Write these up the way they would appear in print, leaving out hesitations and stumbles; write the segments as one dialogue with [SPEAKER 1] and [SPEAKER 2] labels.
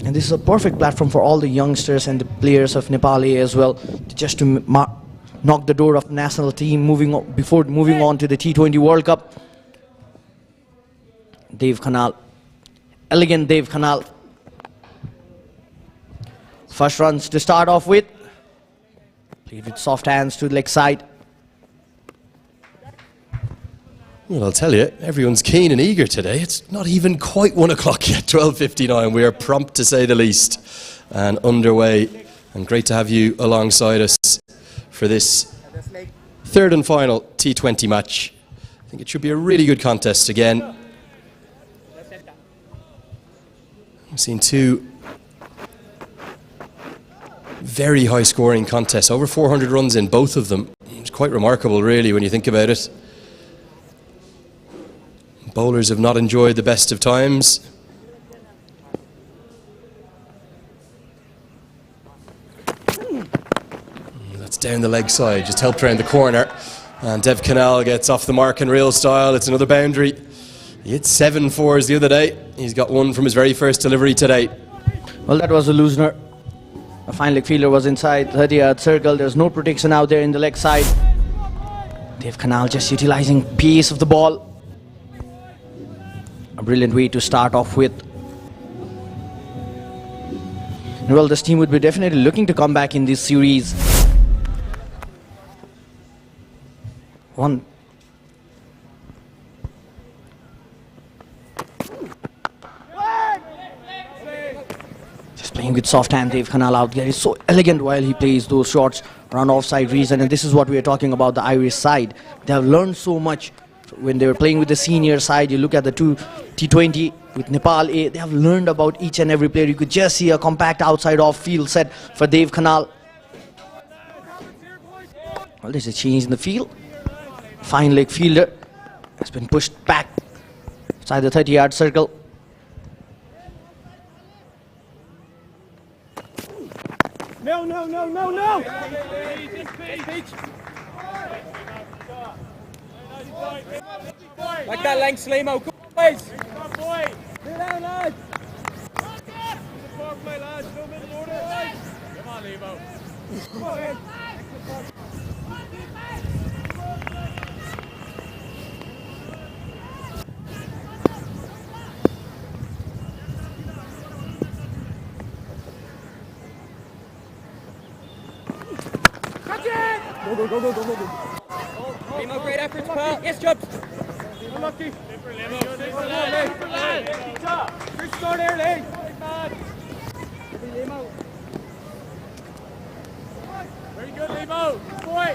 [SPEAKER 1] And this is a perfect platform for all the youngsters and the players of Nepal as well, just to knock the door of the national team before moving on to the T20 World Cup. Dev Khanal, elegant Dev Khanal. First runs to start off with. Played with soft hands to the leg side.
[SPEAKER 2] Well, I'll tell you, everyone's keen and eager today. It's not even quite 1 o'clock yet, 12:59. We are prompt to say the least and underway. And great to have you alongside us for this third and final T20 match. I think it should be a really good contest again. I've seen two very high scoring contests, over 400 runs in both of them. It's quite remarkable really when you think about it. Bowlers have not enjoyed the best of times. That's down the leg side, just helped around the corner. And Dev Khanal gets off the mark in real style. It's another boundary. He hit 7 fours the other day. He's got one from his very first delivery today.
[SPEAKER 1] Well, that was a loosener. A fine leg fielder was inside 30-yard circle. There's no protection out there in the leg side. Dev Khanal just utilizing pace of the ball. A brilliant way to start off with. Well, this team would be definitely looking to come back in this series. One. Just playing with soft hand, Dev Khanal out there. He's so elegant while he plays those shots around offside region. And this is what we are talking about, the Irish side. They have learned so much when they were playing with the senior side. You look at the two T20 with Nepal A, they have learned about each and every player. You could just see a compact outside off field set for Dev Khanal. Well, there's a change in the field. Fine leg fielder has been pushed back inside the 30-yard circle.
[SPEAKER 3] No! Like that length, Slimo. Come on, boys. Come on, boy. Sit down, lads. Play, lads. No middle order. Come on, Limo. Come on, Ed. Catch it! Go. Limo, great efforts, pal. Yes, jumps. Unlucky. Good start there, Lee. Very good, Limo. Good boy.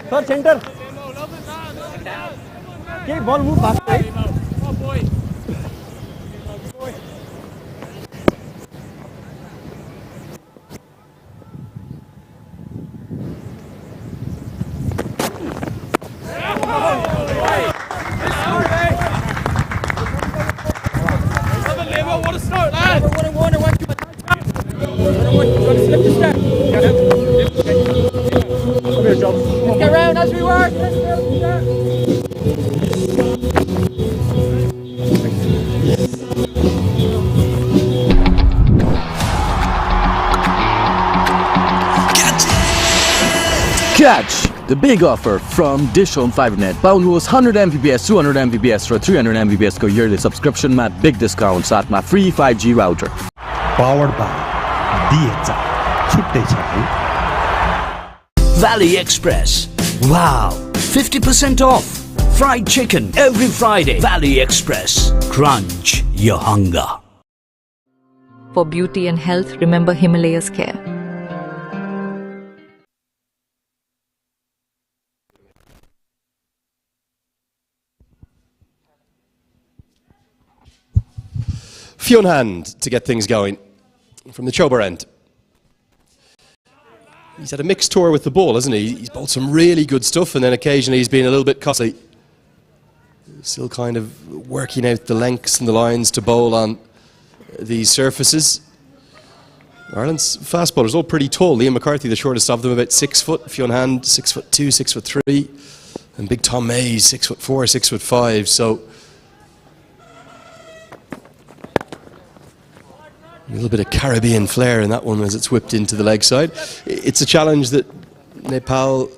[SPEAKER 4] Third center.
[SPEAKER 3] Limo, love it, man.
[SPEAKER 4] Okay, ball move fast.
[SPEAKER 3] Limo. Come on, boy. Good boy. What a start, lad! One, slip the step. Come here, John. Let's get round as we work.
[SPEAKER 5] Catch the big offer from DishHome FiberNet. Paunus 100 Mbps, 200 Mbps for 300 Mbps को yearly subscription मा big discount साथमा free 5G router.
[SPEAKER 6] Powered by DHL. छुट्टै छ है.
[SPEAKER 7] Valley Express. Wow, 50% off. Fried chicken every Friday. Valley Express. Crunch your hunger.
[SPEAKER 8] For beauty and health, remember Himalayas Care.
[SPEAKER 2] Few on hand to get things going from the Chober end. He's had a mixed tour with the ball, hasn't he? He's bowled some really good stuff, and then occasionally he's been a little bit costly. Still kind of working out the lengths and the lines to bowl on these surfaces. Ireland's fast bowlers all pretty tall. Liam McCarthy, the shortest of them, about 6 foot. Fionn Hand, 6'2", 6'3", and Big Tom Mays, 6'4", 6'5". So A little bit of Caribbean flair in that one as it's whipped into the leg side. It's a challenge that Nepal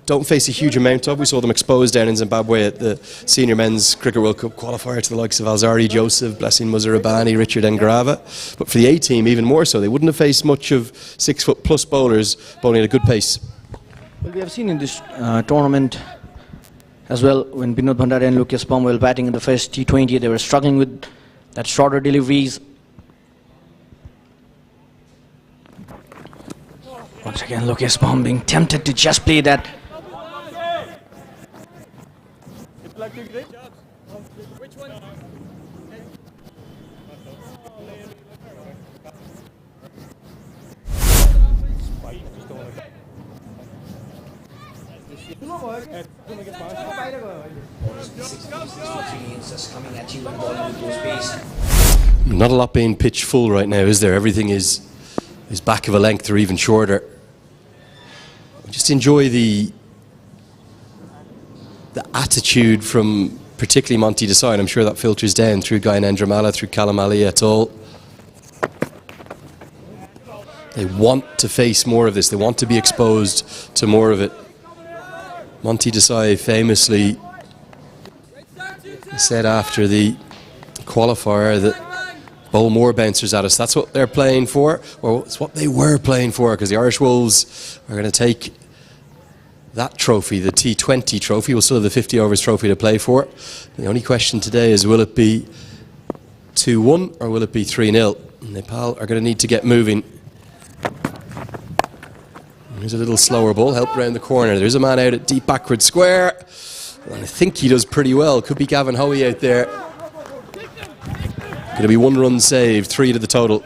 [SPEAKER 2] don't face a huge amount of. We saw them exposed down in Zimbabwe at the Senior Men's Cricket World Cup qualifier to the likes of Alzari Joseph, Blessing Muzarabani, Richard Ngrava. But for the A team, even more so. They wouldn't have faced much of 6 foot plus bowlers bowling at a good pace.
[SPEAKER 1] Well, we have seen in this tournament as well, when Binod Bhandari and Lucas Baum were batting in the first T20, they were struggling with that shorter deliveries. Once again, Lucas Baum being tempted to just play that.
[SPEAKER 2] Not a lot being pitch full right now, is there? Everything is back of a length or even shorter. Just enjoy the attitude from particularly Monty Desai, and I'm sure that filters down through Gyanendra Malla, through Callum Ali et al. They want to face more of this. They want to be exposed to more of it. Monty Desai famously said after the qualifier that bowl more bouncers at us. That's what they're playing for, or it's what they were playing for, because the Irish Wolves are going to take that trophy, the T20 trophy. We'll still have the 50 overs trophy to play for. The only question today is, will it be 2-1 or will it be 3-0? Nepal are going to need to get moving. Here's a little slower ball, helped round the corner. There's a man out at deep backward square, and I think he does pretty well. Could be Gavin Hoey out there. Going to be 1 run saved, 3 to the total.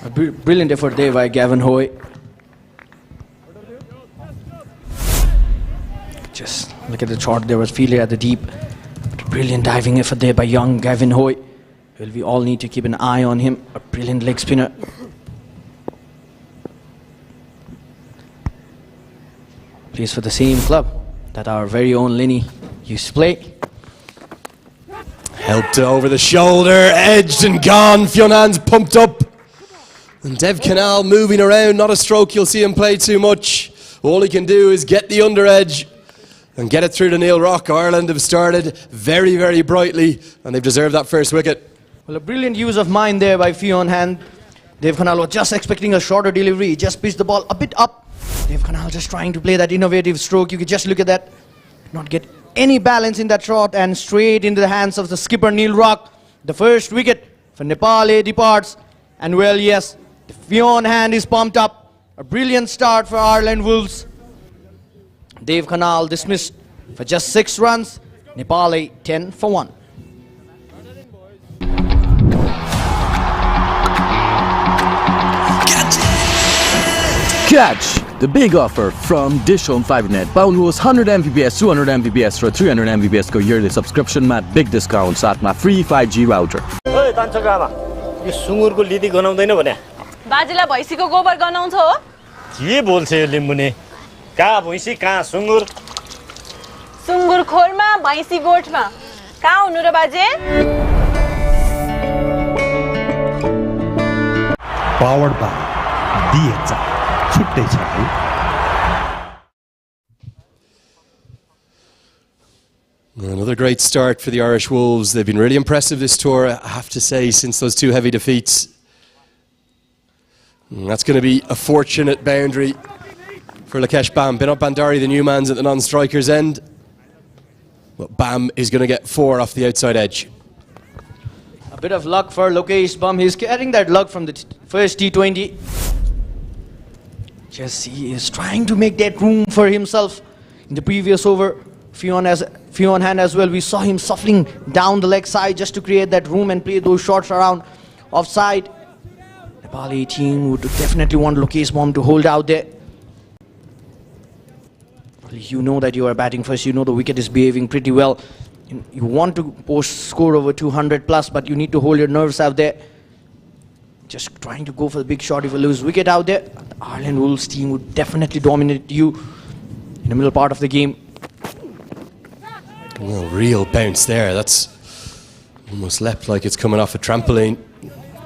[SPEAKER 1] A brilliant effort there by Gavin Hoey. Just look at the shot. There was Fielder at the deep. Brilliant diving effort there by young Gavin Hoey. Well, we all need to keep an eye on him. A brilliant leg spinner. Plays for the same club that our very own Lenny used to play.
[SPEAKER 2] Helped over the shoulder, edged and gone. Fionan's pumped up. And Dev Canal moving around, not a stroke you'll see him play too much. All he can do is get the under edge and get it through to Neil Rock. Ireland have started very, very brightly, and they've deserved that first wicket.
[SPEAKER 1] Well, a brilliant use of mind there by Fionn Hand. Dev Canal was just expecting a shorter delivery. He just pitched the ball a bit up. Dev Canal just trying to play that innovative stroke. You could just look at that. Not get any balance in that shot, and straight into the hands of the skipper Neil Rock. The first wicket for Nepal A departs. And well, yes, Fionn Hand is pumped up. A brilliant start for Ireland Wolves. Dev Canal dismissed for just 6 runs. Nepal A 10 for 1.
[SPEAKER 5] Catch the big offer from DishHome 5net. Paउनुहोस् 100 Mbps, 200 Mbps र 300 Mbps को yearly subscription मा big discount साथमा free 5G router.
[SPEAKER 4] ओइ तान्छका आमा, यो सुँगुरको लिदी गनाउँदैन भने
[SPEAKER 9] बाजेलाई भैँसीको गोबर गनाउँछ हो?
[SPEAKER 4] के बोल्छ यो लिम्बुने? कहाँ भैँसी कहाँ सुँगुर?
[SPEAKER 9] सुँगुर खोरमा भैँसी गोठमा. कहाँ हुनु र बाजे?
[SPEAKER 6] Powered by DHL. छुट्टै छ है.
[SPEAKER 2] Another great start for the Irish Wolves. They've been really impressive this tour, I have to say, since those 2 heavy defeats. And that's going to be a fortunate boundary for Lakesh Bam. Binod Bhandari, the new man's at the non-striker's end. But Bam is going to get 4 off the outside edge.
[SPEAKER 1] A bit of luck for Lokesh Bam. He's carrying that luck from the first T20. Just he is trying to make that room for himself. In the previous over, Fionn Hand as well, we saw him shuffling down the leg side just to create that room and play those shots around offside. Nepali team would definitely want Lokesh Bam to hold out there. You know that you are batting first, you know the wicket is behaving pretty well. You want to post score over 200 plus, but you need to hold your nerves out there. Just trying to go for the big shot. If you lose wicket out there, the Ireland Wolves team would definitely dominate you in the middle part of the game.
[SPEAKER 2] Well, real bounce there. That's almost leapt like it's coming off a trampoline.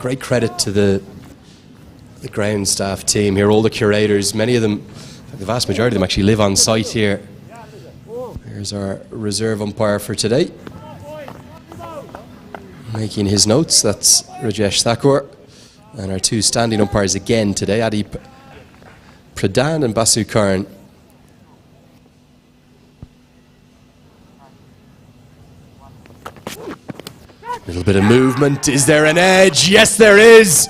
[SPEAKER 2] Great credit to the ground staff team here, all the curators. Many of them, the vast majority of them actually live on site here. Here's our reserve umpire for today, making his notes. That's Rajesh Thakur. And our two standing umpires again today, Adi Pradhan and Basu Karn. Little bit of movement. Is there an edge? Yes, there is.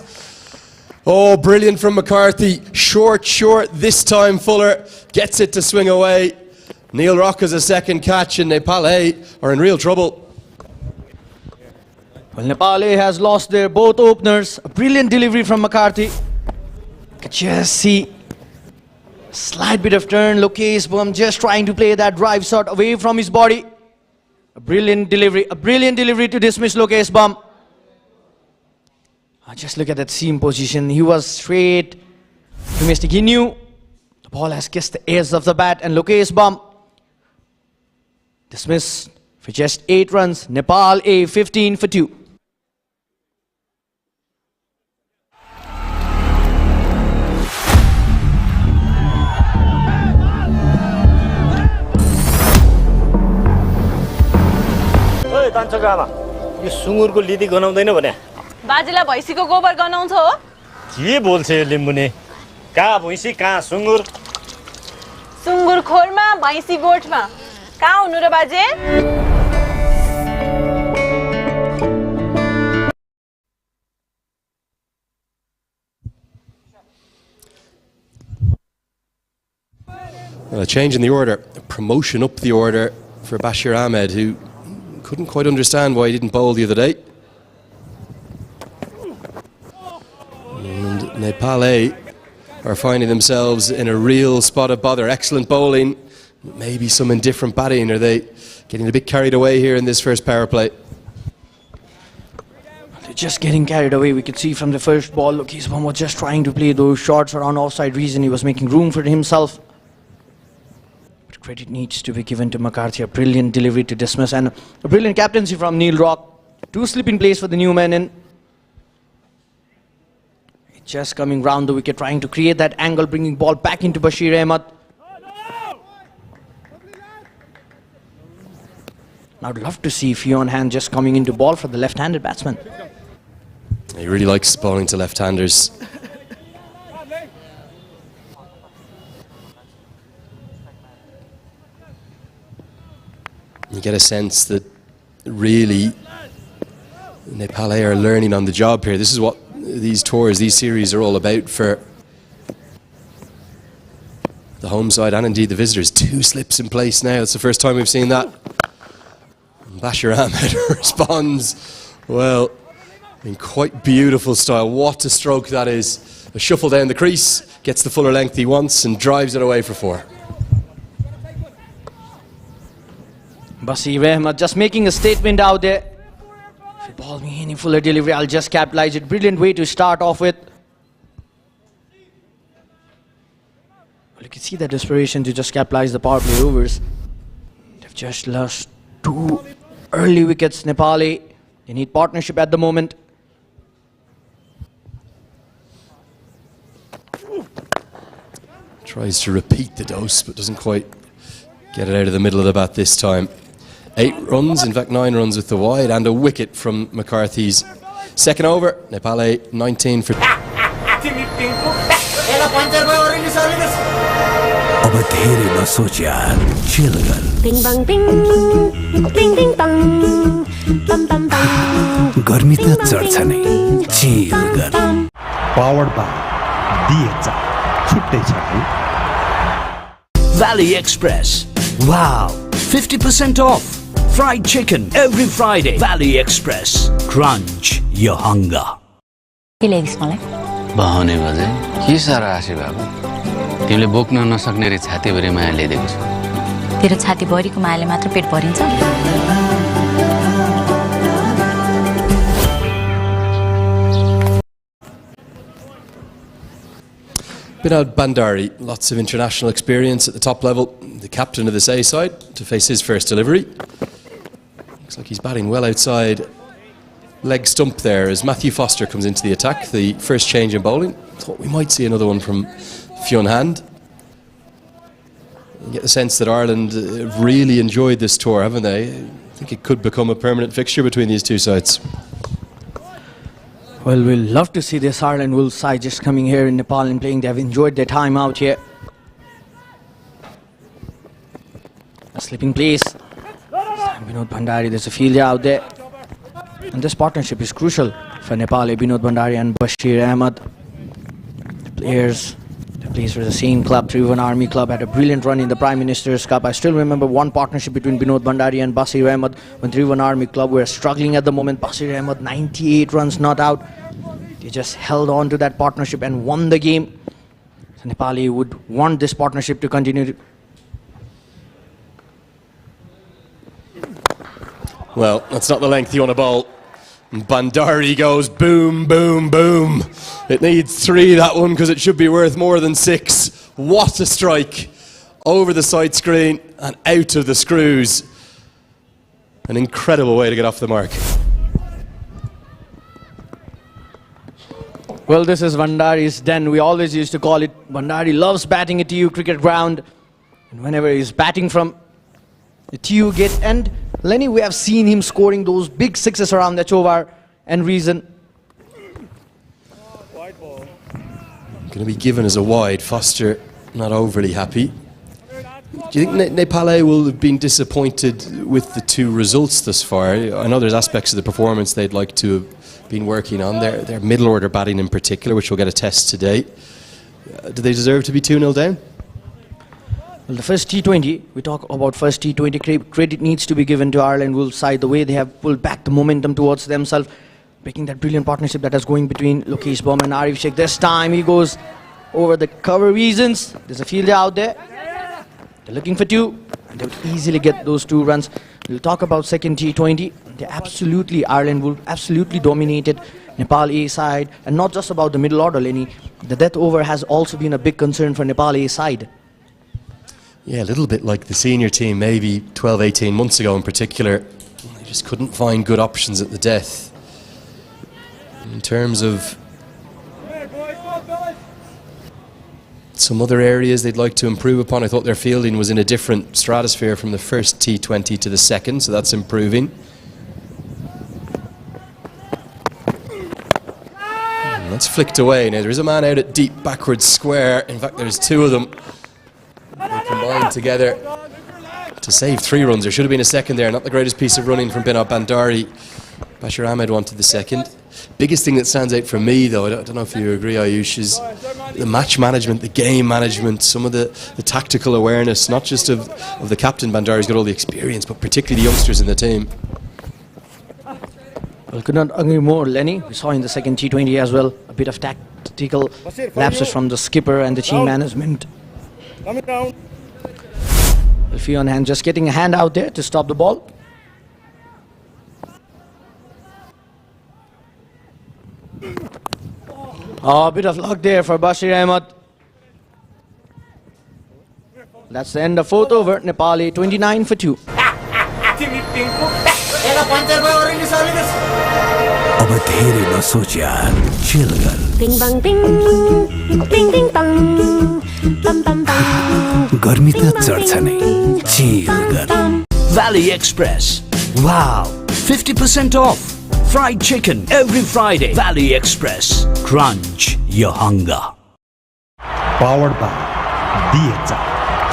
[SPEAKER 2] Oh, brilliant from McCarthy. Short, this time Fuller gets it to swing away. Neil Rock has a second catch, and Nepal are in real trouble.
[SPEAKER 1] Well, Nepal has lost their both openers. A brilliant delivery from McCarthy. You can just see slight bit of turn. Lokesh Bum just trying to play that drive shot away from his body. A brilliant delivery to dismiss Lokesh Bum. Just look at that seam position. He was straight to mistake. He knew the ball has kissed the edge of the bat, and Lokesh Bum dismissed for just 8 runs. Nepal 15 for 2.
[SPEAKER 4] यो सुँगुरको लिदी गनाउँदैन भने
[SPEAKER 9] बाजेलाई भैँसीको गोबर गनाउँछ हो?
[SPEAKER 4] के बोल्छ यो लिम्बुनी? कहाँ भैँसी कहाँ सुँगुर?
[SPEAKER 9] सुँगुर खोरमा भैँसी गोठमा। कहाँ हुनु र बाजे?
[SPEAKER 2] Well, a change in the order, a promotion up the order for Bashir Ahmed, who couldn't quite understand why he didn't bowl the other day. And Nepal are finding themselves in a real spot of bother. Excellent bowling, maybe some indifferent batting. Are they getting a bit carried away here in this first power play?
[SPEAKER 1] They're just getting carried away. We could see from the first ball, Lokesh Bum was just trying to play those shots around offside region. He was making room for himself. But credit needs to be given to McCarthy. A brilliant delivery to dismiss, and a brilliant captaincy from Neil Rock. 2 slip in place for the new man in. Just coming round the wicket, trying to create that angle, bringing ball back into Bashir Ahmed. I'd love to see Fionn Hand just coming into ball for the left-handed batsman.
[SPEAKER 2] He really likes bowling to left-handers. You get a sense that really Nepal are learning on the job here. This is what these tours, these series are all about for the home side and indeed the visitors. 2 slips in place now. It's the first time we've seen that. Bashir Ahmed responds, well, in quite beautiful style. What a stroke that is. A shuffle down the crease, gets the fuller length he wants and drives it away for 4.
[SPEAKER 1] Bashir Ahmed just making a statement out there. If you ball me any fuller delivery, I'll just capitalize it. Brilliant way to start off with. Well, you can see that desperation to just capitalize the power play overs. They've just lost 2 early wickets, Nepali. They need partnership at the moment.
[SPEAKER 2] Tries to repeat the dose, but doesn't quite get it out of the middle of the bat this time. 8 runs, in fact 9 runs with the wide, and a wicket from McCarthy's second over. Nepal 19 for...
[SPEAKER 7] अब धेरै नसोच यार, chill गर।
[SPEAKER 10] Bing bang bing, bing bing bang, bam bam bam।
[SPEAKER 7] गर्मी त चढ्छ नै, chill गर।
[SPEAKER 6] Powered by DHL, छुट्टै छ है।
[SPEAKER 7] Valley Express. Wow, 50% off. Fried chicken every Friday. Valley Express. Crunch your hunger.
[SPEAKER 10] के ल्याइदिस् मलाई?
[SPEAKER 11] बहाउने बजे के सारा आशी बाबु तिमीले बोक्न नसक्ने रे छातीभरि माया ल्याइदिएको छु
[SPEAKER 10] तेरो छाती भरिको मायाले मात्र पेट भरिन्छ
[SPEAKER 2] Binod Bandari, lots of international experience at the top level, the captain of this A side, to face his first delivery. Looks like he's batting well outside leg stump there as Matthew Foster comes into the attack. The first change in bowling. Thought we might see another one from Fionn Hand. You get the sense that Ireland really enjoyed this tour, haven't they? I think it could become a permanent fixture between these two sides.
[SPEAKER 1] Well, we'll love to see this Ireland Wolves side just coming here in Nepal and playing. They have enjoyed their time out here. A slipping place. Binod Bhandari, there's a fielder out there. And this partnership is crucial for Nepal. Binod Bhandari and Bashir Ahmed. The players, they play for the same club, Tribhuvan Army Club, had a brilliant run in the Prime Minister's Cup. I still remember one partnership between Binod Bhandari and Bashir Ahmed when Tribhuvan Army Club were struggling at the moment. Bashir Ahmed, 98 runs not out. They just held on to that partnership and won the game. So Nepali would want this partnership to continue.
[SPEAKER 2] Well, that's not the length you want to bowl. Bhandari goes boom, boom, boom. It needs 3, that one, because it should be worth more than 6. What a strike. Over the side screen and out of the screws. An incredible way to get off the mark.
[SPEAKER 1] Well, this is Bhandari's den. We always used to call it. Bhandari loves batting at TU cricket ground. And whenever he's batting from the TU gate end, Lenny, we have seen him scoring those big sixes around the Chovar and reason.
[SPEAKER 2] Going to be given as a wide. Foster not overly happy. Do you think Nepal will have been disappointed with the 2 results thus far? I know there's aspects of the performance they'd like to have been working on. Their middle order batting in particular, which we'll get a test today. Do they deserve to be 2-0 down?
[SPEAKER 1] Well, the first T20, we talk about first T20, credit needs to be given to Ireland Wolves side, the way they have pulled back the momentum towards themselves, making that brilliant partnership that is going between Lokesh Baum and Arif Sheikh. This time he goes over the cover reasons. There's a fielder out there. They're looking for 2, and they would easily get those 2 runs. We'll talk about second T20. Ireland Wolves absolutely dominated Nepal A side, and not just about the middle order, Lenny. The death over has also been a big concern for Nepal A side.
[SPEAKER 2] Yeah, a little bit like the senior team maybe 12, 18 months ago in particular. They just couldn't find good options at the death. In terms of some other areas they'd like to improve upon, I thought their fielding was in a different stratosphere from the first T20 to the second, so that's improving. And that's flicked away. Now there is a man out at deep backwards square. In fact, there's 2 of them. They combined together to save 3 runs. There should have been a second there. Not the greatest piece of running from Binod Bhandari. Bashir Ahmed wanted the second. Biggest thing that stands out for me, though, I don't know if you agree, Ayush, is the match management, the game management, some of the tactical awareness, not just of the captain. Bhandari's got all the experience, but particularly the youngsters in the team.
[SPEAKER 1] Well, could not agree more, Lenny. We saw in the second T20 as well a bit of tactical lapses from the skipper and the team management.
[SPEAKER 3] Coming down.
[SPEAKER 1] Fionn Hand just getting a hand out there to stop the ball. Oh, a bit of luck there for Bashir Ahmed. That's the end of 4th over. Nepal 29 for 2.
[SPEAKER 7] अब धेरै नसोच यार, chill गर।
[SPEAKER 10] Ding bang ding, ding ding bang, bam bam bam.
[SPEAKER 7] गर्मी त चढ्छ नै, chill गर। Valley Express. Wow, 50% off. Fried chicken every Friday. Valley Express. Crunch your hunger.
[SPEAKER 6] Powered by DHI.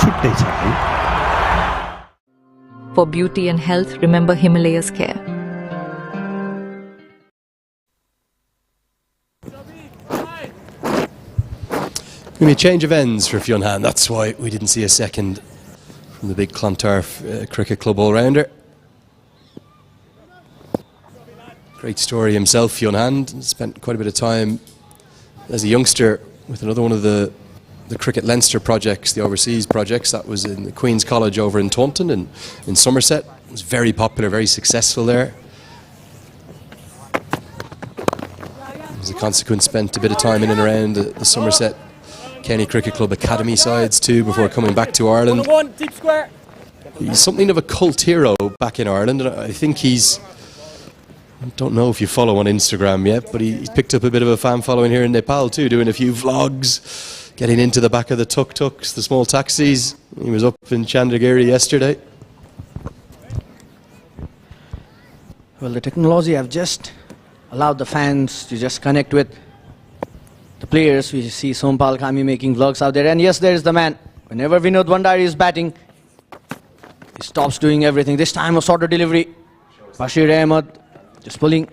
[SPEAKER 6] छुट्टै छ है।
[SPEAKER 8] For beauty and health, remember Himalayas Care.
[SPEAKER 2] Going to be a change of ends for Fionn Hand. That's why we didn't see a second from the big Clontarf Cricket Club all-rounder. Great story himself, Fionn Hand. Spent quite a bit of time as a youngster with another one of the Cricket Leinster projects, the overseas projects. That was in the Queen's College over in Taunton and in Somerset. It was very popular, very successful there. As a consequence, spent a bit of time in and around the Somerset Kenny Cricket Club academy sides too before coming back to Ireland.
[SPEAKER 3] One, deep square.
[SPEAKER 2] He's something of a cult hero back in Ireland, and I think he's... I don't know if you follow on Instagram yet, but he's picked up a bit of a fan following here in Nepal too, doing a few vlogs, getting into the back of the tuk-tuks, the small taxis. He was up in Chandragiri yesterday.
[SPEAKER 1] Well, the technology have just allowed the fans to just connect with the players. We see Sompal Kami making vlogs out there, and yes, there is the man. Whenever Vinod Bhandari is batting, he stops doing everything. This time a shorter delivery. Bashir Ahmed just pulling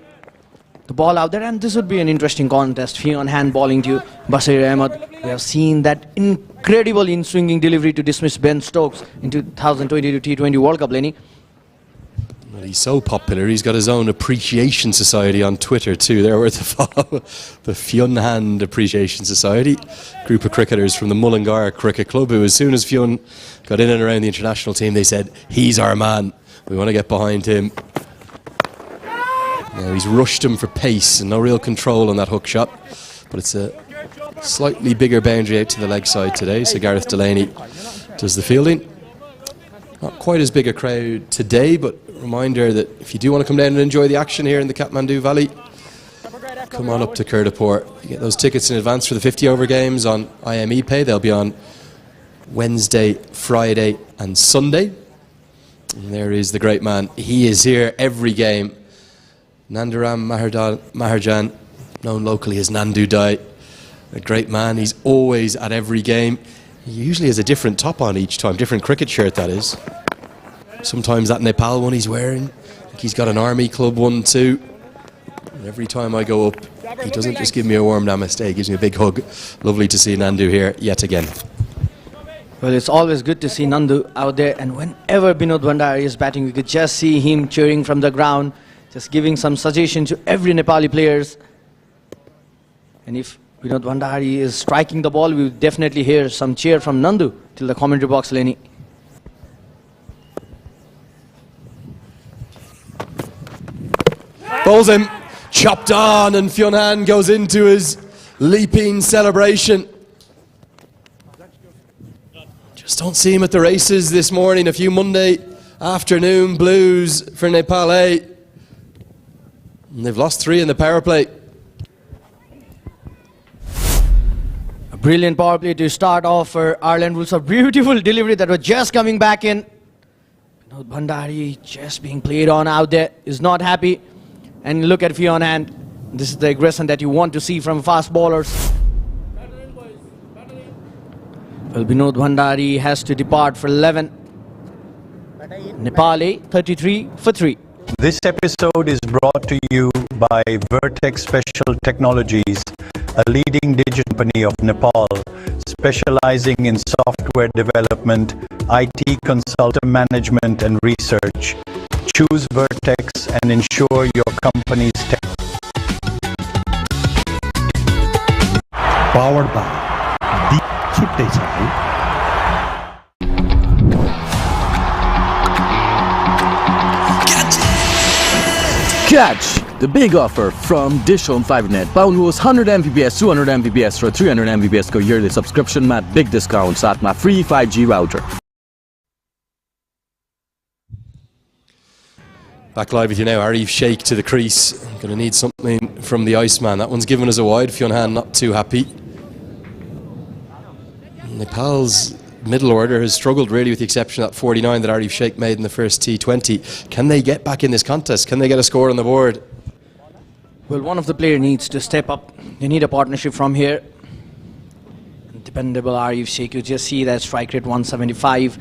[SPEAKER 1] the ball out there, and this would be an interesting contest. Fionn Hand bowling to Bashir Ahmed. We have seen that incredible in-swinging delivery to dismiss Ben Stokes in 2022 T20 World Cup, Lenny.
[SPEAKER 2] Well, he's so popular, he's got his own appreciation society on Twitter too. They're worth a follow. The Fionn Hand Appreciation Society. Group of cricketers from the Mullingar Cricket Club who, as soon as Fionn got in and around the international team, they said, he's our man. We want to get behind him. Now he's rushed him for pace and no real control on that hook shot. But it's a slightly bigger boundary out to the leg side today, so Gareth Delaney does the fielding. Not quite as big a crowd today, but a reminder that if you do want to come down and enjoy the action here in the Kathmandu Valley, come on up to Kurdapur. You get those tickets in advance for the 50 over games on IME Pay. They'll be on Wednesday, Friday and Sunday. And there is the great man. He is here every game. Nandaram Maharjan, known locally as Nandu Dai. A great man. He's always at every game. He usually has a different top on each time, different cricket shirt that is. Sometimes that Nepal one he's wearing. I think he's got an army club one too. And every time I go up, he doesn't just give me a warm namaste, he gives me a big hug. Lovely to see Nandu here yet again.
[SPEAKER 1] Well, it's always good to see Nandu out there, and whenever Vinod Bhandari is batting, we could just see him cheering from the ground, just giving some suggestion to every Nepali players. And if Vinod Bhandari is striking the ball, we will definitely hear some cheer from Nandu till the commentary box, Lenny.
[SPEAKER 2] Bowls him, chopped on, and Fionn Hand goes into his leaping celebration. Just don't see him at the races this morning. A few Monday afternoon blues for Nepal, eh? And they've lost 3 in the power play.
[SPEAKER 1] A brilliant power play to start off for Ireland. Rules a beautiful delivery that was just coming back in. Vinod Bhandari just being played on out there, is not happy. And look at Fionn Hand. This is the aggression that you want to see from fast bowlers. Well, Vinod Bhandari has to depart for 11. Nepal 33 for 3.
[SPEAKER 12] This episode is brought to you by Vertex Special Technologies, a leading digital company of Nepal, specializing in software development, IT consultant management and research. Choose Vertex and ensure your company's tech.
[SPEAKER 6] Powered by DishHome.
[SPEAKER 5] Catch the big offer from DishHome 5net. पाउनुहोस् 100 Mbps, 200 Mbps र 300 Mbps को yearly subscription मा big discount साथमा free 5G router.
[SPEAKER 2] Back live with you now, Arif Sheikh to the crease. Going to need something from the Iceman. That one's given us a wide. Fionn Hand not too happy. Nepal's middle order has struggled really, with the exception of that 49 that Arif Sheikh made in the first T20. Can they get back in this contest? Can they get a score on the board?
[SPEAKER 1] Well, one of the players needs to step up. They need a partnership from here. Dependable Arif Sheikh. You just see that strike rate 175.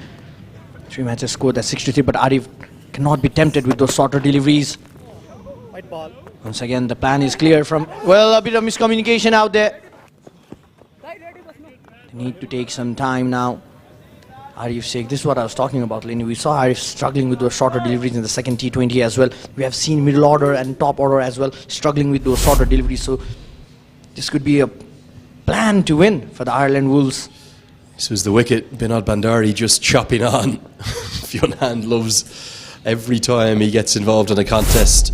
[SPEAKER 1] 3 matches scored at 63, but Arif cannot be tempted with those shorter deliveries.
[SPEAKER 3] White ball.
[SPEAKER 1] Once again, the plan is clear from... Well, a bit of miscommunication out there. They need to take some time now. Arif Sheikh, this is what I was talking about, Lenny. We saw Arif struggling with those shorter deliveries in the second T20 as well. We have seen middle order and top order as well struggling with those shorter deliveries. So this could be a plan to win for the Ireland Wolves.
[SPEAKER 2] This was the wicket. Vinod Bhandari just chopping on. Fionn Hand loves every time he gets involved in a contest.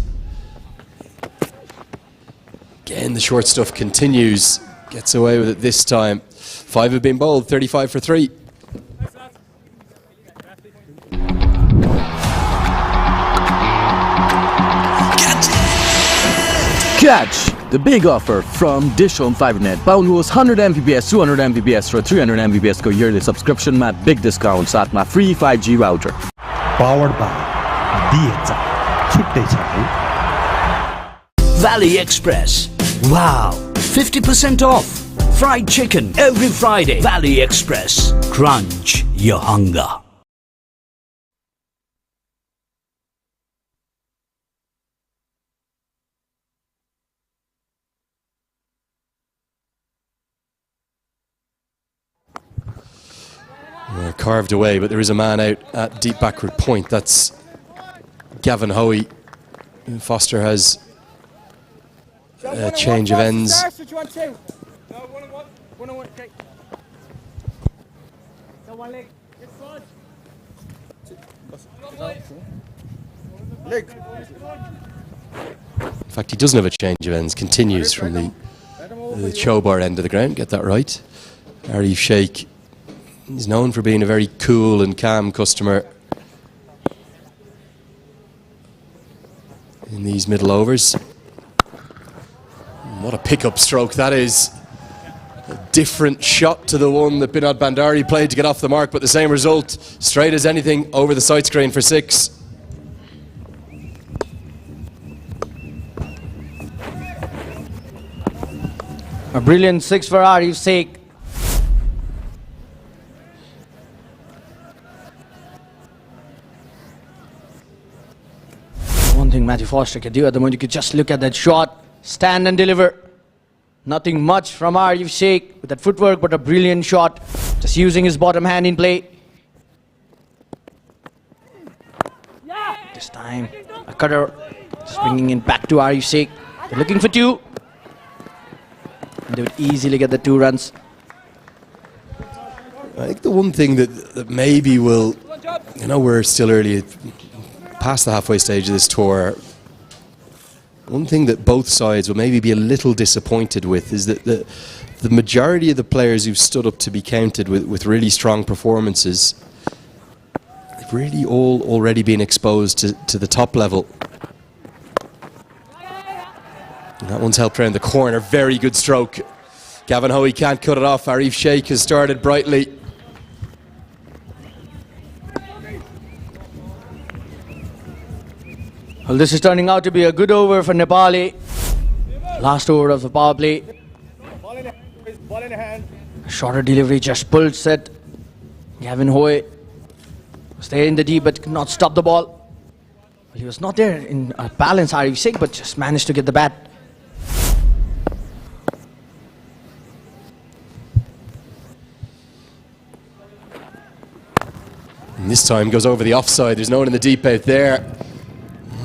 [SPEAKER 2] Again, the short stuff continues. Gets away with it this time. 5 have been bowled, 35 for 3.
[SPEAKER 5] Catch the big offer from DishHome 5net. पाउनुहोस् 100 Mbps 200 Mbps र 300 Mbps को yearly subscription मा big discount साथमा free 5G router.
[SPEAKER 6] Powered by DHL. छुट्टै छ है.
[SPEAKER 7] Valley Express. Wow, 50% off. Fried chicken every Friday. Valley Express. Crunch your hunger.
[SPEAKER 2] Carved away, but there is a man out at deep backward point. That's Gavin Hoey. Foster has a change of ends. In fact, he doesn't have a change of ends. Continues from the Chobar end of the ground. Get that right. Arif Sheikh. He's known for being a very cool and calm customer in these middle overs. What a pickup stroke that is. A different shot to the one that Binod Bandari played to get off the mark, but the same result. Straight as anything over the side screen for 6.
[SPEAKER 1] A brilliant 6 for Arif Sheikh. One thing Matthew Foster can do at the moment, you could just look at that shot, stand and deliver. Nothing much from Arif Sheikh with that footwork, but a brilliant shot. Just using his bottom hand in play. This time, a cutter. Just bringing it back to Arif Sheikh. They're looking for 2. And they would easily get the 2 runs.
[SPEAKER 2] I think the one thing that maybe will, you know, we're still early, past the halfway stage of this tour. One thing that both sides will maybe be a little disappointed with is that the majority of the players who've stood up to be counted with really strong performances, they've really all already been exposed to the top level. And that one's helped around the corner. Very good stroke. Gavin Hoey can't cut it off. Arif Sheikh has started brightly.
[SPEAKER 1] Well, this is turning out to be a good over for Nepali. Last over of the power play. A shorter delivery, just pulled set. Gavin Hoey was there in the deep but could not stop the ball. Well, he was not there in balance, Arif Sheikh, but just managed to get the bat.
[SPEAKER 2] And this time goes over the offside. There's no one in the deep out there.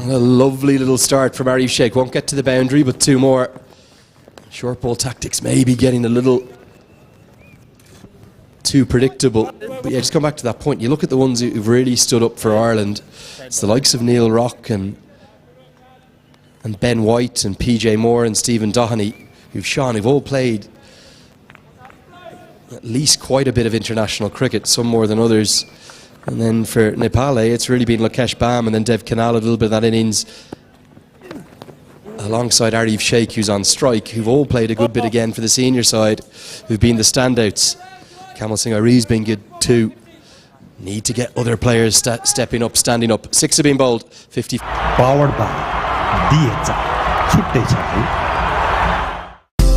[SPEAKER 2] A lovely little start from Arif Sheikh. Won't get to the boundary, but 2 more. Short ball tactics maybe getting a little too predictable. But yeah, just come back to that point. You look at the ones who've really stood up for Ireland. It's the likes of Neil Rock and Ben White and PJ Moore and Stephen Doheny who've all played at least quite a bit of international cricket, some more than others. And then for Nepal, it's really been Lokesh Bam and then Dev Kanal, a little bit of that innings alongside Arif Sheikh, who's on strike, who've all played a good bit again for the senior side, who've been the standouts. Kamal Singh Ari's been good too. Need to get other players stepping up, standing up. 6 have been bowled. 50.
[SPEAKER 6] Powered by DHL. छुट्टै छ है.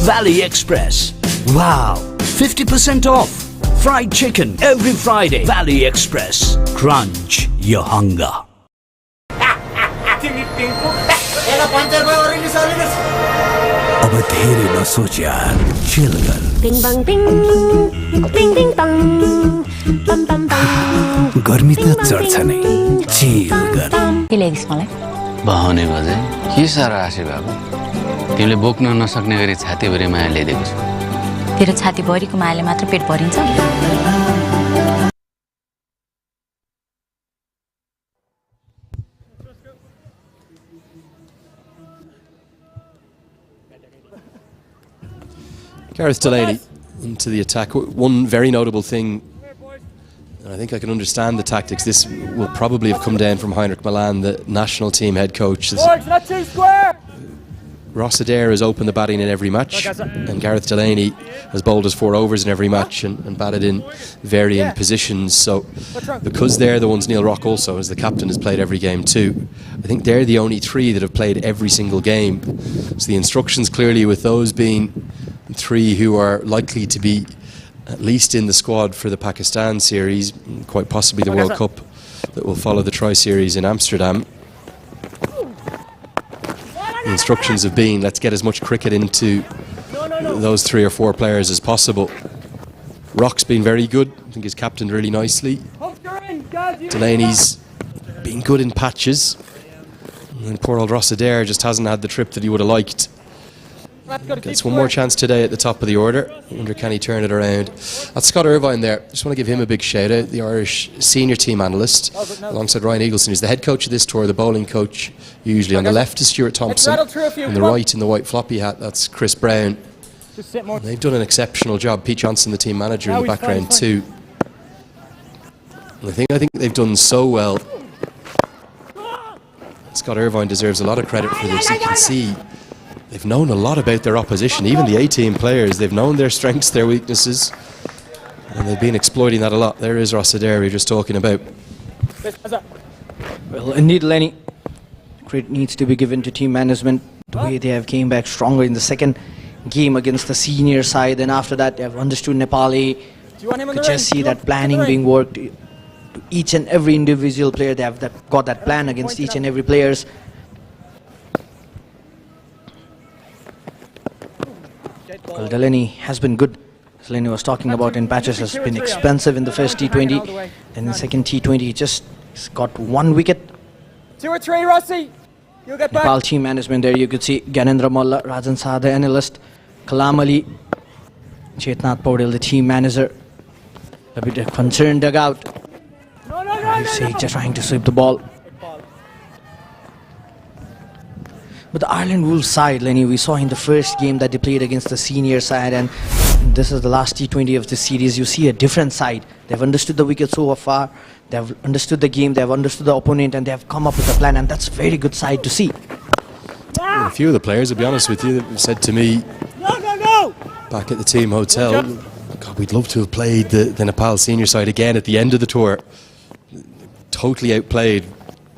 [SPEAKER 7] Valley Express. Wow, 50% off. Fried chicken every Friday. Valley Express. Crunch your hunger.
[SPEAKER 13] अब धेरै नसोच यार, chill कर.
[SPEAKER 10] Bing bang bing, bing bing bang, bam bam bam.
[SPEAKER 13] गर्मी त चढ्छ नै, चिल कर.
[SPEAKER 14] के ल्याइस् मलाई?
[SPEAKER 11] बहाउने बजे के सारा आशी बाबु. तिमीले बोक्न नसक्ने गरी छातीभरि माया ल्याइदिएको छु.
[SPEAKER 14] तेरो छाती भरिको मायाले मात्र पेट भरिन्छ?
[SPEAKER 2] Gareth Delaney into the attack. One very notable thing I think I can understand the tactics. This will probably have come down from Heinrich Milan, the national team head coach.
[SPEAKER 3] Not too square.
[SPEAKER 2] Ross Adair has opened the batting in every match, and Gareth Delaney has bowled his 4 overs in every match and batted in varying positions. So because they're the ones, Neil Rock also, as the captain, has played every game too, I think they're the only 3 that have played every single game. So the instructions clearly with those being 3 who are likely to be at least in the squad for the Pakistan series, quite possibly the World Cup that will follow the Tri-Series in Amsterdam. The instructions have been, let's get as much cricket into those 3 or 4 players as possible. Rock's been very good. I think he's captained really nicely. Delaney's been good in patches. And poor old Ross Adair just hasn't had the trip that he would have liked. Gets one more chance today at the top of the order. I wonder, can he turn it around? That's Scott Irvine there. Just want to give him a big shout out, the Irish senior team analyst, alongside Ryan Eagleson. He's the head coach of this tour, the bowling coach usually. On the left is Stuart Thompson. On the right, in the white floppy hat, that's Chris Brown. They've done an exceptional job. Pete Johnson, the team manager, in the background too. And I think they've done so well. Scott Irvine deserves a lot of credit for this. You can see they've known a lot about their opposition, even the A-team players. They've known their strengths, their weaknesses, and they've been exploiting that a lot. There is Ross Adair you're just talking about.
[SPEAKER 1] Well, indeed, Lenny, credit needs to be given to team management. The way they have came back stronger in the second game against the senior side, and after that they have understood Nepali. You could just see that planning being worked to each and every individual player. They have got that plan against each and every players. Well, Delaney has been good. As Lenny was talking about in patches, has been expensive in the first T20. Then in the second T20, he just got 1 wicket.
[SPEAKER 3] 2 or 3, Rossi. You'll get back.
[SPEAKER 1] Nepal team management there, you could see Gyanendra Malla, Rajan Shah, the analyst, Kalam Ali, Chetnath Paudel, the team manager. A bit of concerned dugout. Just trying to sweep the ball. But the Ireland Wolves side, Lenny, we saw in the first game that they played against the senior side, and this is the last T20 of the series. You see a different side. They've understood the wicket so far, they've understood the game, they've understood the opponent, and they have come up with a plan, and that's a very good side to see.
[SPEAKER 2] Well, a few of the players, to be honest with you, have said to me back at the team hotel, God, we'd love to have played the Nepal senior side again at the end of the tour. Totally outplayed.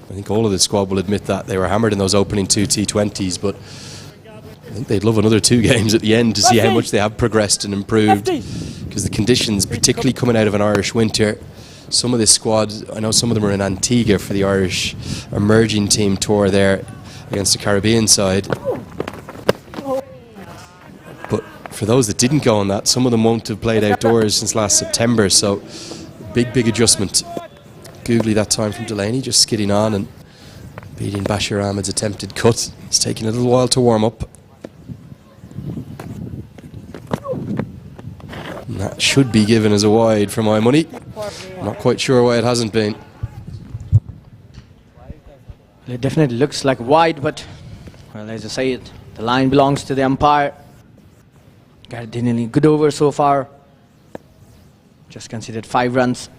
[SPEAKER 2] I think all of the squad will admit that. They were hammered in those opening 2 T20s, but I think they'd love another 2 games at the end to see how much they have progressed and improved, because the conditions, particularly coming out of an Irish winter, some of this squad, I know some of them are in Antigua for the Irish emerging team tour there against the Caribbean side, but for those that didn't go on that, some of them won't have played outdoors since last September, so big adjustment. Googly that time from Delaney, just skidding on and beating Bashir Ahmed's attempted cut. It's taking a little while to warm up. And that should be given as a wide for my money. I'm not quite sure why it hasn't been.
[SPEAKER 1] It definitely looks like wide, but, well, as I say it, the line belongs to the umpire. Gareth Delaney, good over so far. Just considered 5 runs.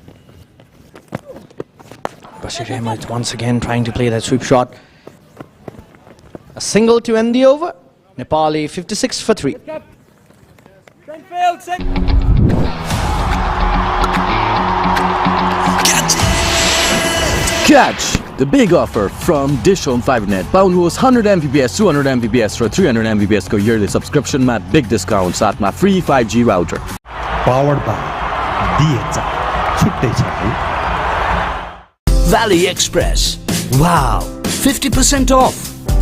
[SPEAKER 1] Bashir Ahmed once again trying to play that sweep shot. A single to end the over. Nepali 56 for 3.
[SPEAKER 5] Catch the big offer from DishHome 5net. पाउनुहोस् 100 MBPS 200 MBPS र 300 MBPS को yearly subscription मा big discount साथमा free 5G router.
[SPEAKER 6] Powered by DHL. छुट्टै छ है.
[SPEAKER 7] Valley Express. Wow, 50% off.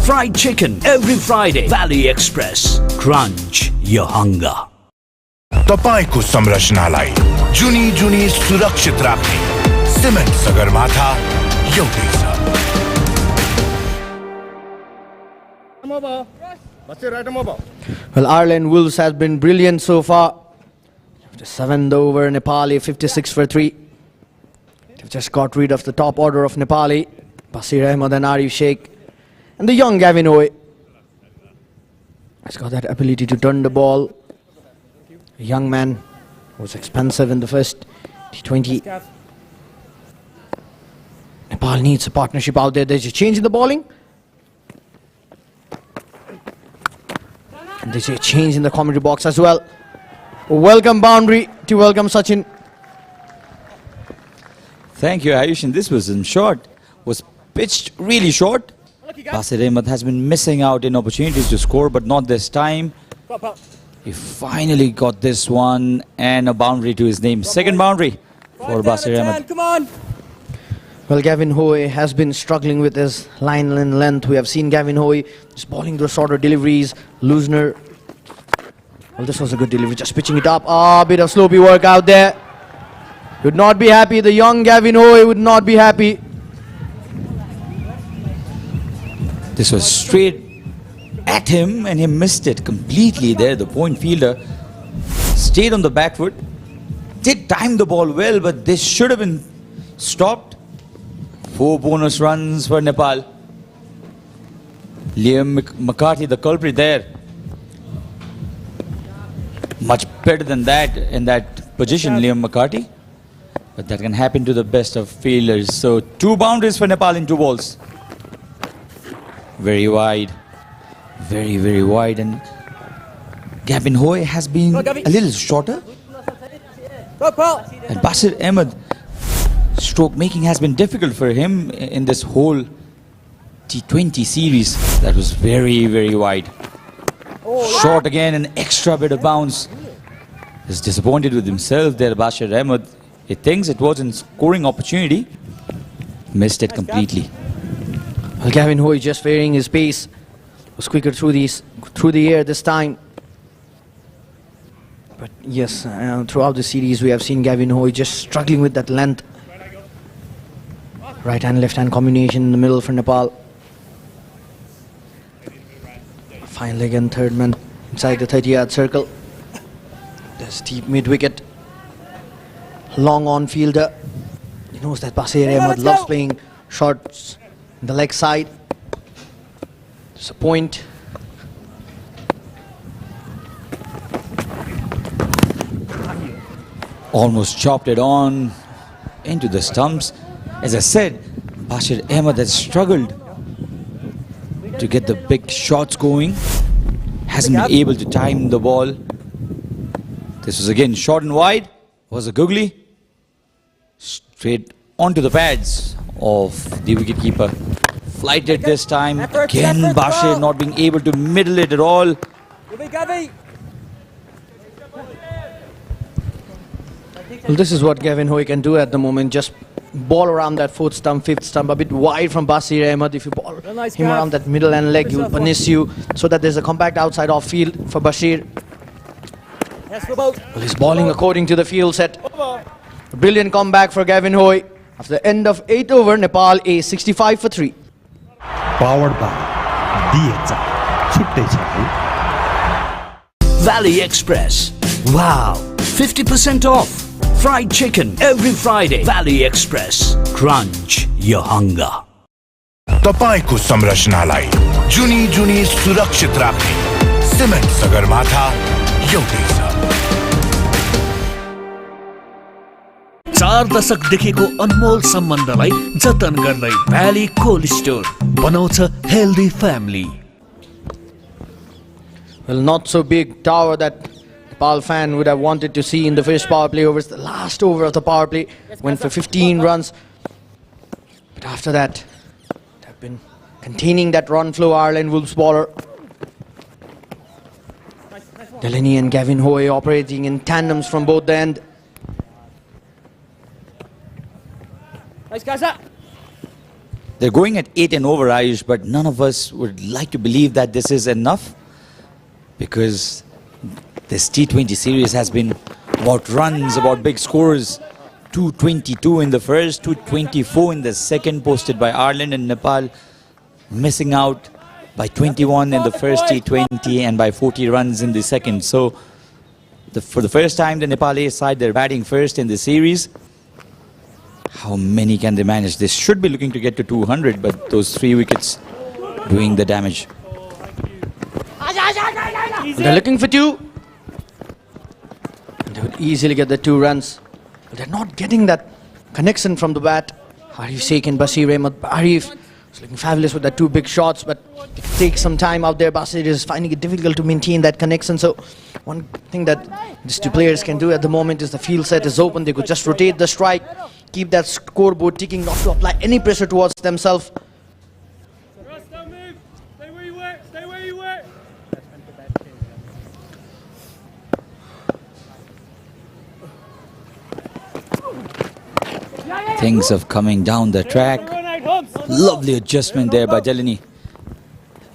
[SPEAKER 7] Fried chicken every Friday. Valley Express. Crunch your hunger.
[SPEAKER 15] तपाईको संरचनालाई जुनी सुरक्षित राख्ने सिमेन्ट सगरमाथा एउटै छ.
[SPEAKER 1] Well, Ireland Wolves has been brilliant so far. The 7th over, Nepali 56 for 3. They've just got rid of the top order of Nepali, Bashir Ahmed and Arif Sheikh, and the young Gavin Oye. He's got that ability to turn the ball. A young man who was expensive in the first T20. Nepal needs a partnership out there. There's a change in the bowling. And there's a change in the commentary box as well. Welcome boundary to welcome Sachin.
[SPEAKER 16] Thank you, Ayush. And this was short. Was pitched really short. Basir Ahmed has been missing out in opportunities to score, but not this time. He finally got this one and a boundary to his name. Second boundary for Basir Ahmed.
[SPEAKER 3] Come on.
[SPEAKER 1] Well, Gavin Hoy has been struggling with his line and length. We have seen Gavin Hoy just bowling those shorter deliveries. Loosener. Well, this was a good delivery, just pitching it up. A bit of slopey work out there. Would not be happy. The young Gavin Hoy would not be happy.
[SPEAKER 16] This was straight at him and he missed it completely there. The point fielder stayed on the back foot. Did time the ball well, but this should have been stopped. 4 bonus runs for Nepal. Liam McCarthy, the culprit there. Much better than that in that position, Liam McCarthy. But that can happen to the best of fielders. So 2 boundaries for Nepal in 2 balls. Very wide. Very, very wide. And Gavin Hoy has been a little shorter. And Basir Ahmed, stroke making has been difficult for him in this whole T20 series. That was very, very wide. Short again, an extra bit of bounce. He's disappointed with himself there, Basir Ahmed. He thinks it was a scoring opportunity. Missed it completely.
[SPEAKER 1] Well, Gavin Hoy just varying his pace. Was quicker through the air this time. But yes, throughout the series we have seen Gavin Hoy just struggling with that length. Right hand, left hand combination in the middle for Nepal. Fine leg and third man inside the 30-yard circle. There's deep mid wicket. Long on fielder. He knows that Basir Ahmed loves playing shots in the leg side. There's a point.
[SPEAKER 16] Almost chopped it on into the stumps. As I said, Basir Ahmed has struggled to get the big shots going. Hasn't been able to time the ball. This was again short and wide. Was a googly. Straight onto the pads of the wicketkeeper. Flighted this time. Again, Basir not being able to middle it at all.
[SPEAKER 1] Well, this is what Gavin Hoy can do at the moment. Just ball around that 4th stump, 5th stump, a bit wide from Basir Ahmed. If you ball him around that middle and leg, he will punish you, so that there's a compact outside off field for Bashir. Well, he's bowling according to the field set. A brilliant comeback for Gavin Hoy. After the end of 8 over, Nepal is 65 for 3.
[SPEAKER 6] Powered by DHome. छुट्टै छ है.
[SPEAKER 7] Valley Express. Wow, 50% off. Fried chicken every Friday. Valley Express. Crunch your hunger.
[SPEAKER 15] तपाईको संरचनालाई जुनी जुनी सुरक्षित राख्ने cement Sagarmatha एउटै छ.
[SPEAKER 17] 4 दशकदेखिको अनमोल सम्बन्धलाई जतन गर्दै भ्याली कोल्ड स्टोर बनाउँछ healthy family.
[SPEAKER 1] Well, not so big tower that Nepal fan would have wanted to see in the first power play over. The last over of the power play went for 15 runs. But after that, they've been containing that run flow. Ireland Wolves bowler Delaney and Gavin Hoy operating in tandems from both the end.
[SPEAKER 16] They're going at 8 and over, Ayush, but none of us would like to believe that this is enough, because this T20 series has been about runs, about big scores. 222 in the first, 224 in the second, posted by Ireland, and Nepal missing out by 21 in the first T20 and by 40 runs in the second. So for the first time, the Nepali side, they're batting first in the series. How many can they manage? They should be looking to get to 200, but those 3 wickets doing the damage.
[SPEAKER 1] They're looking for 2. They would easily get the 2 runs. But they're not getting that connection from the bat. Arif Sheikh and Bashir Ahmed. Arif is looking fabulous with the two big shots, but it takes some time out there. Bashir is finding it difficult to maintain that connection. So one thing that these two players can do at the moment is the field set is open. They could just rotate the strike, keep that scoreboard ticking, not to apply any pressure towards themselves.
[SPEAKER 16] Things of coming down the track. Lovely adjustment there by Delaney.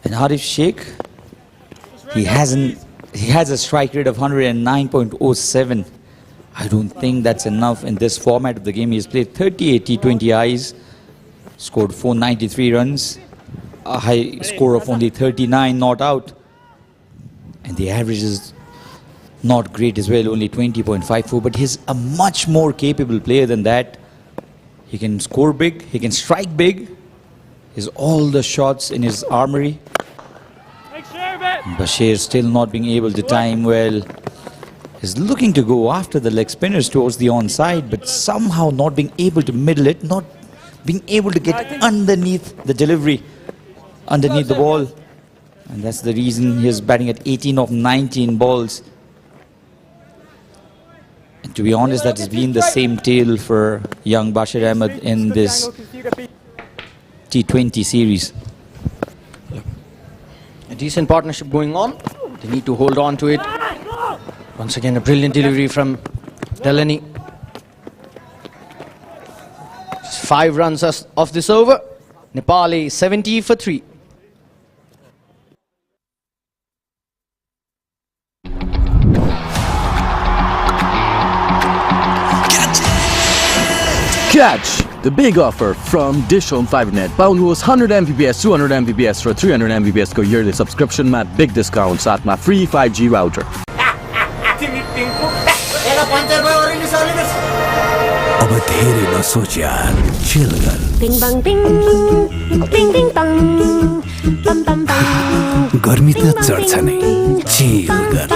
[SPEAKER 16] And Arif Sheikh, he has a strike rate of 109.07. I don't think that's enough in this format of the game. He has played 38 T20Is, scored 493 runs, a high score of only 39 not out. And the average is not great as well, only 20.54. But he's a much more capable player than that. He can score big, he can strike big. He has all the shots in his armory. Bashir still not being able to time well. He's looking to go after the leg spinners towards the onside, but somehow not being able to middle it, not being able to get underneath the delivery, underneath the ball. And that's the reason he's batting at 18 of 19 balls. And to be honest, that has been the same tale for young Bashir Ahmed in this T20 series.
[SPEAKER 1] A decent partnership going on. They need to hold on to it. Once again, a brilliant delivery from Delaney. Just 5 runs off this over. Nepal 70 for 3.
[SPEAKER 5] Catch the big offer from DishHome 5net. पाउनुहोस् 100 Mbps 200 Mbps र 300 Mbps को yearly subscription मा big discount साथमा free 5G router.
[SPEAKER 13] अब धेरै नसोच यार, chill गर.
[SPEAKER 10] Bing bang bing, bing bing bang, bam bam bam.
[SPEAKER 13] गर्मी त चढ्छ नै, chill गर.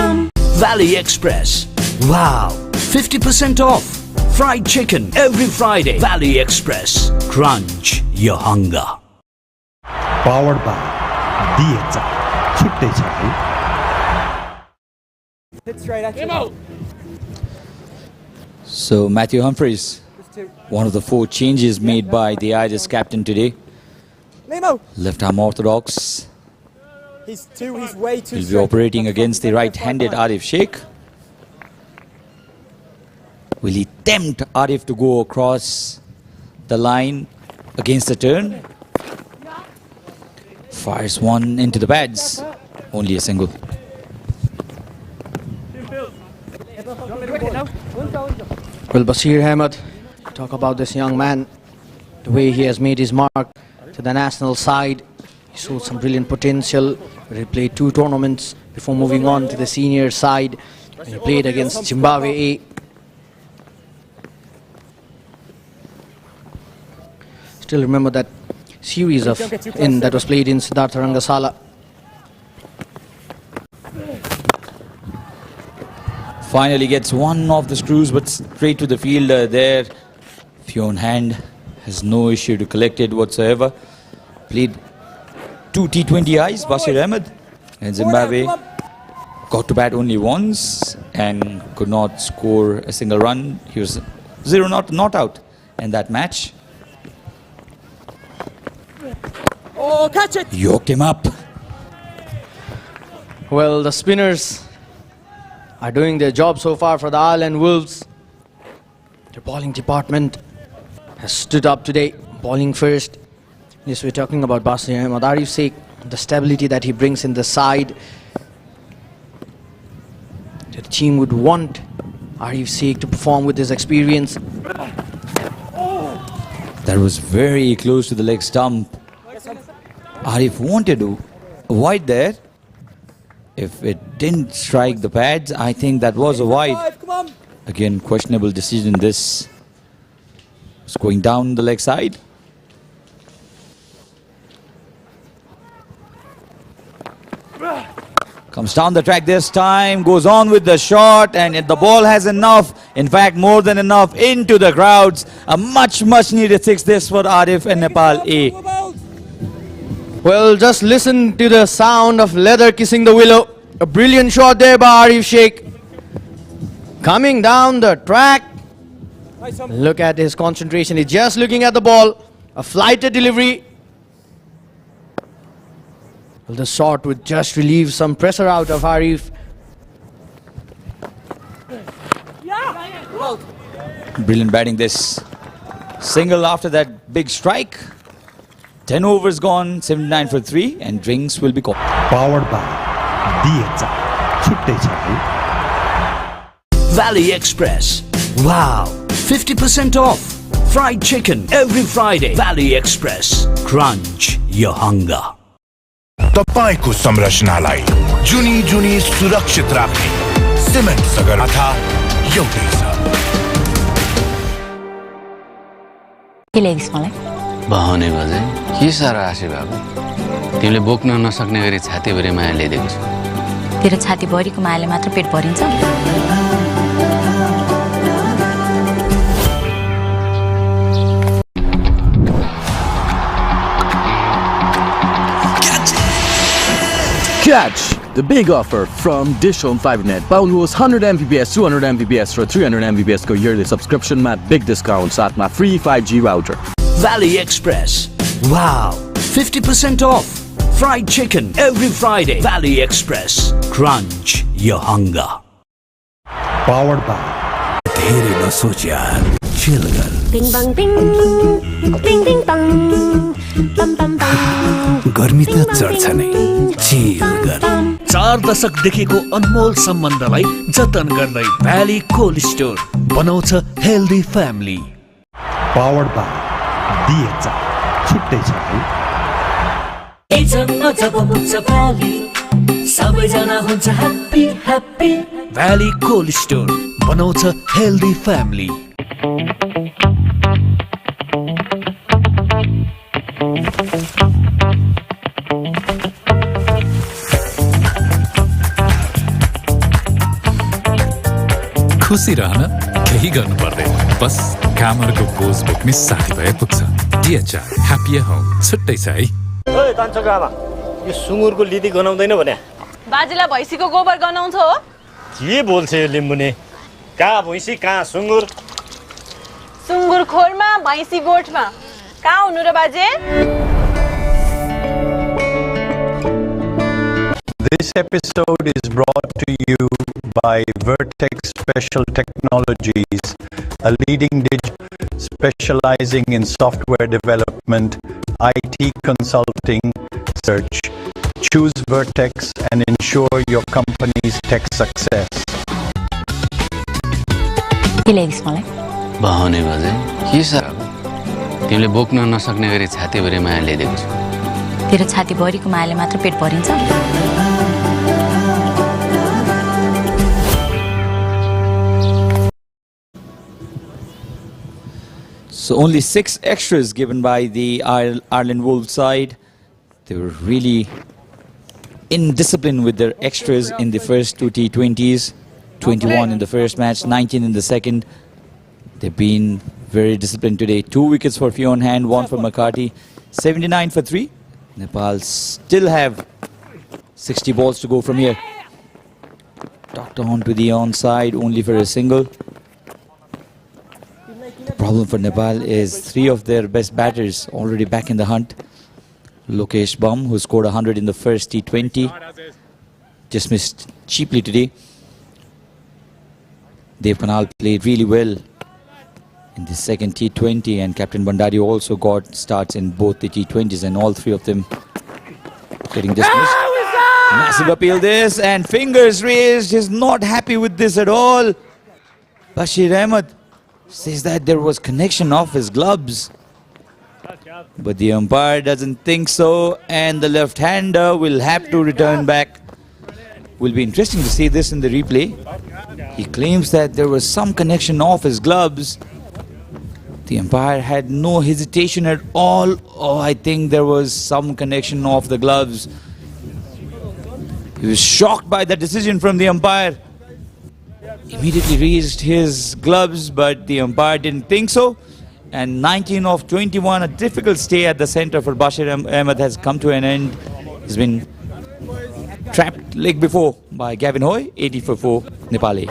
[SPEAKER 7] Valley Express. Wow, 50% off. Fried chicken every Friday. Valley Express. Crunch your hunger.
[SPEAKER 6] Powered by DHA. छुट्टै छ है.
[SPEAKER 3] Hit straight at you.
[SPEAKER 16] So Matthew Humphreys, one of the 4 changes made by the Irish captain today. Left arm orthodox.
[SPEAKER 3] He's way too.
[SPEAKER 16] He'll be operating against the right-handed Arif Sheikh. Will he tempt Arif to go across the line against the turn? Fires one into the pads. Only a single.
[SPEAKER 1] Well, Bashir Ahmed, talk about this young man, the way he has made his mark to the national side. He showed some brilliant potential. He played 2 tournaments before moving on to the senior side. He played against Zimbabwe A. Still remember that series that was played in Siddhartha Rangasala.
[SPEAKER 16] Finally gets one of the screws, but straight to the fielder there. Fion hand has no issue to collect it whatsoever. Played 2 T20Is, Bashir Ahmed and Zimbabwe. Got to bat only once and could not score a single run. He was 0 not out in that match.
[SPEAKER 3] Oh, catch it!
[SPEAKER 16] Yoked him up.
[SPEAKER 1] Well, the spinners are doing their job so far for the Ireland Wolves. The bowling department has stood up today, bowling first. Yes, we're talking about Bashir Ahmed. Arif Sheikh, the stability that he brings in the side. The team would want Arif Sheikh to perform with his experience.
[SPEAKER 16] That was very close to the leg stump. Arif wanted to avoid there. If it didn't strike the pads, I think that was a wide. Again, questionable decision this. It's going down the leg side. Comes down the track this time, goes on with the shot, and the ball has enough, in fact more than enough, into the crowds. A much needed 6 this for Arif and Nepal A.
[SPEAKER 1] Well, just listen to the sound of leather kissing the willow. A brilliant shot there by Arif Sheikh. Coming down the track. Look at his concentration. He's just looking at the ball. A flighted delivery. Well, the shot would just relieve some pressure out of Arif.
[SPEAKER 16] Brilliant batting this. Single after that big strike. 10 overs gone, 79 for 3, and drinks will be called.
[SPEAKER 6] Powered by DHL. छुट्टै छ है.
[SPEAKER 7] Valley Express. Wow, 50% off. Fried chicken every Friday. Valley Express. Crunch your hunger.
[SPEAKER 15] तपाईको संरचनालाई जुनी सुरक्षित राख्ने cement Sagarmatha एउटै छ.
[SPEAKER 14] के ल्याइदिस् मलाई?
[SPEAKER 11] बहाउने बजे के साह्रो आशी बाबु तिमीले बोक्न नसक्ने गरी छातीभरि माया ल्याइदिएको छु.
[SPEAKER 14] तेरो छातीभरिको मायाले मात्र पेट भरिन्छ?
[SPEAKER 5] Catch the big offer from DishHome 5net. पाउनुहोस् 100 Mbps, 200 Mbps र 300 Mbps को yearly subscription मा big discount साथमा free 5G router.
[SPEAKER 7] Valley Express. Wow, 50% off. Fried chicken every Friday. Valley Express. Crunch your hunger.
[SPEAKER 6] Powered by
[SPEAKER 13] धेरै नसोच यार, chill गर.
[SPEAKER 10] Bing bang bing, ding ding bang, bam bam bam.
[SPEAKER 13] गर्मी त चढ्छ नै, chill गर.
[SPEAKER 17] 4 दशकदेखिको अनमोल सम्बन्धलाई जतन गर्दै भ्याली कोल्ड स्टोर बनाउँछ healthy family.
[SPEAKER 6] Powered by DHL. छुट्टै छ है.
[SPEAKER 17] सबैजना हुन्छ happy happy. Valley cold store बनाउँछ हेल्दी फ्यामिली.
[SPEAKER 18] खुसी रहन केही गर्नु पर्दैन, बस कामहरुको बोझ बोक्ने साथी भए पुग्छ. DHL ह्याप्पी होम छुट्टै छ है.
[SPEAKER 4] ओइ कान्छोको आमा, यो सुँगुरको लिदी गनाउँदैन भने?
[SPEAKER 9] बाजेलाई भैँसीको गोबर गनाउँछ हो?
[SPEAKER 4] के बोल्छ यो लिम्बुने? कहाँ भैँसी कहाँ सुँगुर?
[SPEAKER 9] सुँगुर खोरमा भैँसी गोठमा. कहाँ हुनु र बाजे?
[SPEAKER 12] This episode is brought to you by Vertex Special Technologies, a leading specializing in software development, IT consulting, search. Choose Vertex and ensure your company's tech success.
[SPEAKER 14] के ल्याइदिस् मलाई?
[SPEAKER 11] बहाउने बजे के साह्रो तिमीले बोक्न नसक्ने गरी छातीभरि माया ल्याइदिएको छु.
[SPEAKER 14] तेरो छातीभरिको मायाले मात्र पेट भरिन्छ?
[SPEAKER 16] So only 6 extras given by the Ireland Wolves side. They were really indisciplined with their extras in the first 2 T20s. 21 in the first match, 19 in the second. They've been very disciplined today. 2 wickets for few on hand, 1 for McCarthy. 79 for 3. Nepal still have 60 balls to go from here. Tucked on to the onside, only for a single. The problem for Nepal is 3 of their best batters already back in the hunt. Lokesh Bum, who scored 100 in the first T20, just missed cheaply today. Dev Kanal played really well in the second T20, and Captain Bandari also got starts in both the T20s, and all 3 of them getting dismissed. Massive appeal this, and fingers raised. He's not happy with this at all. Bashir Ahmed says that there was connection of his gloves, but the umpire doesn't think so, and the left-hander will have to return back. Will be interesting to see this in the replay. He claims that there was some connection of his gloves. The umpire had no hesitation at all. Oh, I think there was some connection of the gloves. He was shocked by the decision from the umpire. Immediately raised his gloves, but the umpire didn't think so. And 19 of 21, a difficult stay at the center for Bashir Ahmed has come to an end. He's been trapped leg before by Gavin Hoy, 80 for 4, Nepali.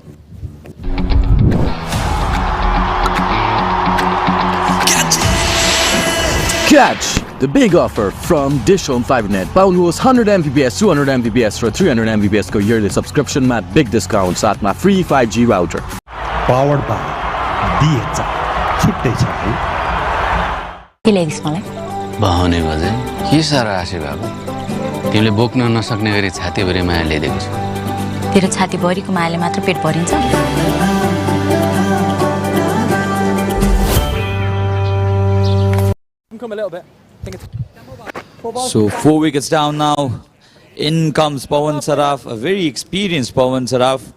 [SPEAKER 5] Catch the big offer from DishHome 5net. पाउनुहोस् 100 Mbps, 200 Mbps र 300 Mbps को yearly subscription मा big discount साथमा free 5G router.
[SPEAKER 6] Powered by DHL. छुट्टै छ है.
[SPEAKER 14] के ल्याइदिस् मलाई?
[SPEAKER 11] बहाउने बजे के सारा आशे बाबु तिमीले बोक्न नसक्ने गरी छातीभरि माया ल्याइदिएको छु.
[SPEAKER 14] तेरो छातीभरिको मायाले मात्र पेट भरिन्छ?
[SPEAKER 3] Come a little bit.
[SPEAKER 16] So 4 wickets down now. In comes Pawan Saraf, a very experienced Pawan Saraf.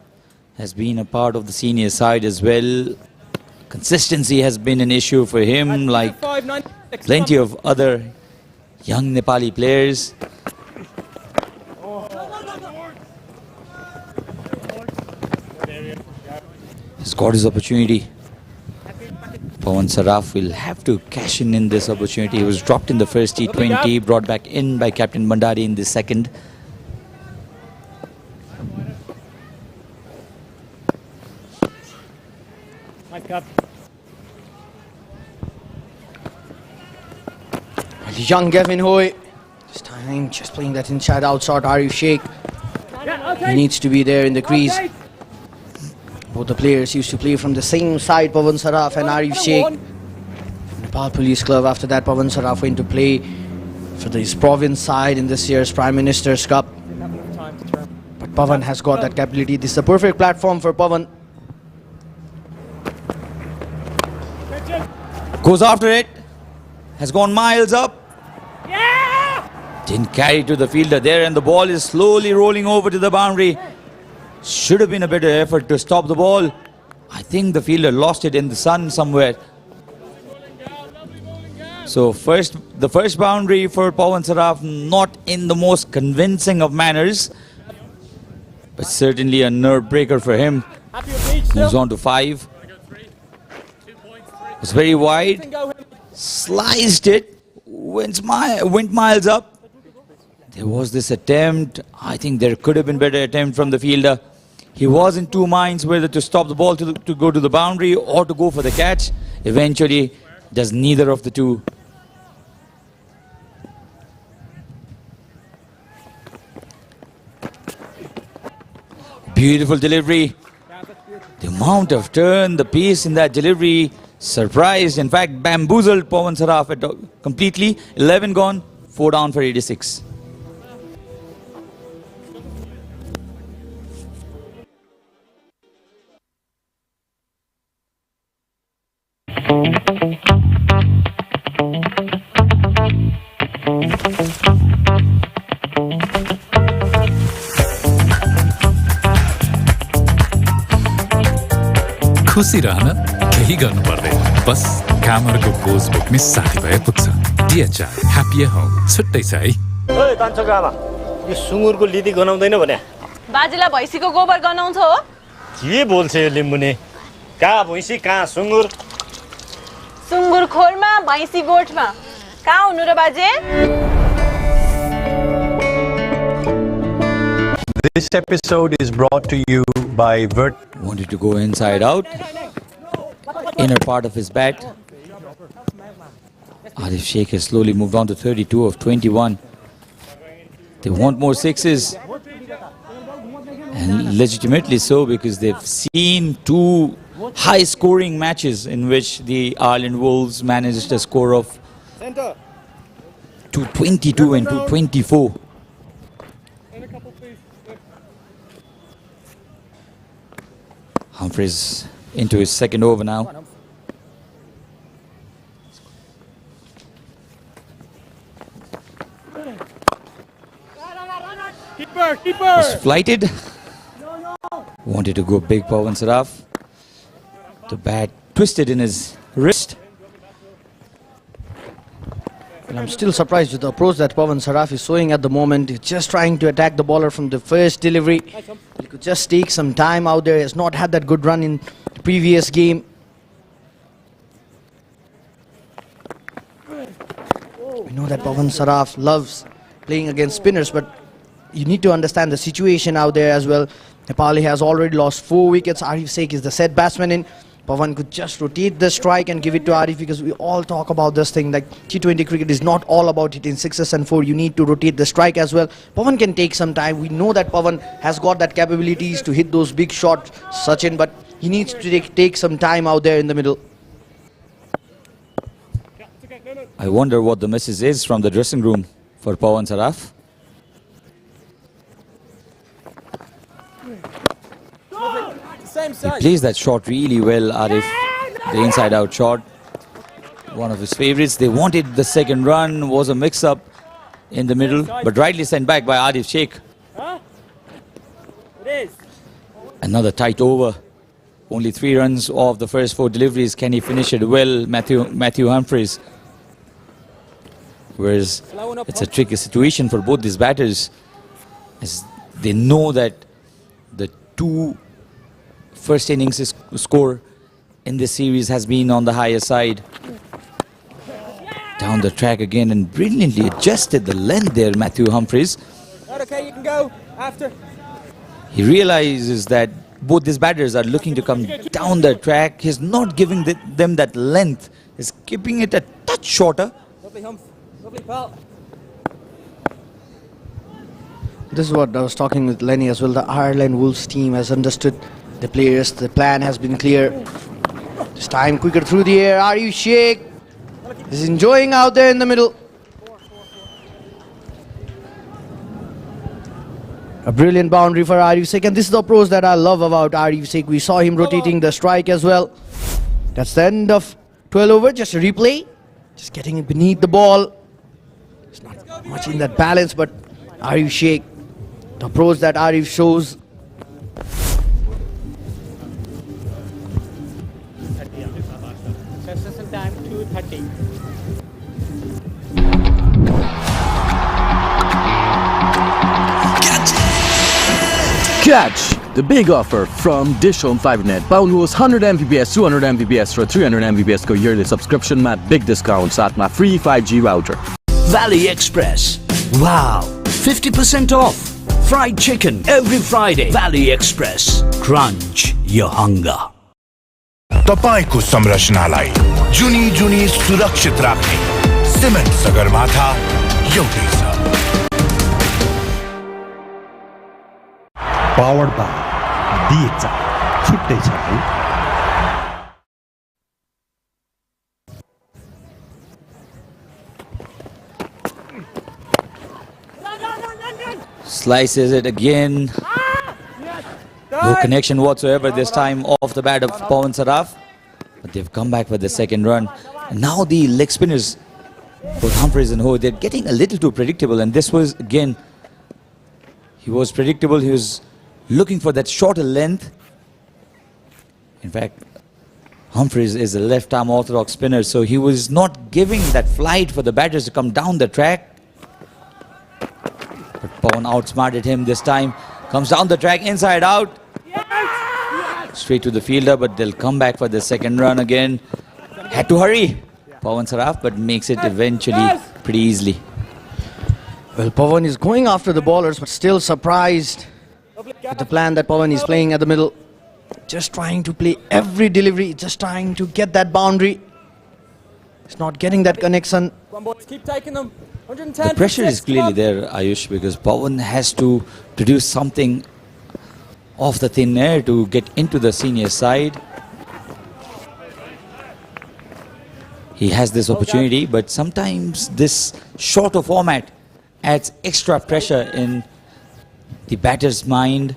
[SPEAKER 16] Has been a part of the senior side as well. Consistency has been an issue for him, like plenty of other young Nepali players. He's got his opportunity. Pawan Saraf will have to cash in this opportunity. He was dropped in the first T20, brought back in by Captain Bandari in the second.
[SPEAKER 1] Young Gavin Hoy, this time just playing that inside out shot. Arif Sheikh, he needs to be there in the crease. Both the players used to play from the same side, Pawan Saraf and Arif Sheikh. Nepal Police Club. After that, Pawan Saraf went to play for this province side in this year's Prime Minister's Cup. But Pawan has got that capability. This is a perfect platform for Pawan.
[SPEAKER 16] Goes after it. Has gone miles up. Didn't carry to the fielder there, and the ball is slowly rolling over to the boundary. Should have been a better effort to stop the ball. I think the fielder lost it in the sun somewhere. So the first boundary for Pawan Saraf, not in the most convincing of manners, but certainly a nerve breaker for him. Moves on to 5. It's very wide. Sliced it. Went miles up. There was this attempt. I think there could have been better attempt from the fielder. He was in two minds whether to stop the ball to go to the boundary or to go for the catch. Eventually, does neither of the two. Beautiful delivery. The amount of turn, the pace in that delivery surprised, in fact, bamboozled Pawan Saraf completely. 11 gone, 4 down for 86.
[SPEAKER 18] खुसी रहन केही गर्नु पर्दैन बस कामरको बोझ बोक्ने साथी भए पुग्छ DHL ह्याप्पी होम छुट्टै छ है
[SPEAKER 4] ओए कान्छोको आमा यो सुँगुरको लिदी गनाउँदैन भने
[SPEAKER 9] बाजेलाई भैँसीको गोबर गनाउँछ हो
[SPEAKER 4] के बोल्छ यो लिम्बुने कहाँ भैँसी कहाँ सुँगुर
[SPEAKER 9] सुँगुर खोरमा भैँसी गोठमा कहाँ हुनु र बाजे
[SPEAKER 12] This episode is brought to you by
[SPEAKER 16] Wanted to go inside out. Inner part of his bat. Arif Sheikh has slowly moved on to 32 of 21. They want more sixes. And legitimately so, because they've seen two high-scoring matches in which the Ireland Wolves managed a score of 222 and 224. Humphreys into his second over now.
[SPEAKER 3] Keeper!
[SPEAKER 16] Was flighted. Wanted to go big, Pawan Saraf. The bat twisted in his wrist.
[SPEAKER 1] And I'm still surprised with the approach that Pawan Saraf is showing at the moment. He's just trying to attack the bowler from the first delivery. He could just take some time out there. He has not had that good run in the previous game. We know that Pawan Saraf loves playing against spinners, but you need to understand the situation out there as well. Nepal has already lost 4 wickets. Arif Sheikh is the set batsman in. Pawan could just rotate the strike and give it to Arif, because we all talk about this thing like T20 cricket is not all about hitting 6s and 4. You need to rotate the strike as well. Pawan can take some time. We know that Pawan has got that capabilities to hit those big shots, Sachin, but he needs to take some time out there in the middle.
[SPEAKER 16] I wonder what the message is from the dressing room for Pawan Saraf. He plays that shot really well, Arif. The inside-out shot, one of his favourites. They wanted the second run, was a mix-up in the middle, but rightly sent back by Arif Sheikh. Another tight over. Only 3 runs off the first 4 deliveries. Can he finish it well, Matthew Humphreys? Whereas it's a tricky situation for both these batters, as they know that the 2 first innings score in this series has been on the higher side. Down the track again and brilliantly adjusted the length there, Matthew Humphreys.
[SPEAKER 3] Okay, you can go after.
[SPEAKER 16] He realizes that both these batters are looking to come down the track. He's not giving them that length. He's keeping it a touch shorter.
[SPEAKER 3] Lovely hump. Lovely pal.
[SPEAKER 1] This is what I was talking with Lenny as well. The Ireland Wolves team has understood the players. The plan has been clear. This time quicker through the air. Arif Sheikh is enjoying out there in the middle. A brilliant boundary for Arif Sheikh, and this is the approach that I love about Arif Sheikh. We saw him rotating the strike as well. That's the end of 12 over. Just a replay. Just getting it beneath the ball. It's not much in that balance, but Arif Sheikh, the approach that Arif shows.
[SPEAKER 3] Session time 2:30.
[SPEAKER 5] Catch the big offer from DishHome 5net. Paunus 100 Mbps, 200 Mbps र 300 Mbps को yearly subscription मा big discount साथमा free 5G router.
[SPEAKER 7] Valley Express. Wow, 50% off. Fried chicken every Friday. Valley Express. Crunch your hunger.
[SPEAKER 15] तपाईको संरचनालाई जुनी जुनी सुरक्षित राख्ने cement Sagarmatha एउटै छ.
[SPEAKER 6] Powered by DHL. छुट्टै छ है.
[SPEAKER 16] Slices it again. No connection whatsoever this time off the bat of Pawan Saraf. But they've come back with the second run. And now the leg spinners, both Humphreys and Ho, they're getting a little too predictable. And this was, again, he was predictable. He was looking for that shorter length. In fact, Humphreys is a left-arm orthodox spinner, so he was not giving that flight for the batters to come down the track. But Pawan outsmarted him this time. Comes down the track, inside out. Straight to the fielder, but they'll come back for the second run again. Had to hurry, Pawan Saraf, but makes it eventually pretty easily.
[SPEAKER 1] Well, Pawan is going after the bowlers, but still surprised with the plan that Pawan is playing at the middle. Just trying to play every delivery, just trying to get that boundary. He's not getting that connection.
[SPEAKER 3] Come on, boys, keep taking them. 110.
[SPEAKER 16] The pressure is clearly there, Ayush, because Pawan has to produce something off the thin air to get into the senior side. He has this opportunity, but sometimes this shorter format adds extra pressure in the batter's mind.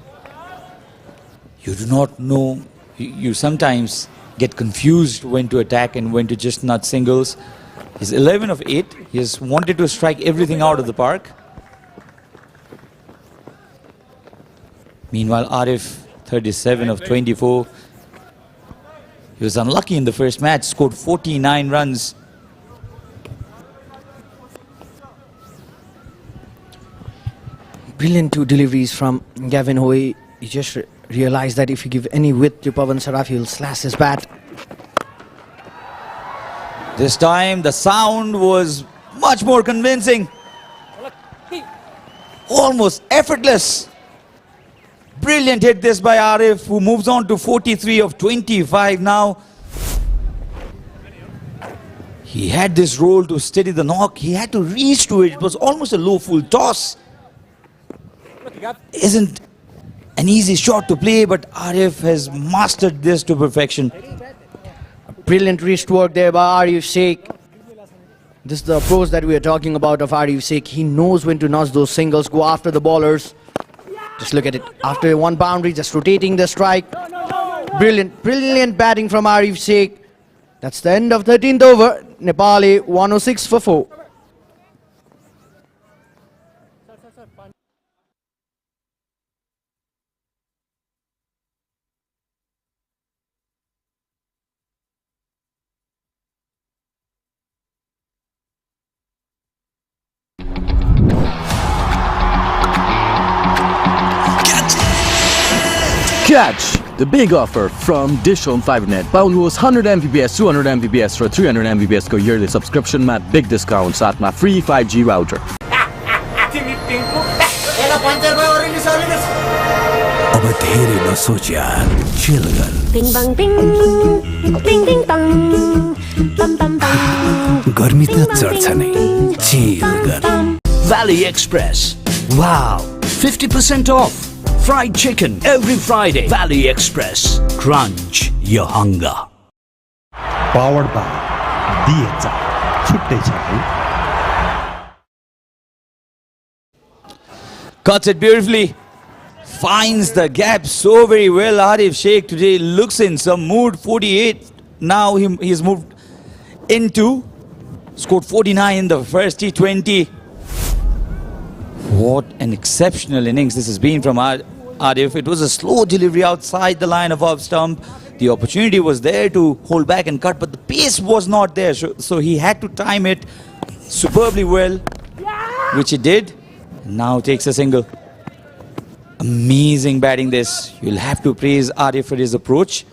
[SPEAKER 16] You do not know, you sometimes get confused when to attack and when to just nut singles. He's 11 of 8. He has wanted to strike everything out of the park. Meanwhile, Arif, 37 of 24. He was unlucky in the first match, scored 49 runs.
[SPEAKER 1] Brilliant two deliveries from Gavin Hoy. He just realized that if you give any width to Pawan Saraf, he'll slash his bat.
[SPEAKER 16] This time the sound was much more convincing. Almost effortless. Brilliant hit this by Arif, who moves on to 43 of 25 now. He had this roll to steady the knock. He had to reach to it. It was almost a low full toss. Isn't an easy shot to play, but Arif has mastered this to perfection.
[SPEAKER 1] Brilliant wrist work there by Arif Sheikh. This is the approach that we are talking about of Arif Sheikh. He knows when to notch those singles, go after the bowlers. Just look at it. After one boundary, just rotating the strike. Brilliant batting from Arif Sheikh. That's the end of 13th over. Nepal 106 for 4.
[SPEAKER 5] Catch the big offer from DishHome 5net. पाउनुहोस् 100 Mbps 200 Mbps र 300 Mbps को yearly subscription मा big discount साथमा free 5G router.
[SPEAKER 13] अब धेरै नसोच यार, chill गर.
[SPEAKER 10] Bing bang bing, ding ding dong, bam bam bam.
[SPEAKER 13] गर्मी त चढ्छ नै, chill गर.
[SPEAKER 7] Valley Express. Wow, 50% off. Fried chicken every Friday. Valley Express. Crunch your hunger.
[SPEAKER 6] Powered by DHR. छुट्टै छ है.
[SPEAKER 16] Cuts it beautifully. Finds the gap so very well. Arif Sheikh today looks in some mood. 48. Now he's moved into. Scored 49 in the first T20. What an exceptional innings this has been from Arif. It was a slow delivery outside the line of off stump. The opportunity was there to hold back and cut, but the pace was not there. So he had to time it superbly well, which he did. Now takes a single. Amazing batting this. You'll have to praise Arif for his approach.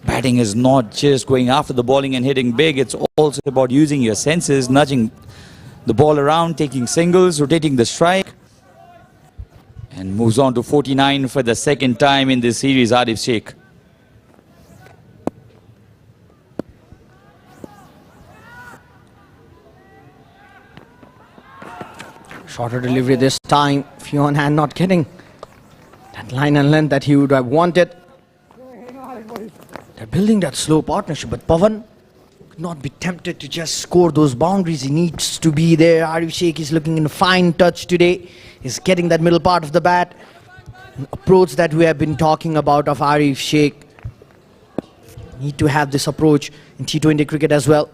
[SPEAKER 16] Batting is not just going after the bowling and hitting big. It's also about using your senses, nudging the ball around, taking singles, rotating the strike. And moves on to 49 for the second time in this series, Arif Sheikh.
[SPEAKER 1] Shorter delivery this time. Fionn Hand not getting that line and length that he would have wanted. They're building that slow partnership, but Pawan could not be tempted to just score those boundaries. He needs to be there. Arif Sheikh is looking in a fine touch today. He's getting that middle part of the bat. An approach that we have been talking about of Arif Sheikh. Need to have this approach in T20 cricket as well.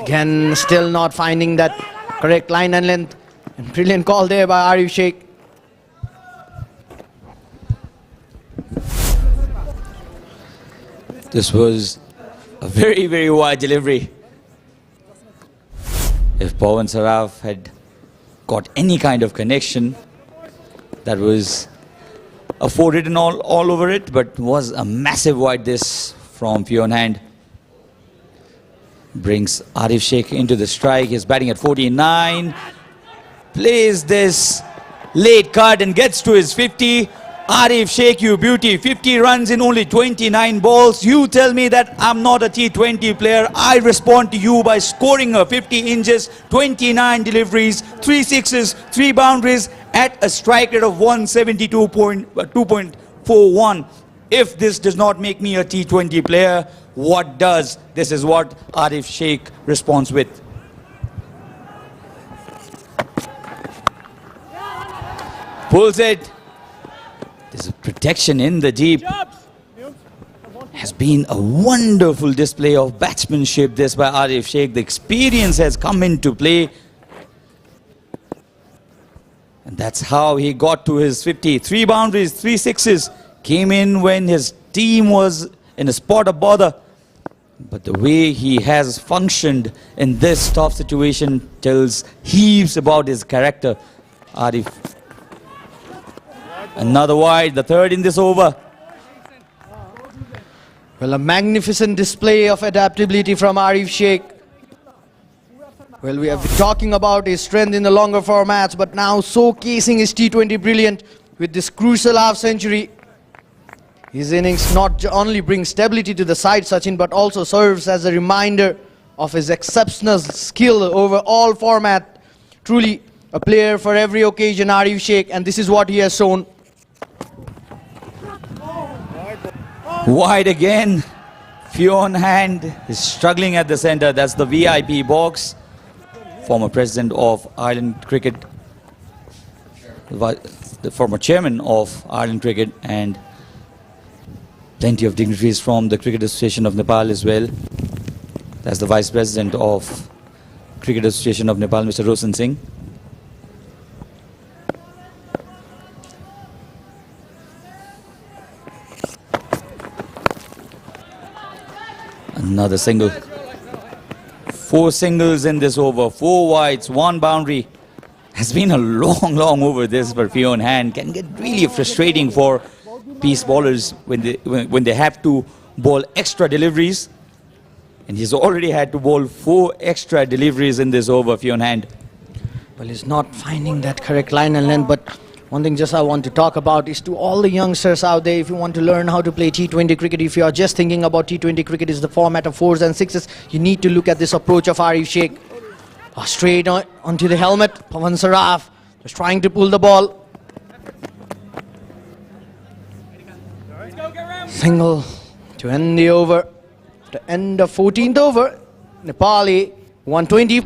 [SPEAKER 1] Again, still not finding that correct line and length. And brilliant call there by Arif Sheikh.
[SPEAKER 16] This was a very, very wide delivery. If Pawan Saraf had got any kind of connection, that was afforded and all over it, but was a massive wide this from Fionn Hand. Brings Arif Sheikh into the strike. He's batting at 49. Plays this late cut and gets to his 50. Arif Sheikh, you beauty. 50 runs in only 29 balls. You tell me that I'm not a T20 player. I respond to you by scoring a 50 inches, 29 deliveries, 3 sixes, 3 boundaries at a strike rate of 172.2.41. If this does not make me a T20 player, what does? This is what Arif Sheikh responds with. Pulls it. There's a protection in the deep. Has been a wonderful display of batsmanship this by Arif Sheikh. The experience has come into play. And that's how he got to his 50. 3 boundaries, 3 sixes. Came in when his team was in a spot of bother. But the way he has functioned in this tough situation tells heaps about his character. Arif. Another wide, the third in this over.
[SPEAKER 1] Well, a magnificent display of adaptability from Arif Sheikh. Well, we have been talking about his strength in the longer formats, but now showcasing his T20 brilliant with this crucial half-century. His innings not only brings stability to the side, Sachin, but also serves as a reminder of his exceptional skill over all format. Truly a player for every occasion, Arif Sheikh, and this is what he has shown.
[SPEAKER 16] Wide again. Few on hand. Is struggling at the center. That's the VIP box. Former president of Ireland Cricket, the former chairman of Ireland Cricket, and plenty of dignitaries from the Cricket Association of Nepal as well. That's the vice president of Cricket Association of Nepal, Mr. Roshan Singh. Another single. 4 singles in this over, 4 wides, 1 boundary. Has been a long over this for few on hand. Can get really frustrating for pace bowlers when they have to bowl extra deliveries. And he's already had to bowl 4 extra deliveries in this over, few on hand.
[SPEAKER 1] Well, he's not finding that correct line and length, but one thing just I want to talk about is to all the youngsters out there, if you want to learn how to play T20 cricket, if you are just thinking about T20 cricket is the format of 4s and 6s, you need to look at this approach of Arif Sheikh. Straight onto the helmet, Pawan Saraf just trying to pull the ball. Single to end the over, to end the 14th over. Nepali 120.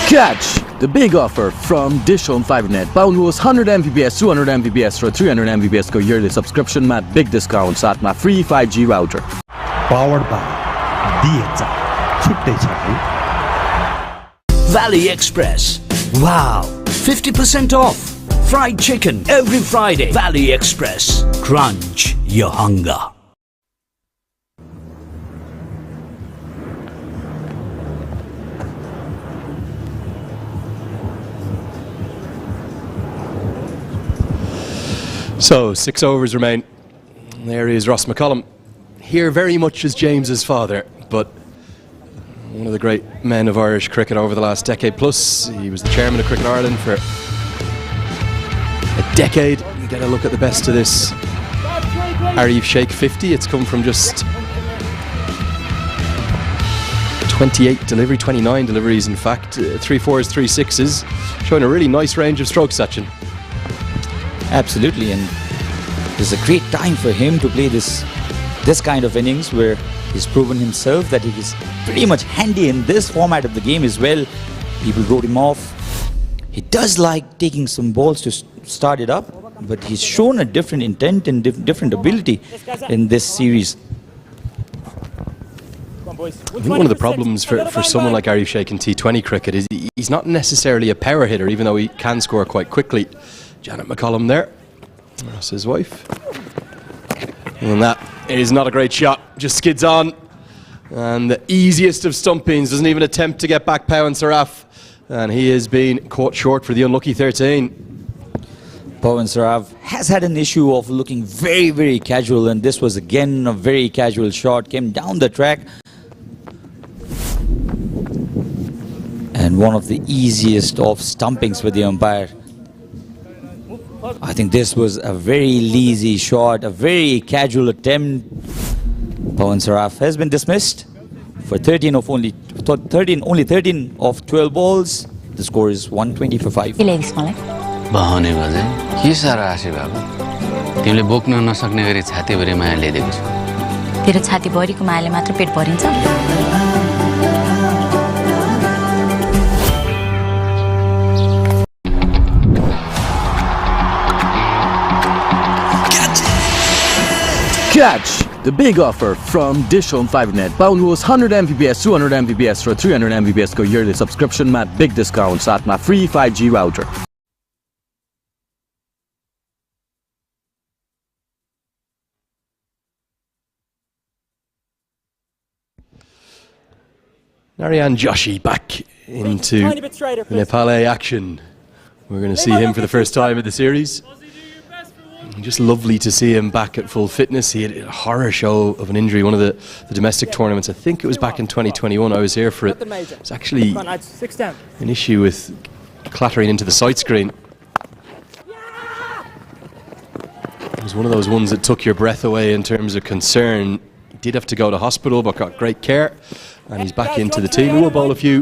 [SPEAKER 5] Catch the big offer from DishHome 5net. Paunus 100 Mbps, 200 Mbps र 300 Mbps को yearly subscription मा big discount साथमा free 5G router.
[SPEAKER 6] Powered by DHL. छुट्टै छ है.
[SPEAKER 7] Valley Express. Wow, 50% off. Fried chicken every Friday. Valley Express. Crunch your hunger.
[SPEAKER 2] So 6 overs remain. There is Ross McCullum. Here very much as James's father, but one of the great men of Irish cricket over the last decade plus. He was the chairman of Cricket Ireland for a decade. You get a look at the best of this Arif Sheikh 50. It's come from just 28 29 deliveries in fact. 3 4s, 3 6s, showing a really nice range of strokes, Sachin.
[SPEAKER 16] Absolutely, and it's a great time for him to play this kind of innings where he's proven himself that he is pretty much handy in this format of the game as well. People wrote him off. He does like taking some balls to start it up, but he's shown a different intent and different ability in this series.
[SPEAKER 2] I think one of the problems for someone like Arif Sheikh in T20 cricket is he's not necessarily a power hitter, even though he can score quite quickly. Janet McCullum there, that's his wife. And that is not a great shot, just skids on. And the easiest of stumpings, doesn't even attempt to get back Pawan Saraf. And he has been caught short for the unlucky 13.
[SPEAKER 16] Pawan Saraf has had an issue of looking very casual, and this was again a very casual shot, came down the track. And one of the easiest of stumpings for the umpire. I think this was a very lazy shot, a very casual attempt. Pawan Saraf has been dismissed for only 13 of 12 balls. The score is 120 for 5.
[SPEAKER 11] बहाउने बजे के सारा आशी बाबु तिमीले बोक्न नसक्ने गरी छातीभरि माया ल्याइदिएको छु
[SPEAKER 14] तेरो छाती भरिको मायाले मात्र पेट भरिन्छ
[SPEAKER 5] Catch the big offer from DishHome 5net. Paunus 100 Mbps, 200 Mbps र 300 Mbps को yearly subscription मा big discount साथमा free 5G router.
[SPEAKER 2] Narayan Joshi back into Nepal action. We're going to see him for the first time in the series. Just lovely to see him back at full fitness. He had a horror show of an injury, one of the domestic tournaments. I think it was back in 2021. I was here for it. It's actually an issue with clattering into the sight screen. It was one of those ones that took your breath away in terms of concern. He did have to go to hospital, but got great care. And he's back into the team. He will bowl a few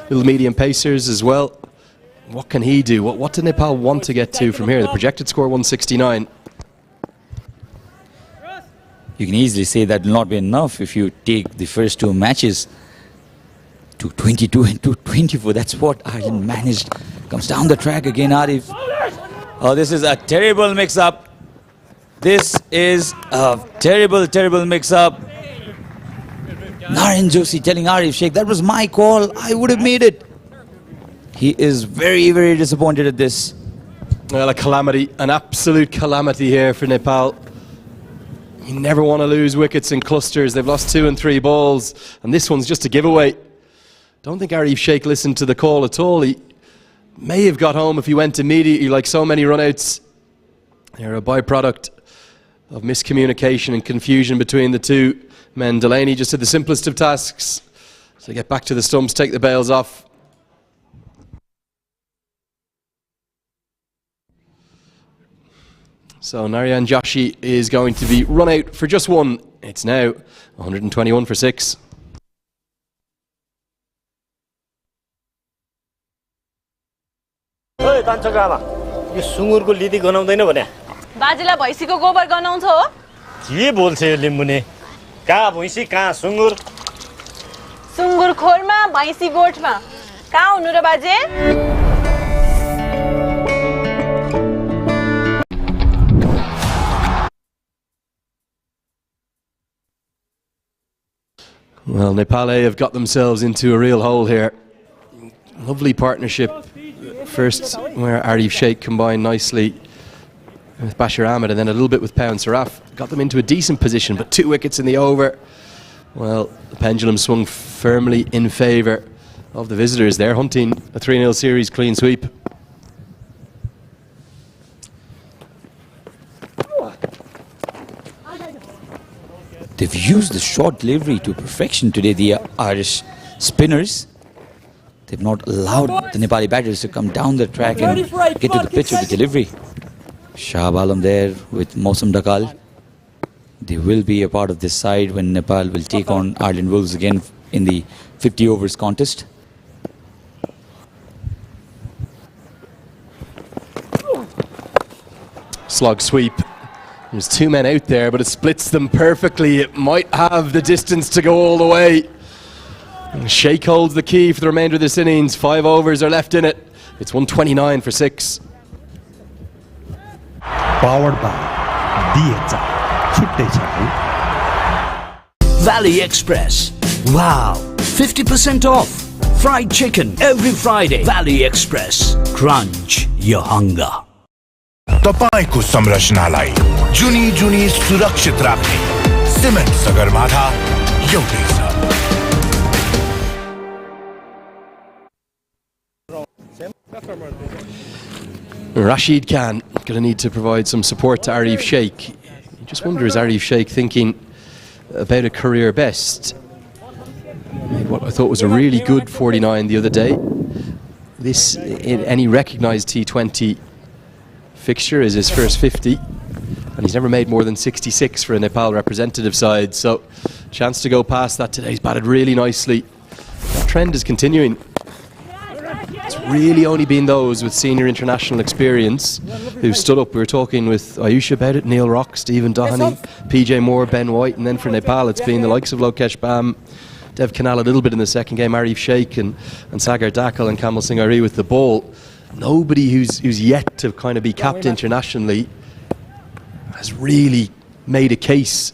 [SPEAKER 2] little medium pacers as well. What can he do? What do Nepal want to get to from here? The projected score 169.
[SPEAKER 16] You can easily say that will not be enough if you take the first two matches to 22 and 224. That's what Ireland managed. Comes down the track again, Arif. Oh, this is a terrible mix-up. This is a terrible, terrible mix-up. Narayan Joshi telling Arif Sheikh, that was my call. I would have made it. He is very, very disappointed at this.
[SPEAKER 2] Well, a calamity, an absolute calamity here for Nepal. You never want to lose wickets in clusters. They've lost 2 and 3 balls, and this one's just a giveaway. Don't think Arif Sheikh listened to the call at all. He may have got home if he went immediately, like so many runouts. They're a byproduct of miscommunication and confusion between the two men. Delaney just did the simplest of tasks. So get back to the stumps, take the bails off. So Narayan Joshi is going to be run out for just one. It's now 121 for 6.
[SPEAKER 9] बाजेलाई भैँसीको गोबर गनाउँछ हो
[SPEAKER 4] के बोल्छ यो लिम्बुने कहाँ भैँसी कहाँ सुँगुर
[SPEAKER 9] सुँगुर खोरमा भैँसी गोठमा कहाँ हुनु र बाजे
[SPEAKER 2] Well, Nepal have got themselves into a real hole here. Lovely partnership. First, where Arif Sheikh combined nicely with Bashir Ahmed, and then a little bit with Pau and Saraf. Got them into a decent position, but 2 wickets in the over. Well, the pendulum swung firmly in favour of the visitors. They're hunting a 3-0 series clean sweep.
[SPEAKER 16] They've used the short delivery to perfection today, the Irish spinners. They've not allowed the Nepali batters to come down the track and get to the pitch with the delivery. Shah Alam there with Mausam Dakal. They will be a part of this side when Nepal will take on Ireland Wolves again in the 50 overs contest.
[SPEAKER 2] Slog sweep. There's 2 men out there, but it splits them perfectly. It might have the distance to go all the way. And Sheikh holds the key for the remainder of this innings. 5 overs are left in it. It's 129 for 6.
[SPEAKER 6] Powered by DHome. छुट्टै छ है
[SPEAKER 7] Valley Express. Wow, 50% off. Fried chicken every Friday. Valley Express. Crunch your hunger.
[SPEAKER 15] तपाईको संरचनालाई जुनी जुनी सुरक्षित राख्ने cement Sagarmatha एउटै छ
[SPEAKER 2] Rashid Khan going to need to provide some support to Arif Sheikh. You just wonder, is Arif Sheikh thinking about a career best? What I thought was a really good 49 the other day. This, in any recognised T20 fixture, is his first 50, and he's never made more than 66 for a Nepal representative side, so chance to go past that today. He's batted really nicely. That trend is continuing. It's really only been those with senior international experience who've stood up. We were talking with Ayush about it, Neil Rock, Stephen Doheny, PJ Moore, Ben White, and then for Nepal it's been the likes of Lokesh Bam, Dev Kanal a little bit in the second game, Arif Sheikh and Sagar Dakal and Kamal Singh Ari with the ball. Nobody who's yet to kind of be capped internationally has really made a case.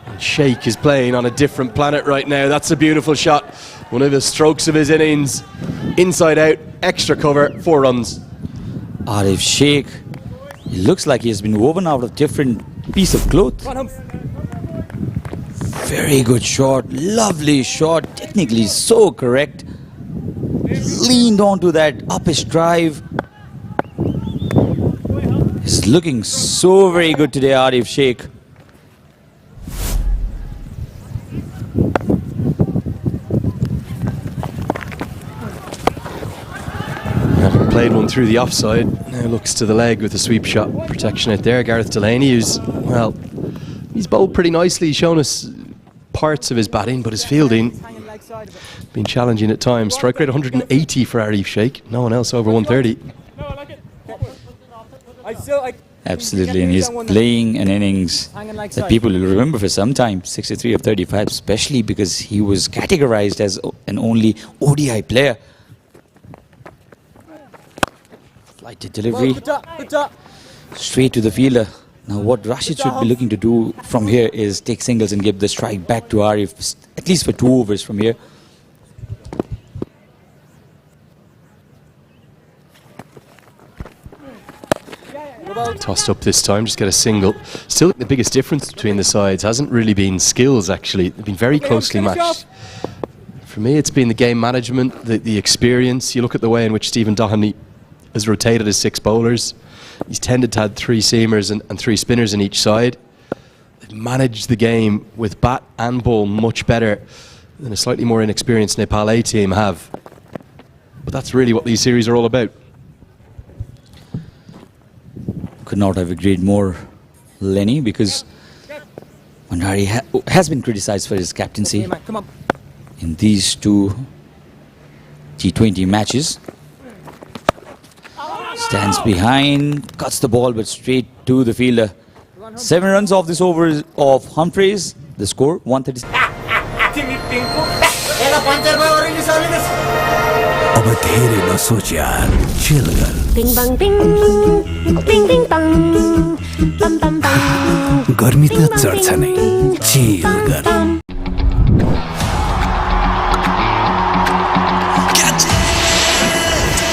[SPEAKER 2] And Sheikh is playing on a different planet right now. That's a beautiful shot. One of the strokes of his innings. Inside out, extra cover, 4 runs.
[SPEAKER 16] Arif Sheikh, it looks like he has been woven out of different piece of cloth. Very good shot, lovely shot, technically so correct. Leaned onto that uppish drive. He's looking so very good today, Arif Sheikh.
[SPEAKER 2] Played one through the offside, now looks to the leg with a sweep shot. Protection out there. Gareth Delaney, who's, well, he's bowled pretty nicely. He's shown us parts of his batting, but his fielding been challenging at times. Strike rate 180 for Arif Sheikh. No one else over 130.
[SPEAKER 16] Absolutely, and he's playing an innings that people will remember for some time. 63 of 35, especially because he was categorized as an only ODI player. Flighted delivery, straight to the fielder. Now what Rashid should be looking to do from here is take singles and give the strike back to Arif, at least for 2 overs from here.
[SPEAKER 2] Tossed up this time, just get a single. Still, the biggest difference between the sides hasn't really been skills, actually. They've been very closely matched. For me, it's been the game management, the experience. You look at the way in which Stephen Doheny has rotated his 6 bowlers. He's tended to have 3 seamers and 3 spinners in each side. They've managed the game with bat and ball much better than a slightly more inexperienced Nepal A team have. But that's really what these series are all about.
[SPEAKER 16] Could not have agreed more, Lenny, because Bhandari has been criticized for his captaincy in these 2 T20 matches. Stands behind, cuts the ball, but straight to the fielder. 7 runs off this over of Humphreys. The score 136.
[SPEAKER 13] अब धेरै नसोच यार, chill गर।
[SPEAKER 10] Bing bang bing, bing bing bang, bam bam bam।
[SPEAKER 13] गर्मी त चढ्छ नै, chill गर।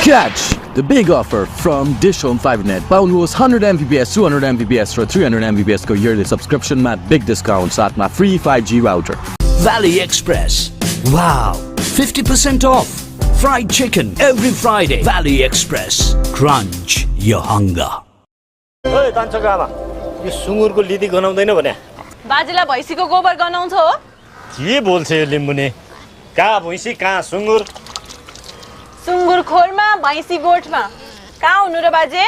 [SPEAKER 5] Catch the big offer from DishHome 5net. पाउनुहोस् 100 Mbps, 200 Mbps र 300 Mbps को yearly subscription मा big discount साथमा free 5G router.
[SPEAKER 7] Valley Express. Wow, 50% off. Fried chicken every Friday. Valley Express. Crunch your hunger.
[SPEAKER 4] ओए कान्छोको आमा, यो सुँगुरको लिदी गनाउँदैन भने?
[SPEAKER 9] बाजेलाई भैँसीको गोबर गनाउँछ हो?
[SPEAKER 4] के बोल्छ यो लिम्बुने? कहाँ भैँसी कहाँ सुँगुर?
[SPEAKER 9] सुँगुर खोरमा भैँसी गोठमा। कहाँ हुनु र बाजे?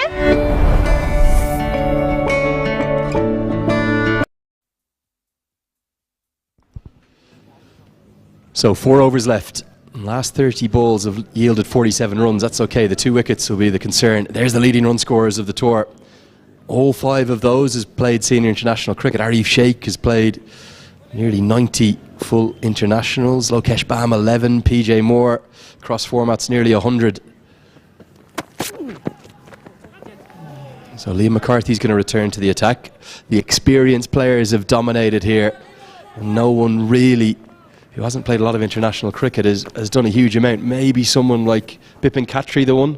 [SPEAKER 2] So 4 overs left. Last 30 balls have yielded 47 runs. That's okay. The 2 wickets will be the concern. There's the leading run scorers of the tour. All 5 of those has played senior international cricket. Arif Sheikh has played nearly 90 full internationals. Lokesh Bam 11. PJ Moore across formats nearly 100. So Liam McCarthy's going to return to the attack. The experienced players have dominated here. And no one really who hasn't played a lot of international cricket has done a huge amount. Maybe someone like Bipin Khatri, the one.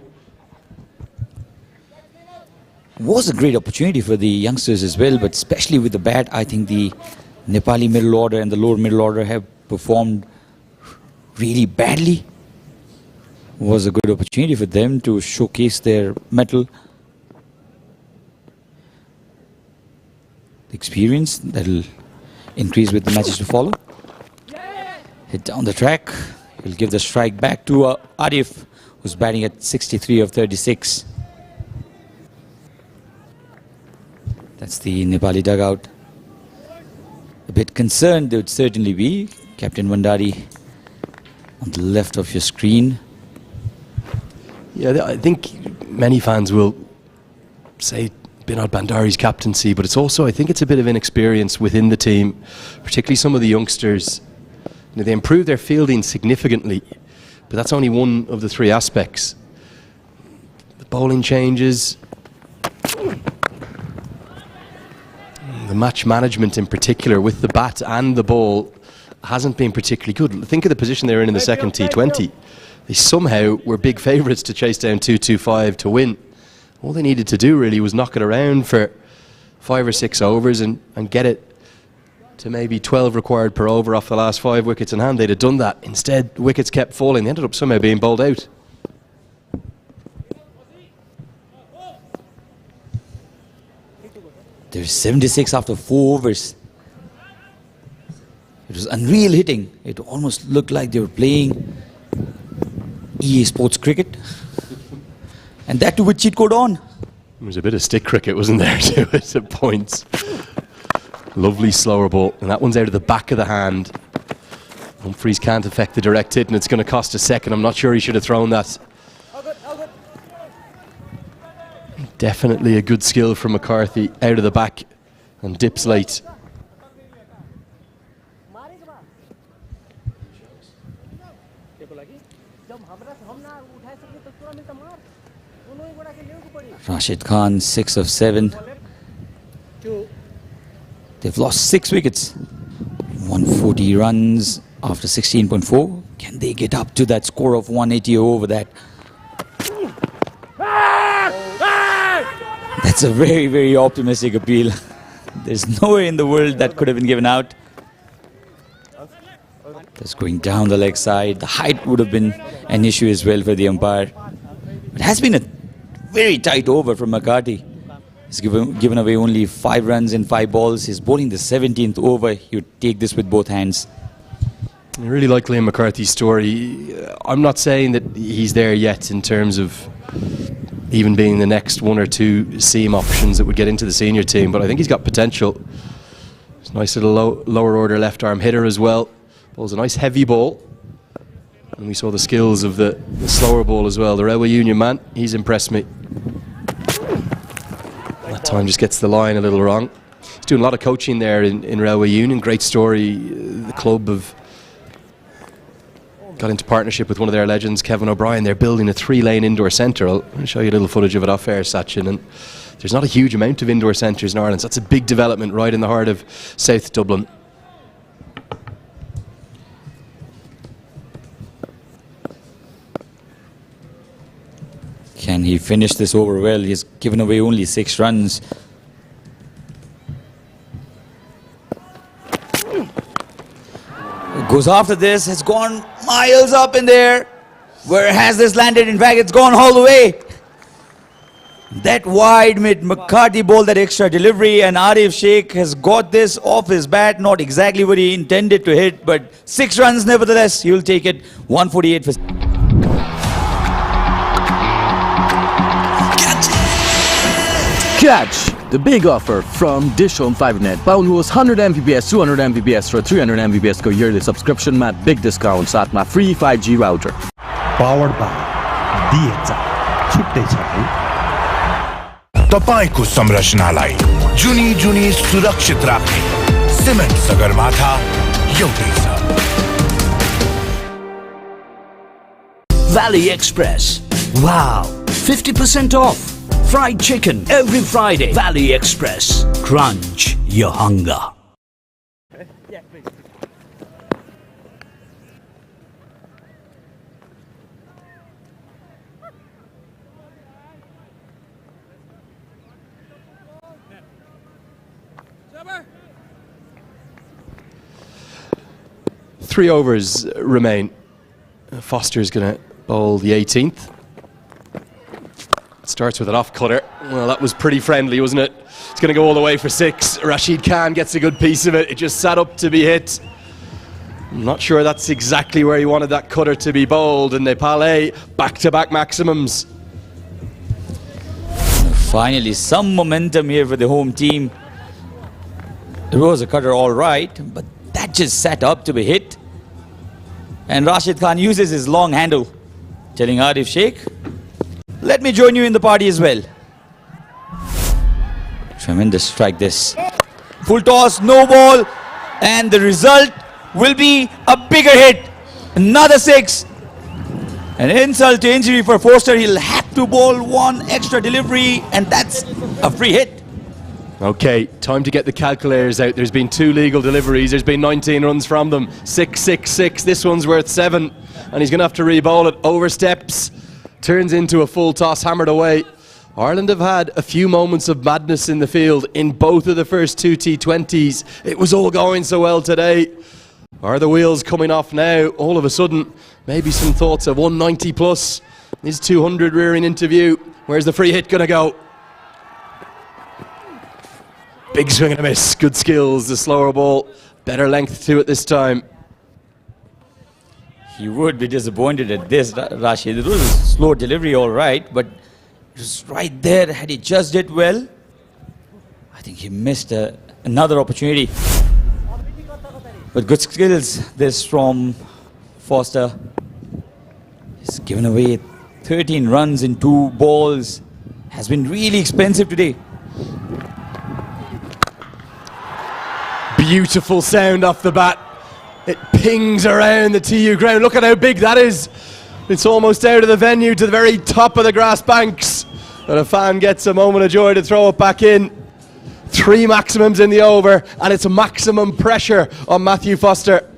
[SPEAKER 16] Was a great opportunity for the youngsters as well, but especially with the bat, I think the Nepali middle order and the lower middle order have performed really badly. Was a good opportunity for them to showcase their mettle. The experience that will increase with the matches to follow. Hit down the track. He'll give the strike back to Arif, who's batting at 63 of 36. That's the Nepali dugout. A bit concerned they would certainly be. Captain Bhandari on the left of your screen.
[SPEAKER 2] Yeah, I think many fans will say Binod Bhandari's captaincy, but it's also, I think it's a bit of inexperience within the team, particularly some of the youngsters. You know, they improved their fielding significantly, but that's only one of the 3 aspects. The bowling changes, the match management in particular with the bat and the ball hasn't been particularly good. Think of the position they were in the second T20. They somehow were big favourites to chase down 225 to win. All they needed to do really was knock it around for 5 or 6 overs and get it to maybe 12 required per over off the last 5 wickets in hand, they'd have done that. Instead, wickets kept falling. They ended up somehow being bowled out.
[SPEAKER 16] There's 76 after 4 overs. It was unreal hitting. It almost looked like they were playing EA Sports cricket. And that too with cheat code on.
[SPEAKER 2] There was a bit of stick cricket, wasn't there, too, at points. Lovely slower ball, and that one's out of the back of the hand. Humphreys can't affect the direct hit, and it's going to cost a second. I'm not sure he should have thrown that. Definitely a good skill from McCarthy, out of the back, and dips late.
[SPEAKER 16] Rashid Khan, 6 of 7. They've lost 6 wickets. 140 runs after 16.4. Can they get up to that score of 180 over that? That's a very, very optimistic appeal. There's nowhere in the world that could have been given out. Just going down the leg side. The height would have been an issue as well for the umpire. It has been a very tight over from McCarthy. He's given away only 5 runs in 5 balls. He's bowling the 17th over. He would take this with both hands.
[SPEAKER 2] I really like Liam McCarthy's story. I'm not saying that he's there yet in terms of even being the next 1 or 2 seam options that would get into the senior team, but I think he's got potential. He's a nice little lower order left arm hitter as well. Bowls a nice heavy ball. And we saw the skills of the slower ball as well. The Railway Union man, he's impressed me. That time just gets the line a little wrong. He's doing a lot of coaching there in Railway Union. Great story. The club have got into partnership with one of their legends, Kevin O'Brien. They're building a 3-lane indoor centre. I'll show you a little footage of it off air, Sachin. And there's not a huge amount of indoor centres in Ireland, so that's a big development right in the heart of South Dublin.
[SPEAKER 16] Can he finish this over well? He's given away only 6 runs. Goes after this, has gone miles up in there. Where has this landed? In fact, it's gone all the way. That wide mid, McCarthy bowled that extra delivery, and Arif Sheikh has got this off his bat. Not exactly what he intended to hit, but 6 runs nevertheless. He'll take it. 148 for...
[SPEAKER 5] Catch the big offer from DishHome 5net. पाउनुहोस् 100 Mbps 200 Mbps र 300 Mbps को yearly subscription मा big discount साथमा free 5G router.
[SPEAKER 6] Powered by DHome. छुट्टै छ है।
[SPEAKER 15] तपाईको संरचनालाई जुनी जुनी सुरक्षित राख्ने सिमेन्ट सगरमाथा एउटै छ।
[SPEAKER 7] Valley Express. Wow, 50% off. Fried chicken every Friday. Valley Express. Crunch your hunger.
[SPEAKER 2] Three overs remain. Foster's going to bowl the 18th. Starts with an off cutter. Well, that was pretty friendly, wasn't it? It's going to go all the way for 6. Rashid Khan gets a good piece of it. It just sat up to be hit. I'm not sure that's exactly where he wanted that cutter to be bowled. And Nepal back-to-back maximums.
[SPEAKER 16] Finally, some momentum here for the home team. It was a cutter all right, but that just sat up to be hit. And Rashid Khan uses his long handle, telling Arif Sheikh, let me join you in the party as well. Tremendous strike this. Full toss, no ball, and the result will be a bigger hit. Another 6. An insult to injury for Foster. He'll have to bowl 1 extra delivery, and that's a free hit.
[SPEAKER 2] Okay, time to get the calculators out. There's been 2 legal deliveries. There's been 19 runs from them. 6, 6, 6. This one's worth 7. And he's going to have to re-bowl it. Oversteps. Turns into a full toss, hammered away. Ireland have had a few moments of madness in the field in both of the first two T20s. It was all going so well today. Are the wheels coming off now? All of a sudden, maybe some thoughts of 190 plus. Is 200 rearing into view. Where's the free hit going to go? Big swing and a miss. Good skills. The slower ball. Better length to it this time.
[SPEAKER 16] He would be disappointed at this, Rashid. It was a slow delivery, all right, but it was right there. Had he just did well, I think he missed another opportunity. But good skills, this from Foster. He's given away 13 runs in 2 balls. Has been really expensive today.
[SPEAKER 2] Beautiful sound off the bat. It pings around the TU ground. Look at how big that is. It's almost out of the venue to the very top of the grass banks. And a fan gets a moment of joy to throw it back in. 3 maximums in the over, and it's a maximum pressure on Matthew Foster.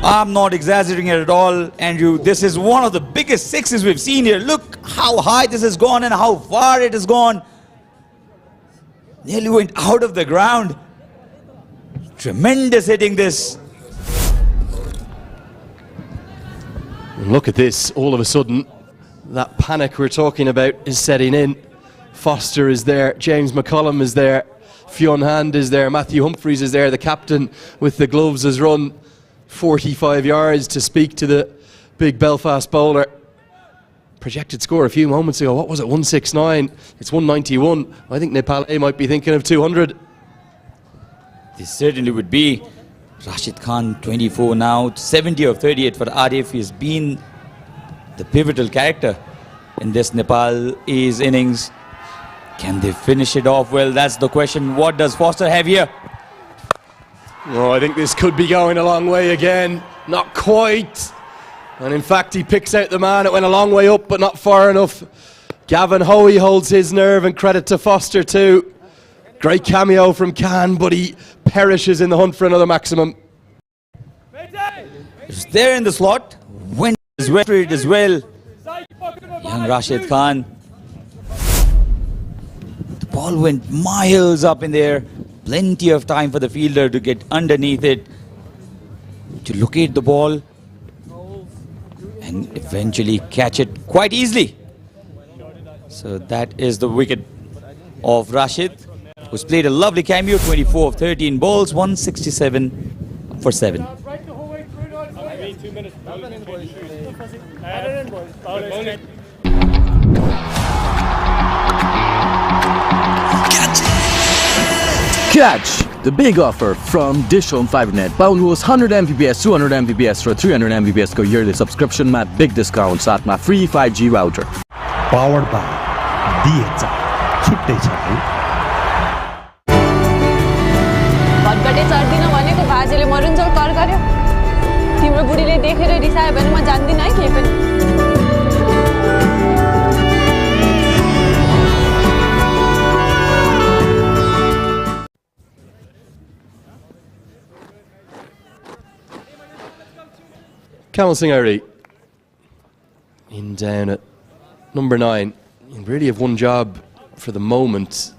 [SPEAKER 16] I'm not exaggerating it at all, Andrew. This is one of the biggest sixes we've seen here. Look how high this has gone and how far it has gone. Nearly went out of the ground. Tremendous hitting this.
[SPEAKER 2] And look at this. All of a sudden, that panic we're talking about is setting in. Foster is there. James McCullum is there. Fionn Hand is there. Matthew Humphreys is there. The captain with the gloves has run 45 yards to speak to the big Belfast bowler. Projected score a few moments ago. What was it? 169. It's 191. I think Nepal might be thinking of 200.
[SPEAKER 16] This certainly would be. Rashid Khan, 24 now, 70 of 38 for Arif. He's been the pivotal character in this Nepal A's innings. Can they finish it off well? That's the question. What does Foster have here?
[SPEAKER 2] Oh, I think this could be going a long way again. Not quite. And in fact, he picks out the man. It went a long way up, but not far enough. Gavin Hoey holds his nerve, and credit to Foster too. Great cameo from Khan, but he perishes in the hunt for another maximum.
[SPEAKER 16] It's there in the slot. Went as well as well. Young Rashid Khan. The ball went miles up in there. Plenty of time for the fielder to get underneath it, to locate the ball, and eventually catch it quite easily. So that is the wicket of Rashid, who's played a lovely cameo, 24 of 13 balls, 167 for 7.
[SPEAKER 5] Catch the big offer from DishHome FiberNet. Paulनुहोस् 100 Mbps, 200 Mbps र 300 Mbps को yearly subscription मा big discount साथमा free 5G router.
[SPEAKER 6] Powered by DHL. छुट्टै छ है.
[SPEAKER 9] भटकटे चढ्दिन भनेको बाजेले मरुन्जेल कर गर्यो. तिम्रो बुढीले देखेर रिसायो भने म जान्दिन है केही पनि.
[SPEAKER 2] Kamal Singh Airi in down at number 9. You really have one job for the moment.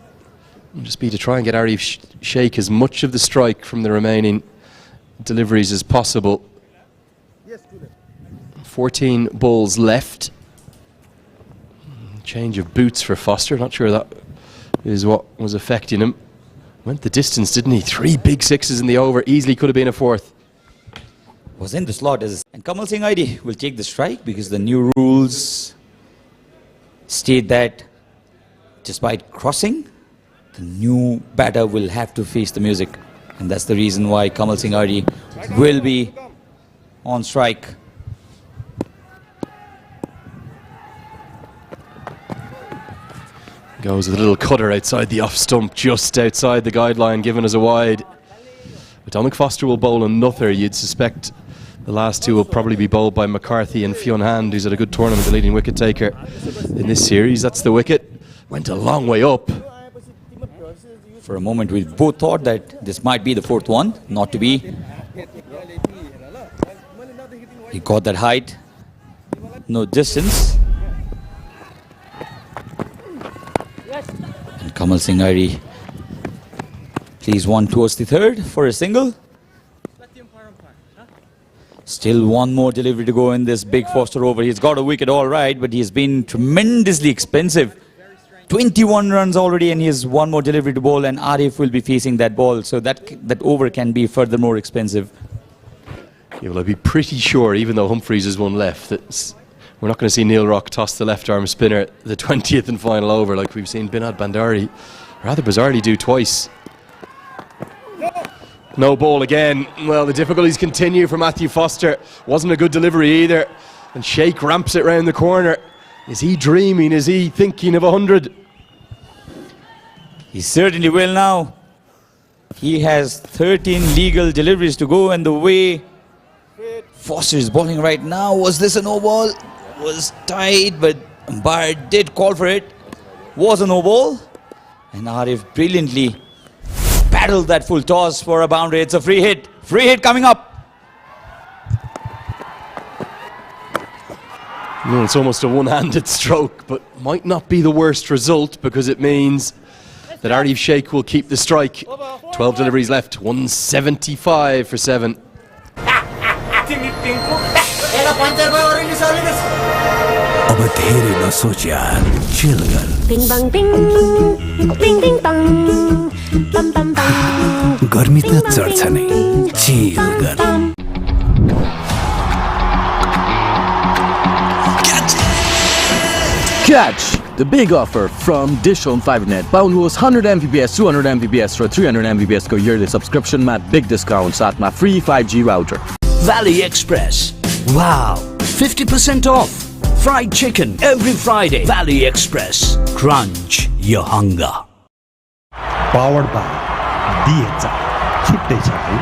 [SPEAKER 2] It'll just be to try and get Arif shake as much of the strike from the remaining deliveries as possible. 14 balls left. Change of boots for Foster. Not sure that is what was affecting him. Went the distance, didn't he? 3 big sixes in the over. Easily could have been a 4th.
[SPEAKER 16] Was in the slot, and Kamal Singh Airi will take the strike because the new rules state that despite crossing, the new batter will have to face the music, and that's the reason why Kamal Singh Airi will be on strike.
[SPEAKER 2] Goes with a little cutter outside the off stump, just outside the guideline, given as a wide. But Dominic Foster will bowl another. You'd suspect the last two will probably be bowled by McCarthy and Fionn Hand, who's at a good tournament, the leading wicket taker in this series. That's the wicket. Went a long way up.
[SPEAKER 16] For a moment, we both thought that this might be the 4th one. Not to be. He got that height. No distance. Kamal Singh Ari plays one towards the third for a single. Still one more delivery to go in this big Foster over. He's got a wicket all right, but he's been tremendously expensive. 21 runs already, and he has one more delivery to bowl, and Arif will be facing that ball, so that over can be further more expensive.
[SPEAKER 2] Yeah, well, I'd be pretty sure, even though Humphreys has one left, that we're not going to see Neil Rock toss the left-arm spinner at the 20th and final over like we've seen Binod Bandari rather bizarrely do twice. No ball again. Well, the difficulties continue for Matthew Foster. Wasn't a good delivery either. And Sheikh ramps it round the corner. Is he dreaming? Is he thinking of 100?
[SPEAKER 16] He certainly will now. He has 13 legal deliveries to go, and the way Foster is bowling right now, was this a no ball? Was tight, but umpire did call for it. Was a no ball. And Arif brilliantly paddled that full toss for a boundary. It's a free hit. Free hit coming up.
[SPEAKER 2] No, it's almost a one-handed stroke, but might not be the worst result because it means that Arif Sheikh will keep the strike. 12 deliveries left, 175 for 7.
[SPEAKER 13] अब धेरै नसोच यार chill कर
[SPEAKER 10] Bing bang bing, bing bing bang, bam bam bang.
[SPEAKER 13] गर्मी त चढ्छ नै chill कर
[SPEAKER 5] Catch the big offer from DishHome 5net. पाउनुहोस् 100 Mbps 200 Mbps र 300 Mbps को yearly subscription मा big discount साथमा free 5G router.
[SPEAKER 7] Valley Express. Wow, 50% off. Fried chicken every Friday. Valley Express. Crunch your hunger.
[SPEAKER 6] Powered by DHI. छुट्टै छ है.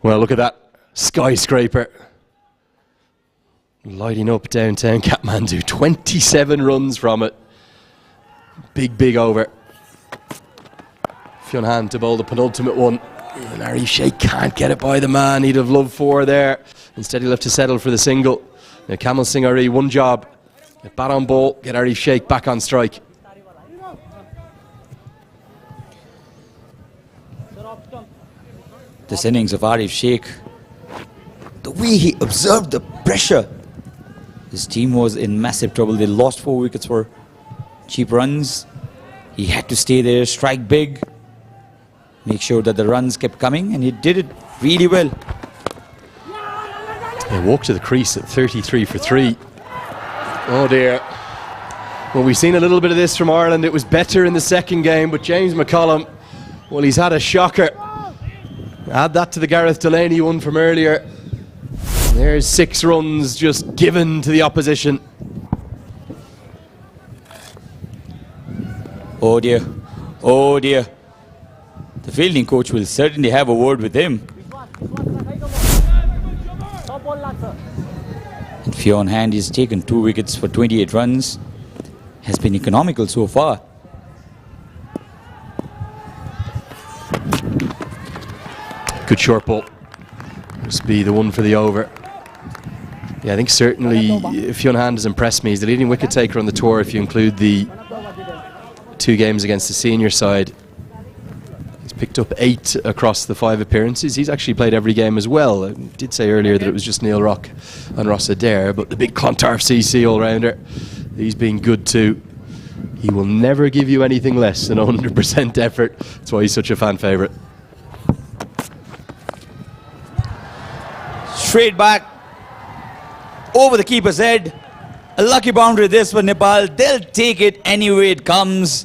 [SPEAKER 2] Well, look at that skyscraper lighting up downtown Kathmandu. 27 runs from it. Big over. Fionhan to bowl the penultimate one. And Arif Sheikh can't get it by the man. He'd have loved 4 there. Instead he left to settle for the single. Now Kamal Singh Ari, one job. Get bat on ball, get Arif Sheikh back on strike.
[SPEAKER 16] This innings of Arif Sheikh, the way he observed the pressure. His team was in massive trouble. They lost 4 wickets for cheap runs. He had to stay there, strike big, make sure that the runs kept coming, and he did it really well.
[SPEAKER 2] He walked to the crease at 33 for 3. Oh dear. Well, we've seen a little bit of this from Ireland. It was better in the second game, but James McCollum, well, he's had a shocker. Add that to the Gareth Delaney one from earlier. There's 6 runs just given to the opposition.
[SPEAKER 16] Oh dear, oh dear. The fielding coach will certainly have a word with him. And Fionn Hand has taken 2 wickets for 28 runs. Has been economical so far.
[SPEAKER 2] Good short ball. Must be the one for the over. Yeah, I think certainly Fionn Hand has impressed me. He's the leading wicket taker on the tour if you include the 2 games against the senior side. He's picked up 8 across the 5 appearances. He's actually played every game as well. I did say earlier that it was just Neil Rock and Ross Adair, but the big Clontarf CC all-rounder, he's been good too. He will never give you anything less than 100% effort. That's why he's such a fan favourite.
[SPEAKER 16] Straight back, over the keeper's head. A lucky boundary this for Nepal. They'll take it any way it comes.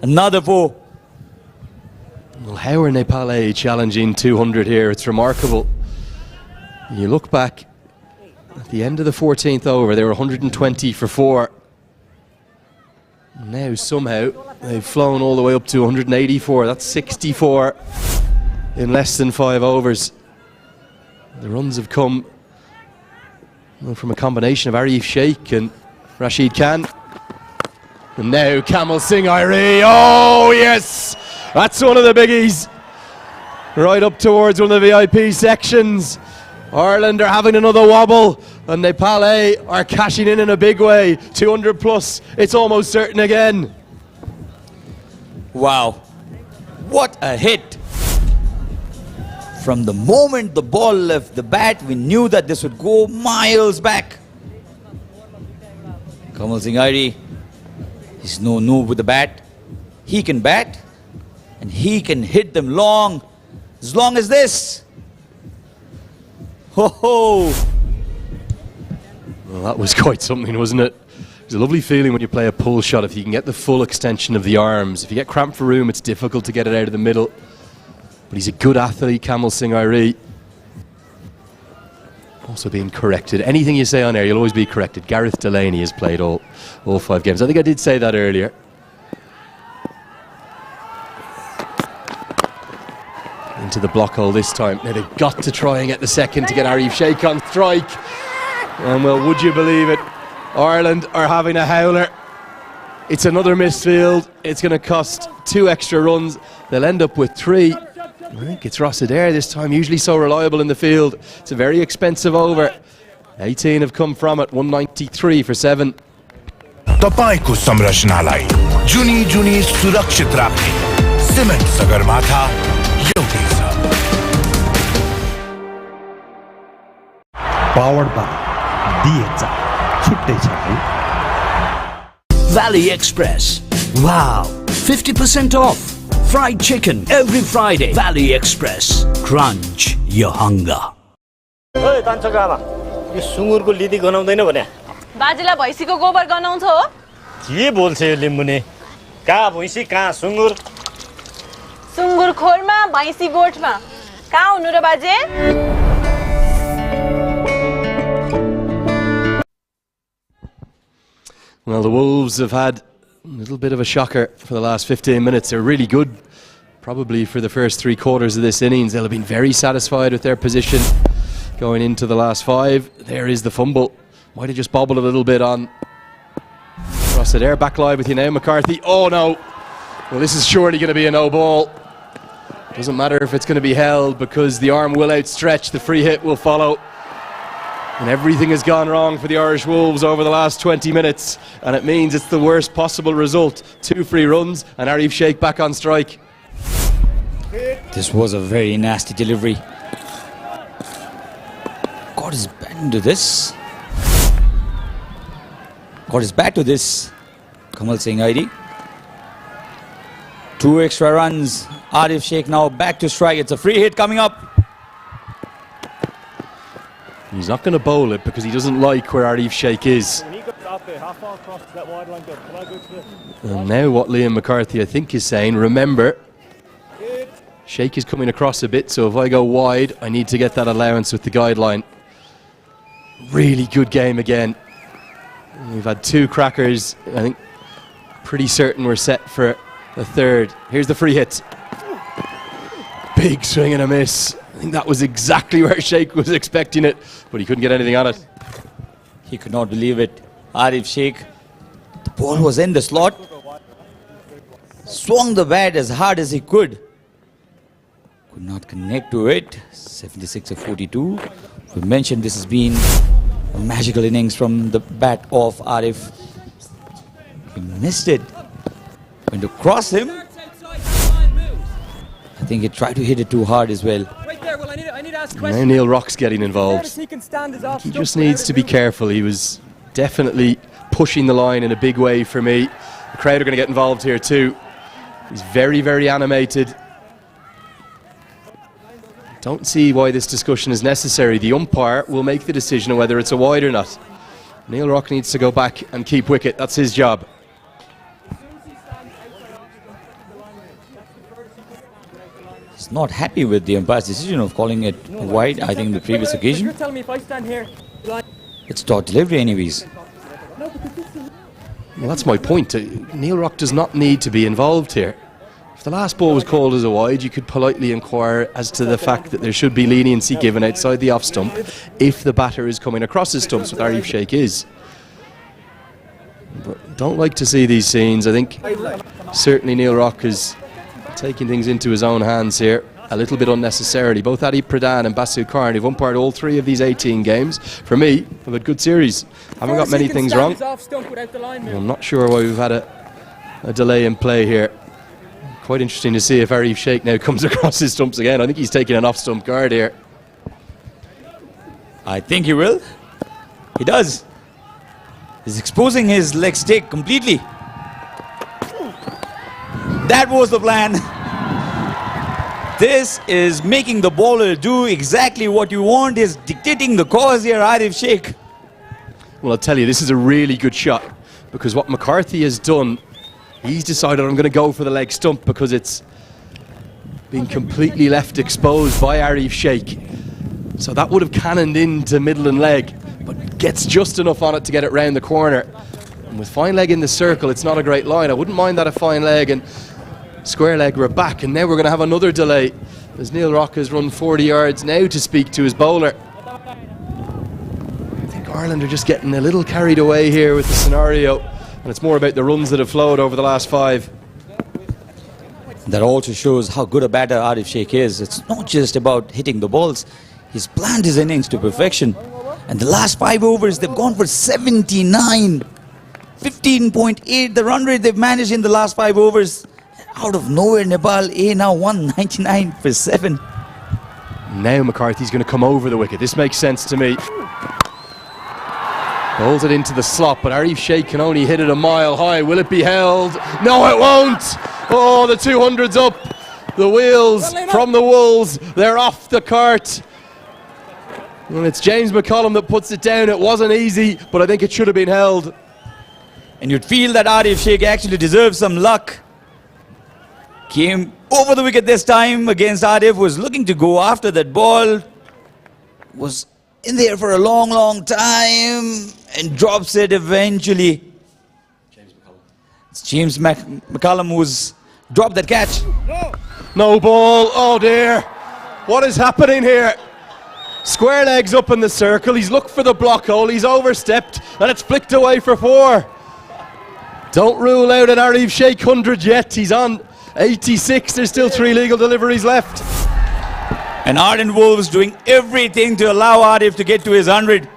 [SPEAKER 16] Another 4.
[SPEAKER 2] Well, how are Nepal challenging 200 here? It's remarkable. You look back at the end of the 14th over, they were 120 for 4. Now somehow they've flown all the way up to 184. That's 64 in less than 5 overs. The runs have come from a combination of Arif Sheikh and Rashid Khan. And now Kamal Singh Ari. Oh yes, that's one of the biggies. Right up towards one of the VIP sections. Ireland are having another wobble. And Nepal are cashing in a big way. 200 plus, it's almost certain again.
[SPEAKER 16] Wow, what a hit. From the moment the ball left the bat, we knew that this would go miles back. Kamal Singh Airi, he's no noob with the bat. He can bat and he can hit them long, as long as this. Ho ho!
[SPEAKER 2] Well, that was quite something, wasn't it? It's a lovely feeling when you play a pull shot if you can get the full extension of the arms. If you get cramped for room, it's difficult to get it out of the middle. But he's a good athlete, Kamal Singh Airi. Also being corrected. Anything you say on air, you'll always be corrected. Gareth Delaney has played all 5 games. I think I did say that earlier. Into the block hole this time. Now they've got to try and get the second to get Arif Sheikh on strike. And well, would you believe it? Ireland are having a howler. It's another missed field. It's going to cost 2 extra runs. They'll end up with 3. I think it's Rossadair this time, usually so reliable in the field. It's a very expensive over. 18 have come from it, 193 for 7.
[SPEAKER 15] तपाईको संरचनालाई जुनी जुनी सुरक्षित राख्ने cement Sagarmatha एउटै छ.
[SPEAKER 6] Powered by DHI. छुट्टै छ है.
[SPEAKER 7] Valley Express. Wow, 50% off. Fried chicken every Friday. Valley Express. Crunch your hunger.
[SPEAKER 4] ओइ तान्छका आमा, यो सुँगुरको लिदी गनाउँदैन भने?
[SPEAKER 9] बाजेलाई भैँसीको गोबर गनाउँछ हो?
[SPEAKER 4] के बोल्छ यो लिम्बुने? कहाँ भैँसी कहाँ सुँगुर?
[SPEAKER 9] सुँगुर खोरमा, भैँसी गोठमा. कहाँ हुनु र बाजे?
[SPEAKER 2] Well, the Wolves have had a little bit of a shocker for the last 15 minutes. They're really good, probably for the first 3 quarters of this innings. They'll have been very satisfied with their position going into the last 5. There is the fumble. Might have just bobbled a little bit on Rossadair. Back live with you now, McCarthy. Oh no! Well, this is surely going to be a no ball. Doesn't matter if it's going to be held because the arm will outstretch. The free hit will follow. And everything has gone wrong for the Irish Wolves over the last 20 minutes. And it means it's the worst possible result. 2 free runs and Arif Sheikh back on strike.
[SPEAKER 16] This was a very nasty delivery. Got his bat into this. Got his bat to this. Kamal Singh Airi. 2 extra runs. Arif Sheikh now back to strike. It's a free hit coming up.
[SPEAKER 2] He's not going to bowl it because he doesn't like where Arif Sheikh is. And now what Liam McCarthy I think is saying, remember, Sheikh is coming across a bit, so if I go wide, I need to get that allowance with the guideline. Really good game again. We've had 2 crackers. I think pretty certain we're set for a third. Here's the free hit. Big swing and a miss. I think that was exactly where Sheikh was expecting it, but he couldn't get anything on it.
[SPEAKER 16] He could not believe it. Arif Sheikh, the ball was in the slot. Swung the bat as hard as he could. Could not connect to it. 76 of 42. We mentioned this has been a magical innings from the bat of Arif. He missed it. Went to cross him. I think he tried to hit it too hard as well.
[SPEAKER 2] Now Neil Rock's getting involved. He just needs to be careful. He was definitely pushing the line in a big way for me. The crowd are going to get involved here too. He's very, very animated. Don't see why this discussion is necessary. The umpire will make the decision on whether it's a wide or not. Neil Rock needs to go back and keep wicket. That's his job.
[SPEAKER 16] He's not happy with the umpire's decision of calling it wide, I think, in the previous occasion.
[SPEAKER 3] You're telling me if I stand here.
[SPEAKER 16] It's dot delivery anyways.
[SPEAKER 2] Well, that's my point. Neil Rock does not need to be involved here. If the last ball was called as a wide, you could politely inquire as to the fact that there should be leniency given outside the off stump if the batter is coming across his stumps, what Arif Sheikh is. But don't like to see these scenes. I think certainly Neil Rock is taking things into his own hands here. a little bit unnecessarily. Both Adi Pradhan and Basu Karn have umpired all 3 of these 18 games. For me, have a good series. Haven't got many things wrong. I'm not sure why we've had a delay in play here. Quite interesting to see if Arif Sheikh now comes across his stumps again. I think he's taking an off-stump guard here.
[SPEAKER 16] I think he will. He does. He's exposing his leg stick completely. That was the plan. This is making the bowler do exactly what you want. Is dictating the course here, Arif Sheikh.
[SPEAKER 2] Well, I'll tell you, this is a really good shot, because what McCarthy has done, he's decided I'm going to go for the leg stump because it's been completely left exposed by Arif Sheikh. So that would have cannoned into middle and leg, but gets just enough on it to get it round the corner. And with fine leg in the circle, it's not a great line. I wouldn't mind that a fine leg and square leg were back, and now we're going to have another delay as Neil Rock has run 40 yards now to speak to his bowler. I think Ireland are just getting a little carried away here with the scenario, and it's more about the runs that have flowed over the last 5.
[SPEAKER 16] That also shows how good a batter Arif Sheikh is. It's not just about hitting the balls. He's planned his innings to perfection. And the last 5 overs, they've gone for 79. 15.8, the run rate they've managed in the last 5 overs. Out of nowhere, Nepal A now 199 for 7.
[SPEAKER 2] Now McCarthy's going to come over the wicket. This makes sense to me. Bowls it into the slot, but Arif Sheikh can only hit it a mile high. Will it be held? No, it won't. Oh, the 200's up. The wheels from the Wolves, they're off the cart. And it's James McCollum that puts it down. It wasn't easy, but I think it should have been held.
[SPEAKER 16] And you'd feel that Arif Sheikh actually deserves some luck. Came over the wicket this time against Arif, was looking to go after that ball. Was in there for a long, long time and drops it eventually. It's James McCollum who's dropped that catch.
[SPEAKER 2] No ball. Oh dear. What is happening here? Square legs up in the circle. He's looked for the block hole. He's overstepped and it's flicked away for 4. Don't rule out an Arif Sheikh 100 yet. He's on 86. There's still 3 legal deliveries left.
[SPEAKER 16] And Ardent Wolves doing everything to allow Arif to get to his 100.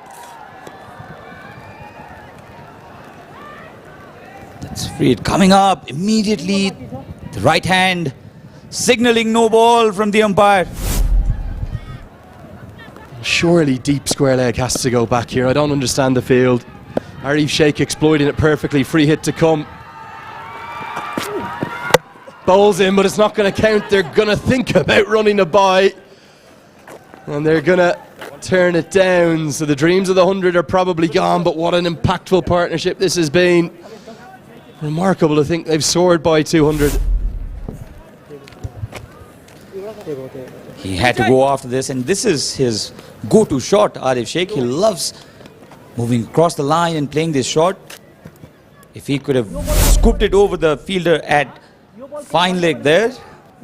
[SPEAKER 16] That's free. Coming up immediately. The right hand signaling no ball from the umpire.
[SPEAKER 2] Surely deep square leg has to go back here. I don't understand the field. Arif Sheikh exploiting it perfectly. Free hit to come. Bowls in, but it's not going to count. They're going to think about running a by. And they're going to turn it down. So the dreams of the 100 are probably gone, but what an impactful partnership this has been. Remarkable to think they've soared by 200.
[SPEAKER 16] He had to go after this, and this is his go-to shot, Arif Sheikh. He loves moving across the line and playing this shot. If he could have scooped it over the fielder at fine leg, there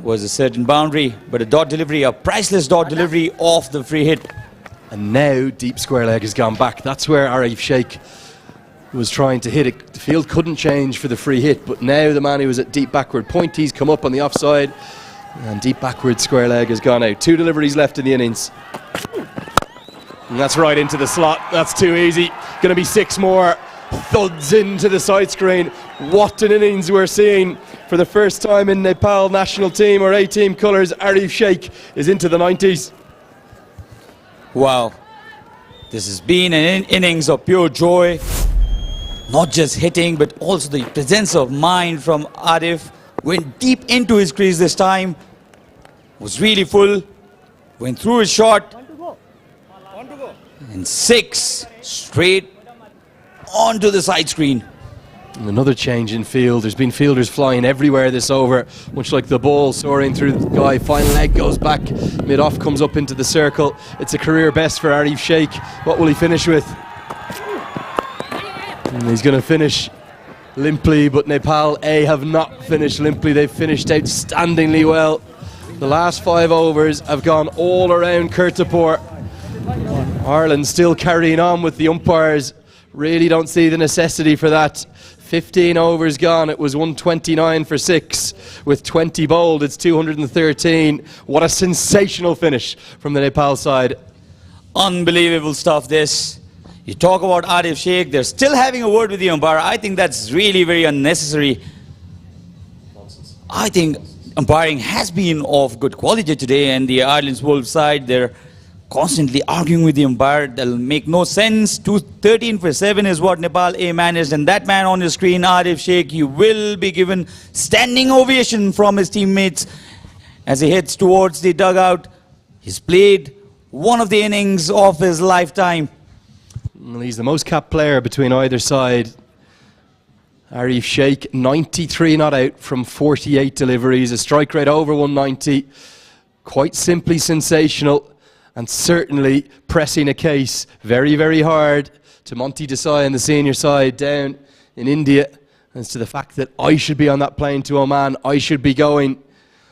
[SPEAKER 16] was a certain boundary, but a dot delivery, a priceless dot delivery off the free hit.
[SPEAKER 2] And now deep square leg has gone back. That's where Arif Sheikh was trying to hit it. The field couldn't change for the free hit, but now the man who was at deep backward point, he's come up on the offside, and deep backward square leg has gone out. 2 deliveries left in the innings. And that's right into the slot. That's too easy. Going to be 6 more. Thuds into the side screen. What an innings we're seeing. For the first time in Nepal national team or A-team colours, Arif Sheikh is into the 90s.
[SPEAKER 16] Wow. This has been an innings of pure joy. Not just hitting, but also the presence of mind from Arif. Went deep into his crease this time. Was really full. Went through his shot. And 6 straight onto the side screen.
[SPEAKER 2] And another change in field. There's been fielders flying everywhere this over, much like the ball soaring through the sky. Final leg goes back, mid-off comes up into the circle. It's a career best for Arif Sheikh. What will he finish with? And he's going to finish limply, but Nepal A have not finished limply. They've finished outstandingly well. The last 5 overs have gone all around Kirtipur. Ireland still carrying on with the umpires. Really don't see the necessity for that. 15 overs gone. It was 129 for 6 with 20 bowled. It's 213. What a sensational finish from the Nepal side.
[SPEAKER 16] Unbelievable stuff, this. You talk about Arif Sheikh, they're still having a word with the umpire. I think that's really very unnecessary. I think umpiring has been of good quality today, and the Ireland's Wolves side, they're constantly arguing with the umpire. That'll make no sense. 13 for 7 is what Nepal A managed, and that man on your screen, Arif Sheikh, he will be given standing ovation from his teammates as he heads towards the dugout. He's played one of the innings of his lifetime.
[SPEAKER 2] Well, he's the most capped player between either side. Arif Sheikh, 93 not out from 48 deliveries, a strike rate over 190. Quite simply sensational, and certainly pressing a case very, very hard to Monty Desai and the senior side down in India as to the fact that I should be on that plane to Oman. I should be going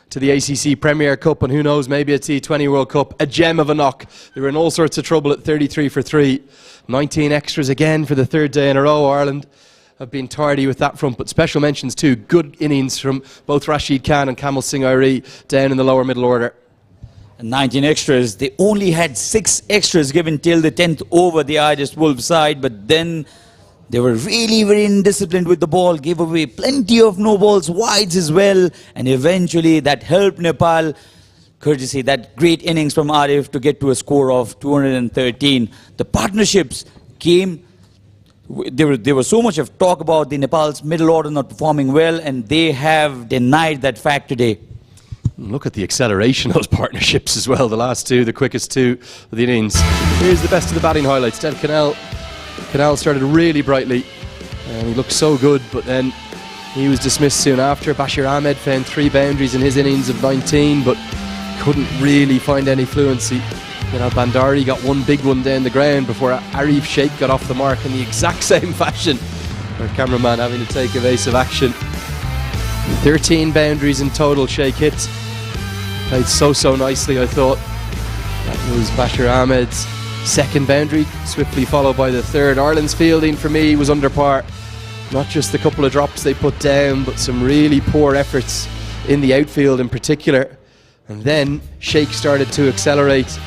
[SPEAKER 2] to the ACC Premier Cup, and who knows, maybe a T20 World Cup. A gem of a knock. They were in all sorts of trouble at 33 for 3. 19 extras again for the third day in a row. Ireland have been tardy with that front, but special mentions too. Good innings from both Rashid Khan and Kamal Singh Airi down in the lower middle order.
[SPEAKER 16] 19 extras. They only had 6 extras given till the 10th over, the Irish Wolves side, but then they were really very indisciplined with the ball, gave away plenty of no balls, wides as well, and eventually that helped Nepal, courtesy that great innings from Arif, to get to a score of 213. The partnerships came. There was so much of talk about the Nepal's middle order not performing well, and they have denied that fact today.
[SPEAKER 2] Look at the acceleration of those partnerships as well. The last two, the quickest two of the innings. Here's the best of the batting highlights. Dev Canal started really brightly and he looked so good, but then he was dismissed soon after. Bashir Ahmed found 3 boundaries in his innings of 19, but couldn't really find any fluency. Bandari got one big one down the ground before Arif Sheikh got off the mark in the exact same fashion. Our cameraman having to take evasive action. 13 boundaries in total Sheikh hit. Played so nicely, I thought. That was Bashir Ahmed's second boundary, swiftly followed by the third. Ireland's fielding for me was under par. Not just the couple of drops they put down, but some really poor efforts in the outfield in particular. And then Sheikh started to accelerate.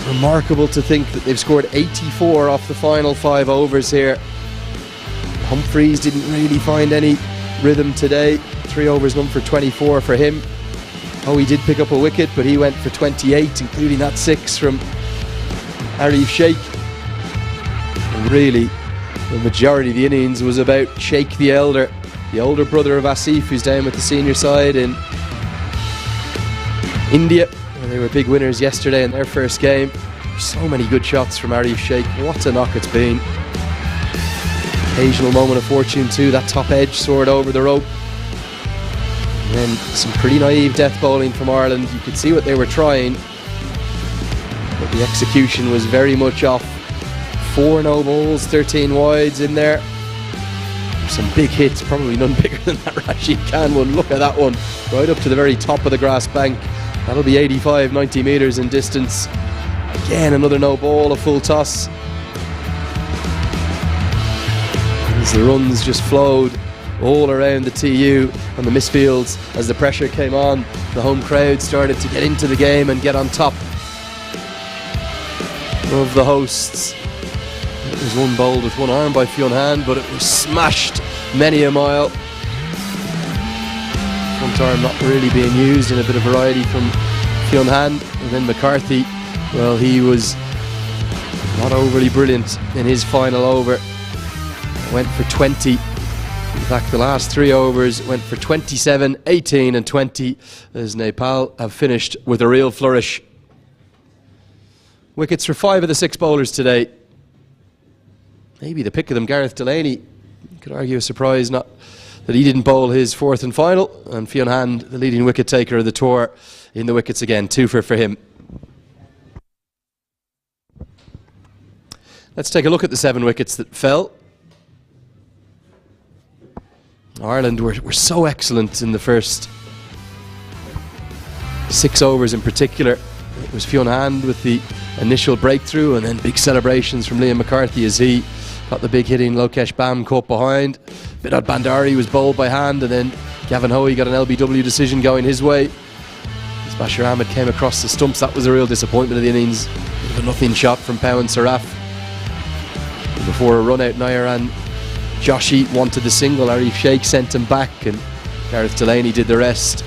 [SPEAKER 2] Remarkable to think that they've scored 84 off the final 5 overs here. Humphreys didn't really find any rhythm today. 3 overs, 1 for 24 for him. Oh, he did pick up a wicket, but he went for 28, including that 6 from Arif Sheikh. And really, the majority of the innings was about Sheikh the elder, the older brother of Asif, who's down with the senior side in India. And they were big winners yesterday in their first game. So many good shots from Arif Sheikh. What a knock it's been. Occasional moment of fortune too. That top edge soared over the rope. And then some pretty naive death bowling from Ireland. You could see what they were trying, but the execution was very much off. 4 no balls, 13 wides in there. Some big hits, probably none bigger than that Rashid Khan one. Look at that one, right up to the very top of the grass bank. That'll be 85, 90 metres in distance. Again, another no ball, a full toss. As the runs just flowed all around the TU and the misfields as the pressure came on, the home crowd started to get into the game and get on top of the hosts. It was one bowled with one arm by Fionn Han, but it was smashed many a mile. Front arm not really being used, in a bit of variety from Fionn Han. And then McCarthy, well, he was not overly brilliant in his final over. Went for 20. In fact, the last 3 overs went for 27, 18 and 20 as Nepal have finished with a real flourish. Wickets for 5 of the 6 bowlers today. Maybe the pick of them, Gareth Delaney. You could argue a surprise not that he didn't bowl his 4th and final. And Fionn Han, the leading wicket taker of the tour, in the wickets again. 2 for him. Let's take a look at the 7 wickets that fell. Ireland were so excellent in the first 6 overs in particular. It was Fionn Han with the initial breakthrough, and then big celebrations from Liam McCarthy as he got the big hit in Lokesh Bam caught behind. Bidad Bandari was bowled by hand, and then Gavin Hoey got an LBW decision going his way. As Bashir Ahmed came across the stumps, that was a real disappointment of the innings. Bit of a nothing shot from Pawan Saraf. Before a run out, Nair and Joshi wanted the single. Arif Sheikh sent him back, and Gareth Delaney did the rest.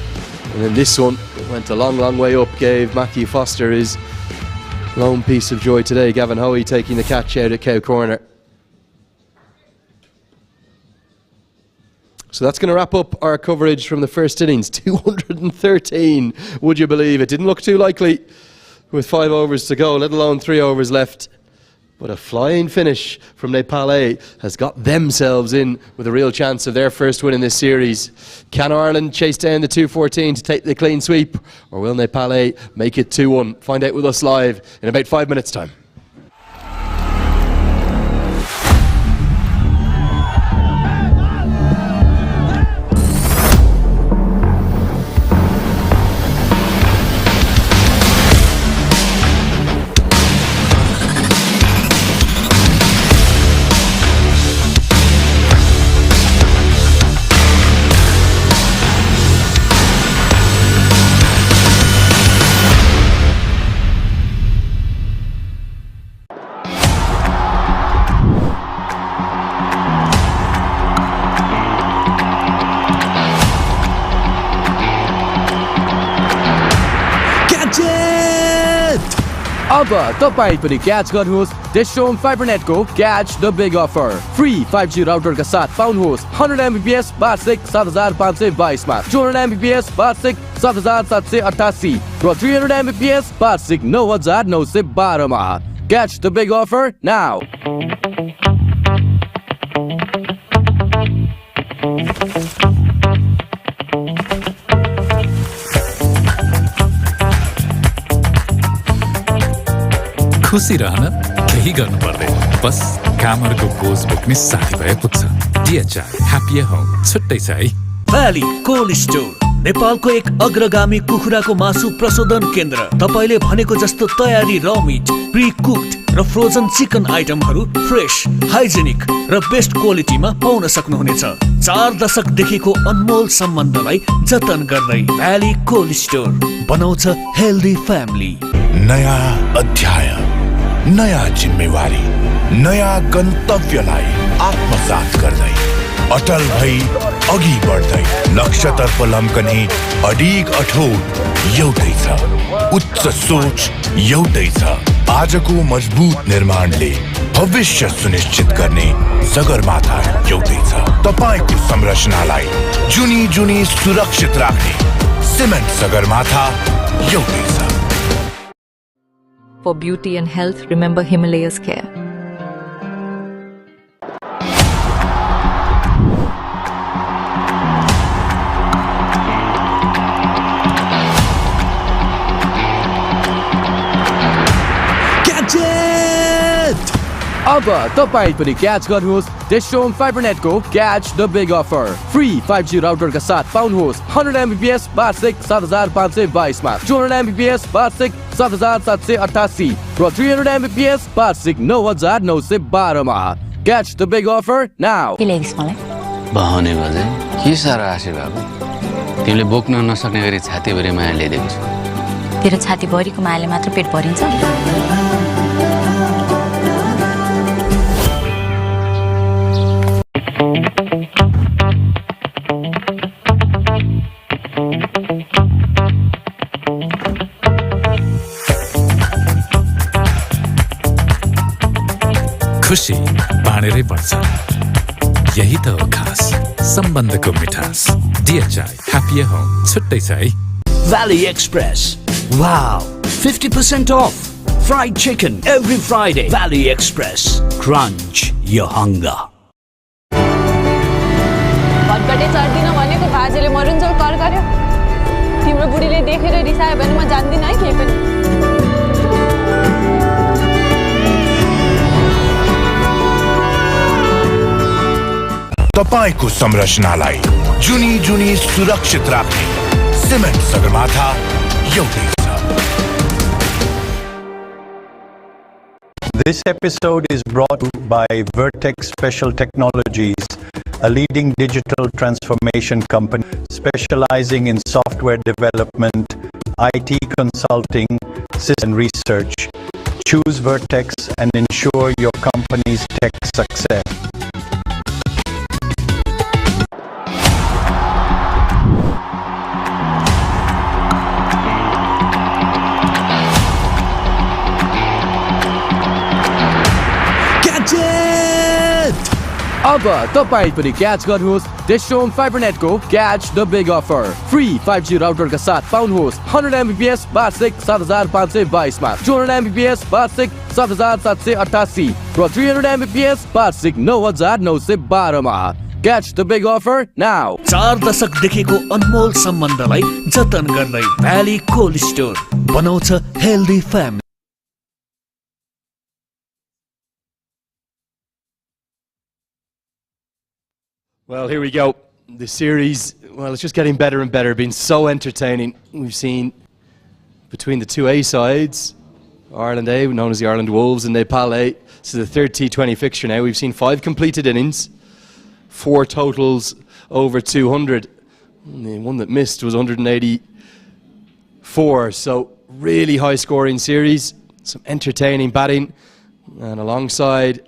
[SPEAKER 2] And then this one went a long, long way up, gave Matthew Foster his lone piece of joy today. Gavin Hoey taking the catch out at Cow Corner. So that's going to wrap up our coverage from the first innings. 213, would you believe it? Didn't look too likely with 5 overs to go, let alone 3 overs left. But a flying finish from Nepal has got themselves in with a real chance of their first win in this series. Can Ireland chase down the 214 to take the clean sweep, or will Nepal make it 2-1? Find out with us live in about 5 minutes' time.
[SPEAKER 5] अब तपाईं पनि catch गर्नुहोस् DishHome fibre को catch the big offer free 5G router का साथ पाउनुहोस् 100 MBPS वार्षिक 7522 मा 200 MBPS वार्षिक 7788 र 300 MBPS वार्षिक 9912 मा catch the big offer now.
[SPEAKER 18] खुसी रहन केही गर्नु पर्दैन, बस कामरको बोझ बोक्ने साथीभाइ पुग्छ। DHI ह्याप्पी होम छुट्टै छ है।
[SPEAKER 17] भ्याली कोल्ड स्टोर नेपालको एक अग्रगामी कुखुराको मासु प्रशोधन केन्द्र। तपाईले भनेको जस्तो तयारी र मिट, प्री कुक्ड र फ्रोजन चिकन आइटमहरू फ्रेश, हाइजेनिक र बेस्ट क्वालिटीमा पाउन सक्नुहुनेछ। 4 दशकदेखिको अनमोल सम्बन्धलाई जतन गर्दै भ्याली कोल्ड स्टोर बनाउँछ हेल्दी फ्यामिली।
[SPEAKER 15] नयाँ अध्याय, नयाँ जिम्मेवारी, नयाँ गन्तव्यलाई आत्मसात गर्दै अटल भई अघि बढ्दै लक्ष्यतर्फ लम्कने अडिग अठोट एउटै छ, उच्च सोच एउटै छ। आजको मजबुत निर्माणले भविष्य सुनिश्चित गर्ने सगरमाथा एउटै छ। तपाईको संरचनालाई जुनी जुनी सुरक्षित राख्ने सिमेन्ट सगरमाथा एउटै छ।
[SPEAKER 8] For beauty and health, remember Himalayas Care.
[SPEAKER 5] Catch it! अब तपाईं पनि क्याच गर्नुहोस् DishHome फाइबर को catch the big offer free 5G router का साथ पाउनुहोस् 100 MBPS वार्षिक 7522 मा 200 MBPS वार्षिक 7788 र 300 MBPS वार्षिक 9912 मा catch the big offer now.
[SPEAKER 11] बहाउने बजे के सारा आशे बाबु, तिमीले बोक्न नसक्ने गरी छातीभरि माया ल्याइदिएको छु।
[SPEAKER 14] तेरो छाती भरिको मायाले मात्र पेट भरिन्छ।
[SPEAKER 18] खुशी बाँडेरै पर्छ, यही त हो खास सम्बन्धको मिठास। DHI ह्याप्पी होम छुट्टै छ है।
[SPEAKER 7] Valley Express. Wow, 50% off. Fried chicken every Friday. Valley Express. Crunch your hunger.
[SPEAKER 9] भटघटे चढ्दिन भनेको बाजेले मरुन्जेल कर गर्यो। तिम्रो बुढीले देखेर रिसायो भने म जान्दिन है केही पनि।
[SPEAKER 15] तपाईको संरचनालाई जुनी जुनी सुरक्षित राख्ने सिमेन्ट सगरमाथा एउटै छ।
[SPEAKER 12] This episode is brought to you by Vertex Special Technologies, a leading digital transformation company specializing in software development, IT consulting, system research. Choose Vertex and ensure your company's tech success.
[SPEAKER 5] अब तपाईं पनि catch गर्नुहोस् DishHome Fibernet को Catch the Big Offer. Free 5G router का साथ पाउनुहोस् 100 Mbps वार्षिक 7522 मा, 200 Mbps वार्षिक 7788 र 300 Mbps वार्षिक 9912 मा. Catch the Big Offer now.
[SPEAKER 17] 4 दशक देखिको अनमोल सम्बन्धलाई जतन गर्दै भ्याली कोल्ड स्टोर बनाउँछ healthy family.
[SPEAKER 2] Well, here we go. The series, well, it's just getting better and better. Been so entertaining. We've seen between the two A sides, Ireland A, known as the Ireland Wolves, and Nepal A. This is the third T20 fixture now. We've seen 5 completed innings, 4 totals over 200. The one that missed was 184. So really high-scoring series. Some entertaining batting, and alongside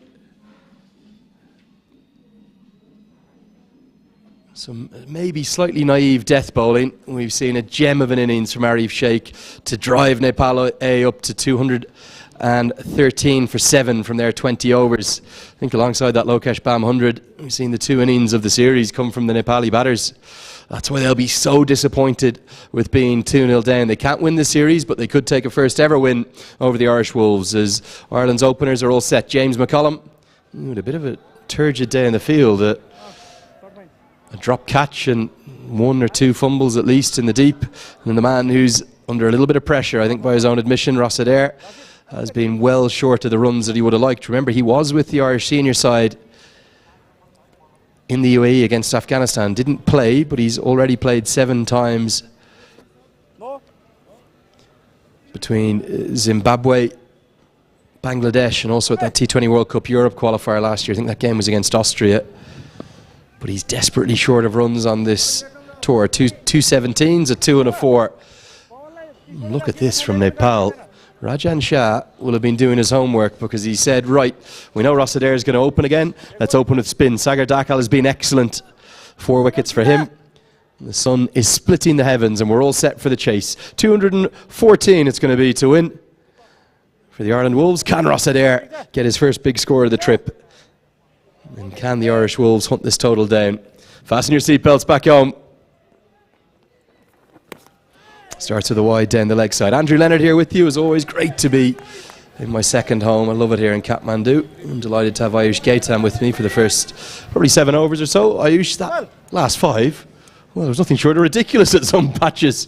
[SPEAKER 2] some maybe slightly naive death bowling. We've seen a gem of an innings from Arif Sheikh to drive Nepal A up to 213 for 7 from their 20 overs. I think alongside that Lokesh Bam 100, we've seen the 2 innings of the series come from the Nepali batters. That's why they'll be so disappointed with being 2-0 down. They can't win the series, but they could take a first ever win over the Irish Wolves, as Ireland's openers are all set. James McCullum, with a bit of a turgid day in the field. A drop catch and 1 or 2 fumbles at least in the deep. And the man who's under a little bit of pressure, I think by his own admission, Ross Adair, has been well short of the runs that he would have liked. Remember, he was with the Irish senior side in the UAE against Afghanistan. Didn't play, but he's already played 7 times between Zimbabwe, Bangladesh, and also at that T20 World Cup Europe qualifier last year. I think that game was against Austria. But he's desperately short of runs on this tour. 2 17s, a 2 and a 4. Look at this from Nepal. Rajan Shah will have been doing his homework, because he said, right, we know Ross Adair is going to open again. Let's open with spin. Sagar Dakal has been excellent. 4 wickets for him. The sun is splitting the heavens and we're all set for the chase. 214 it's going to be to win. For the Ireland Wolves, can Ross Adair get his first big score of the trip? And can the Irish Wolves hunt this total down? Fasten your seatbelts, back home. Starts with a wide down the leg side. Andrew Leonard here with you. As always, great to be in my second home. I love it here in Kathmandu. I'm delighted to have Ayush Gaitam with me for the first probably 7 overs or so. Ayush, that last 5, well, there was nothing short of ridiculous at some patches.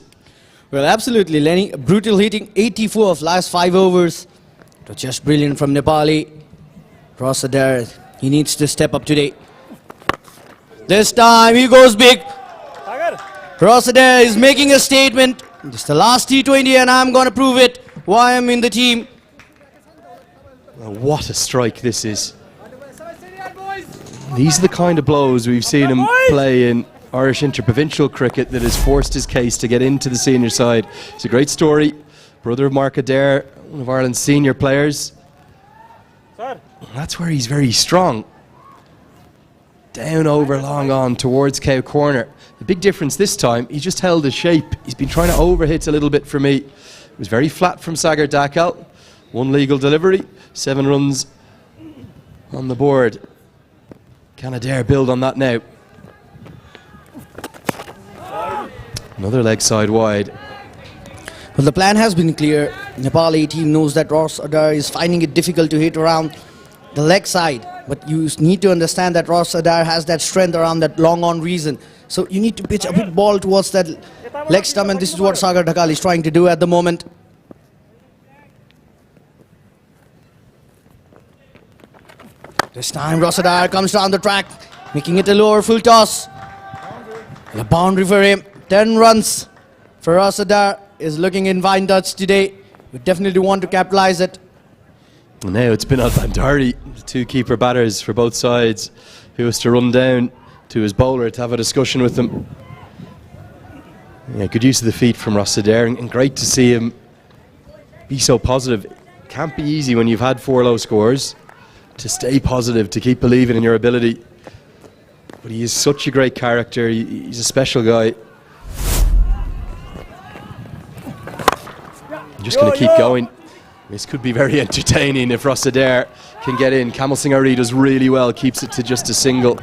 [SPEAKER 1] Well, absolutely, Lenny. Brutal hitting, 84 of last 5 overs. It was just brilliant from Nepali. Ross Adair, he needs to step up today. This time he goes big. Ross Adair is making a statement. This is the last T20 and I'm going to prove it. Why I'm in the team.
[SPEAKER 2] Well, what a strike this is. These are the kind of blows we've seen him play in Irish interprovincial cricket that has forced his case to get into the senior side. It's a great story. Brother of Mark Adair, one of Ireland's senior players. That's where he's very strong. Down, over, long on towards Cow Corner. The big difference this time, he just held his shape. He's been trying to overhit a little bit for me. It was very flat from Sagar Dakal. 1 legal delivery, 7 runs on the board. Can Adair build on that now? Another leg side wide.
[SPEAKER 1] Well, the plan has been clear. Nepali team knows that Ross Adair is finding it difficult to hit around the leg side. But you need to understand that Ross Adair has that strength around that long on reason. So you need to pitch a bit ball towards that leg stump, and this is what Sagar Dakal is trying to do at the moment. This time Ross Adair comes down the track, making it a lower full toss. A boundary for him. 10 runs for Ross Adair is looking in fine touch today. We definitely want to capitalize it.
[SPEAKER 2] And now it's been Al-Bandari, the two keeper batters for both sides, who has to run down to his bowler to have a discussion with him. Yeah, good use of the feet from Ross Adair, and great to see him be so positive. Can't be easy when you've had 4 low scores to stay positive, to keep believing in your ability. But he is such a great character. He's a special guy. I'm just going to keep going. This could be very entertaining if Ross Adair can get in. Kamal Singh Ari does really well, keeps it to just a single.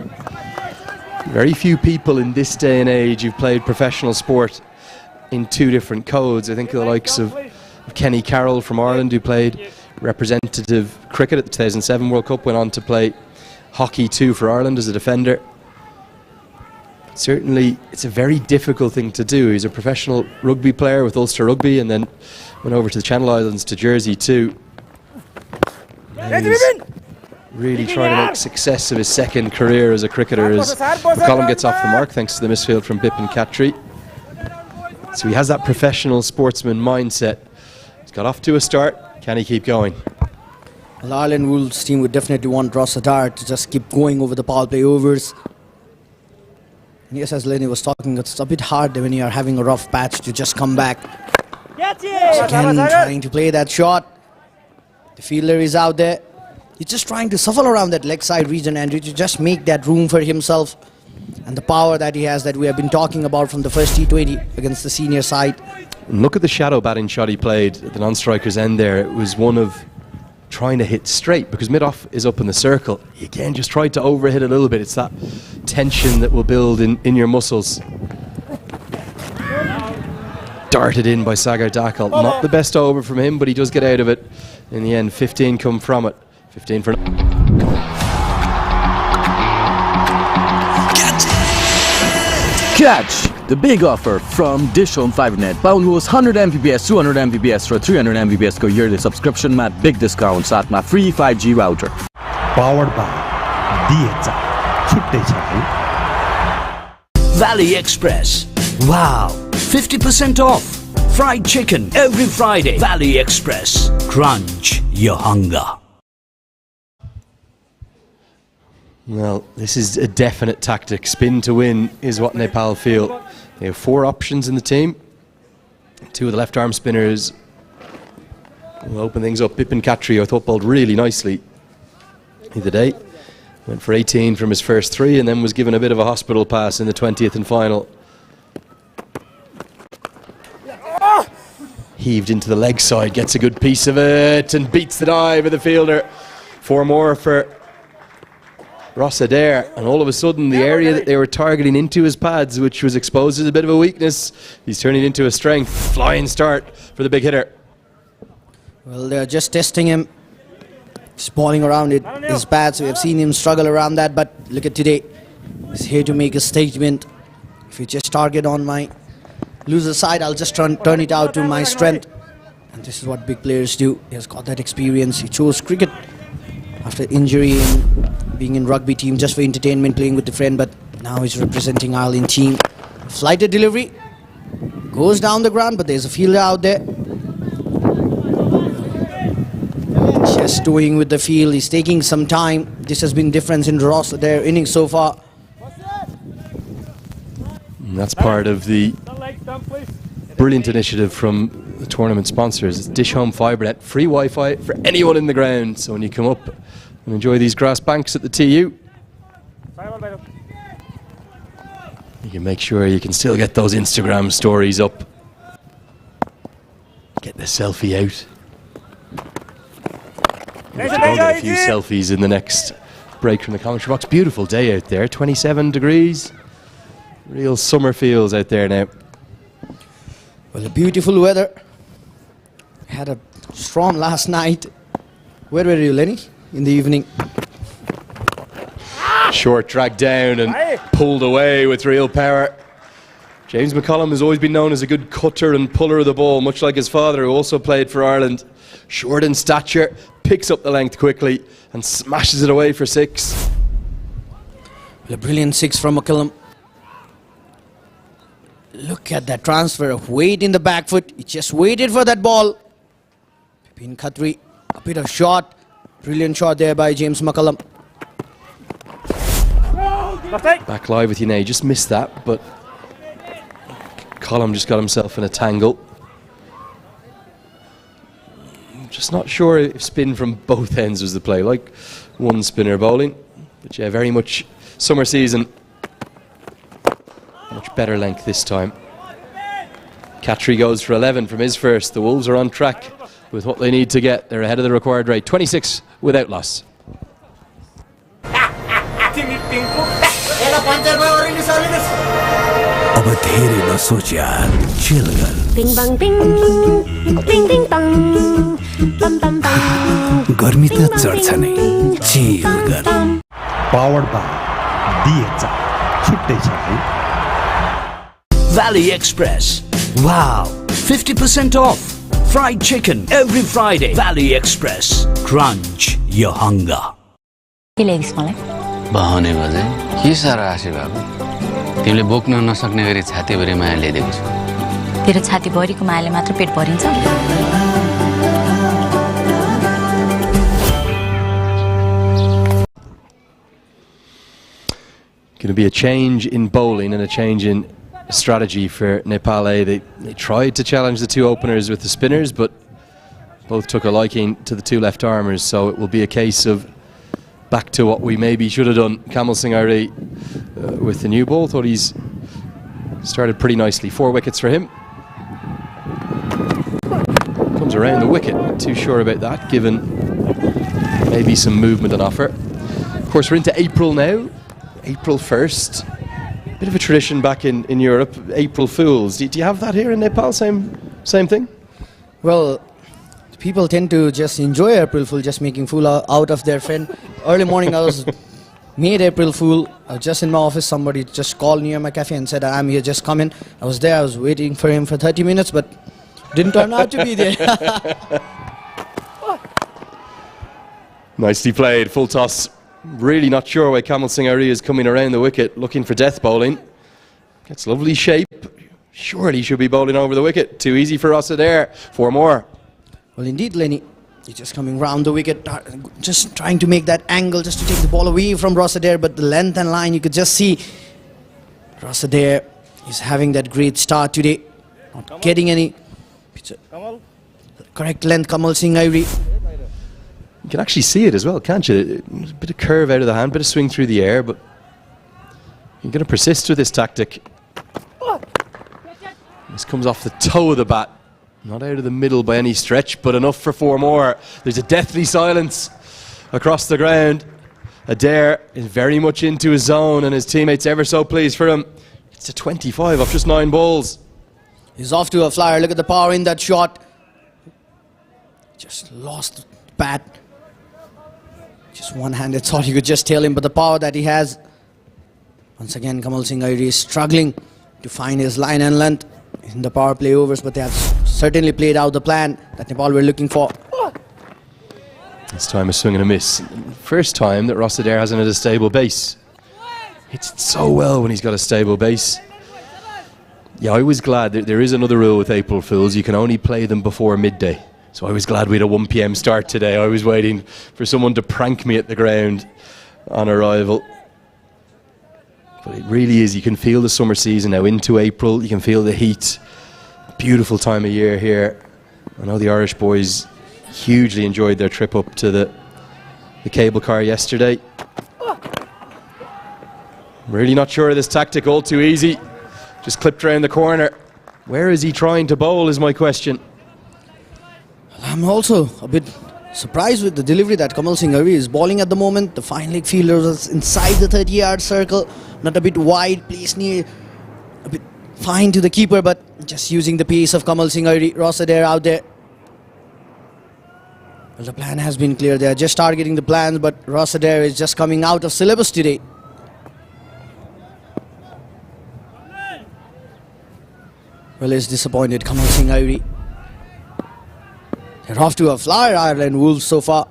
[SPEAKER 2] Very few people in this day and age who've played professional sport in 2 different codes. I think of the likes of Kenny Carroll from Ireland, who played representative cricket at the 2007 World Cup, went on to play hockey too for Ireland as a defender. Certainly, it's a very difficult thing to do. He's a professional rugby player with Ulster Rugby, and then went over to the Channel Islands, to Jersey too. And he's really trying to make success of his second career as a cricketer, as McCollum gets off the mark thanks to the misfield from Bipin Khatri. So he has that professional sportsman mindset. He's got off to a start. Can he keep going?
[SPEAKER 1] Well, Ireland Rules team would definitely want Ross Adair to just keep going over the power play overs. And yes, as Lenny was talking, it's a bit hard when you are having a rough patch to just come back. Again, trying to play that shot. The fielder is out there. He's just trying to shuffle around that leg side region and to just make that room for himself. And the power that he has, that we have been talking about from the first T20 against the senior side.
[SPEAKER 2] And look at the shadow batting shot he played at the non-striker's end there. It was one of trying to hit straight, because mid-off is up in the circle. He again just tried to overhit a little bit. It's that tension that will build in your muscles. Darted in by Sagar Dakal. Not the best over from him, but he does get out of it. In the end, 15 come from it. 15 for...
[SPEAKER 5] Catch the big offer from DishHome FiberNet. पाउनुहोस् 100 Mbps, 200 Mbps र 300 Mbps को yearly subscription मा big discount साथमा free 5G router.
[SPEAKER 6] Powered by DHI. छुट्टै छ है.
[SPEAKER 7] Valley Express. Wow, 50% off. Fried chicken every Friday. Valley Express. Crunch your hunger.
[SPEAKER 2] Well, this is a definite tactic. Spin to win is what Nepal feel. They have 4 options in the team. 2 of the left arm spinners will open things up. Bipin Khatri, I thought, bowled really nicely the other day. Went for 18 from his first 3 and then was given a bit of a hospital pass in the 20th and final. Heaved into the leg side, gets a good piece of it and beats the dive of the fielder. 4 more for Ross Adair, and all of a sudden the area that they were targeting into his pads, which was exposed as a bit of a weakness, he's turning into a strength. Flying start for the big hitter.
[SPEAKER 1] Well, they're just testing him. Just bowling around his pads. We have seen him struggle around that, but look at today. He's here to make a statement. If you just target on my loser side, I'll just turn it out to my strength. And this is what big players do. He has got that experience. He chose cricket after injury and being in rugby team just for entertainment, playing with a friend, but now he's representing Ireland team. Flighted delivery, goes down the ground, but there's a fielder out there. Just doing with the field, he's taking some time. This has been difference in Ross, their innings so far.
[SPEAKER 2] And that's part of the brilliant initiative from the tournament sponsors. It's DishHome FiberNet, free Wi-Fi for anyone in the ground. So when you come up and enjoy these grass banks at the TU, you can make sure you can still get those Instagram stories up. Get the selfie out. We'll get a few selfies in the next break from the commentary box. Beautiful day out there, 27 degrees. Real summer feels out there now.
[SPEAKER 1] Well, a beautiful weather. Had a storm last night. Where were you, Lenny? In the evening.
[SPEAKER 2] Short dragged down and pulled away with real power. James McCollum has always been known as a good cutter and puller of the ball, much like his father, who also played for Ireland. Short in stature, picks up the length quickly and smashes it away for 6.
[SPEAKER 1] Well, a brilliant 6 from McCollum. Look at that transfer of weight in the back foot. He just waited for that ball. Bipin Khatri, a bit of shot. Brilliant shot there by James McCullum.
[SPEAKER 2] Back live with you now. Just missed that, but Collum just got himself in a tangle. Just not sure if spin from both ends was the play. Like one spinner bowling, but yeah, very much summer season. Much better length this time. Catry goes for 11 from his first. The Wolves are on track with what they need to get. They're ahead of the required rate. 26 without loss.
[SPEAKER 13] अब धेरै नसोच यार chill गर
[SPEAKER 10] Bing bang bing, bing bing bang, bam bam bang.
[SPEAKER 13] गर्मी त चढ्छ नै chill गर
[SPEAKER 6] Powered by DHI. छुट्टै छ है
[SPEAKER 7] Valley Express. Wow, 50% off. Fried chicken every Friday. Valley Express. Crunch your hunger.
[SPEAKER 14] के ल्याइदिस् मलाई
[SPEAKER 11] बहाउने बजे के साह्रो आशे बाबु तिमीले बोक्न नसक्ने गरी छातीभरि माया ल्याइदिएको छु
[SPEAKER 14] तेरो छातीभरिको मायाले मात्र पेट भरिन्छ
[SPEAKER 2] Going to be a change in bowling and a change in strategy for Nepal. They tried to challenge the two openers with the spinners, but both took a liking to the two left armers, so it will be a case of back to what we maybe should have done. Kamal Singh Ari with the new ball, thought he's started pretty nicely. 4 wickets for him. Comes around the wicket, not too sure about that, given maybe some movement on offer. Of course, we're into April now, April 1st. Bit of a tradition back in Europe, April Fools. Do you have that here in Nepal, same thing?
[SPEAKER 1] Well, people tend to just enjoy April Fool, just making fool out of their friend. Early morning I was made April Fool. I was just in my office, somebody just called near my cafe and said, I'm here, just come in. I was there, I was waiting for him for 30 minutes, but didn't turn out to be there.
[SPEAKER 2] Nicely played, full toss. Really not sure why Kamal Singh Ari is coming around the wicket looking for death bowling. Gets lovely shape. Surely should be bowling over the wicket. Too easy for us there. 4 more.
[SPEAKER 1] Well, indeed, Lenny. He's just coming round the wicket, just trying to make that angle, just to take the ball away from Rossadair, but the length and line, you could just see Rossadair is having that great start today. Not getting any correct length, Kamal Singh Ari.
[SPEAKER 2] You can actually see it as well, can't you? A bit of curve out of the hand, bit of swing through the air, but you're going to persist with this tactic. This comes off the toe of the bat. Not out of the middle by any stretch, but enough for 4 more. There's a deathly silence across the ground. Adair is very much into his zone, and his teammates ever so pleased for him. It's a 25 off just 9 balls.
[SPEAKER 1] He's off to a flyer. Look at the power in that shot. Just lost the bat. Just one-handed thought you could just tail him, but the power that he has. Once again, Kamal Singh Ari is struggling to find his line and length in the power play overs, but they have certainly played out the plan that Nepal were looking for.
[SPEAKER 2] This time a swing and a miss. First time that Rossadair hasn't had a stable base. Hits it so well when he's got a stable base. Yeah, I was glad that there is another rule with April Fools. You can only play them before midday. So I was glad we had a 1 PM start today. I was waiting for someone to prank me at the ground on arrival. But it really is, you can feel the summer season now into April. You can feel the heat. Beautiful time of year here. I know the Irish boys hugely enjoyed their trip up to the cable car yesterday. Really not sure of this tactic, all too easy. Just clipped around the corner. Where is he trying to bowl is my question.
[SPEAKER 1] I'm also a bit surprised with the delivery that Kamal Singh Ari is bowling at the moment. The fine leg fielder was inside the 30-yard circle, not a bit wide, placed near, a bit fine to the keeper, but just using the pace of Kamal Singh Ari. Rossadair out there. Well, the plan has been clear. They are just targeting the plans, but Rossadair is just coming out of syllabus today. Well, he's disappointed, Kamal Singh Ari. They're off to a flyer, Ireland Wolves so far.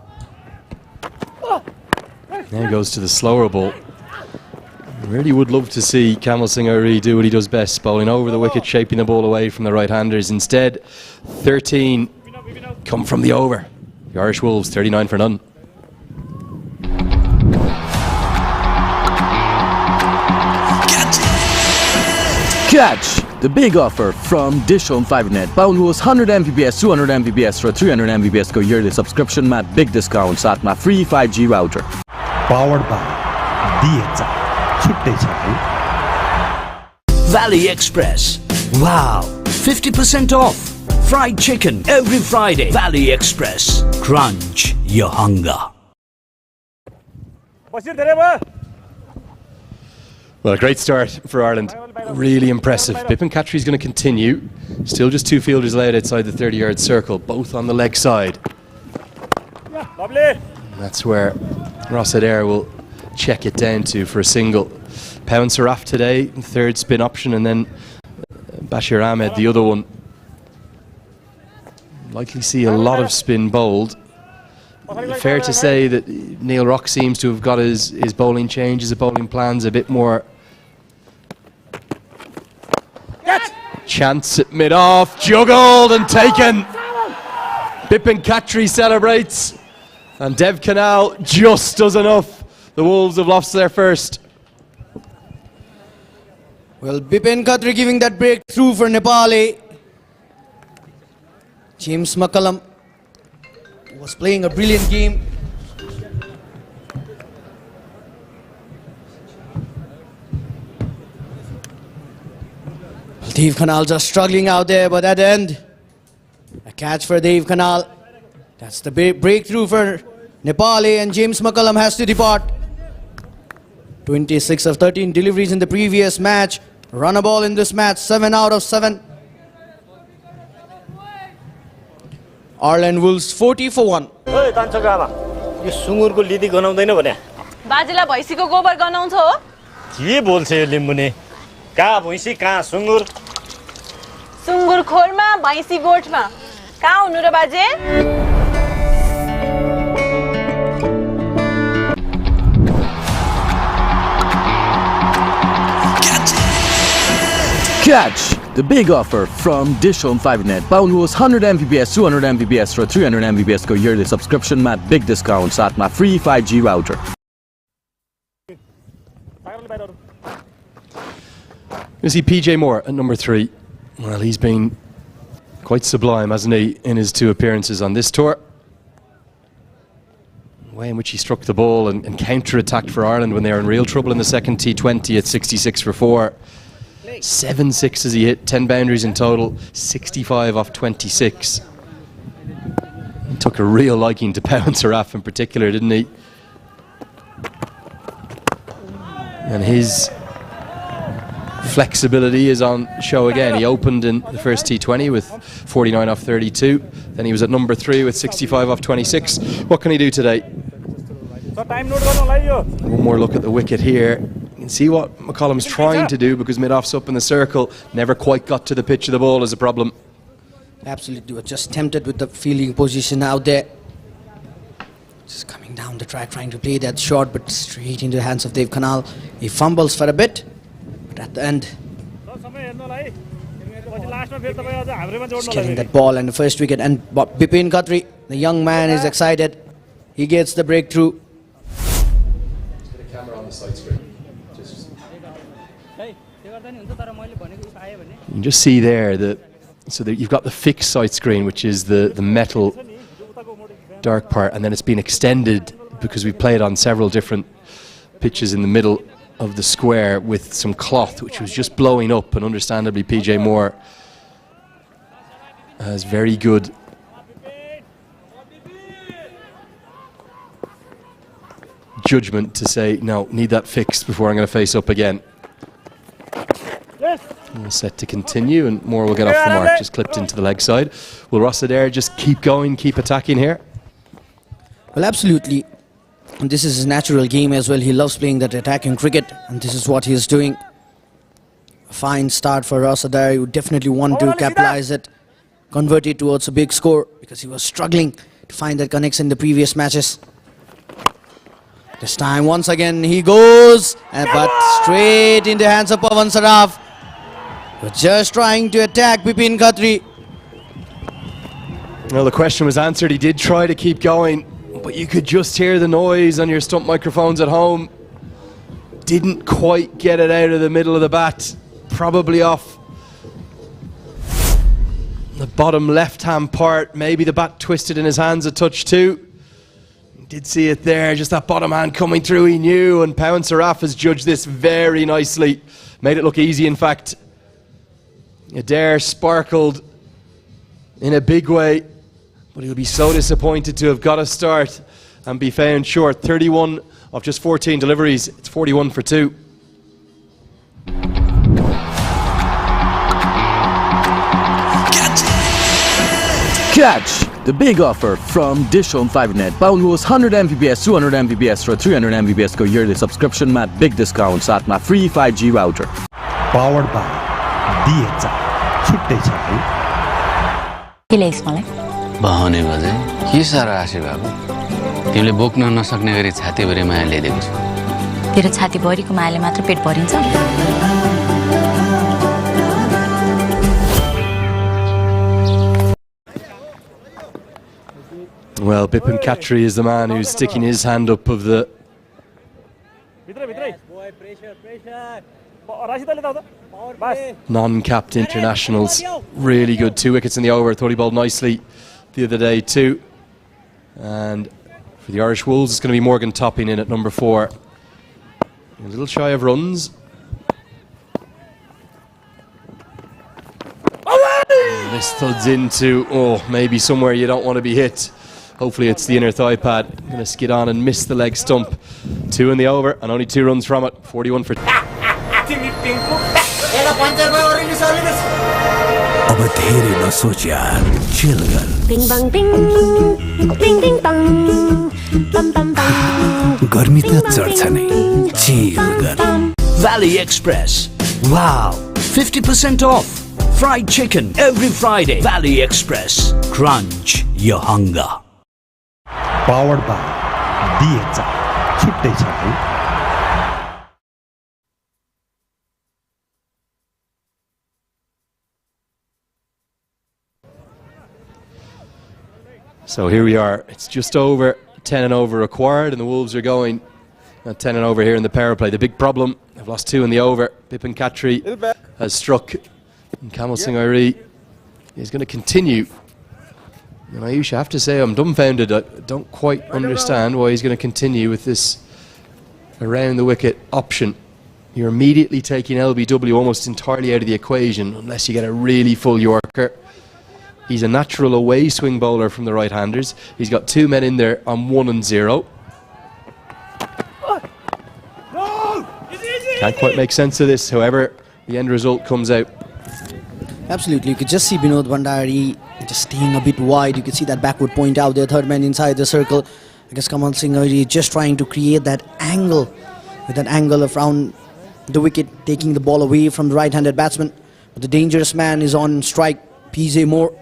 [SPEAKER 2] There goes to the slower ball. Really would love to see Kamal Singh Ari do what he does best, bowling over the wicket, shaping the ball away from the right-handers. Instead, 13 come from the over. The Irish Wolves, 39 for none.
[SPEAKER 5] Catch the big offer from DishHome FiberNet. पाउनुहोस् 100 Mbps, 200 Mbps र 300 Mbps को yearly subscription मा big discount साथमा free 5G router.
[SPEAKER 6] Powered by DHI. छुट्टै छ है.
[SPEAKER 7] Valley Express. Wow, 50% off. Fried chicken every Friday. Valley Express. Crunch your hunger.
[SPEAKER 2] Well, a great start for Ireland. Really impressive. Bipin Khatri's going to continue. Still just two fielders laid outside the 30-yard circle, both on the leg side. And that's where Ross Adair will check it down to for a single. Pound Saraf today, third spin option, and then Bashir Ahmed, the other one. Likely see a lot of spin bowled. Fair to say that Neil Rock seems to have got his bowling changes, his bowling plans a bit more. Chance at mid-off, juggled and taken. Bipin Khatri celebrates, and Dev Canal just does enough. The Wolves have lost their first.
[SPEAKER 1] Well, Bipin Khatri giving that breakthrough for Nepal. James McCullum was playing a brilliant game. Dev Canal just struggling out there, but at the end, a catch for Dev Canal. That's the breakthrough for Nepal, and James McCullum has to depart. 26 of 13 deliveries in the previous match. Run a ball in this match, 7 out of 7. Ireland Wolves 40 for 1.
[SPEAKER 4] सुँगुरको लिदी गनाउँदैन भने
[SPEAKER 9] बाजेलाई भैँसीको गोबर गनाउँछ हो
[SPEAKER 4] के बोल्छ यो लिम्बुनी कहाँ भैँसी कहाँ सुँगुर
[SPEAKER 9] सुँगुर खोरमा भैँसी गोठमा कहाँ हुनु र बाजे
[SPEAKER 5] Catch the big offer from DishHome FiberNet. पाउनुहोस् 100 Mbps, 200 Mbps र 300 Mbps को yearly subscription मा big discount साथमा free 5G router.
[SPEAKER 2] You see PJ Moore at number 3. Well, he's been quite sublime, hasn't he, in his 2 appearances on this tour. The way in which he struck the ball and counter-attacked for Ireland when they were in real trouble in the second T20 at 66 for 4. 7 sixes he hit, 10 boundaries in total, 65 off 26. He took a real liking to Pound Saraf in particular, didn't he? And his flexibility is on show again. He opened in the first T20 with 49 off 32. Then he was at number 3 with 65 off 26. What can he do today? One more look at the wicket here. You can see what McCollum's trying to do because mid-off's up in the circle. Never quite got to the pitch of the ball is a problem.
[SPEAKER 1] Absolutely, was just tempted with the fielding position out there. Just coming down the track, trying to play that shot, but straight into the hands of Dev Canal. He fumbles for a bit, but at the end, just getting that ball and the first wicket. And Bipin Khatri, the young man, is excited. He gets the breakthrough.
[SPEAKER 2] Get a camera on the side screen. You can just see there so that you've got the fixed sight screen, which is the metal dark part, and then it's been extended because we played on several different pitches in the middle of the square with some cloth which was just blowing up, and understandably PJ Moore has very good judgment to say, no, need that fixed before I'm going to face up again. All set to continue, and Moore will get off the mark, just clipped into the leg side. Will Ross Adair just keep going, keep attacking here?
[SPEAKER 1] Well, absolutely. And this is his natural game as well. He loves playing that attacking cricket, and this is what he's doing. A fine start for Ross Adair. He would definitely want to capitalize it, convert it towards a big score, because he was struggling to find that connection in the previous matches. This time, once again, he goes, but straight into the hands of Pawan Saraf. Just trying to attack Bipin Khatri.
[SPEAKER 2] Well, the question was answered. He did try to keep going, but you could just hear the noise on your stump microphones at home. Didn't quite get it out of the middle of the bat. probably off the bottom left-hand part. Maybe the bat twisted in his hands a touch too. Did see it there, just that bottom hand coming through, he knew, and Pawan Saraf has judged this very nicely. Made it look easy, in fact. Adair sparkled in a big way, but he'll be so disappointed to have got a start and be found short. 31 of just 14 deliveries, it's 41 for 2.
[SPEAKER 5] Catch the big offer from DishHome FiberNet. पाउनुहोस् 100 Mbps, 200 Mbps र 300 Mbps को yearly subscription मा big discount साथमा free 5G router.
[SPEAKER 6] Powered by DHI. छुट्टै छ है.
[SPEAKER 14] के ल्याइस् मलाई?
[SPEAKER 11] बहाउने बजे के साह्रो आशे बाबु तिमीले बोक्न नसक्ने गरी छातीभरि माया ल्याइदिएको छु
[SPEAKER 14] तेरो छातीभरिको मायाले मात्र पेट भरिन्छ?
[SPEAKER 2] Well, Bipin Khatri is the man who's sticking his hand up of the non-capped internationals. Really good, 2 wickets in the over. Thought he bowled nicely the other day too. And for the Irish Wolves, it's going to be Morgan Topping in at number 4. A little shy of runs. This thuds into, maybe somewhere you don't want to be hit. Hopefully it's the inner thigh pad. Going to skid on and miss the leg stump. 2 in the over and only 2 runs from it. 41 for...
[SPEAKER 13] अब धेरै नसोच यार, chill गर.
[SPEAKER 10] Bing bang bing, ding ding bang, bam bam bam.
[SPEAKER 13] गर्मी त चढ्छ नै, chill गर.
[SPEAKER 7] Valley Express. Wow, 50% off. Fried chicken every Friday. Valley Express. Crunch your hunger.
[SPEAKER 6] Powered by DHI. छुट्टै छ है.
[SPEAKER 2] So here we are. It's just over 10 and over required, and the Wolves are going at 10 and over here in the power play. The big problem, they've lost 2 in the over. Bipin Khatri has struck, and Kamal Singh Airi is going to continue. And Ayush, I have to say, I'm dumbfounded. I don't quite understand why he's going to continue with this around the wicket option. You're immediately taking LBW almost entirely out of the equation unless you get a really full Yorker. He's a natural away swing bowler from the right-handers. He's got 2 men in there on 1 and 0. Can't quite make sense of this, however, the end result comes out.
[SPEAKER 1] Absolutely, you could just see Binod Bhandari just staying a bit wide. You could see that backward point out there, third man inside the circle. I guess Kamal Singh is just trying to create that angle, with that angle around the wicket, taking the ball away from the right-handed batsman. But the dangerous man is on strike, PJ Moore.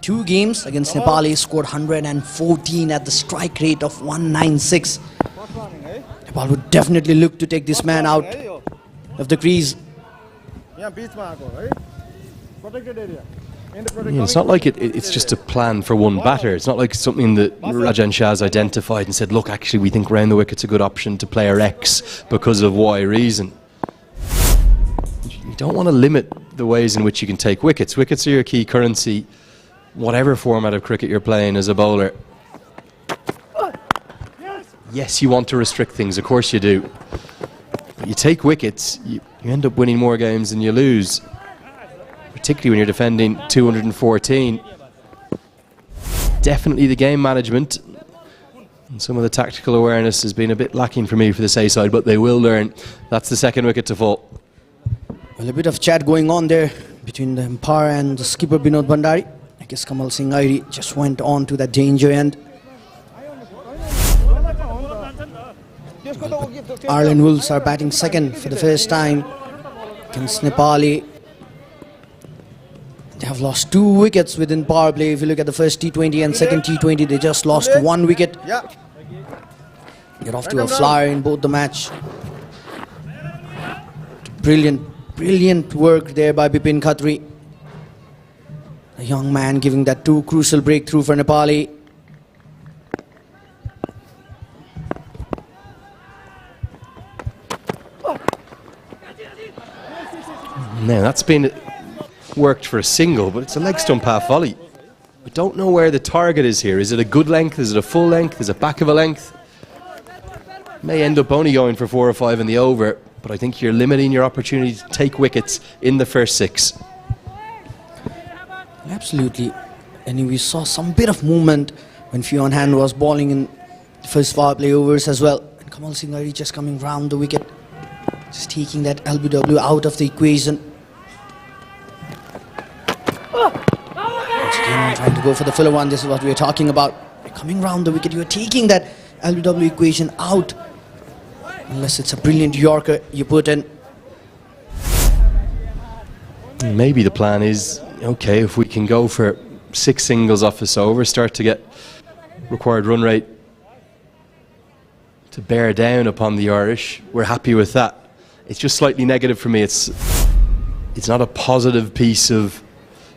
[SPEAKER 1] 2 games against Nepal, he scored 114 at the strike rate of 196. Nepal would definitely look to take this man out of the crease.
[SPEAKER 2] Yeah, it's not like it's just a plan for one batter. It's not like something that Rajan Shah's identified and said, look, actually we think round the wicket's a good option to player X because of Y reason. You don't want to limit the ways in which you can take wickets. Wickets are your key currency, whatever format of cricket you're playing as a bowler. Yes, you want to restrict things, of course you do. But you take wickets, you end up winning more games than you lose. Particularly when you're defending 214. Definitely the game management and some of the tactical awareness has been a bit lacking for me for the Say side, but they will learn. That's the second wicket to fall.
[SPEAKER 1] Well, a bit of chat going on there between the umpire and the skipper Binod Bhandari. I guess Kamal Singh Airi just went on to that danger end. Ireland Wolves are batting second for the first time against Nepali. They have lost 2 wickets within power play. If you look at the first T20 and second T20, they just lost 1 wicket. Get off to a flyer in both the match. Brilliant work there by Bipin Khatri. A young man giving that 2 crucial breakthrough for Nepali.
[SPEAKER 2] Now, that's been worked for a single, but it's a leg stump half volley. We don't know where the target is here. Is it a good length? Is it a full length? Is it back of a length? May end up only going for 4 or 5 in the over, but I think you're limiting your opportunity to take wickets in the first 6.
[SPEAKER 1] Absolutely. And we saw some bit of movement when Fionn Hand was bowling in the first power play overs as well. And Kamal Singh Ari just coming round the wicket, just taking that LBW out of the equation. Once again, trying to go for the filler one. This is what we are talking about. You're coming round the wicket, you're taking that LBW equation out. Unless it's a brilliant Yorker you put in.
[SPEAKER 2] Maybe the plan is, okay, if we can go for 6 singles off this over, start to get required run rate to bear down upon the Irish, we're happy with that. It's just slightly negative for me. It's not a positive piece of,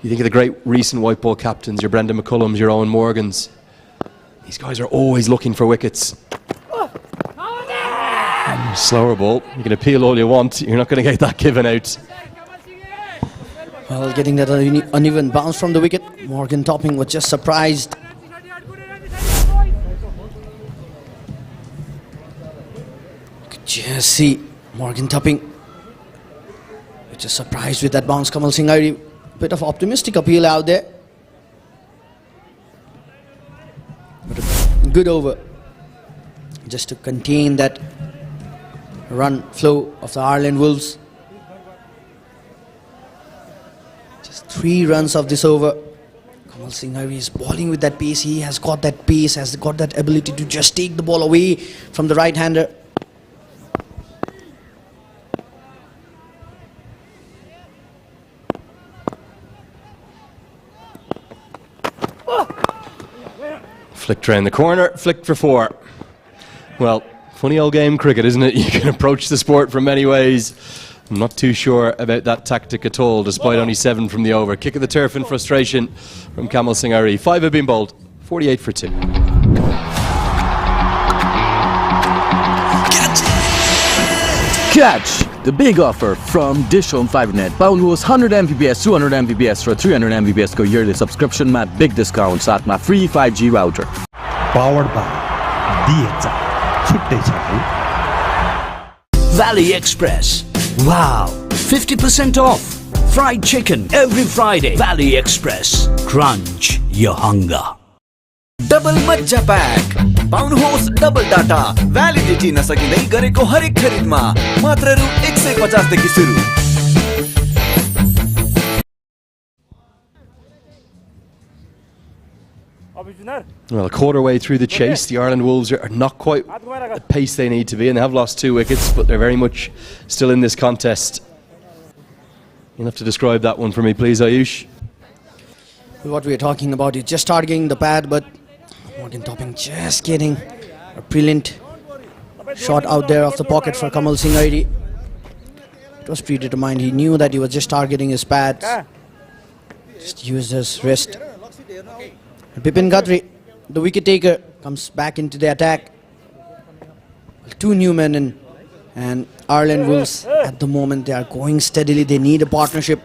[SPEAKER 2] you think of the great recent white ball captains, your Brendan McCullums, your Owen Morgans. These guys are always looking for wickets. Slower ball, you can appeal all you want, you're not going to get that given out.
[SPEAKER 1] Well, getting that uneven bounce from the wicket. Morgan Topping was just surprised. You could just see Morgan Topping was just surprised with that bounce. Kamal Singh Ari, bit of optimistic appeal out there. But a good over, just to contain that run flow of the Ireland Wolves. Just 3 runs of this over. Kamal Singh Ari is bowling with that pace. He has got that pace, has got that ability to just take the ball away from the right-hander.
[SPEAKER 2] Flicked round the corner, flicked for 4. Well, funny old game cricket, isn't it? You can approach the sport from many ways. I'm not too sure about that tactic at all, despite only 7 from the over. Kick of the turf in frustration from Kamal Singh Ari. 5 have been bowled, 48 for 2.
[SPEAKER 5] Catch the big offer from DishHome FiberNet. पाउनुहोस् 100 Mbps, 200 Mbps र 300 Mbps को yearly subscription मा big discount साथमा free 5G router.
[SPEAKER 6] Powered by DHI. छुट्टै छ है.
[SPEAKER 7] Valley Express. Wow, 50% off. Fried chicken every Friday. Valley Express. Crunch your hunger.
[SPEAKER 19] Double मज्जा pack पाउनुहोस् double data validity नसकिँदै गरेको हरेक खरिदमा मात्र रु 150 देखि सुरु.
[SPEAKER 2] Well, a quarter way through the chase, the Ireland Wolves are not quite at the pace they need to be, and they have lost 2 wickets, but they're very much still in this contest. You'll have to describe that one for me, please, Ayush.
[SPEAKER 1] What we are talking about is just targeting the pad, but Morgan Topping just getting a brilliant shot out there off the pocket for Kamal Singh Ari. It was predetermined. He knew that he was just targeting his pads. Just used his wrist. Bipin Gadri, the wicket taker, comes back into the attack. 2 new men in, and Ireland Wolves at the moment they are going steadily. They need a partnership.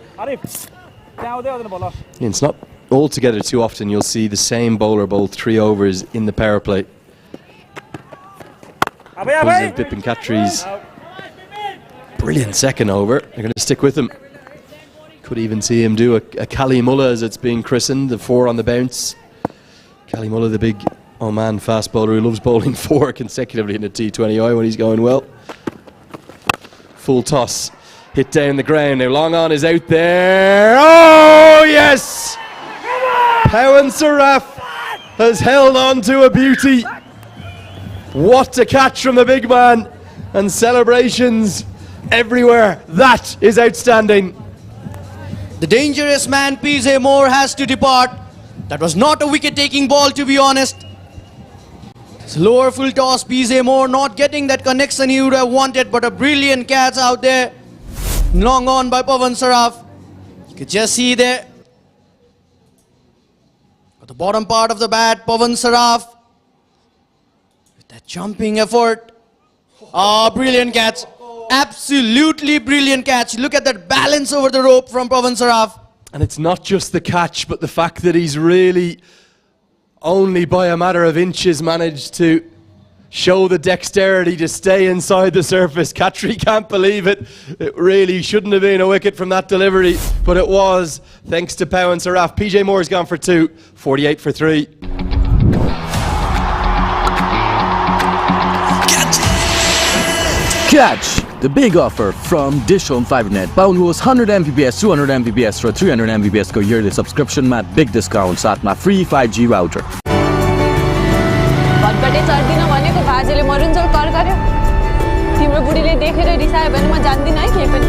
[SPEAKER 2] It's not altogether too often you'll see the same bowler bowl 3 overs in the power play. Because of Bipin Katri's brilliant second over, they're going to stick with him. Could even see him do a Kali Mullah, as it's being christened, the 4 on the bounce. Kali Mullah, the big Oman fast bowler who loves bowling 4 consecutively in a T20I when he's going well. Full toss, hit down the ground. Now long on is out there. Oh yes! Pawan Saraf has held on to a beauty. What a catch from the big man, and celebrations everywhere. That is outstanding.
[SPEAKER 1] The dangerous man, PJ Moore, has to depart. That was not a wicket-taking ball, to be honest. It's lower full toss, PJ Moore not getting that connection he would have wanted, but a brilliant catch out there. Long on by Pawan Saraf. You could just see there. At the bottom part of the bat, Pawan Saraf. With that jumping effort. Ah, brilliant catch. Absolutely brilliant catch. Look at that balance over the rope from Pawan Saraf.
[SPEAKER 2] And it's not just the catch, but the fact that he's really only by a matter of inches managed to show the dexterity to stay inside the surface. Khatri can't believe it. It really shouldn't have been a wicket from that delivery, but it was, thanks to Pawan Saraf. PJ Moore's gone for 2, 48 for 3.
[SPEAKER 5] Catch! The big offer from DishHome FiberNet. पाउनुहोस् 100 Mbps, 200 Mbps र 300 Mbps को yearly subscription मा big discount साथमा free 5G router.
[SPEAKER 9] भटकटे चढ्दिन भनेको बाजेले मरुन्जेल कर गर्यो तिम्रो बुढीले देखेर रिसायो भने म जान्दिन है के पनि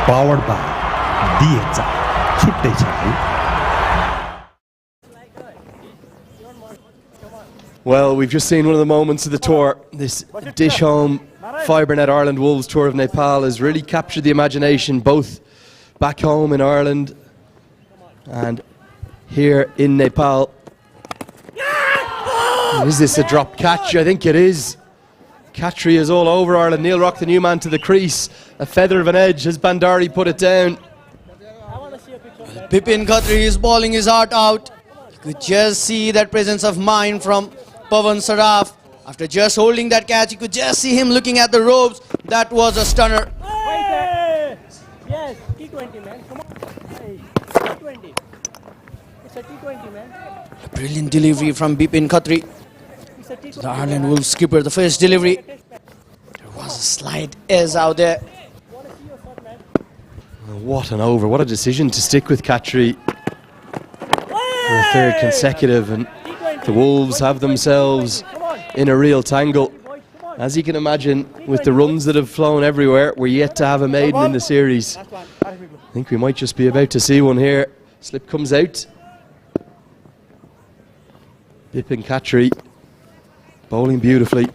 [SPEAKER 6] Powered by DHI. छुट्टै छ है.
[SPEAKER 2] Well, we've just seen one of the moments of the tour. This DishHome FiberNet Ireland Wolves Tour of Nepal has really captured the imagination both back home in Ireland and here in Nepal. Is this a drop catch? I think it is. Khatri is all over Ireland. Neil Rock, the new man to the crease. A feather of an edge. Has Bandari put it down?
[SPEAKER 1] Bipin Khatri is bowling his heart out. You could just see that presence of mind from Pawan Saraf. After just holding that catch, you could just see him looking at the ropes. That was a stunner.
[SPEAKER 3] Yes, T20, man. Come on. Hey, T20. It's a T20, man.
[SPEAKER 1] A brilliant delivery from Bipin Khatri. The Ireland Wolves skipper, the first delivery. There was a slight edge out there.
[SPEAKER 2] What an over. What a decision to stick with Khatri for a third consecutive. And the Wolves have themselves in a real tangle. As you can imagine, with the runs that have flown everywhere, we're yet to have a maiden in the series. I think we might just be about to see one here. Slip comes out. Bipin Khatri bowling beautifully.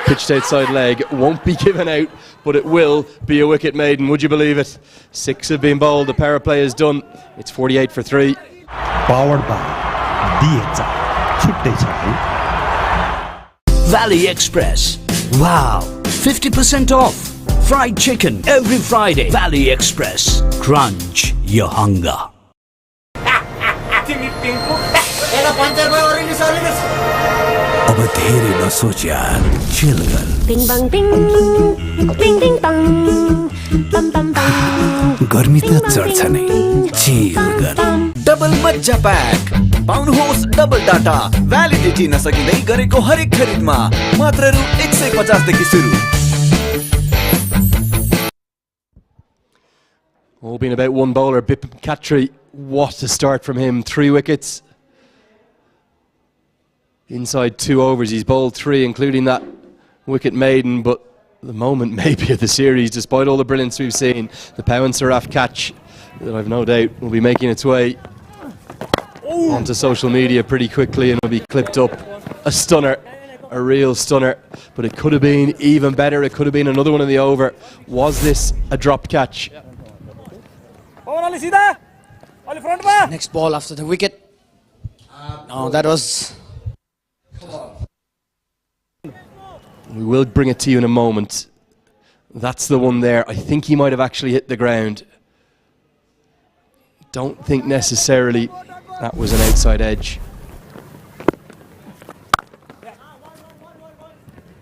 [SPEAKER 2] Pitched outside leg, won't be given out, but it will be a wicket maiden, would you believe it? 6 have been bowled, the power play is done. It's 48 for 3.
[SPEAKER 6] Powered by DHI. छुट्टै छ है.
[SPEAKER 7] Valley Express. Wow, 50% off. Fried chicken every Friday. Valley Express. Crunch your hunger.
[SPEAKER 13] अब धेरै नसोच यार, chill गर.
[SPEAKER 10] Bing bang bing, bing bing bang, bam bam bang.
[SPEAKER 13] गर्मी त चढ्छ नै, chill गर.
[SPEAKER 19] डबल मज्जा प्याक पाउनुहोस् डबल डाटा भ्यालिडिटी नसकिँदै गरेको हरेक खरिदमा मात्र रु 150 देखि सुरु.
[SPEAKER 2] All been about one bowler, Bipin Khatri. What a start from him, 3 wickets. Inside 2 overs, he's bowled 3, including that wicket maiden, but the moment maybe of the series, despite all the brilliance we've seen. The Pawan Saraf catch that I've no doubt will be making its way onto social media pretty quickly and will be clipped up. A stunner, a real stunner, but it could have been even better. It could have been another one in the over. Was this a drop catch?
[SPEAKER 1] Next ball after the wicket. No, that was...
[SPEAKER 2] We will bring it to you in a moment. That's the one there. I think he might have actually hit the ground. Don't think necessarily that was an outside edge.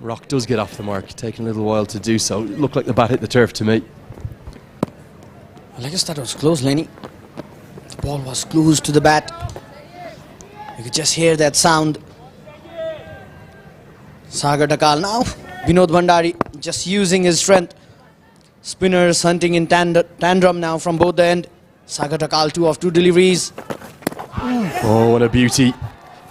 [SPEAKER 2] Rock does get off the mark, taking a little while to do so. It looked like the bat hit the turf to me.
[SPEAKER 1] Well, I guess that was close, Lenny. The ball was close to the bat. You could just hear that sound. Sagar Dhakal now. Vinod Bhandari just using his strength. Spinners hunting in tandem now from both the end. Sagar Dhakal 2 of 2 deliveries.
[SPEAKER 2] Oh, what a beauty.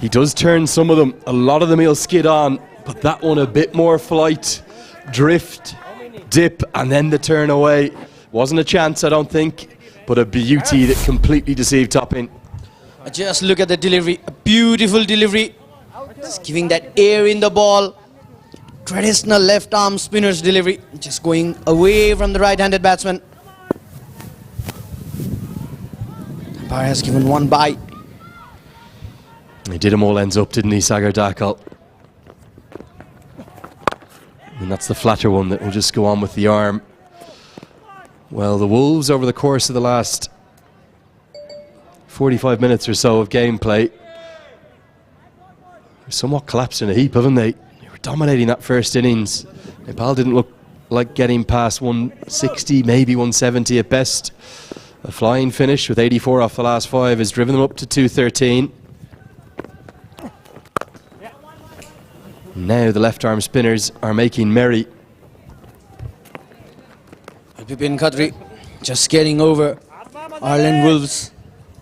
[SPEAKER 2] He does turn some of them. A lot of them he'll skid on, but that one a bit more flight, drift, dip, and then the turn away. Wasn't a chance, I don't think, but a beauty that completely deceived Toppin.
[SPEAKER 1] Just look at the delivery. A beautiful delivery. Just giving that air in the ball. Traditional left arm spinner's delivery. Just going away from the right-handed batsman. Umpire has given one bye.
[SPEAKER 2] He did them all ends up, didn't he, Sagar Dakal? And that's the flatter one that will just go on with the arm. Well, the Wolves, over the course of the last 45 minutes or so of gameplay, somewhat collapsed in a heap, haven't they? They were dominating that first innings. Nepal didn't look like getting past 160, maybe 170 at best. A flying finish with 84 off the last 5 has driven them up to 213. Now the left arm spinners are making merry.
[SPEAKER 1] Bipin Khatri just getting over Ireland Wolves.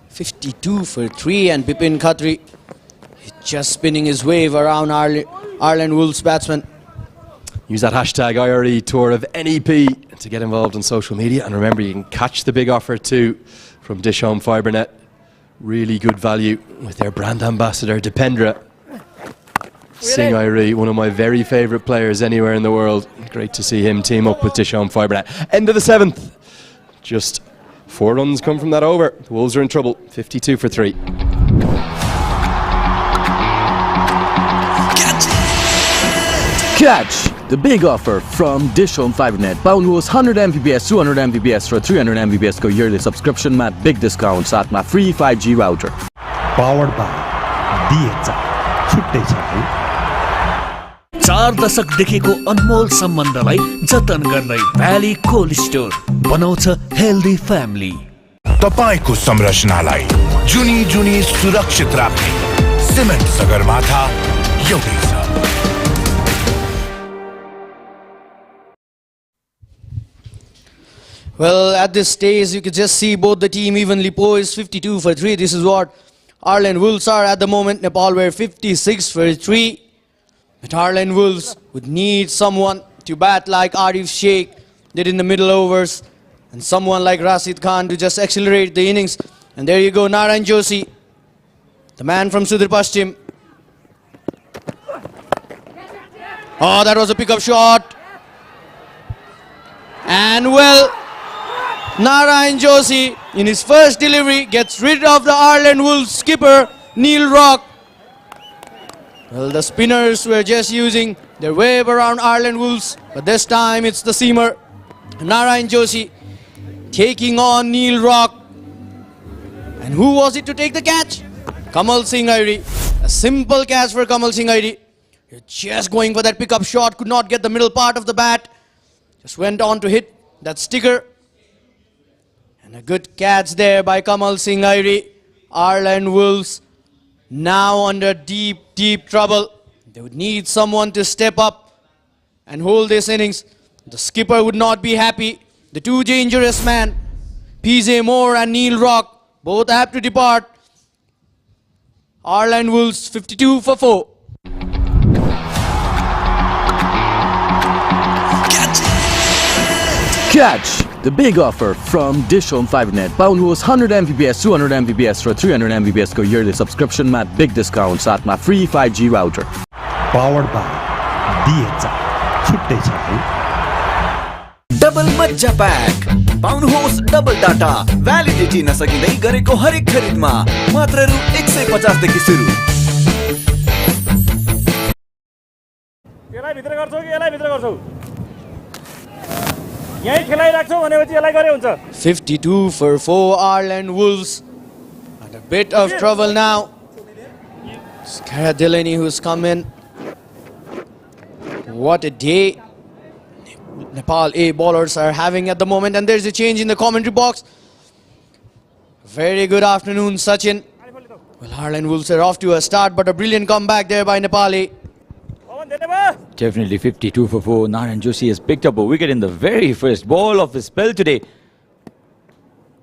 [SPEAKER 1] 52 for 3, and Bipin Khatri is just spinning his wave around Ireland Wolves batsmen.
[SPEAKER 2] Use that hashtag IRE Tour of NEP to get involved on social media. And remember, you can catch the big offer too from DishHome FibreNet. Really good value with their brand ambassador, Dipendra Singh Irie, one of my very favourite players anywhere in the world. Great to see him team up with DishHome FibreNet. End of the 7th. Just 4 runs come from that over. The Wolves are in trouble. 52 for 3.
[SPEAKER 5] Catch the big offer from DishHome FibreNet. पाउनुहोस् 100 Mbps, 200 Mbps र 300 Mbps को yearly subscription मा big discount साथमा free 5G router.
[SPEAKER 6] Powered by DHI. छुट्टै छ है।
[SPEAKER 17] 4 दशकदेखिको अनमोल सम्बन्धलाई जतन गर्दै भ्याली कोल्ड स्टोर बनाउँछ हेल्दी फ्यामिली।
[SPEAKER 15] तपाईको संरचनालाई जुनी जुनी सुरक्षित राख्ने सिमेन्ट सगरमाथा एउटै छ।
[SPEAKER 1] Well, at this stage, you can just see both the team evenly poised. 52 for 3. This is what Ireland Wolves are at the moment. Nepal were 56 for 3. But Ireland Wolves would need someone to bat like Arif Sheikh did in the middle overs, and someone like Rashid Khan to just accelerate the innings. And there you go, Narayan Joshi, the man from Sudhir Pashchim. Oh, that was a pickup shot. And well, Narayan Joshi, in his first delivery, gets rid of the Ireland Wolves skipper, Neil Rock. Well, the spinners were just using their wave around Ireland Wolves, but this time it's the seamer, Narayan Joshi, taking on Neil Rock. And who was it to take the catch? Kamal Singh Irie. A simple catch for Kamal Singh Irie. You're just going for that pickup shot, could not get the middle part of the bat. Just went on to hit that sticker. And a good catch there by Kamal Singh Irie. Ireland Wolves now under deep, deep trouble. They would need someone to step up and hold this innings. The skipper would not be happy. The two dangerous men, PJ Moore and Neil Rock, both have to depart. Ireland Wolves 52 for 4.
[SPEAKER 5] Catch the big offer from DishHome FibreNet. पाउनुहोस् 100 Mbps, 200 Mbps र 300 Mbps को yearly subscription मा big discount साथमा free 5G router.
[SPEAKER 6] Powered by DHI. छुट्टै छ है।
[SPEAKER 19] Double मज्जा pack पाउनुहोस् double data validity नसकिँदै गरेको हरेक खरिदमा मात्र रु 150 देखि सुरु।
[SPEAKER 3] यसलाई भित्र गर्छौ कि यसलाई भित्र गर्छौ? यही खेलाइराख्छौ भनेपछि यसलाई गरे हुन्छ।
[SPEAKER 1] 52 for 4 Ireland Wolves. And a bit of trouble now. Scara Delaney who's come in. What a day Nepal A bowlers are having at the moment, and there's a change in the commentary box. Very good afternoon, Sachin. Well, Ireland Wolves are off to a start, but a brilliant comeback there by Nepal A.
[SPEAKER 16] Definitely 52 for 4. Narayan Joshi has picked up a wicket in the very first ball of his spell today.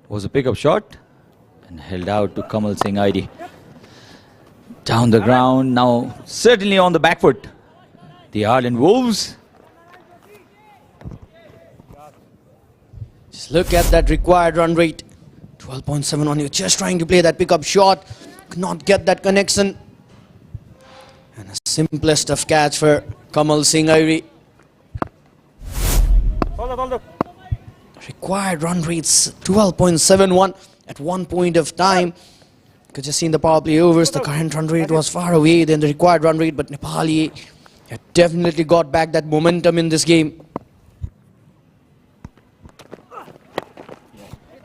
[SPEAKER 16] Was a pickup shot and held out to Kamal Singh Irie. Down the ground, now certainly on the back foot. The Ireland Wolves.
[SPEAKER 1] Just look at that required run rate. 12.71. You're just trying to play that pickup shot. Could not get that connection. And a simplest of catch for Kamal Singh Irie. Required run rates 12.71 at one point of time. Could just see in the power play overs, the current run rate was far away than the required run rate, but Nepali had definitely got back that momentum in this game.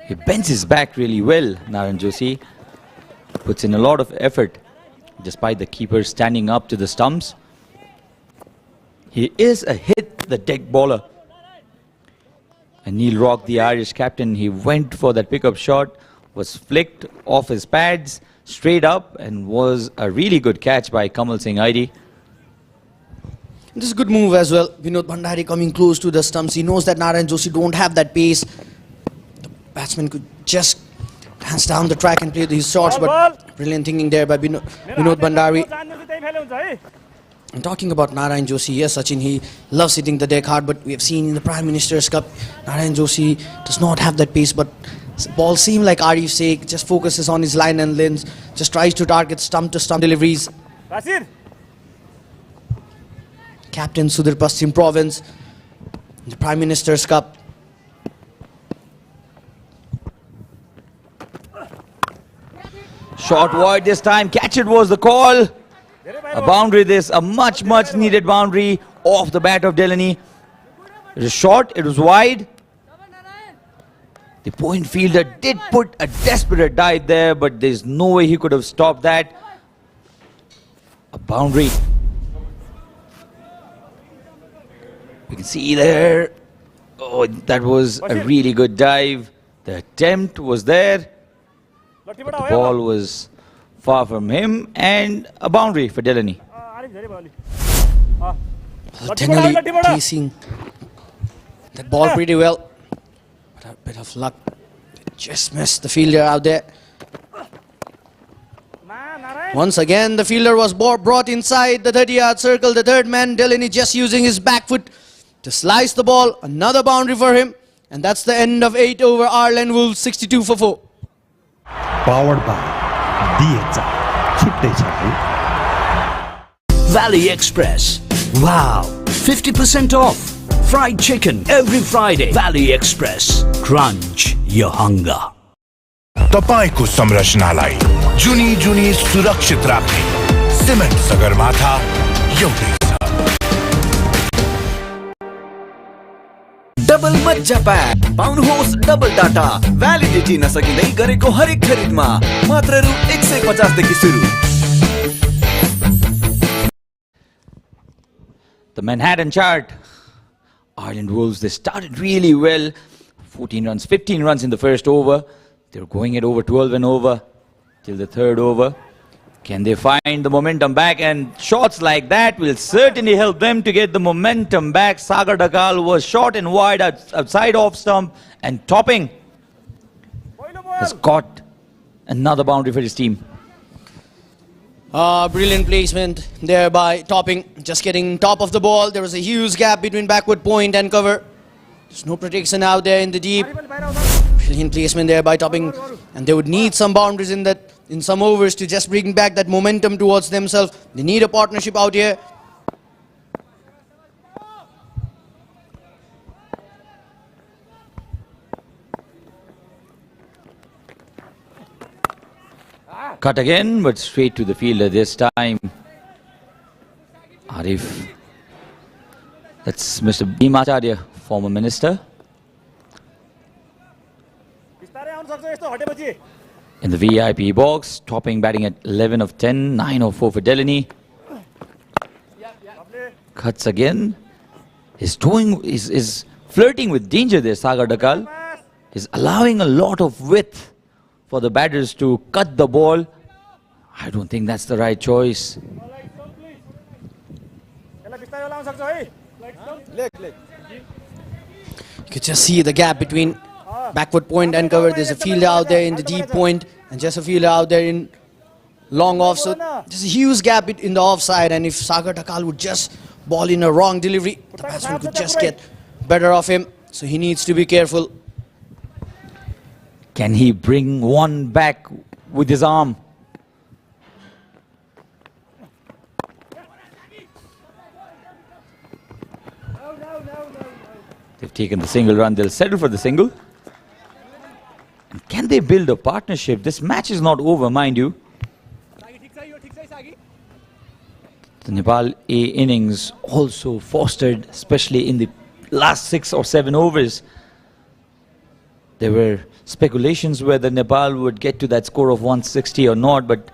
[SPEAKER 16] He bends his back really well, Narayan Joshi. Puts in a lot of effort, despite the keeper standing up to the stumps. He is a hit the deck bowler. And Neil Rock, the Irish captain, he went for that pickup shot, was flicked off his pads, straight up, and was a really good catch by Kamal Singh Aidi.
[SPEAKER 1] This is a good move as well. Vinod Bhandari coming close to the stumps. He knows that Narayan Joshi don't have that pace. The batsman could just dance down the track and play his shots, but brilliant thinking there by Vinod Bhandari. And talking about Narayan Joshi, yes, Sachin, he loves hitting the deck hard, but we have seen in the Prime Minister's Cup, Narayan Joshi does not have that pace, but ball seem like Arif's sake, just focuses on his line and lens, just tries to target stump-to-stump deliveries. Captain Sudhir Paschim Province, the Prime Minister's Cup.
[SPEAKER 16] Short wide this time, catch it was the call. A boundary this, a much needed boundary off the bat of Delaney. It was short, it was wide. The point fielder did put a desperate dive there, but there's no way he could have stopped that. A boundary. We can see there. Oh, that was a really good dive. The attempt was there. But the ball was far from him, and a boundary for Delaney.
[SPEAKER 1] Delaney chasing that ball pretty well. But a bit of luck. Just missed the fielder out there. Once again, the fielder was brought inside the 30-yard circle. The third man, Delaney, just using his back foot to slice the ball. Another boundary for him. And that's the end of 8 over Ireland Wolves, 62 for 4.
[SPEAKER 6] Powered by DHI. छुट्टै छ है
[SPEAKER 7] Valley Express. Wow, 50% off. Fried chicken every Friday. Valley Express. Crunch your hunger.
[SPEAKER 15] तपाईको संरचनालाई जुनी जुनी सुरक्षित राख्ने cement Sagarmatha एउटै छ।
[SPEAKER 19] डबल मज्जा प्याक पाउनुहोस् डबल डाटा भ्यालिडिटी नसकिँदै गरेको हरेक खरिदमा मात्र रु 150 देखि सुरु।
[SPEAKER 16] The Manhattan chart. Ireland Wolves, they started really well. 14 runs, 15 runs in the first over. They were going at over 12 and over till the third over. Can they find the momentum back? And shots like that will certainly help them to get the momentum back. Sagar Dakal was short and wide outside off stump, and Topping has caught another boundary for his team.
[SPEAKER 1] Brilliant placement there by Topping, just getting top of the ball. There was a huge gap between backward point and cover. There's no protection out there in the deep. Brilliant placement there by Topping, and they would need some boundaries in some overs to just bring back that momentum towards themselves. They need a partnership out here.
[SPEAKER 16] Cut again, but straight to the fielder this time. Arif. That's Mr. Bhimacharya, former minister. In the VIP box, Topping batting at 11 of 10, 9 of 4 for Delaney. Cuts again. He's flirting with danger there, Sagar Dakal. He's allowing a lot of width for the batters to cut the ball. I don't think that's the right choice.
[SPEAKER 1] You could just see the gap between backward point and cover. There's a fielder out there in the deep point and just a fielder out there in long off. So there's a huge gap in the offside, and if Sagar Dakal would just ball in a wrong delivery, the batsman could just get better of him. So he needs to be careful.
[SPEAKER 16] Can he bring one back with his arm? They've taken the single run. They'll settle for the single. And can they build a partnership? This match is not over, mind you. The Nepal A innings also fostered, especially in the last 6 or 7 overs. There were speculations whether Nepal would get to that score of 160 or not, but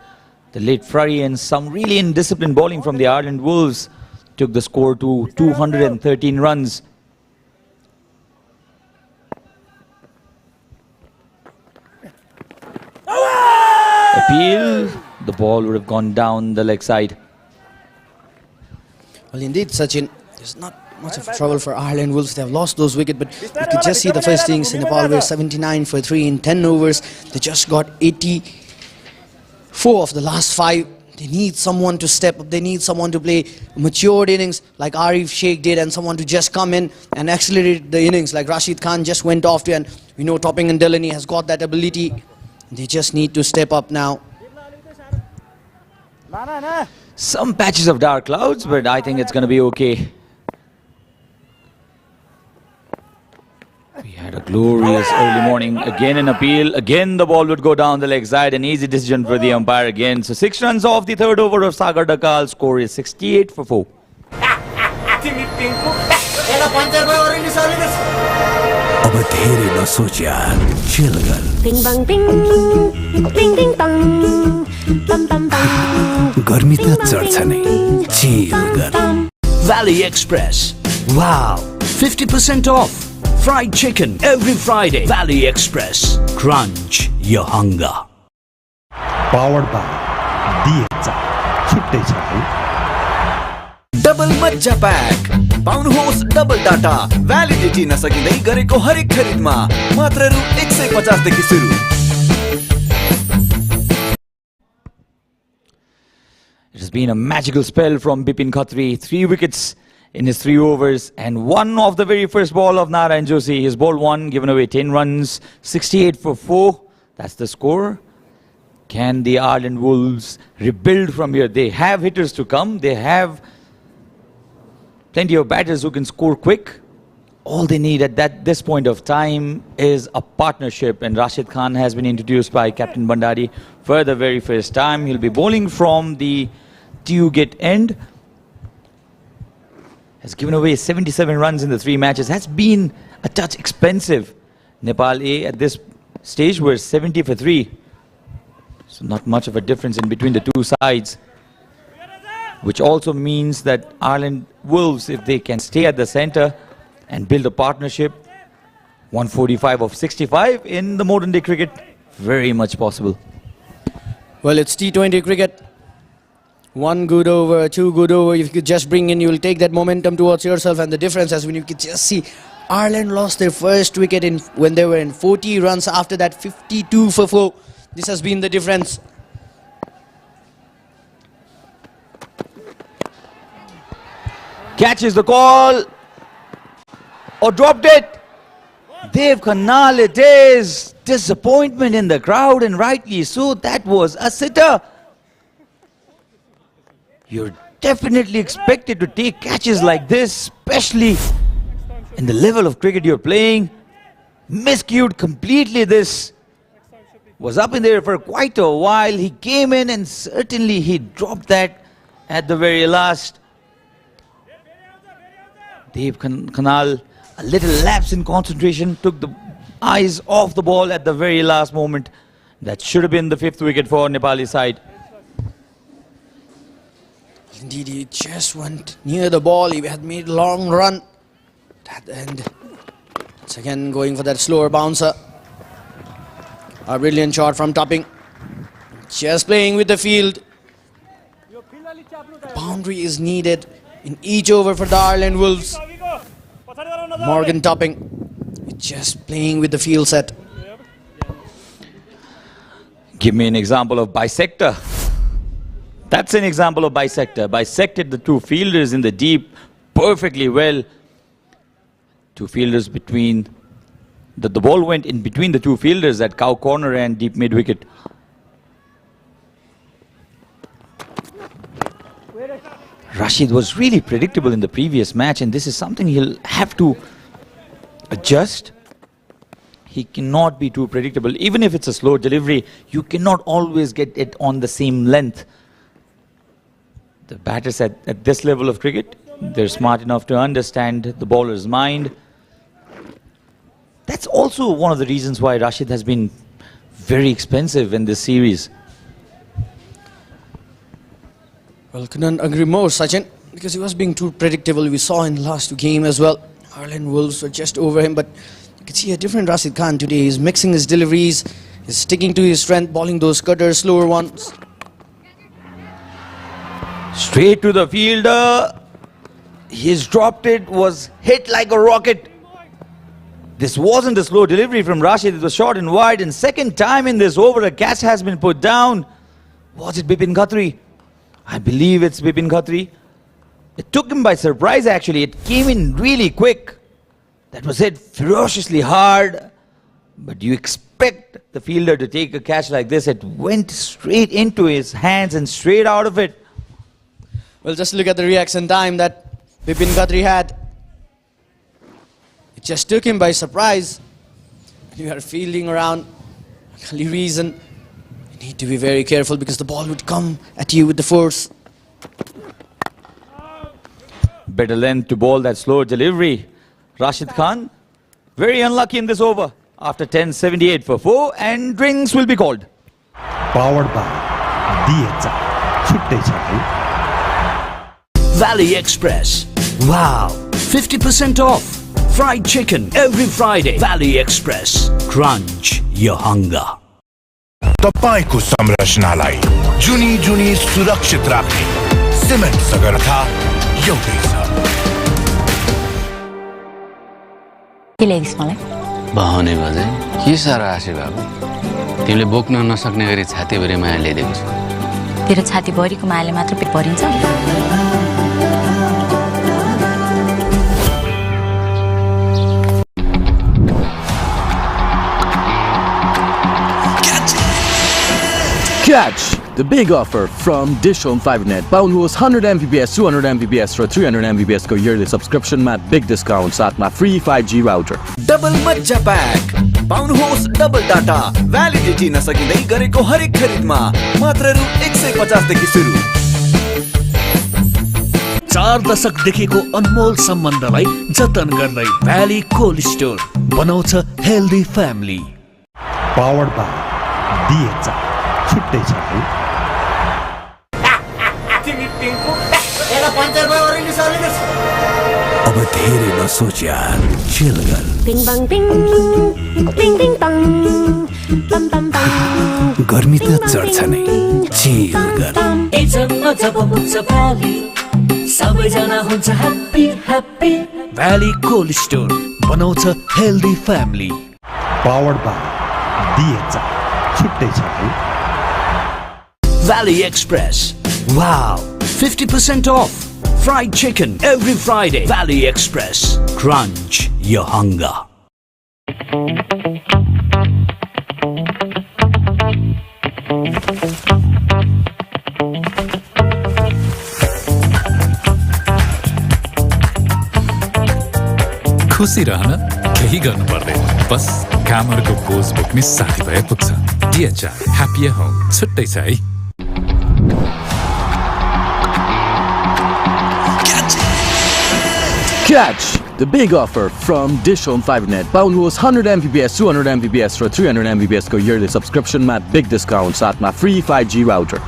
[SPEAKER 16] the late flurry and some really indisciplined bowling from the Ireland Wolves took the score to 213 runs. Appeal, the ball would have gone down the leg side.
[SPEAKER 1] Well, indeed, Sachin, there's not much of trouble for Ireland Wolves. They have lost those wickets, but you could just see the first innings in Nepal were 79 for 3 in 10 overs. They just got 84 of the last 5. They need someone to step up. They need someone to play matured innings like Arif Sheikh did, and someone to just come in and accelerate the innings like Rashid Khan just went off to. And we know Topping and Delaney has got that ability. They just need to step up now.
[SPEAKER 16] Some patches of dark clouds, but I think it's going to be okay. We had a glorious early morning. Again an appeal. Again the ball would go down the leg side. An easy decision for the umpire again. So 6 runs off the 3rd over of Sagar Dakal. Score is 68 for 4.
[SPEAKER 13] अब धेरै नसोच यार chill गर
[SPEAKER 10] Bing bang bing, bing bing bang, bam bam bang.
[SPEAKER 13] गर्मी त चढ्छ नै chill गर
[SPEAKER 7] Valley Express. Wow, 50% off. Fried chicken every Friday. Valley Express. Crunch your hunger.
[SPEAKER 6] Powered by DHI. छुट्टै छ है
[SPEAKER 19] डबल मज्जा प्याक पाउनुहोस् डबल डाटा भ्यालिडिटी नसकिँदै गरेको हरेक खरिदमा मात्र रु 150 देखि सुरु।
[SPEAKER 16] It has been a magical spell from Bipin Khatri. 3 wickets in his 3 overs and 1 off the very first ball of Narayan Joshi. His ball 1, given away 10 runs, 68 for 4. That's the score. Can the Ireland Wolves rebuild from here? They have hitters to come. They have plenty of batters who can score quick. All they need at this point of time is a partnership, and Rashid Khan has been introduced by Captain Bandari for the very first time. He'll be bowling from the Dewgate end. Has given away 77 runs in the 3 matches. Has been a touch expensive. Nepal A at this stage were 70 for 3. So not much of a difference in between the 2 sides. Which also means that Ireland Wolves, if they can stay at the centre and build a partnership, 145 of 65 in the modern day cricket, very much possible.
[SPEAKER 1] Well, it's T20 cricket. 1 good over, 2 good over. If you could just bring in, you will take that momentum towards yourself. And the difference, as when you could just see, Ireland lost their first wicket when they were in 40 runs. After that, 52 for 4. This has been the difference.
[SPEAKER 16] Catches the call. Or dropped it. Dev Khanal, it is. Disappointment in the crowd, and rightly so. That was a sitter. You're definitely expected to take catches like this, especially in the level of cricket you're playing. Miscued completely. This was up in there for quite a while. He came in and certainly he dropped that at the very last. Dev Khanal, a little lapse in concentration, took the eyes off the ball at the very last moment. That should have been the 5th wicket for Nepali side.
[SPEAKER 1] Indeed, he just went near the ball. He had made a long run. At the end, it's again going for that slower bouncer. A brilliant shot from Topping. Just playing with the field. The boundary is needed in each over for the Ireland Wolves. Morgan Topping, just playing with the field set.
[SPEAKER 16] Give me an example of bisector. That's an example of bisector. Bisected the 2 fielders in the deep perfectly well. 2 fielders between... The ball went in between the 2 fielders at cow corner and deep mid wicket. Rashid was really predictable in the previous match, and this is something he'll have to adjust. he cannot be too predictable. Even if it's a slow delivery, you cannot always get it on the same length. The batters at this level of cricket, they're smart enough to understand the bowler's mind. That's also one of the reasons why Rashid has been very expensive in this series.
[SPEAKER 1] Well, couldn't agree more, Sachin, because he was being too predictable. We saw in the last two games as well. Ireland Wolves were just over him, but you can see a different Rashid Khan today. He's mixing his deliveries, he's sticking to his strength, bowling those cutters, slower ones.
[SPEAKER 16] Straight to the fielder. He's dropped it, was hit like a rocket. This wasn't a slow delivery from Rashid, it was short and wide, and second time in this over a catch has been put down. Was it Bipin Khatri? I believe it's Bipin Khatri. It took him by surprise actually, it came in really quick. That was hit ferociously hard, but you expect the fielder to take a catch like this. It went straight into his hands and straight out of it.
[SPEAKER 1] Well, just look at the reaction time that Bipin Khatri had. It just took him by surprise. You are fielding around, the only reason you need to be very careful because the ball would come at you with the force.
[SPEAKER 16] Better length to bowl that slow delivery. Rashid Khan, very unlucky in this over. After 10-78 for 4, and drinks will be called.
[SPEAKER 6] Powered by DHI. छुट्टै छ है.
[SPEAKER 7] Valley Express. Wow, 50% off. Fried chicken every Friday. Valley Express. Crunch your hunger.
[SPEAKER 15] तपाईको संरचनालाई जुनी जुनी सुरक्षित राख्ने cement सगरथा एउटै छ.
[SPEAKER 14] के ल्याइदिस् मलाई?
[SPEAKER 11] बहाउने बजे के साह्रो आशे बाबु, तिमीले बोक्न नसक्ने गरी छातीभरि माया ल्याइदिएको छु.
[SPEAKER 14] तेरो छातीभरिको मायाले मात्र पेट भरिन्छ?
[SPEAKER 5] Catch the big offer from DishHome FiberNet. Paunhos 100 Mbps, 200 Mbps र 300 Mbps को yearly subscription मा big discount साथमा free 5G router.
[SPEAKER 19] डबल मज्जा प्याक पाउनुहोस् डबल डाटा भ्यालिडिटी नसकिँदै गरेको हरेक खरिदमा मात्र रु 150 देखि सुरु.
[SPEAKER 17] 4 दशकदेखिको अनमोल सम्बन्धलाई जतन गर्दै भ्याली कोल्ड स्टोर बनाउँछ healthy family.
[SPEAKER 6] Powered by DHI. छुट्टै छ है.
[SPEAKER 13] अब धेरै नसोच यार, चिल गर.
[SPEAKER 10] Bing bang bing, bing bing bang, bam bam bam.
[SPEAKER 13] गर्मी त चढ्छ नै, चिल गर.
[SPEAKER 17] जब हुन्छ भ्याली सबैजना हुन्छ happy happy. Valley cold store बनाउँछ healthy family.
[SPEAKER 6] Powered by DHI. छुट्टै छ है.
[SPEAKER 7] Valley Express. Wow, 50% off. Fried chicken every Friday. Valley Express. Crunch your hunger.
[SPEAKER 18] खुसी रहन केही गर्नु पर्दैन, बस कामहरुको बोझ बोक्ने साथी भए पुग्छ. DHI Happy Home छुट्टै छ है.
[SPEAKER 5] Catch the big offer from DishHome FiberNet. Paunhos 100 Mbps, 200 Mbps र 300 Mbps को yearly subscription मा big discount साथमा free 5G router.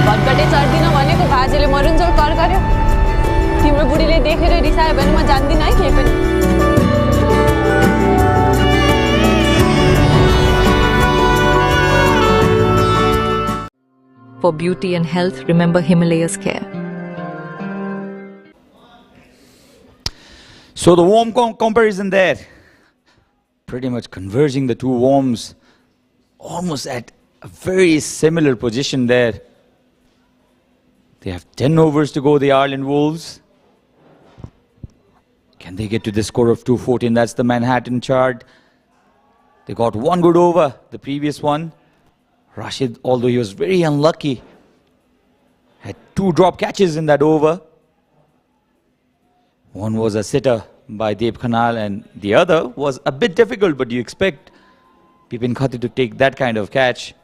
[SPEAKER 9] भटकटे चढ्दिन भनेको बाजेले मरुन्जेल कर गर्यो. तिम्रो बुढीले देखेर रिसायो भने म जान्दिन है के पनि.
[SPEAKER 8] For beauty and health, remember Himalaya's care.
[SPEAKER 16] So the warm comparison there, pretty much converging the two warms, almost at a very similar position there. They have 10 overs to go, the Ireland Wolves. Can they get to the score of 214? That's the Manhattan chart. They got one good over, the previous one. Rashid, although he was very unlucky, had 2 drop catches in that over. One was a sitter by Dev Khanal, and the other was a bit difficult, but you expect Bipin Khati to take that kind of catch.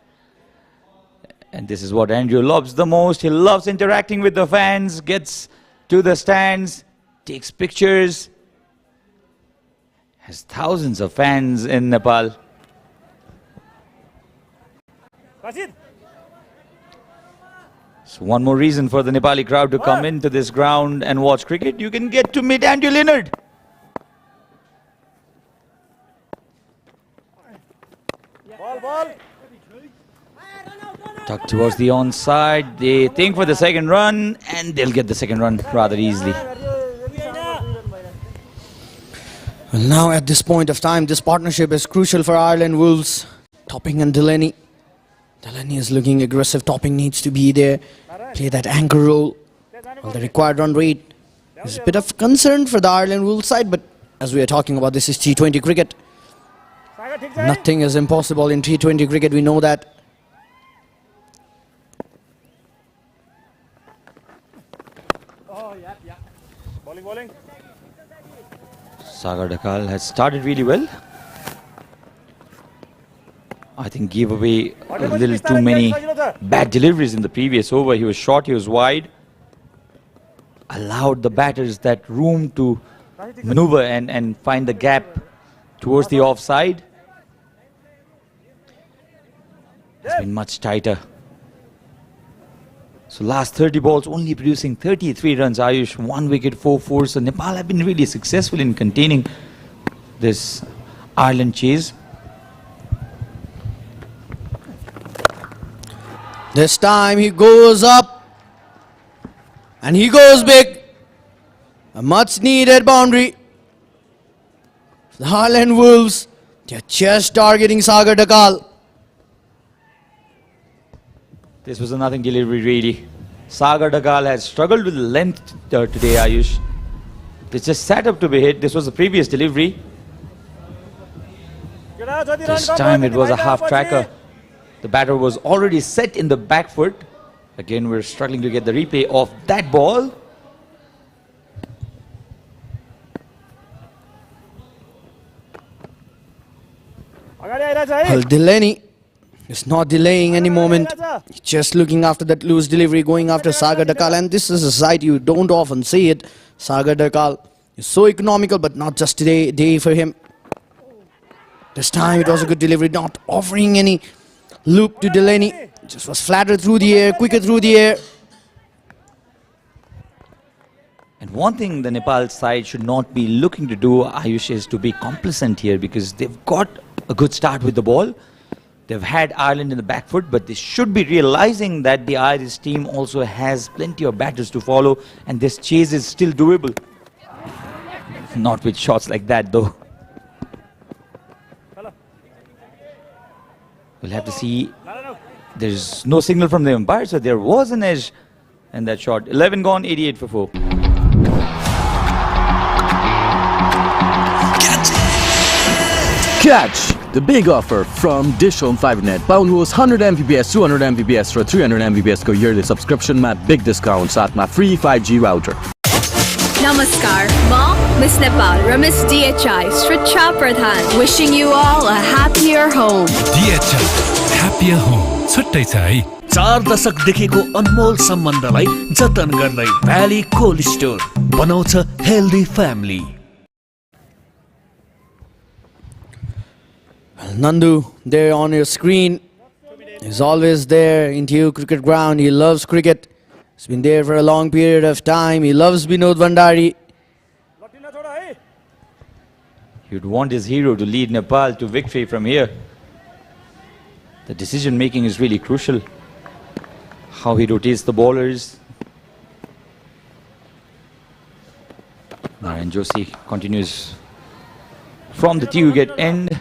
[SPEAKER 16] And this is what Andrew loves the most. He loves interacting with the fans, gets to the stands, takes pictures. Has thousands of fans in Nepal. So one more reason for the Nepali crowd to come into this ground and watch cricket. You can get to meet Andrew Leonard.
[SPEAKER 3] Ball.
[SPEAKER 16] Tucked towards the onside. They think for the second run, and they'll get the second run rather easily.
[SPEAKER 1] Well, now at this point of time, this partnership is crucial for Ireland Wolves. Topping and Delaney. Delaney is looking aggressive. Topping needs to be there. Play that anchor role. Well, the required run rate is a bit of concern for the Ireland Wolves side, but as we are talking about, this is T20 cricket. Nothing is impossible in T20 cricket, we know that.
[SPEAKER 3] Bowling.
[SPEAKER 16] Sagar Dakal has started really well. I think gave away a little too many bad deliveries in the previous over. He was short, he was wide. Allowed the batters that room to maneuver and find the gap towards the offside. It's been much tighter. So last 30 balls only producing 33 runs. Ayush, 1 wicket, 4 4. So Nepal have been really successful in containing this Ireland chase.
[SPEAKER 1] This time he goes up and he goes big. A much needed boundary. The Ireland Wolves, they're just targeting Sagar Dakal.
[SPEAKER 16] This was a nothing delivery really. Sagar Dakal has struggled with length today, Ayush. They just sat up to be hit. This was the previous delivery. This time it was a half tracker. The batter was already set in the back foot. Again, we're struggling to get the replay of that ball.
[SPEAKER 1] Well, Delaney is not delaying any moment. He's just looking after that loose delivery, going after Sagar Dakal. And this is a side you don't often see it. Sagar Dakal is so economical, but not just today day for him. This time it was a good delivery, not offering any loop to Delaney. Just was flatter through the air, quicker through the air.
[SPEAKER 16] And one thing the Nepal side should not be looking to do, Ayush, is to be complacent here, because they've got a good start with the ball. They've had Ireland in the back foot, but they should be realizing that the Irish team also has plenty of batters to follow, and this chase is still doable. Not with shots like that, though. We'll have to see. There's no signal from the umpire, so there was an edge in that shot. 11 gone, 88 for 4.
[SPEAKER 5] Catch! The big offer from DishHome FiberNet. पाउनुहोस् 100 Mbps, 200 Mbps र 300 Mbps को yearly subscription मा big discount साथमा free 5G router.
[SPEAKER 20] Namaskar, Ma, Miss Nepal, raw Miss DHI, Sricha Pradhan, wishing you all a happier home.
[SPEAKER 18] DHI, happier home. छुट्टै छ है.
[SPEAKER 17] 4 दशकदेखिको अनमोल सम्बन्धलाई जतन गर्दै भ्याली कोल्ड स्टोर बनाउँछ healthy family.
[SPEAKER 1] Nandu, there on your screen, is always there in TU Cricket Ground. He loves cricket. He's been there for a long period of time. He loves Binod Bhandari.
[SPEAKER 16] You'd want his hero to lead Nepal to victory from here. The decision making is really crucial. How he rotates the bowlers. Narayan Joshi continues from the TU wicket end.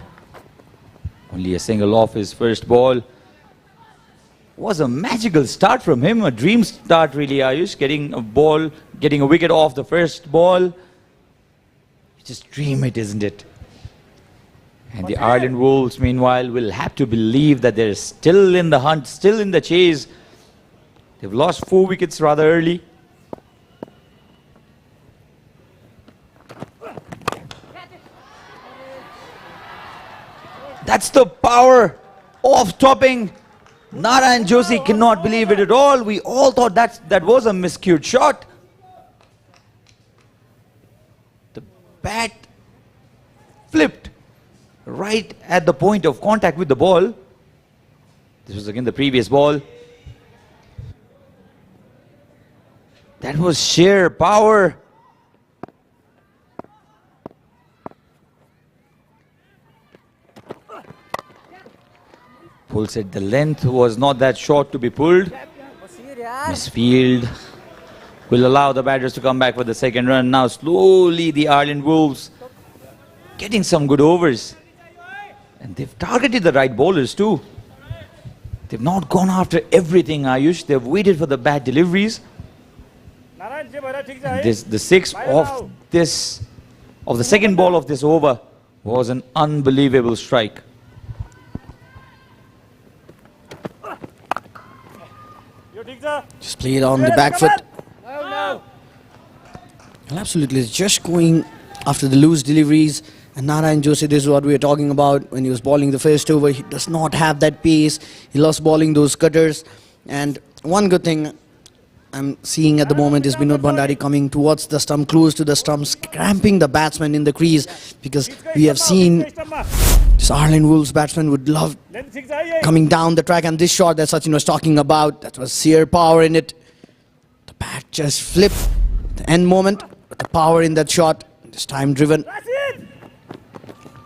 [SPEAKER 16] Only a single off his first ball. Was a magical start from him, a dream start really, Ayush. Getting a wicket off the first ball. You just dream it, isn't it? And the Ireland Wolves, meanwhile, will have to believe that they're still in the hunt, still in the chase. They've lost 4 wickets rather early. That's the power of topping. Narayan Joshi cannot believe it at all. We all thought that was a miscued shot. The bat flipped right at the point of contact with the ball. This was again the previous ball. That was sheer power. Pull said the length was not that short to be pulled. Misfield will allow the batters to come back for the second run. Now slowly the Ireland Wolves getting some good overs. And they've targeted the right bowlers too. They've not gone after everything, Ayush. They've waited for the bad deliveries. The sixth of the second ball of this over was an unbelievable strike.
[SPEAKER 1] Just played on the back foot. Well, absolutely, it's just going after the loose deliveries. And Narayan Joshi, this is what we were talking about when he was bowling the first over. He does not have that pace. He loves bowling those cutters. And one good thing I'm seeing at the moment is Binod Bhandari coming towards the stump, close to the stump, cramping the batsman in the crease, because we have seen this Ireland Wolves batsman would love coming down the track, and this shot that Sachin was talking about, that was sheer power in it. The bat just flipped the end moment, but the power in that shot, this time driven.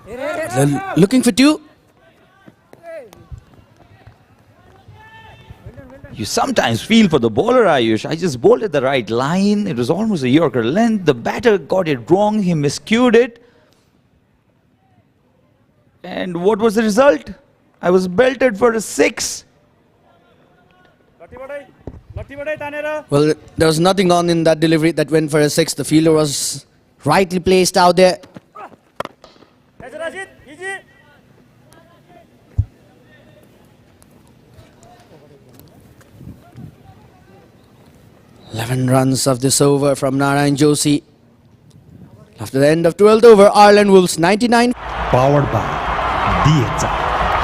[SPEAKER 1] They're looking for two.
[SPEAKER 16] You sometimes feel for the bowler, Ayush. I just bowled at the right line. It was almost a Yorker length. The batter got it wrong. He miscued it. And what was the result? I was belted for a 6.
[SPEAKER 1] Well, there was nothing on in that delivery that went for a 6. The fielder was rightly placed out there. 11 runs of this over from Narayan Joshi. After the end of 12th over, Ireland Wolves 99.
[SPEAKER 6] Powered by DHI.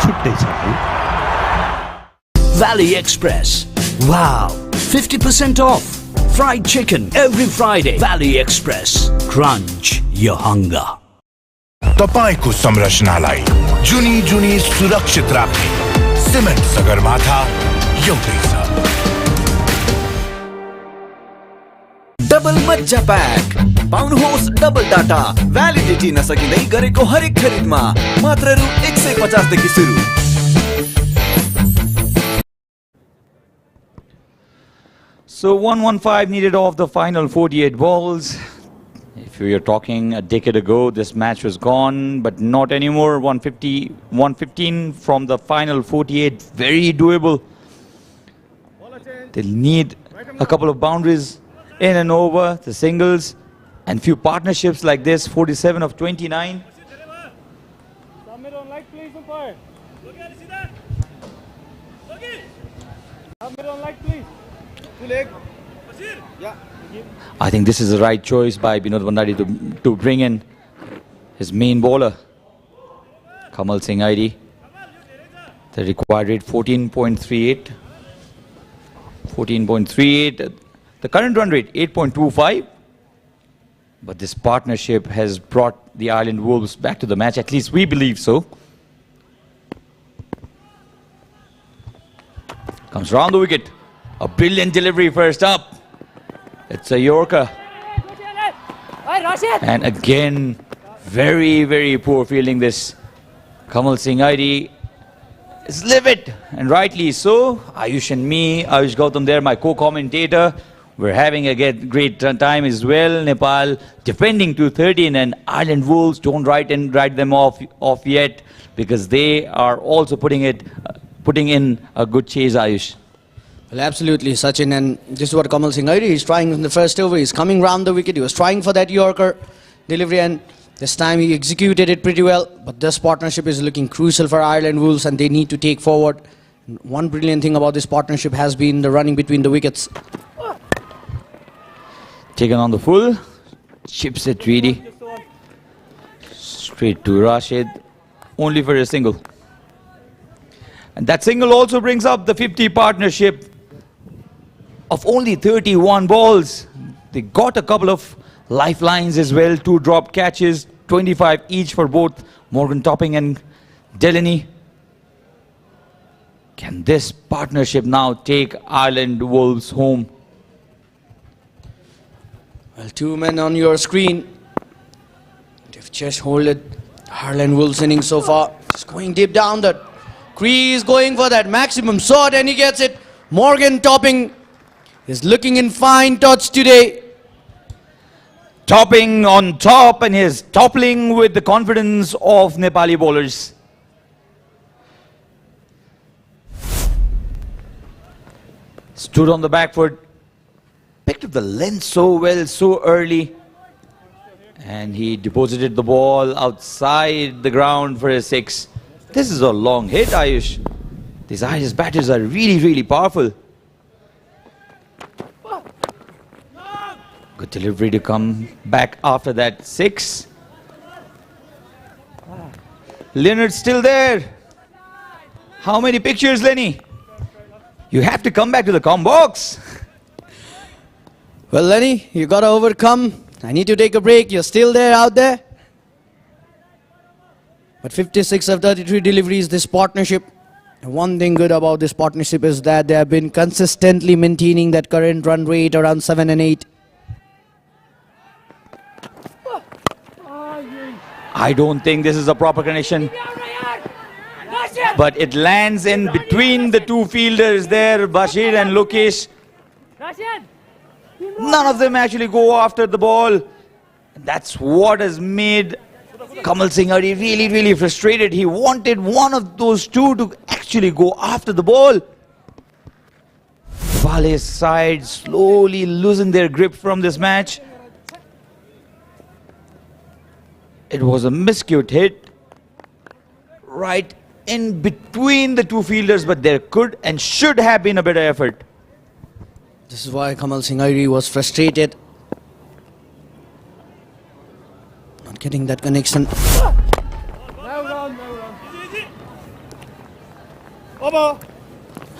[SPEAKER 6] छुट्टै छ है।
[SPEAKER 7] Valley Express. Wow, 50% off. Fried chicken every Friday. Valley Express. Crunch your hunger.
[SPEAKER 15] तपाईको संरचनालाई जुनी जुनी सुरक्षित राख्ने cement Sagarmatha एउटै छ।
[SPEAKER 19] डबल मज्जा प्याक पाउनुहोस् डबल डाटा भ्यालिडिटी नसकिँदै गरेको हरेक खरिदमा मात्र रु 150 देखि सुरु।
[SPEAKER 16] So 115 needed off the final 48 balls. If we were talking a decade ago, this match was gone, but not anymore. 115 from the final 48, very doable. They'll need a couple of boundaries in and over, the singles, and few partnerships like this, 47 of 29. I think this is the right choice by Binod Bhandari to bring in his main bowler, Kamal Singh Airi. The required rate 14.38. 14.38. The current run rate 8.25. But this partnership has brought the Ireland Wolves back to the match. At least we believe so. Comes round the wicket. A brilliant delivery first up. It's a Yorker. And again, very, very poor fielding this. Kamal Singh Airi is livid, and rightly so. Ayush and me, Ayush Gautam there, my co-commentator. We're having a great time as well. Nepal defending 213, and Ireland Wolves don't write them off yet, because they are also putting in a good chase, Ayush.
[SPEAKER 1] Well, absolutely, Sachin, and this is what Kamal Singh Airi is trying in the first over. He's coming round the wicket. He was trying for that Yorker delivery, and this time he executed it pretty well. But this partnership is looking crucial for Ireland Wolves, and they need to take forward. One brilliant thing about this partnership has been the running between the wickets.
[SPEAKER 16] Taken on the full, chips it really straight to Rashid, only for a single. And that single also brings up the 50 partnership of only 31 balls. They got a couple of lifelines as well, 2 dropped catches, 25 each for both Morgan Topping and Delaney. Can this partnership now take Ireland Wolves home?
[SPEAKER 1] Well, 2 men on your screen. They've just hold it. Ireland Wolves inning so far. Just going deep down that crease, going for that maximum shot, and he gets it. Morgan Topping is looking in fine touch today.
[SPEAKER 16] Topping on top, and he's toppling with the confidence of Nepali bowlers. Stood on the back foot, picked up the length so well, so early, and he deposited the ball outside the ground for a 6. This is a long hit, Ayush. These Irish batters are really, really powerful. Good delivery to come back after that 6. Leonard's still there. How many pictures, Lenny? You have to come back to the comm box.
[SPEAKER 1] Well, Lenny, you got to overcome. I need to take a break. You're still there out there. But 56 of 33 deliveries, this partnership. And one thing good about this partnership is that they have been consistently maintaining that current run rate around 7 and 8.
[SPEAKER 16] I don't think this is a proper connection. But it lands in between the 2 fielders there, Bashir and Lokesh. None of them actually go after the ball. That's what has made Kamal Singh really, really frustrated. He wanted one of those 2 to actually go after the ball. Nepal's side slowly losing their grip from this match. It was a miscute hit right in between the 2 fielders, but there could and should have been a better effort.
[SPEAKER 1] This is why Kamal Singh was frustrated. Not getting that connection.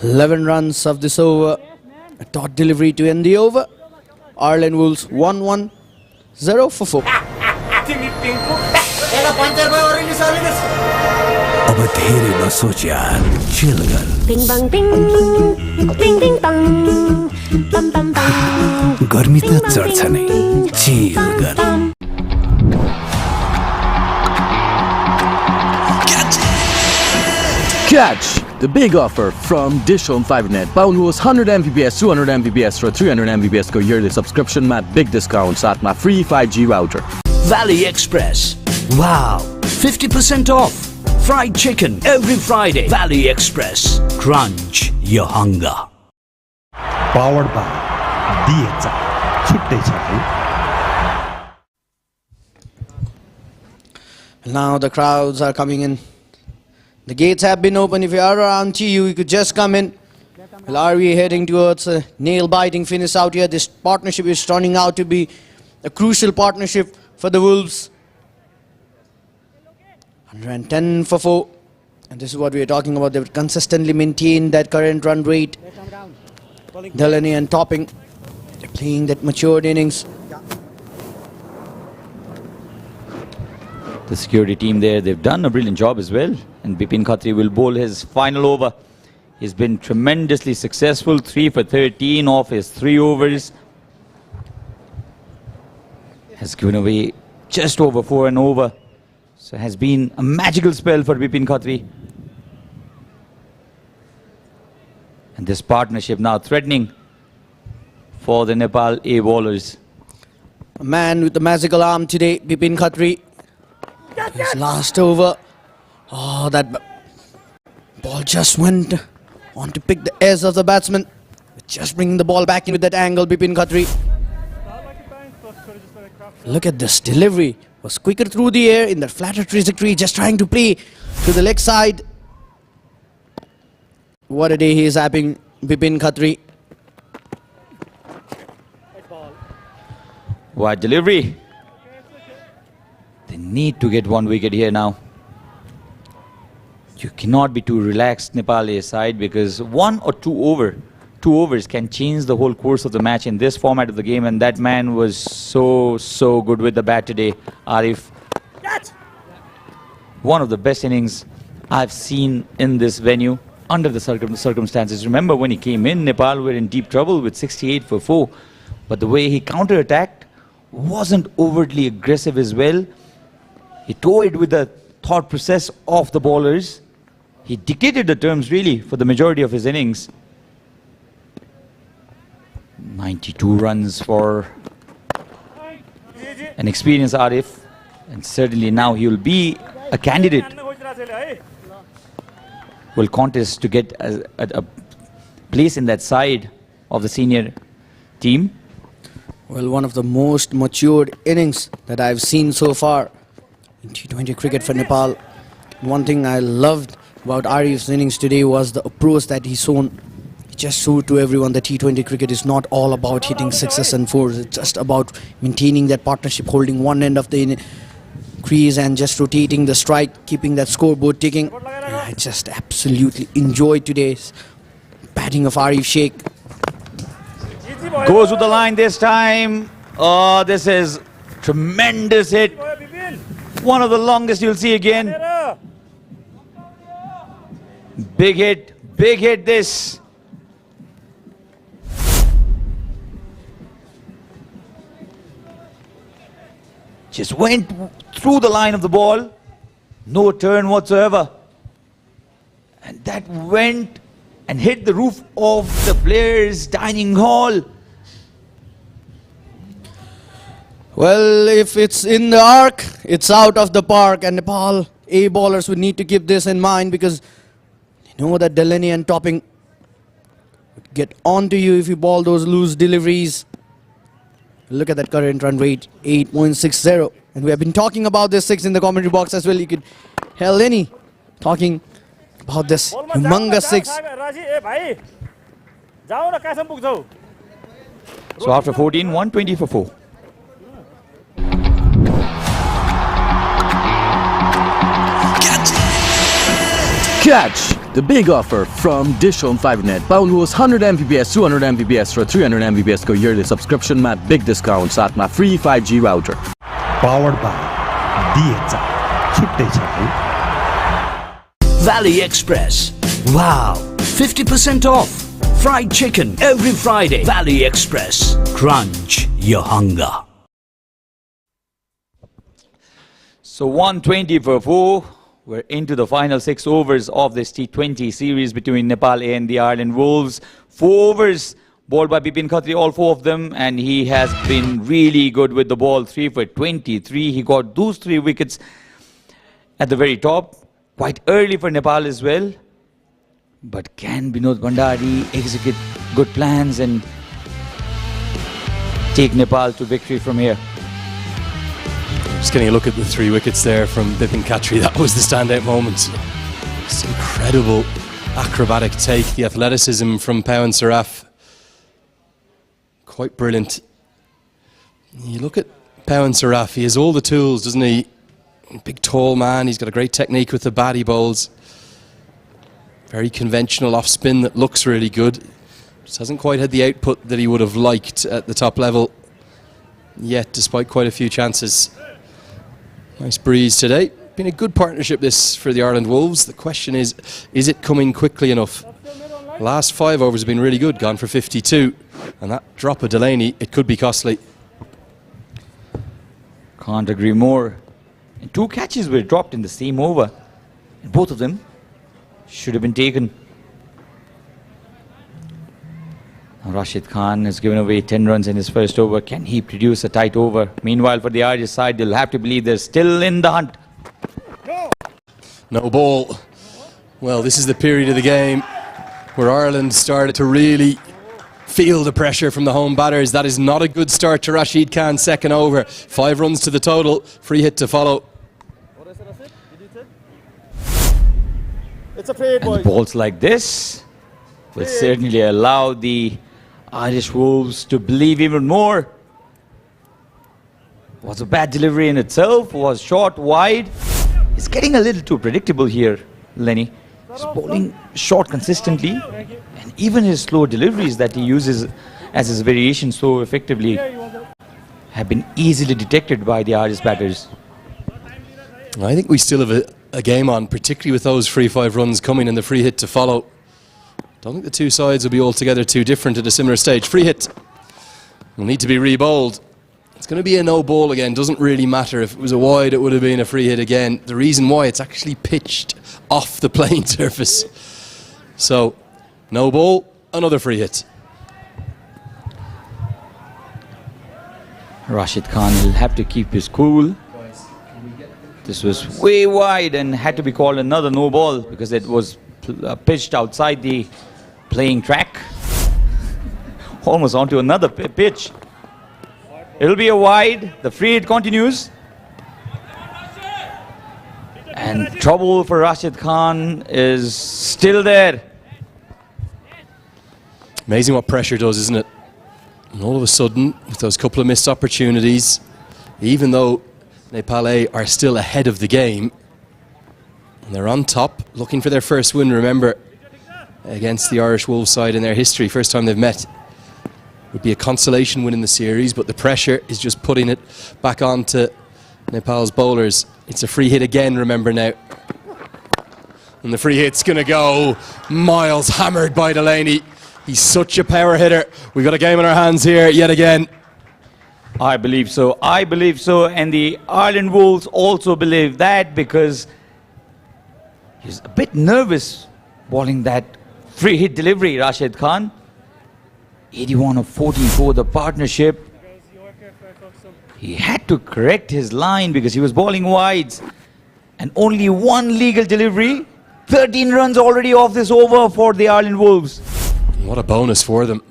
[SPEAKER 1] 11 runs of this over. A dot delivery to end the over. Ireland Wolves 1-1, 0 for 4.
[SPEAKER 13] अब धेरै नसोच यार chill गर
[SPEAKER 10] Bing bang bing, bing bing bang, bam bam bang.
[SPEAKER 13] गर्मी त चढ्छ नै chill गर Catch the big offer from DishHome FiberNet. पाउनुहोस् 100 Mbps, 200 Mbps र 300 Mbps को yearly subscription मा big discount साथमा free 5G router.
[SPEAKER 7] Valley Express. Wow, 50% off. Fried chicken every Friday. Valley Express. Crunch your hunger.
[SPEAKER 6] Powered by DHI. छुट्टै छ है.
[SPEAKER 1] Now the crowds are coming in. The gates have been open. If you are around TU, you could just come in. Well, are we heading towards a nail-biting finish out here? This partnership is turning out to be a crucial partnership for the Wolves. 110 for 4. And this is what we are talking about. They've consistently maintained that current run rate. Delaney and Topping. They're playing that matured innings.
[SPEAKER 16] The security team there, they've done a brilliant job as well. And Bipin Khatri will bowl his final over. He's been tremendously successful. 3 for 13 off his 3 overs. Has given away just over 4 and over. So has been a magical spell for Bipin Khatri. And this partnership now threatening for the Nepal A bowlers.
[SPEAKER 1] A man with the magical arm today, Bipin Khatri. His last over. Oh, that ball just went on to pick the ears of the batsman. Just bringing the ball back in with that angle, Bipin Khatri. Look at this delivery. Was quicker through the air in the flatter trajectory, just trying to play to the leg side. What a day he is having, Bipin Khatri.
[SPEAKER 16] Wide delivery. They need to get 1 wicket here now. you cannot be too relaxed, Nepali side, because 1 or 2 overs can change the whole course of the match in this format of the game, and that man was so good with the bat today, Arif. One of the best innings I've seen in this venue under the circumstances. Remember when he came in, Nepal were in deep trouble with 68 for 4, but the way he counter-attacked wasn't overtly aggressive as well. He toyed with the thought process of the bowlers. He dictated the terms really for the majority of his innings. 92 runs for an experienced Arif, and certainly now he will be a candidate who will contest to get a place in that side of the senior team.
[SPEAKER 1] Well, one of the most matured innings that I've seen so far in T20 cricket for Nepal. One thing I loved about Arif's innings today was the approach that he's shown. He just showed to everyone that T20 cricket is not all about hitting sixes and fours. It's just about maintaining that partnership, holding one end of the crease and just rotating the strike, keeping that scoreboard ticking. And I just absolutely enjoyed today's batting of Arif Sheikh.
[SPEAKER 16] Goes with the line this time. Oh, this is tremendous hit. One of the longest you'll see again. Big hit this. Just went through the line of the ball. No turn whatsoever. And that went and hit the roof of the players' dining hall.
[SPEAKER 1] Well, if it's in the arc, it's out of the park, and Nepal A bowlers would need to keep this in mind, because you know that Delaney and Topping would get onto you if you ball those loose deliveries. Look at that current run rate, 8.60, and we have been talking about this 6 in the commentary box as well. You could hell any talking about this humongous 6.
[SPEAKER 16] So after 14, 120 for 4.
[SPEAKER 13] Catch the big offer from DishHome FiberNet. पाउनुहोस् 100 Mbps 200 Mbps र 300 Mbps को yearly subscription मा big discount साथमा free 5G router.
[SPEAKER 6] Powered by DHI. छुट्टै छ है.
[SPEAKER 7] Valley Express. Wow, 50% off. Fried chicken every Friday. Valley Express. Crunch your hunger.
[SPEAKER 16] So 120 for 4. We're into the final 6 overs of this T20 series between Nepal A and the Ireland Wolves. 4 overs bowled by Bipin Khatri, all 4 of them, and he has been really good with the ball. 3 for 23. He got those 3 wickets at the very top, quite early for Nepal as well. But can Binod Bhandari execute good plans and take Nepal to victory from here?
[SPEAKER 2] Just getting a look at the 3 wickets there from Bipin Khatri. That was the standout moment. This incredible acrobatic take, the athleticism from Pawan Saraf. Quite brilliant. You look at Pawan Saraf, he has all the tools, doesn't he? Big tall man, he's got a great technique with the bat he bowls. Very conventional off spin that looks really good. Just hasn't quite had the output that he would have liked at the top level yet, despite quite a few chances. Nice breeze today. Been a good partnership this for the Ireland Wolves. The question is it coming quickly enough? Last 5 overs have been really good, gone for 52. And that drop of Delaney, it could be costly.
[SPEAKER 16] Can't agree more. And 2 catches were dropped in the same over. And both of them should have been taken. Rashid Khan has given away 10 runs in his first over. Can he produce a tight over? Meanwhile, for the Irish side, they'll have to believe they're still in the hunt.
[SPEAKER 2] No ball. Well, this is the period of the game where Ireland started to really feel the pressure from the home batters. That is not a good start to Rashid Khan's second over. 5 runs to the total. Free hit to follow.
[SPEAKER 3] It's a fade, boys.
[SPEAKER 16] And balls like this will certainly allow the Irish Wolves to believe even more. Was a bad delivery in itself, was short, wide. It's getting a little too predictable here. Lenny. He's bowling short consistently, and even his slow deliveries that he uses as his variation so effectively have been easily detected by the Irish batters.
[SPEAKER 2] I think we still have a game on, particularly with those free 5 runs coming and the free hit to follow. Don't think the two sides will be altogether too different at a similar stage. Free hit will need to be re-bowled. It's going to be a no ball again. Doesn't really matter. If it was a wide, it would have been a free hit again. The reason why, it's actually pitched off the playing surface. So, no ball, another free hit.
[SPEAKER 16] Rashid Khan will have to keep his cool. This was way wide and had to be called another no ball because it was pitched outside the playing track. Almost onto another pitch. It'll be a wide. The free hit continues. And trouble for Rashid Khan is still there.
[SPEAKER 2] Amazing what pressure does, isn't it? And all of a sudden, with those couple of missed opportunities, even though Nepal are still ahead of the game, and they're on top, looking for their first win, remember, against the Irish Wolves side in their history. First time they've met. Would be a consolation win in the series, but the pressure is just putting it back on to Nepal's bowlers. It's a free hit again, remember now. And the free hit's going to go miles, hammered by Delaney. He's such a power hitter. We've got a game in our hands here yet again.
[SPEAKER 16] I believe so. I believe so. And the Ireland Wolves also believe that, because he's a bit nervous bowling that free hit delivery, Rashid Khan. 81 of 14 for the partnership. He had to correct his line because he was bowling wides. And only one legal delivery. 13 runs already off this over for the Ireland Wolves.
[SPEAKER 2] What a bonus for them.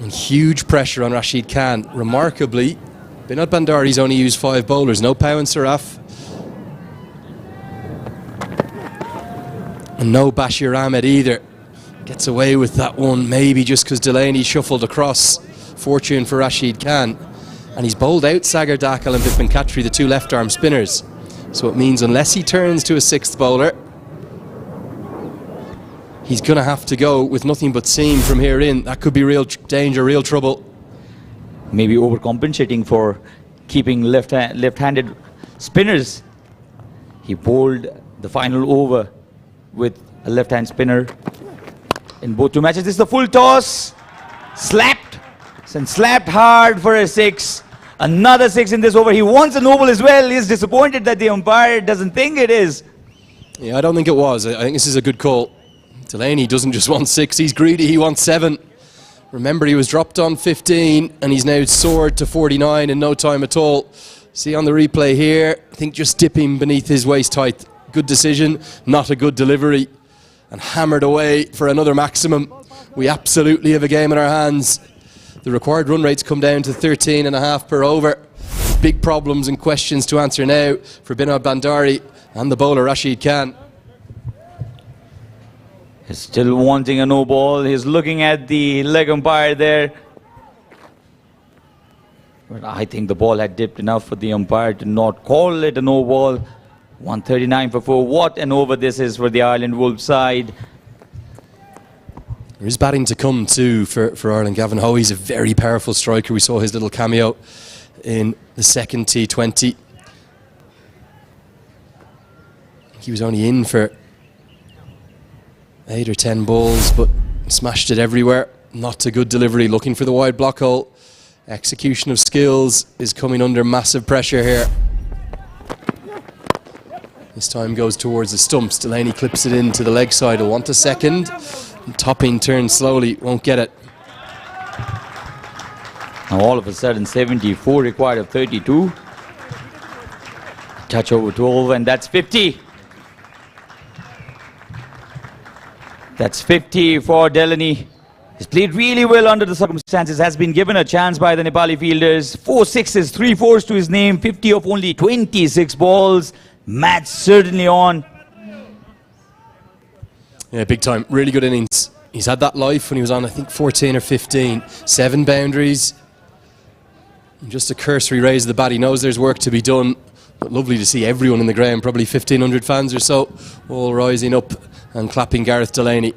[SPEAKER 2] And huge pressure on Rashid Khan. Remarkably, Binod Bandari's only used 5 bowlers. No Pau and Saraf. And no Bashir Ahmed either. Gets away with that one, maybe just because Delaney shuffled across. Fortune for Rashid Khan. And he's bowled out Sagar Dakal and Bipin Khatri, the 2 left-arm spinners. So it means unless he turns to a 6th bowler, he's going to have to go with nothing but seam from here in. That could be real danger, real trouble.
[SPEAKER 16] Maybe overcompensating for keeping left-handed spinners. He bowled the final over with a left-hand spinner in both 2 matches. This is the full toss. Slapped. And slapped hard for a 6. Another 6 in this over. He wants a no ball as well. He's disappointed that the umpire doesn't think it is.
[SPEAKER 2] Yeah, I don't think it was. I think this is a good call. Delaney doesn't just want 6, he's greedy, he wants 7. Remember, he was dropped on 15 and he's now soared to 49 in no time at all. See on the replay here, I think just dipping beneath his waist height. Good decision, not a good delivery. And hammered away for another maximum. We absolutely have a game in our hands. The required run rates come down to 13.5 per over. Big problems and questions to answer now for Binod Bandari and the bowler Rashid Khan.
[SPEAKER 16] He's still wanting a no ball. He's looking at the leg umpire there. But I think the ball had dipped enough for the umpire to not call it a no ball. 139 for 4. What an over this is for the Ireland Wolves side.
[SPEAKER 2] There is batting to come too for Ireland. Gavin Hoey's a very powerful striker. We saw his little cameo in the second T20. He was only in for 8 or 10 balls, but smashed it everywhere. Not a good delivery, looking for the wide block hole. Execution of skills is coming under massive pressure here. This time goes towards the stumps. Delaney clips it into the leg side. He'll want a second. And Topping turns slowly, won't get it.
[SPEAKER 16] Now all of a sudden 74 required of 32. Touch over 12 and that's 50. That's 50 for Delaney. He's played really well under the circumstances, has been given a chance by the Nepali fielders. 4 sixes, 3 fours to his name, 50 of only 26 balls. Match certainly on.
[SPEAKER 2] Yeah, big time. Really good innings. He's had that life when he was on, I think, 14 or 15. 7 boundaries. And just a cursory raise of the bat. He knows there's work to be done. But lovely to see everyone in the ground, probably 1,500 fans or so, all rising up and clapping Gareth Delaney.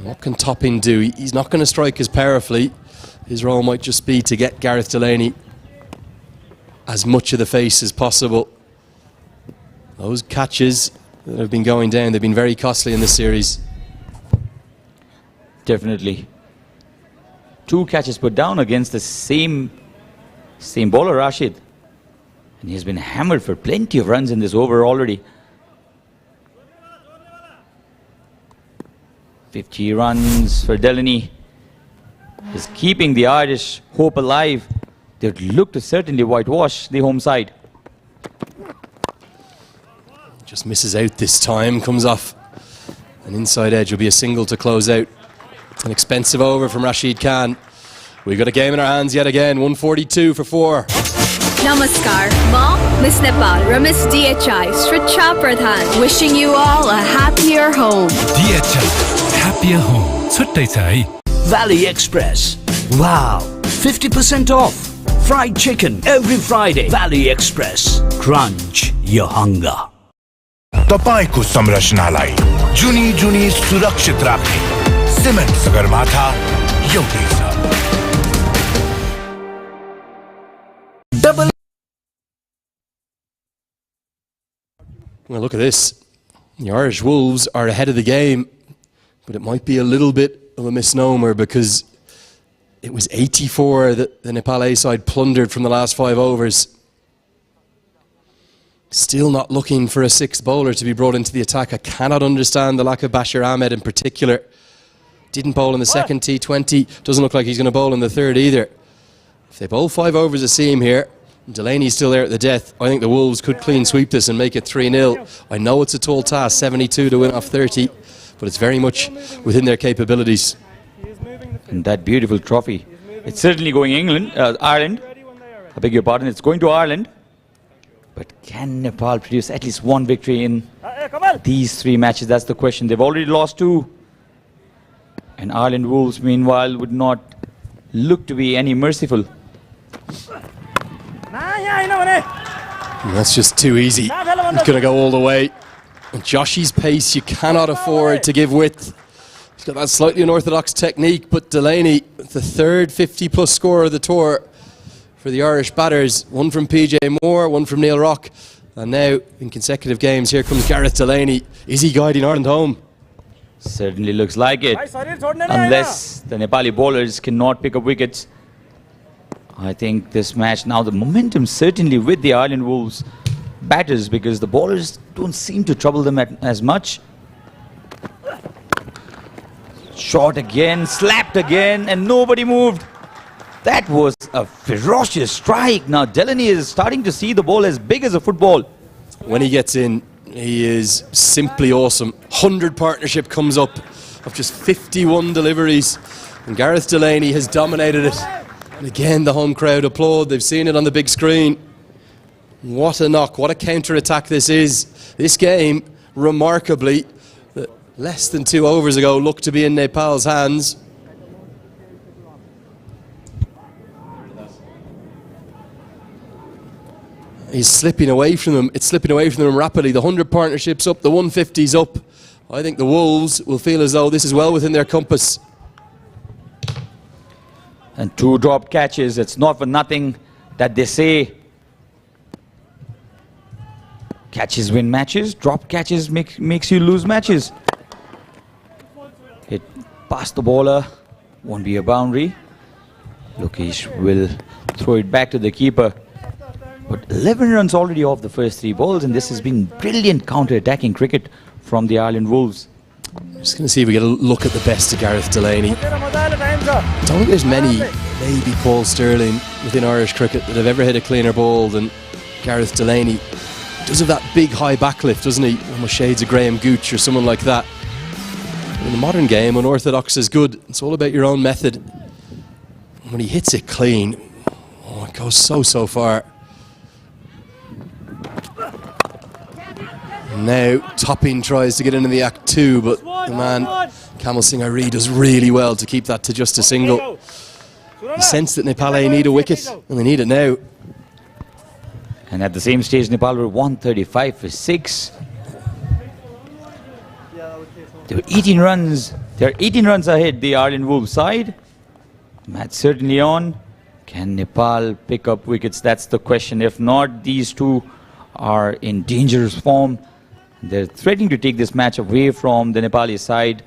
[SPEAKER 2] What can Topping do? He's not going to strike as powerfully. His role might just be to get Gareth Delaney as much of the face as possible. Those catches that have been going down, they've been very costly in this series.
[SPEAKER 16] Definitely. 2 catches put down against the same bowler, Rashid. And he's been hammered for plenty of runs in this over already. 50 runs for Delaney. Is keeping the Irish hope alive. They'd look to certainly whitewash the home side.
[SPEAKER 2] Just misses out this time, comes off an inside edge. Will be a single to close out. An expensive over from Rashid Khan. We've got a game in our hands yet again. 142 for 4.
[SPEAKER 20] Namaskar, Ma, Miss Nepal, Miss DHI, Sricha Pradhan, wishing you all a happier home.
[SPEAKER 18] DHI, happier home. Chuttai cha hai.
[SPEAKER 7] Valley Express. Wow, 50% off. Fried chicken every Friday. Valley Express. Crunch your hunger.
[SPEAKER 15] तपाईको संरचनालाई जुनी जुनी सुरक्षित राख्ने cement Sagarmatha एउटै छ।
[SPEAKER 2] Well, look at this. The Irish Wolves are ahead of the game, but it might be a little bit of a misnomer because it was 84 that the Nepal A side plundered from the last 5 overs. Still not looking for a 6th bowler to be brought into the attack. I cannot understand the lack of Bashir Ahmed in particular. Didn't bowl in the second T20. Doesn't look like he's going to bowl in the third either. If they bowl 5 overs a seam here, Delaney's still there at the death, I think the Wolves could clean sweep this and make it 3-0. I know it's a tall task, 72 to win off 30, but it's very much within their capabilities.
[SPEAKER 16] And that beautiful trophy. It's certainly going Ireland. I beg your pardon, it's going to Ireland. But can Nepal produce at least 1 victory in these 3 matches? That's the question. They've already lost 2. And Ireland Wolves, meanwhile, would not look to be any merciful.
[SPEAKER 2] That's just too easy. It's going to go all the way. And Joshy's pace, you cannot afford to give width. He's got that slightly unorthodox technique, but Delaney, the 3rd 50-plus scorer of the tour for the Irish batters. 1 from PJ Moore, 1 from Neil Rock. And now, in consecutive games, here comes Gareth Delaney. Is he guiding Ireland home?
[SPEAKER 16] Certainly looks like it. Unless the Nepali bowlers cannot pick up wickets. I think this match now, the momentum certainly with the Ireland Wolves batters, because the bowlers don't seem to trouble them as much. Shot again, slapped again, and nobody moved. That was a ferocious strike. Now Delaney is starting to see the ball as big as a football.
[SPEAKER 2] When he gets in, he is simply awesome. 100 partnership comes up of just 51 deliveries. And Gareth Delaney has dominated it. And again, the home crowd applaud. They've seen it on the big screen. What a knock, what a counter-attack this is. This game, remarkably, less than 2 overs ago, looked to be in Nepal's hands. He's slipping away from them. It's slipping away from them rapidly. The 100 partnerships up, the 150's up. I think the Wolves will feel as though this is well within their compass.
[SPEAKER 16] And 2 dropped catches. It's not for nothing that they say catches win matches. Drop catches makes you lose matches. Hit past the bowler. Won't be a boundary. Lokesh will throw it back to the keeper. But 11 runs already off the first 3 balls, and this has been brilliant counter-attacking cricket from the Ireland Wolves.
[SPEAKER 2] Just going to see if we get a look at the best of Gareth Delaney. I don't think there's many, maybe Paul Sterling, within Irish cricket that have ever hit a cleaner ball than Gareth Delaney. He does have that big high backlift, doesn't he? Almost shades of Graham Gooch or someone like that. But in the modern game, unorthodox is good. It's all about your own method. When he hits it clean, oh, it goes so far. Now Topping tries to get into the act too, but the man Kamal Singh Ari does really well to keep that to just a single. You sense that Nepal need a wicket, and they need it now.
[SPEAKER 16] And at the same stage, Nepal were 135 for 6. There were 18 runs. They're 18 runs ahead, the Arden Wolves side. Match certainly on. Can Nepal pick up wickets? That's the question. If not, these two are in dangerous form. They're threatening to take this match away from the Nepali side.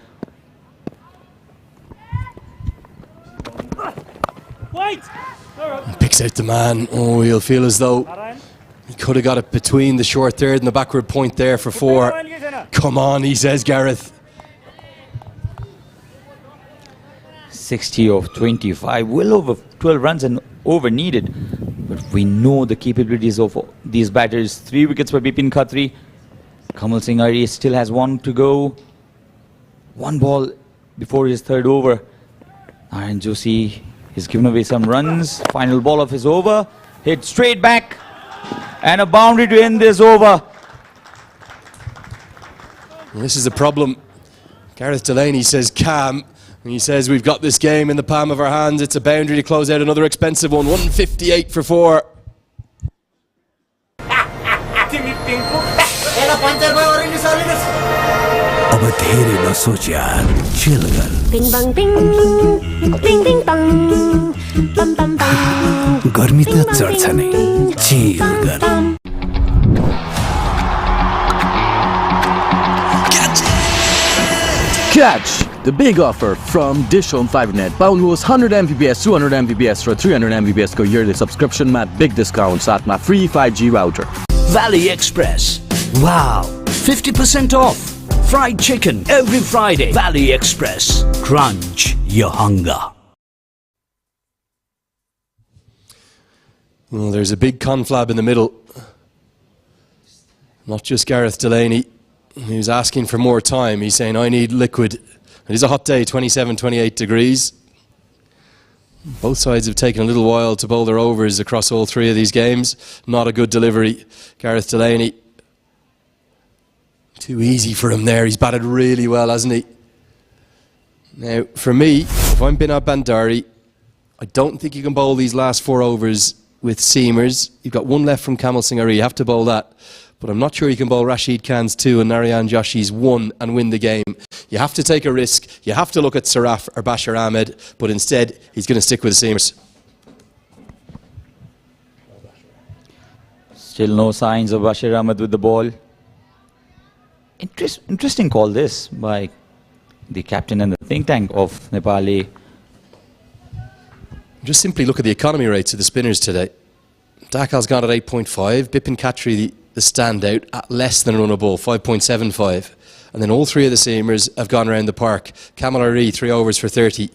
[SPEAKER 2] Picks out the man. Oh, he'll feel as though he could have got it between the short third and the backward point there for 4. Come on, he says, Gareth.
[SPEAKER 16] 60 of 25, well over 12 runs and over needed. But we know the capabilities of these batters. 3 wickets for Bipin Khatri. Kamal Singh Ari still has 1 to go. 1 ball before his 3rd over. Narayan Joshi has given away some runs. Final ball of his over. Hit straight back. And a boundary to end this over.
[SPEAKER 2] Well, this is a problem. Gareth Delaney says calm. And he says we've got this game in the palm of our hands. It's a boundary to close out another expensive one. 158 for 4.
[SPEAKER 19] अब धेरै नसोच यार chill गर
[SPEAKER 10] Bing bang bing, bing bing bang, bam bam bam.
[SPEAKER 19] गर्मी त चढ्छ नै chill गर
[SPEAKER 5] Catch! The big offer from DishHome FiberNet. Pound host 100 Mbps, 200 Mbps for 300 Mbps ko yearly subscription mat big discount साथ में free 5G router.
[SPEAKER 7] Valley Express. Wow, 50% off. Fried chicken every Friday. Valley Express. Crunch your hunger.
[SPEAKER 2] Well, there's a big conflab in the middle. Not just Gareth Delaney, who's asking for more time. He's saying, I need liquid. It is a hot day, 27, 28 degrees. Both sides have taken a little while to bowl their overs across all 3 of these games. Not a good delivery. Gareth Delaney. Too easy for him there. He's batted really well, hasn't he? Now, for me, if I'm Binod Bandari, I don't think you can bowl these last 4 overs with seamers. You've got 1 left from Kamal Singh Ari. You have to bowl that. But I'm not sure you can bowl Rashid Khan's 2 and Narayan Joshi's 1 and win the game. You have to take a risk. You have to look at Saraf or Bashir Ahmed. But instead, he's going to stick with the seamers.
[SPEAKER 16] Still no signs of Bashir Ahmed with the ball. Interesting call this by the captain and the think tank of Nepali.
[SPEAKER 2] Just simply look at the economy rates of the spinners today. Dakal's gone at 8.5. Bipin Khatri, the standout, at less than a run a ball, 5.75. And then all 3 of the seamers have gone around the park. Kamal Ari, 3 overs for 30.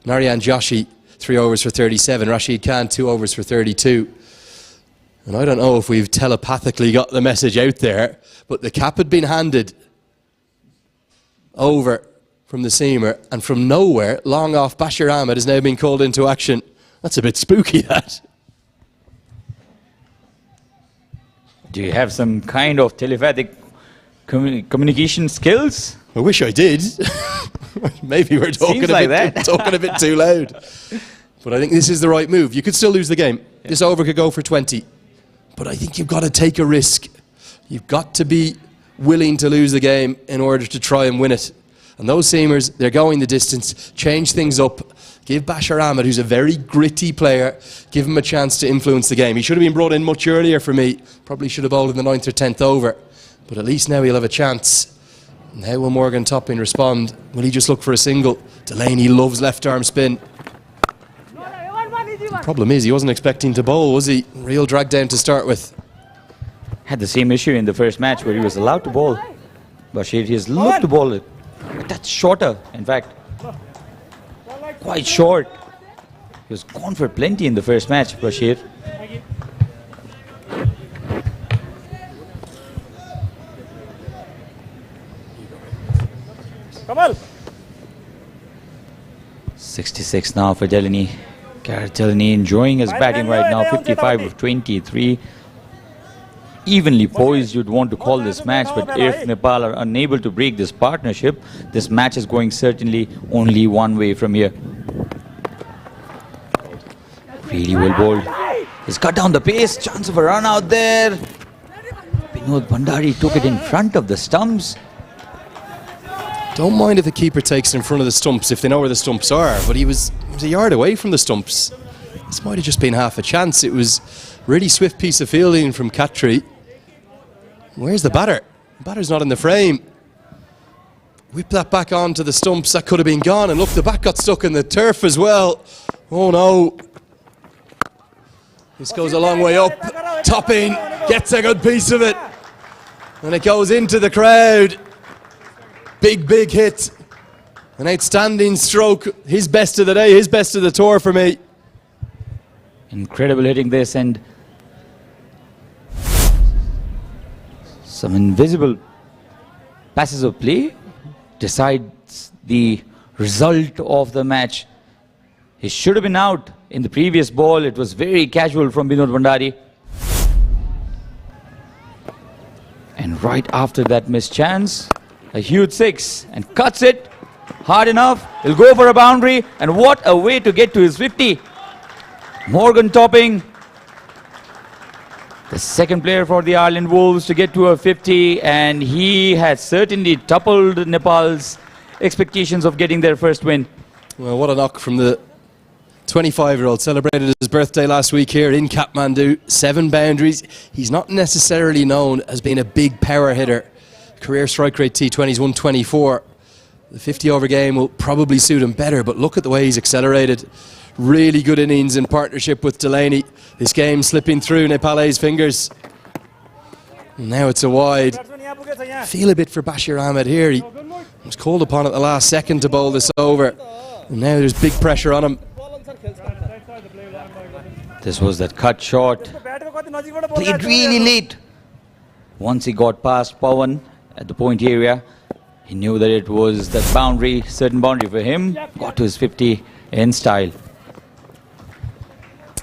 [SPEAKER 2] Narayan Joshi, 3 overs for 37. Rashid Khan, 2 overs for 32. And I don't know if we've telepathically got the message out there, but the cap had been handed over from the seamer, and from nowhere, long off, Bashir Ahmed has now been called into action. That's a bit spooky, that.
[SPEAKER 16] Do you have some kind of telepathic communication skills?
[SPEAKER 2] I wish I did. Maybe we're talking a bit too loud. But I think this is the right move. You could still lose the game. Yeah. This over could go for 20. But I think you've got to take a risk. You've got to be willing to lose the game in order to try and win it. And those seamers, they're going the distance. Change things up. Give Bashir Ahmed, who's a very gritty player, give him a chance to influence the game. He should have been brought in much earlier for me. Probably should have bowled in the 9th or 10th over. But at least now he'll have a chance. And how will Morgan Topping respond? Will he just look for a single? Delaney loves left arm spin. The problem is he wasn't expecting to bowl, was he? Real drag down to start with.
[SPEAKER 16] Had the same issue in the first match where he was allowed to bowl. Bashir, he has looked to bowl it. That's shorter, in fact. Quite short. He was gone for plenty in the first match, Bashir.
[SPEAKER 3] Kamal.
[SPEAKER 16] 66 now for Delaney. Gareth Delaney enjoying his batting right now. 55 of 23. Evenly poised, you'd want to call this match, but if Nepal are unable to break this partnership, this match is going certainly only one way from here. Really well bowled. He's cut down the pace. Chance of a run out there. Vinod Bhandari took it in front of the stumps.
[SPEAKER 2] Don't mind if the keeper takes it in front of the stumps if they know where the stumps are, but he was a yard away from the stumps. This might have just been half a chance. It was a really swift piece of fielding from Khatri. Where's the batter? The batter's not in the frame. Whip that back onto the stumps. That could have been gone. And look, the bat got stuck in the turf as well. Oh no. This goes a long way up. Topping gets a good piece of it. And it goes into the crowd. Big, big hit. An outstanding stroke. His best of the day, his best of the tour for me.
[SPEAKER 16] Incredible hitting this, and some invisible passes of play decides the result of the match. He should have been out in the previous ball. It was very casual from Vinod Bhandari. And right after that missed chance, a huge six, and cuts it hard enough. He'll go for a boundary, and what a way to get to his 50. Morgan topping, the second player for the Ireland Wolves to get to a 50, and he has certainly toppled Nepal's expectations of getting their first win.
[SPEAKER 2] Well, what a knock from the 25-year-old. Celebrated his birthday last week here in Kathmandu. 7 boundaries. He's not necessarily known as being a big power hitter. Career strike rate T20 is 124. The 50-over game will probably suit him better, but look at the way he's accelerated. Really good innings in partnership with Delaney. This game slipping through Nepal's fingers. And now it's a wide. Feel a bit for Bashir Ahmed here. He was called upon at the last second to bowl this over. And now there's big pressure on him.
[SPEAKER 16] This was that cut shot. Played really late. Once he got past Pawan at the point area, he knew that it was that boundary, certain boundary for him. Got to his 50 in style.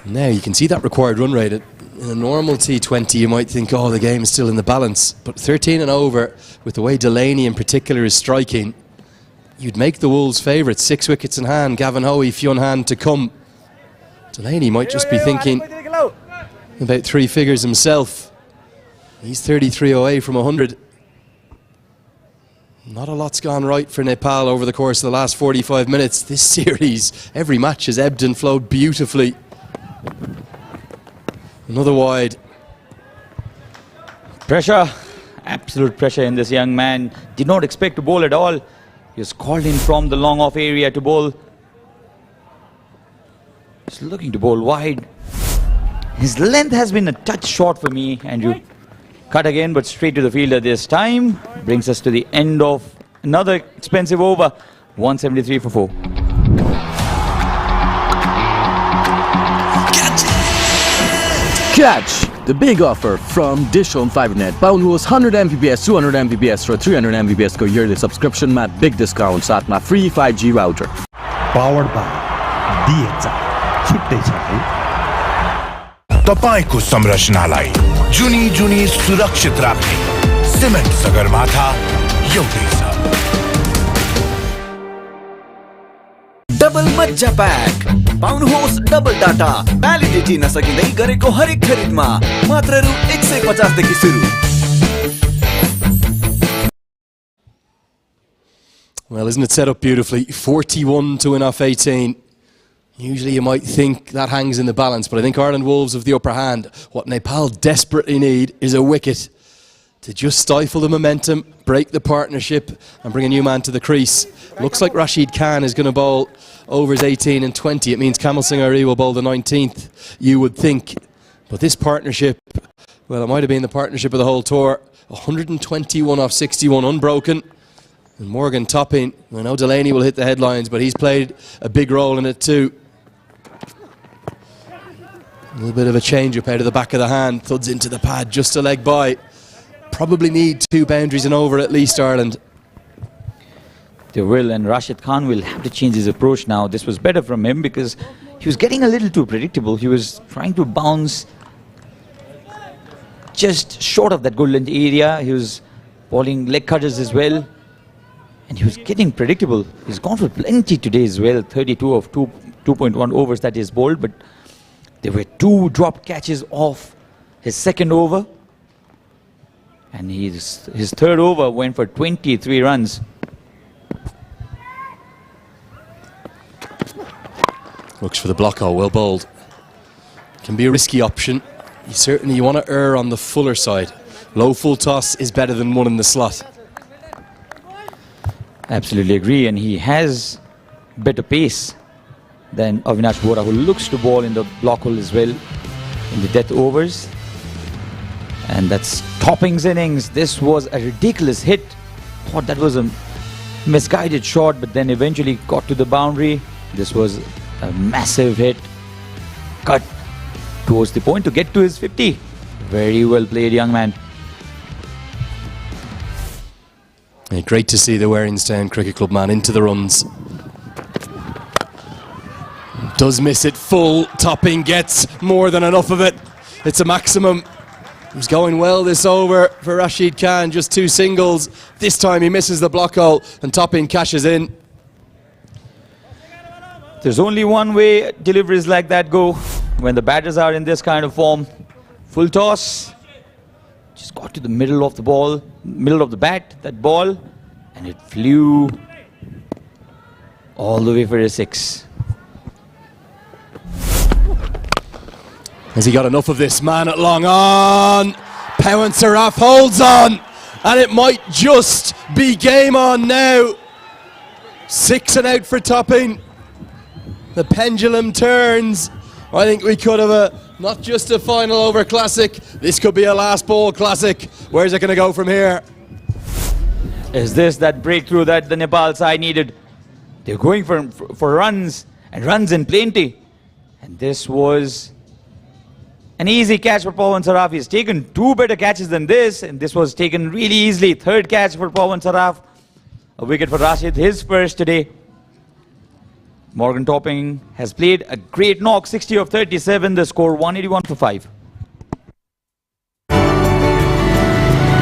[SPEAKER 2] Now you can see that required run rate. In a normal T20 you might think, oh, the game is still in the balance, but 13 and over, with the way Delaney in particular is striking, you'd make the Wolves favourites. 6 wickets in hand, Gavin Hoey, Fionn Hand to come. Delaney might just be thinking about 3 figures himself. He's 33 away from 100. Not a lot's gone right for Nepal over the course of the last 45 minutes. This series, every match has ebbed and flowed beautifully. Another wide.
[SPEAKER 16] Pressure, absolute pressure in this young man. Did not expect to bowl at all. He was called in from the long off area to bowl. He's looking to bowl wide. His length has been a touch short for me, Andrew. Cut again, but straight to the fielder this time. Brings us to the end of another expensive over. 173 for 4.
[SPEAKER 5] Catch the big offer from DishHome FiberNet. पाउनुहोस् 100 Mbps 200 Mbps र 300 Mbps को yearly subscription मा big discount साथमा free 5G router.
[SPEAKER 6] Powered by DHI. छुट्टै छ है.
[SPEAKER 15] तपाईको संरचनालाई जुनी जुनी सुरक्षित राख्ने सिमेन्ट सगरमाथा एउटै छ.
[SPEAKER 19] डबल मज्जा प्याक पाउनुहोस् डबल डाटा भ्यालिडिटी नसकिँदै गरेको हरेक खरिदमा मात्र रु 150 देखि सुरु.
[SPEAKER 2] Well, isn't it set up beautifully? 41 to win off 18. Usually you might think that hangs in the balance, but I think Ireland Wolves have the upper hand. What Nepal desperately need is a wicket to just stifle the momentum, break the partnership and bring a new man to the crease. Looks like Rashid Khan is going to bowl overs 18 and 20. It means Kamal Singh Ari will bowl the 19th, you would think. But this partnership, well, it might have been the partnership of the whole tour. 121 off 61 unbroken. And Morgan topping. I know Delaney will hit the headlines, but he's played a big role in it too. A little bit of a change-up out of the back of the hand. Thuds into the pad, just a leg by. Probably need 2 boundaries and over at least, Ireland.
[SPEAKER 16] They will, and Rashid Khan will have to change his approach now. This was better from him because he was getting a little too predictable. He was trying to bounce just short of that goal length area. He was bowling leg cutters as well. And he was getting predictable. He's gone for plenty today as well. 32 of 2.1 overs that is bowled, but There were 2 dropped catches off his second over. And his third over went for 23 runs.
[SPEAKER 2] Looks for the block hole, well bowled. Can be a risky option. You want to err on the fuller side. Low full toss is better than one in the slot.
[SPEAKER 16] Absolutely agree, and he has better pace than Avinash Bora, who looks to bowl in the block hole as well in the death overs. And that's Topping's innings. This was a ridiculous hit. Thought that was a misguided shot, but then eventually got to the boundary. This was a massive hit. Cut towards the point to get to his 50. Very well played, young man.
[SPEAKER 2] Yeah, great to see the Warringstown Cricket Club man into the runs. Does miss it full. Topping gets more than enough of it. It's a maximum. It was going well this over for Rashid Khan. Just 2 singles. This time he misses the block hole and Topping cashes in.
[SPEAKER 16] There's only one way deliveries like that go when the batters are in this kind of form. Full toss. Just got to the middle of the ball, middle of the bat, that ball, and it flew all the way for a 6.
[SPEAKER 2] Has he got enough of this? Man at long on. Pawan Saraf holds on, and it might just be game on now. 6 and out for Topping. The pendulum turns. I think we could have not just a final over classic, this could be a last ball classic. Where's it going to go from here?
[SPEAKER 16] Is this that breakthrough that the Nepal side needed? They're going for runs, and runs in plenty. And this was an easy catch for Pawan Saraf. He's taken 2 better catches than this, and this was taken really easily. 3rd catch for Pawan Saraf. A wicket for Rashid, his first today. Morgan Topping has played a great knock, 60 of 37, the score 181 for 5.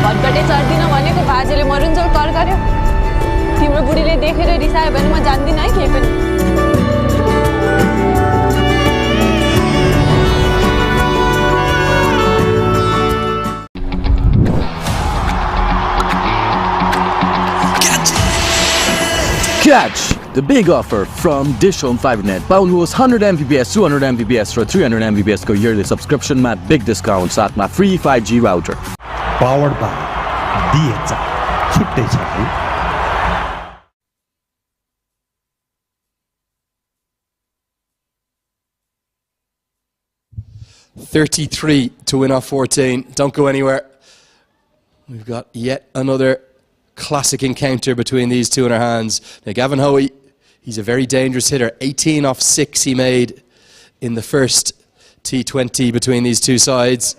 [SPEAKER 9] भटघटे चढ्दिन भनेको बाजेले मरुन्जेल कर गर्यो तिम्रो बुढीले देखेर रिसायो भने म जान्दिन है केही पनि
[SPEAKER 5] Catch! The big offer from DishHome FiberNet. पाउनुहोस् 100 Mbps 200 Mbps र 300 Mbps को yearly subscription मा big discount साथमा free 5G router.
[SPEAKER 6] Powered by DHI. छुट्टै छ है.
[SPEAKER 2] 33 to win off 14. Don't go anywhere. We've got yet another classic encounter between these two in our hands. Now Gavin Hoey, he's a very dangerous hitter. 18 off 6 he made in the first T20 between these two sides.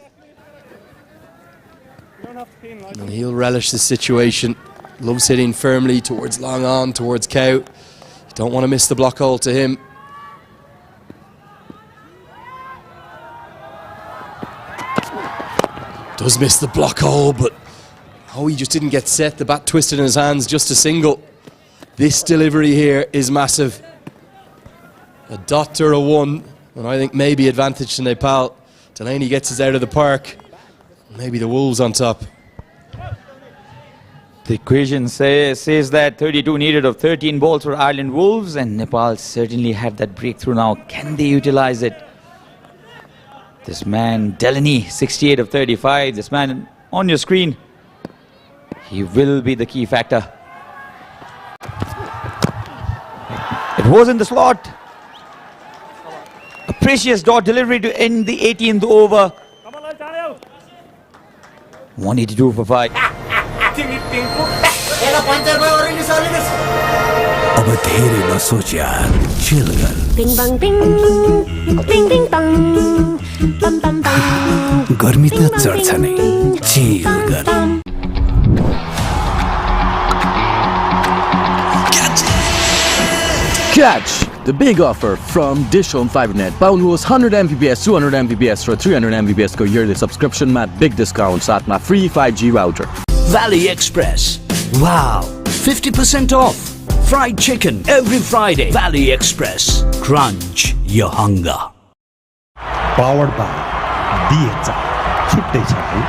[SPEAKER 2] And he'll relish the situation. Loves hitting firmly towards long on, towards cow. You don't want to miss the block hole to him. Does miss the block hole, but Hoey just didn't get set. The bat twisted in his hands, just a single. This delivery here is massive. A dot to a 1, and I think maybe advantage to Nepal. Delaney gets us out of the park. Maybe the Wolves on top.
[SPEAKER 16] The equation says that 32 needed of 13 balls for Ireland Wolves, and Nepal certainly have that breakthrough now. Can they utilize it? This man, Delaney, 68 of 35. This man on your screen. He will be the key factor. It was in the slot. A precious dot delivery to end the 18th over. 182 for 5.
[SPEAKER 19] अब धेरै नसोच यार, chill गर.
[SPEAKER 10] Bing bang bing, bing bing bang, bam bam bang.
[SPEAKER 19] गर्मी त चढ्छ नै, chill गर.
[SPEAKER 5] Catch! The big offer from DishHome FiberNet. पाउनुहोस् 100 Mbps 200 Mbps र 300 Mbps को yearly subscription मा big discount साथमा free 5G router.
[SPEAKER 7] Valley Express. Wow, 50% off. Fried chicken every Friday. Valley Express. Crunch your hunger.
[SPEAKER 6] Powered by DHI. छुट्टै छ है।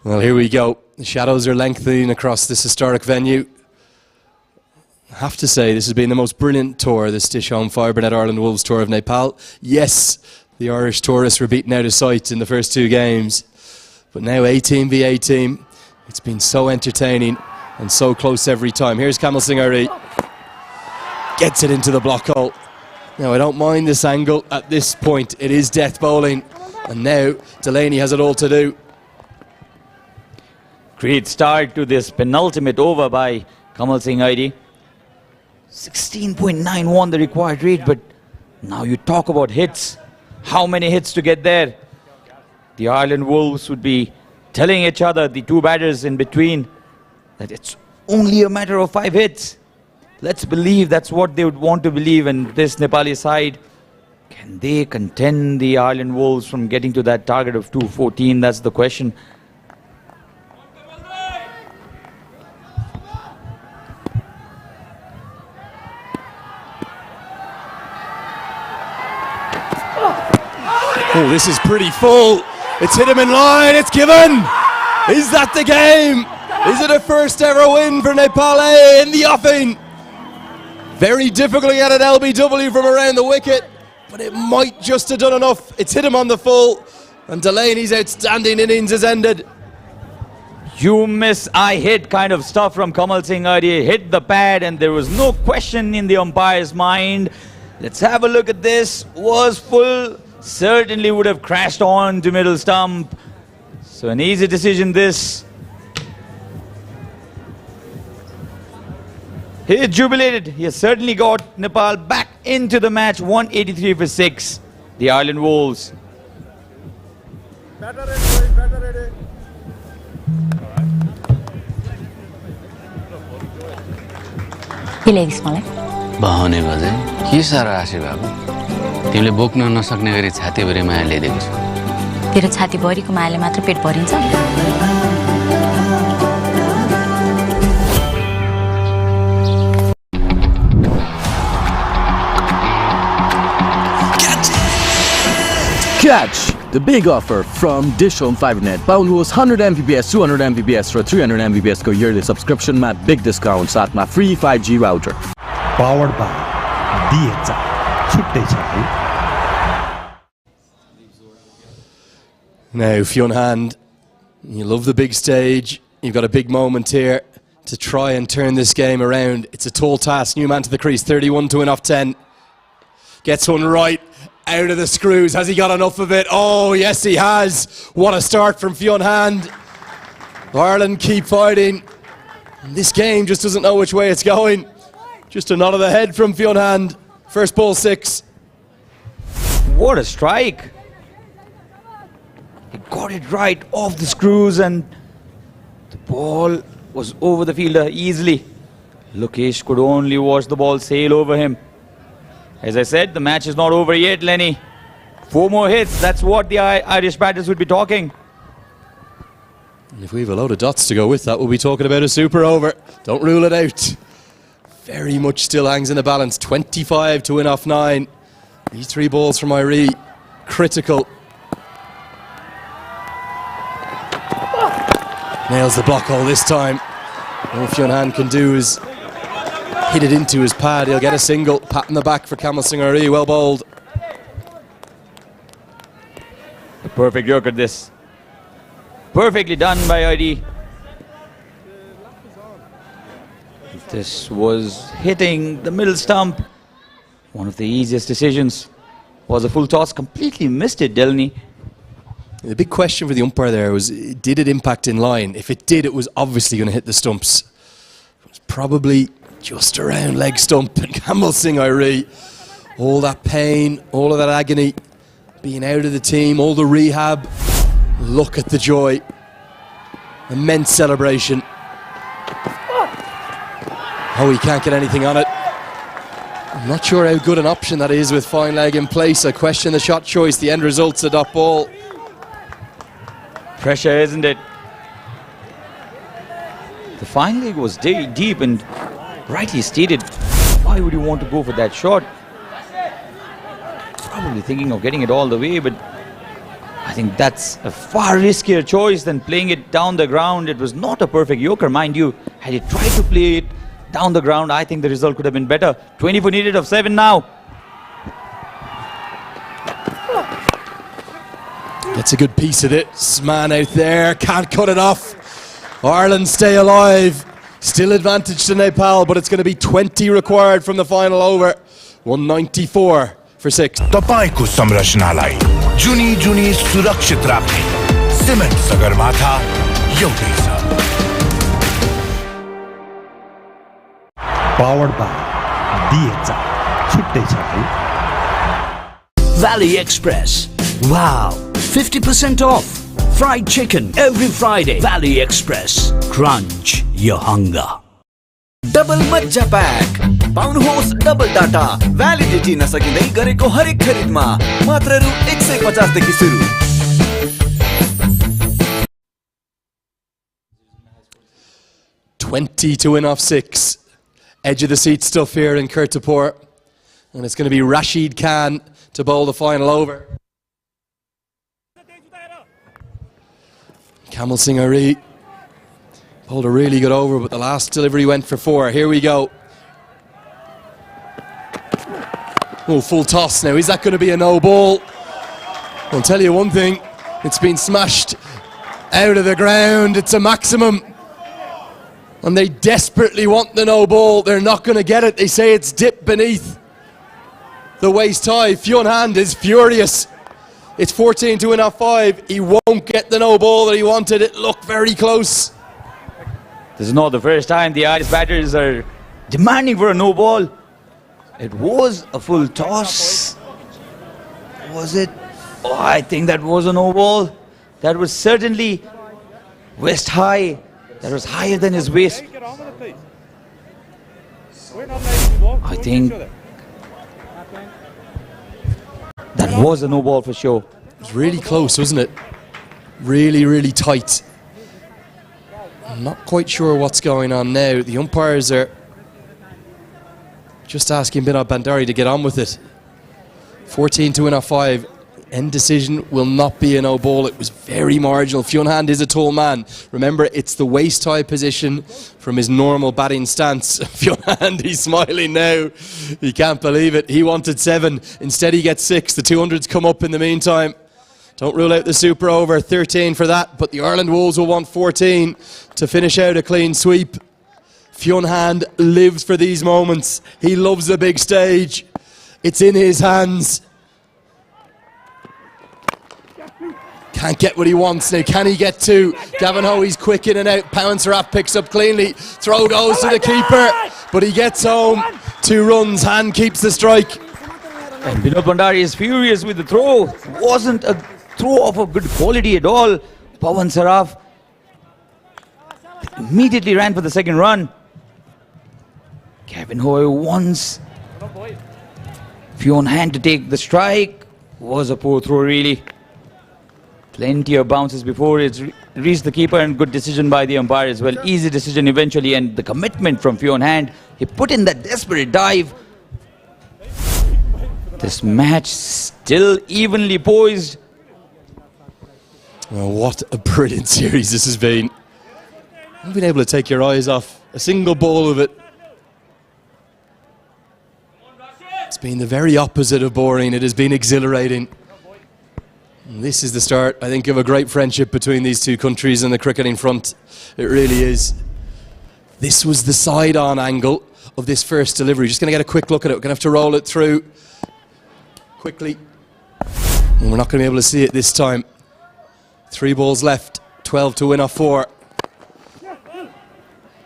[SPEAKER 2] Well, here we go. The shadows are lengthening across this historic venue. I have to say, this has been the most brilliant tour, this DishHome FibreNet Ireland Wolves Tour of Nepal. Yes, the Irish tourists were beaten out of sight in the first two games, but now A-team v A-team. It's been so entertaining and so close every time. Here's Kamal Singh Ari. Gets it into the block hole. Now, I don't mind this angle at this point. It is death bowling, and now Delaney has it all to do.
[SPEAKER 16] Great start to this penultimate over by Kamal Singh Ari. 16.91 the required rate, but now you talk about hits. How many hits to get there? The Ireland Wolves would be telling each other, the two batters in between, that it's only a matter of 5 hits. Let's believe that's what they would want to believe. And this Nepali side, can they contend the Ireland Wolves from getting to that target of 214? That's the question.
[SPEAKER 2] Oh, this is pretty full. It's hit him in line. It's given. Is that the game? Is it a first ever win for Nepal in the offing? Very difficult to get an LBW from around the wicket, but it might just have done enough. It's hit him on the full, and Delaney's outstanding innings has ended.
[SPEAKER 16] You miss, I hit kind of stuff from Kamal Singh Ari. Hit the pad, and there was no question in the umpire's mind. Let's have a look at this. Was full. Certainly would have crashed on to middle stump. So an easy decision this. He is jubilated. He has certainly got Nepal back into the match. 183 for 6. The Ireland Wolves.
[SPEAKER 11] बहाउने बजे के साह्रो आशे बाबु तिमीले बोक्न नसक्ने गरी छातीभरि माया ल्याइदिएको छु
[SPEAKER 14] तेरो छाती भरिको मायाले मात्र पेट भरिन्छ
[SPEAKER 5] Catch the big offer from DishHome FibreNet. Paulho's 100 Mbps, 200 Mbps for 300 Mbps को yearly subscription मा big discount साथमा free 5G router.
[SPEAKER 6] Powered by DHI. छुट्टै छ है।
[SPEAKER 2] Now, Fionn Hand, you love the big stage. You've got a big moment here to try and turn this game around. It's a tall task. New man to the crease, 31 to win off 10. Gets one right. Out of the screws. Has he got enough of it? Oh, yes, he has. What a start from Fionn Hand. Ireland keep fighting. And this game just doesn't know which way it's going. Just a nod of the head from Fionn Hand. First ball 6.
[SPEAKER 16] What a strike. He got it right off the screws and the ball was over the fielder easily. Lokesh could only watch the ball sail over him. As I said, the match is not over yet, Lenny. 4 more hits, that's what the Irish batters would be talking.
[SPEAKER 2] And if we have a load of dots to go with that, we'll be talking about a super over. Don't rule it out. Very much still hangs in the balance. 25 to win off 9. These 3 balls from Irie, critical. Nails the block hole this time. All Fionn Hand can do is hit it into his pad. He'll get a single. Pat in the back for Kamal Singh Ari. Well bowled.
[SPEAKER 16] A perfect yorker this. Perfectly done by Ari. This was hitting the middle stump. One of the easiest decisions. Was a full toss. Completely missed it, Delaney.
[SPEAKER 2] The big question for the umpire there was, did it impact in line? If it did, it was obviously going to hit the stumps. It was probably just around leg stump, and Kamal Singh Ari, all that pain, all of that agony, being out of the team, all the rehab. Look at the joy. Immense celebration. Oh, he can't get anything on it. I'm not sure how good an option that is with fine leg in place. I question the shot choice. The end result's a dot ball.
[SPEAKER 16] Pressure, isn't it? The fine leg was deep and rightly stated. Why would you want to go for that shot? probably thinking of getting it all the way, but I think that's a far riskier choice than playing it down the ground. It was not a perfect Yorker, mind you. Had he tried to play it down the ground, I think the result could have been better. 24 needed of 7 now.
[SPEAKER 2] Gets a good piece of it. Man out there, can't cut it off. Ireland stay alive. Still advantage to Nepal, but it's going to be 20 required from the final over. 194 for 6.
[SPEAKER 15] तपाईको संरचनालाई जुनी जुनी सुरक्षित राख्ने cement Sagarmatha एउटै छ.
[SPEAKER 6] Powered by DHI. छुट्टै छ है.
[SPEAKER 7] Valley Express. Wow, 50% off. Fried chicken every Friday. Valley Express. Crunch your hunger.
[SPEAKER 19] Double मज्जा प्याक पाउनुहोस् डबल डाटा भ्यालिडिटी नसकिँदै गरेको हरेक खरिदमा मात्र रु 150 देखि सुरु.
[SPEAKER 2] $20 to win off 6. Edge of the seat stuff here in Kirtipur. And it's going to be Rashid Khan to bowl the final over. Kamal Singh Ari bowled a really good over, but the last delivery went for 4. Here we go. Oh, full toss now. Is that going to be a no ball? I'll tell you one thing. It's been smashed out of the ground. It's a maximum. And they desperately want the no ball. They're not going to get it. They say it's dipped beneath the waist high. Fionn Hand is furious. It's 14 to win off 5. He won't get the no ball that he wanted. It looked very close.
[SPEAKER 16] This is not the first time the Irish batters are demanding for a no ball. It was a full toss. Was it? Oh, I think that was a no ball. That was certainly waist high. That was higher than his waist. I think that was a no ball for sure.
[SPEAKER 2] It was really close, wasn't it? Really, really tight. I'm not quite sure what's going on now. The umpires are just asking Binod Bandari to get on with it. 14 to win off 5. End decision will not be a no ball. It was very marginal. Fionn Hand is a tall man. Remember, it's the waist high position from his normal batting stance. Fionn Hand, he's smiling now. He can't believe it. He wanted 7. Instead he gets 6. The 200s come up in the meantime. Don't rule out the super over. 13 for that, but the Ireland Wolves will want 14 to finish out a clean sweep. Fionn Hand lives for these moments. He loves the big stage. It's in his hands. Can't get what he wants now. Can he get 2? Gavin Hoey's quick in and out. Pouncerap picks up cleanly. Throw goes to the keeper, but he gets home. 2 runs. Hand keeps the strike.
[SPEAKER 16] And Binod Bandari is furious with the throw. Wasn't a throw of a good quality at all. Pawan Saraf immediately ran for the second run. Gavin Hoey wants Fionn Hand to take the strike. Was a poor throw really. Plenty of bounces before it reached the keeper, and good decision by the umpire as well. Easy decision eventually, and the commitment from Fionn Hand. He put in that desperate dive. This match still evenly poised.
[SPEAKER 2] Oh, what a brilliant series this has been. You've been able to take your eyes off a single ball of it. It's been the very opposite of boring. It has been exhilarating. And this is the start, I think, of a great friendship between these two countries on the cricketing front. It really is. This was the side-on angle of this first delivery. Just going to get a quick look at it. We're going to have to roll it through quickly. And we're not going to be able to see it this time. 3 balls left, 12 to win off 4.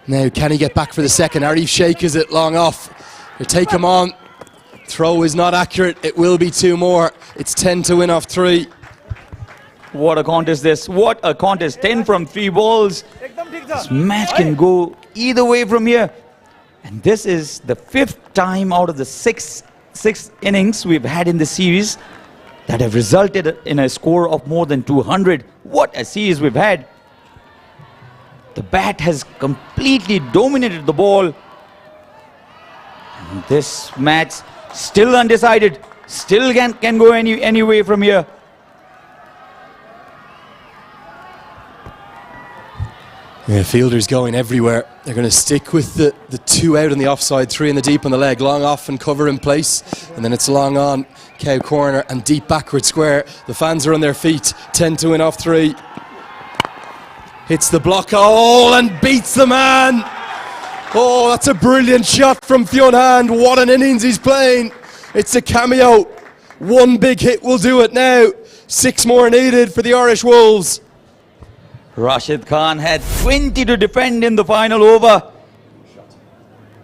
[SPEAKER 2] Now, can he get back for the second? Arif Sheikh is it long off. They take him on. Throw is not accurate. It will be 2 more. It's 10 to win off 3.
[SPEAKER 16] What a contest this. What a contest. 10 from 3 balls. This match can go either way from here. And this is the 5th time out of the 6 innings we've had in the series that have resulted in a score of more than 200. What a series we've had. The bat has completely dominated the ball. And this match still undecided. Still can go any way from here.
[SPEAKER 2] Yeah, fielders going everywhere. They're going to stick with the 2 out on the offside, 3 in the deep on the leg, long off and cover in place, and then it's long on, cow corner and deep backward square. The fans are on their feet, 10 to win off 3. Hits the block hole and beats the man. Oh, that's a brilliant shot from Fionn Hand. What an innings he's playing. It's a cameo. 1 big hit will do it now. 6 more needed for the Irish Wolves.
[SPEAKER 16] Rashid Khan had 20 to defend in the final over.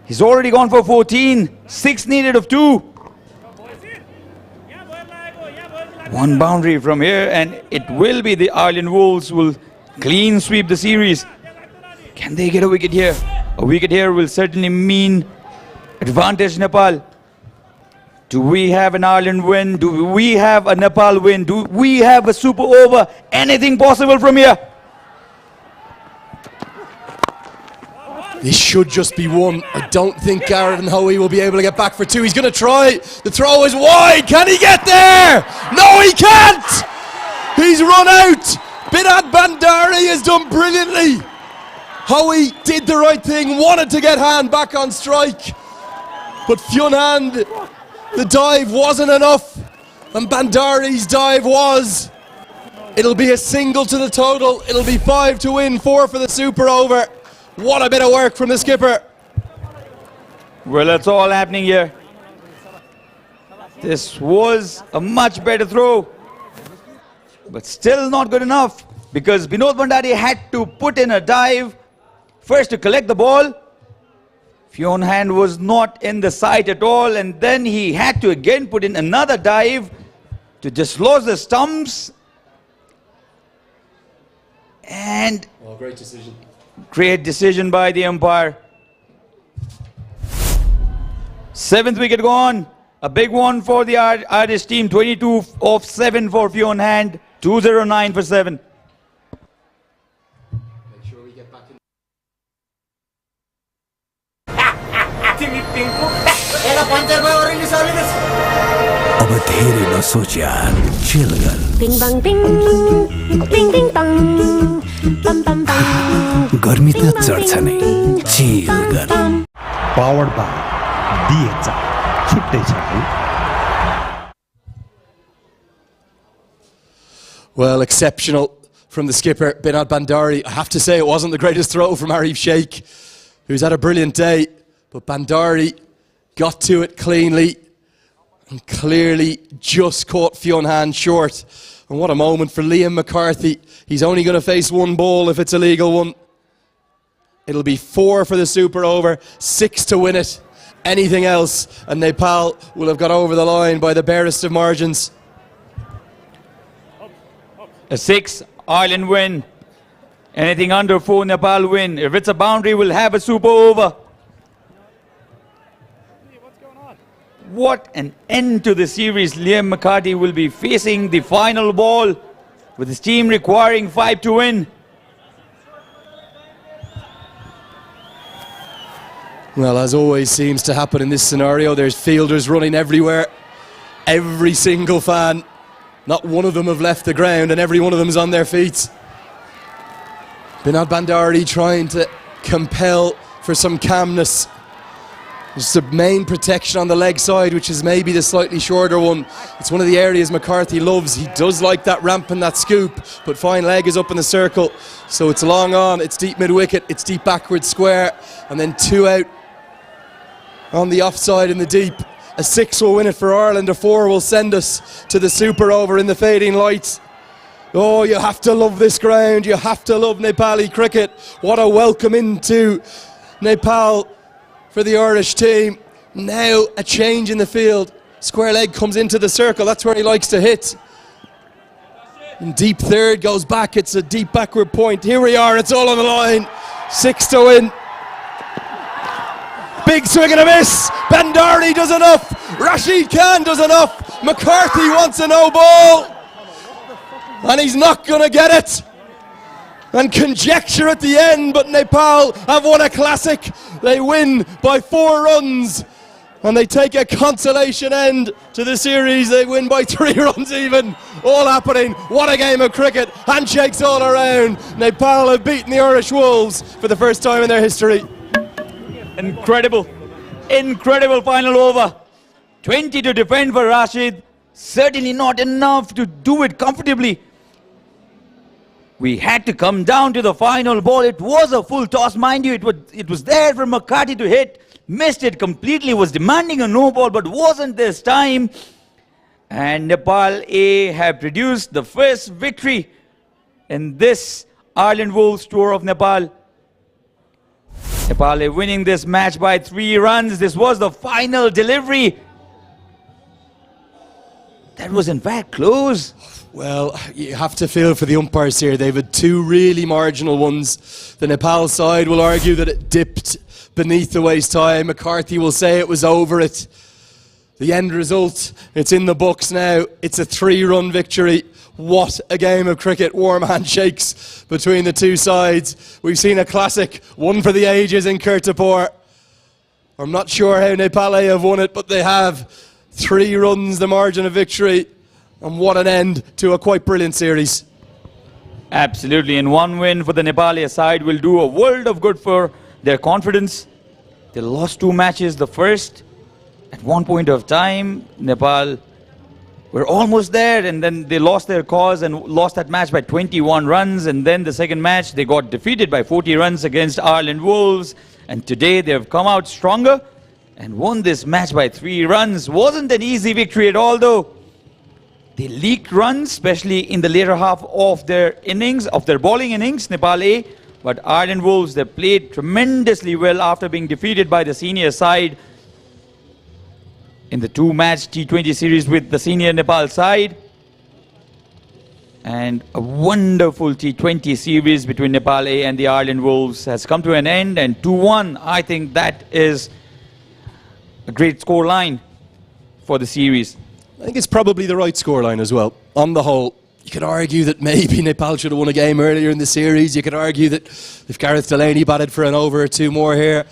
[SPEAKER 16] He's already gone for 14. 6 needed of 2. 1 boundary from here and it will be the Ireland Wolves will clean sweep the series. Can they get a wicket here? A wicket here will certainly mean advantage Nepal. Do we have an Ireland win? Do we have a Nepal win? Do we have a super over? Anything possible from here?
[SPEAKER 2] This should just be 1. I don't think Garrett and Hoey will be able to get back for 2. He's going to try. The throw is wide. Can he get there? No, he can't. He's run out. Binod Bandari has done brilliantly. Hoey did the right thing, wanted to get Hand back on strike. But Fionn Hand, the dive wasn't enough. And Bandari's dive was. It'll be a single to the total. It'll be 5 to win, 4 for the super over. What a bit of work from the skipper.
[SPEAKER 16] Well, it's all happening here. This was a much better throw. But still not good enough. Because Binod Bandari had to put in a dive. First to collect the ball. Fionn Hand was not in the sight at all. And then he had to again put in another dive to dislodge the stumps. And...
[SPEAKER 2] oh, great decision.
[SPEAKER 16] Great decision by the umpire. 7th wicket gone. A big one for the Irish team. 22 off 7 for Fionn Hand. 209 for 7.
[SPEAKER 2] Make sure we get back in.
[SPEAKER 19] अब धेरै नसोच यार chill गर
[SPEAKER 10] Bing bang bing, bing bing bang, bam bam bang.
[SPEAKER 19] गर्मी त चढ्छ नै chill गर
[SPEAKER 6] Powered by DHI. छुट्टै छ है.
[SPEAKER 2] Well, exceptional from the skipper, Binod Bandari. I have to say it wasn't the greatest throw from Arif Sheikh, who's had a brilliant day. But Bandari got to it cleanly and clearly just caught Fionn Hand short. And what a moment for Liam McCarthy. He's only going to face 1 ball if it's a legal one. It'll be 4 for the super over, 6 to win it. Anything else, and Nepal will have got over the line by the barest of margins.
[SPEAKER 16] A 6 Ireland win. Anything under 4 Nepal win. If it's a boundary, we'll have a super over. What an end to the series. Liam McCarthy will be facing the final ball with his team requiring 5 to win.
[SPEAKER 2] Well, as always seems to happen in this scenario, there's fielders running everywhere. Every single fan. Not one of them have left the ground and every one of them is on their feet. Binod Bandari trying to compel for some calmness. There's the main protection on the leg side, which is maybe the slightly shorter one. It's one of the areas McCarthy loves. He does like that ramp and that scoop, but fine leg is up in the circle. So it's long on, it's deep mid-wicket, it's deep backward square, and then 2 out on the offside in the deep. A 6 will win it for Ireland, a 4 will send us to the super over in the fading lights. Oh, you have to love this ground, you have to love Nepali cricket. What a welcome into Nepal for the Irish team. Now a change in the field. Square leg comes into the circle, that's where he likes to hit. And deep third goes back, it's a deep backward point. Here we are, it's all on the line. 6 to win. Big swing and a miss. Bandari does enough. Rashid Khan does enough. McCarthy wants a no ball. And he's not going to get it. And conjecture at the end, but Nepal have won a classic. They win by 4 runs. And they take a consolation end to the series. They win by 3 runs even. All happening. What a game of cricket. Handshakes all around. Nepal have beaten the Irish Wolves for the first time in their history.
[SPEAKER 21] Incredible. Incredible final over. 20 to defend for Rashid. Certainly not enough to do it comfortably. We had to come down to the final ball. It was a full toss, mind you. It was there for McCarthy to hit. Missed it completely, was demanding a no ball, but wasn't this time. And Nepal A have produced the first victory in this Ireland Wolves tour of Nepal. Nepal A winning this match by 3 runs. This was the final delivery. That was in fact close.
[SPEAKER 2] Well, you have to feel for the umpires here. They've had 2 really marginal ones. The Nepal side will argue that it dipped beneath the waist high. McCarthy will say it was over it. The end result, it's in the books now. It's a 3-run victory. What a game of cricket. Warm handshakes between the 2 sides. We've seen a classic, one for the ages in Kirtipur. I'm not sure how Nepal have won it, but they have. 3 runs, the margin of victory. And what an end to a quite brilliant series.
[SPEAKER 21] Absolutely, and 1 win for the Nepali side will do a world of good for their confidence. They lost 2 matches. The first, at one point of time, Nepal were almost there, and then they lost their cause and lost that match by 21 runs. And then the second match, they got defeated by 40 runs against Ireland Wolves. And today they have come out stronger and won this match by 3 runs. Wasn't an easy victory at all, though. They leaked runs, especially in the later half of their innings, of their bowling innings, Nepal A. But Ireland Wolves, they played tremendously well after being defeated by the senior side in the 2-match T20 series with the senior Nepal side. And a wonderful T20 series between Nepal A and the Ireland Wolves has come to an end. And 2-1, I think that is a great score line for the series.
[SPEAKER 2] I think it's probably the right scoreline as well. On the whole, you could argue that maybe Nepal should have won a game earlier in the series. You could argue that if Gareth Delaney batted for an over or 2 more here,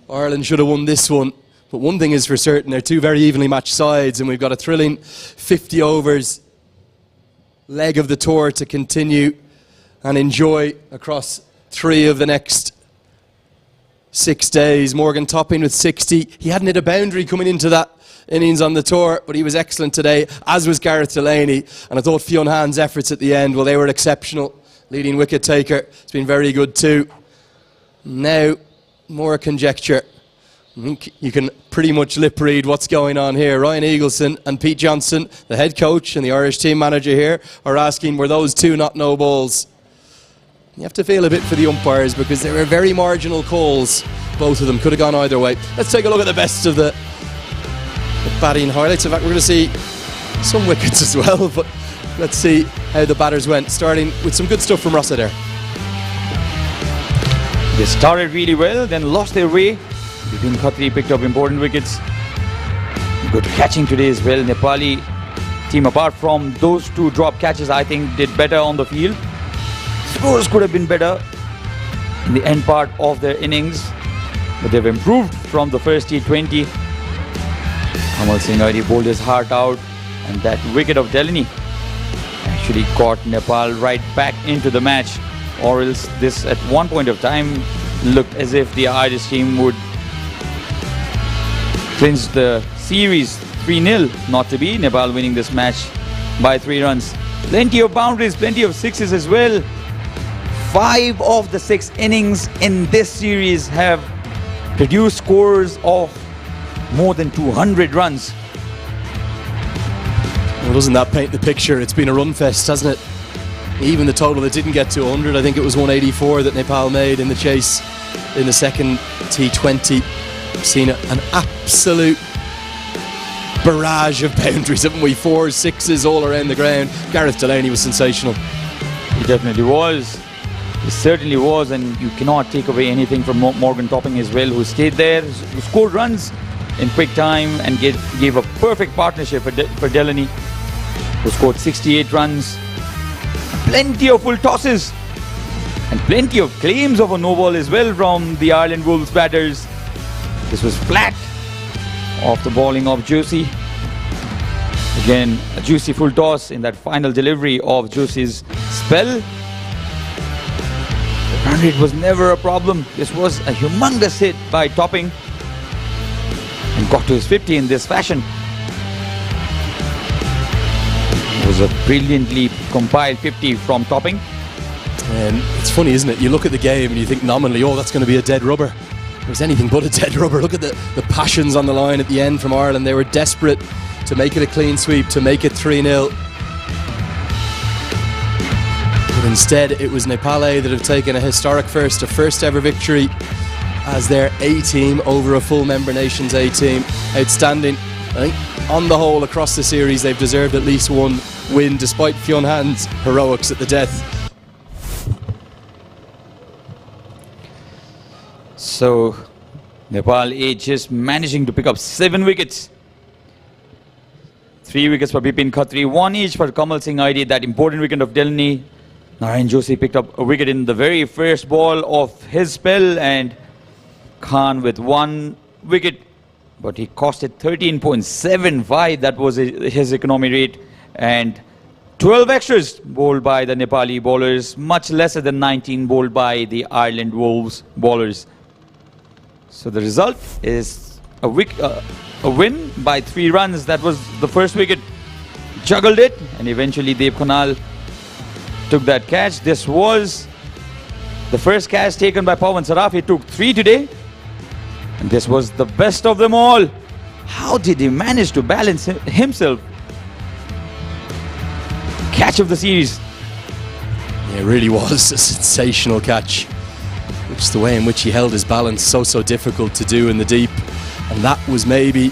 [SPEAKER 2] Ireland should have won this one. But one thing is for certain, they're 2 very evenly matched sides, and we've got a thrilling 50 overs leg of the tour to continue and enjoy across 3 of the next 6 days. Morgan Topping with 60. He hadn't hit a boundary coming into that innings on the tour, but he was excellent today, as was Gareth Delaney. And I thought Fionn Hand's efforts at the end, well, they were exceptional. Leading wicket taker, it's been very good too. Now, more conjecture. I think you can pretty much lip read what's going on here. Ryan Eagleson and Pete Johnson, the head coach and the Irish team manager here, are asking, were those 2 not no balls? You have to feel a bit for the umpires because they were very marginal calls. Both of them could have gone either way. Let's take a look at the best of the batting highlights. In fact, we're going to see some wickets as well, but let's see how the batters went, starting with some good stuff from Rossiter.
[SPEAKER 21] They started really well, then lost their way. Bipin Khatri picked up important wickets. Good catching today as well. Nepali team, apart from those 2 drop catches, I think did better on the field. Scores could have been better in the end part of their innings, but they've improved from the first T20. Kamal Singh already bowled his heart out, and that wicket of Delaney actually got Nepal right back into the match, or else this at one point of time looked as if the Irish team would clinch the series 3-0. Not to be. Nepal winning this match by 3 runs. Plenty of boundaries, plenty of 6s as well. 5 of the 6 innings in this series have produced scores of more than 200 runs.
[SPEAKER 2] Well, doesn't that paint the picture? It's been a run fest, hasn't it? Even the total that didn't get to 100, I think it was 184 that Nepal made in the chase in the second T20. We've seen an absolute barrage of boundaries, haven't we? 4s, 6s all around the ground. Gareth Delaney was sensational.
[SPEAKER 21] He definitely was. He certainly was, and you cannot take away anything from Morgan Topping as well, who stayed there, who scored runs in quick time and gave a perfect partnership for Delaney, who scored 68 runs. Plenty of full tosses and plenty of claims of a no ball as well from the Ireland Wolves batters. This was flat of the bowling of Juicy. Again, a Juicy full toss in that final delivery of Juicy's spell. The run rate was never a problem. This was a humongous hit by Topping and got to his 50 in this fashion. It was a brilliantly compiled 50 from Topping.
[SPEAKER 2] It's funny, isn't it? You look at the game and you think nominally, oh, that's going to be a dead rubber. It was anything but a dead rubber. Look at the passions on the line at the end from Ireland. They were desperate to make it a clean sweep, to make it 3-0. But instead, it was Nepal that have taken a historic first ever victory as their A team over a full member nations A team. Outstanding. I think on the whole, across the series, they've deserved at least one win, despite Fionn Hand's heroics at the death.
[SPEAKER 21] So, Nepal A just managing to pick up 7 wickets. 3 wickets for Bipin Khatri, 1 each for Kamal Singh ID, that important wicket of Delhi. Narayan Joshi picked up a wicket in the very first ball of his spell, and Khan with 1 wicket, but he costed 13.75, that was his economy rate, and 12 extras bowled by the Nepali bowlers, much lesser than 19 bowled by the Ireland Wolves bowlers. So the result is a win by 3 runs. That was the first wicket. Juggled it, and eventually Dev Khanal took that catch. This was the first catch taken by Pawan Saraf. He took 3 today, and this was the best of them all. How did he manage to balance himself? Catch of the series.
[SPEAKER 2] Yeah, it really was a sensational catch. Just the way in which he held his balance, so difficult to do in the deep. And that was maybe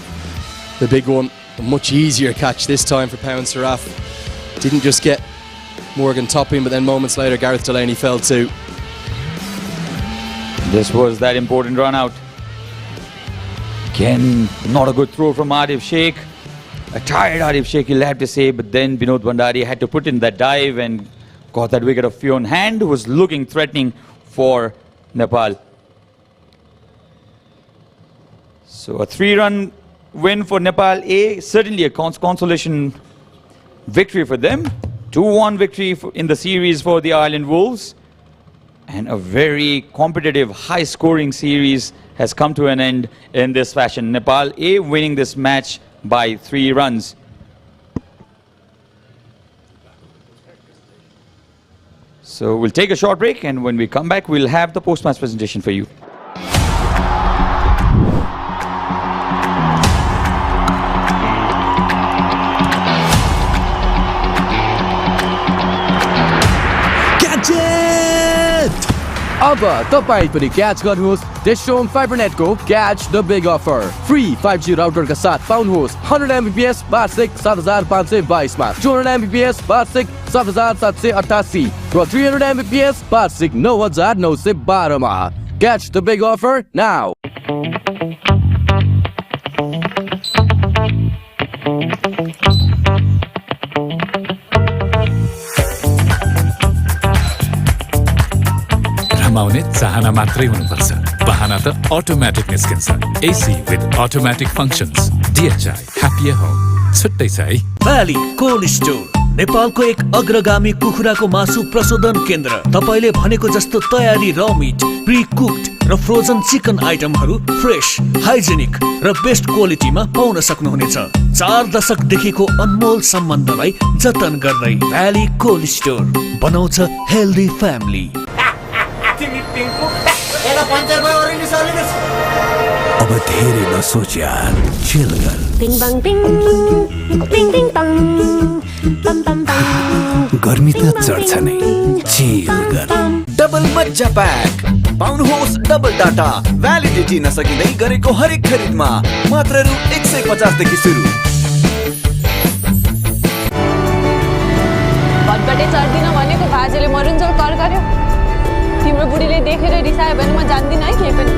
[SPEAKER 2] the big one. A much easier catch this time for Pawan Saraf. Didn't just get Morgan Topping, but then moments later Gareth Delaney fell too.
[SPEAKER 21] This was that important run out. Again, not a good throw from Adif Sheikh. A tired Adif Sheikh, he'll have to say, but then Binod Bhandari had to put in that dive and got that wicket of Fionn Hand, who was looking threatening for Nepal. So a 3-run win for Nepal A, certainly a consolation victory for them. 2-1 victory in the series for the Ireland Wolves. And a very competitive, high-scoring series has come to an end in this fashion. Nepal A winning this match by 3 runs. So we'll take a short break, and when we come back, we'll have the post-match presentation for you.
[SPEAKER 5] अब तपाईं पनि catch गर्नुहोस् DishHome FiberNet को Catch the Big Offer. Free 5G router का साथ पाउनुहोस् 100 Mbps वार्षिक 7522 मा, 200 Mbps वार्षिक 7788 र 300 Mbps वार्षिक 9912 मा. Catch the big offer now.
[SPEAKER 18] रमाउने चाहना मात्रै हुनुपर्छ, बहाना त अटोमेटिक निस्किन्छ. AC with automatic functions. DHI Happier Home. छुट्टै छ है.
[SPEAKER 17] भ्याली कोल्ड स्टोर, नेपालको एक अग्रगामी कुखुराको मासु प्रशोधन केन्द्र. तपाईले भनेको जस्तो तयारी र मिट, प्री कुक्ड र फ्रोजन चिकन आइटमहरू फ्रेश, हाइजेनिक र बेस्ट क्वालिटीमा पाउन सक्नुहुनेछ. 4 दशकदेखिको अनमोल सम्बन्धलाई जतन गर्दै भ्याली कोल्ड स्टोर बनाउँछ हेल्दी फ्यामिली.
[SPEAKER 19] अब धेरै नसोच यार, चिल गर.
[SPEAKER 10] Bing bang bing, bing bing bang, bam bam bang.
[SPEAKER 19] गर्मी त चढ्छ नै, चिल गर. डबल मज्जा प्याक पाउनुहोस् डबल डाटा, भ्यालिडिटी नसकिँदै गरेको हरेक खरिदमा मात्र रु 150 देखि सुरु.
[SPEAKER 9] भटघटे चढ्दिन भनेको बाजेले मरुन्जेल कर गर्यो. तिम्रो बुढीले देखेर रिसायो भने म जान्दिन है के पनि.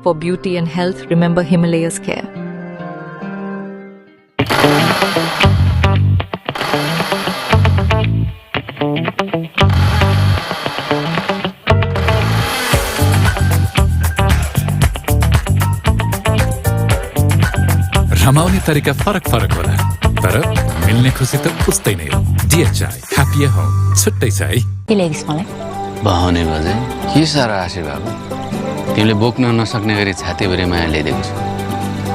[SPEAKER 8] For beauty and health, remember Himalaya's care.
[SPEAKER 18] रमाउने तरिका फरक फरक होला तर मिल्ने खुसी त उस्तै नै हो DHI ह्यापी होम छुट्टै छ है
[SPEAKER 14] के ल्याइदिस् मलाई
[SPEAKER 11] बहाउने बजे के साह्रो आशे बाबु तिमीले बोक्न नसक्ने गरी छातीभरि माया ल्याइदिएको छु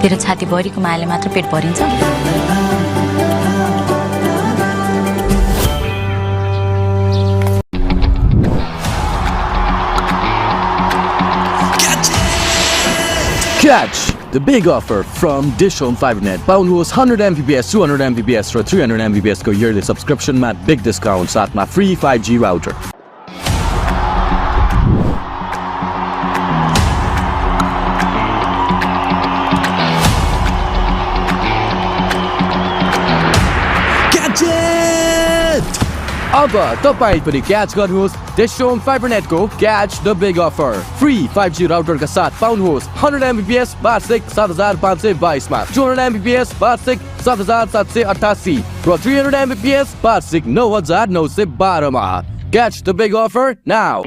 [SPEAKER 14] तेरो छातीभरिको मायाले मात्र पेट भरिन्छ
[SPEAKER 5] Catch the big offer from DishHome FiberNet. Pound host 100 Mbps, 200 Mbps for 300 Mbps ko yearly subscription mat big discount साथ में free 5G router. Catch it! अब तपाईं पनि क्याच गर्नुहोस् DishHome FiberNet को Catch the Big Offer. Free 5G router का साथ पाउनु होस् 100 Mbps वार्षिक 7522 मा 200 Mbps वार्षिक 7788 र 300 Mbps वार्षिक 9912 मा. Catch the Big Offer now.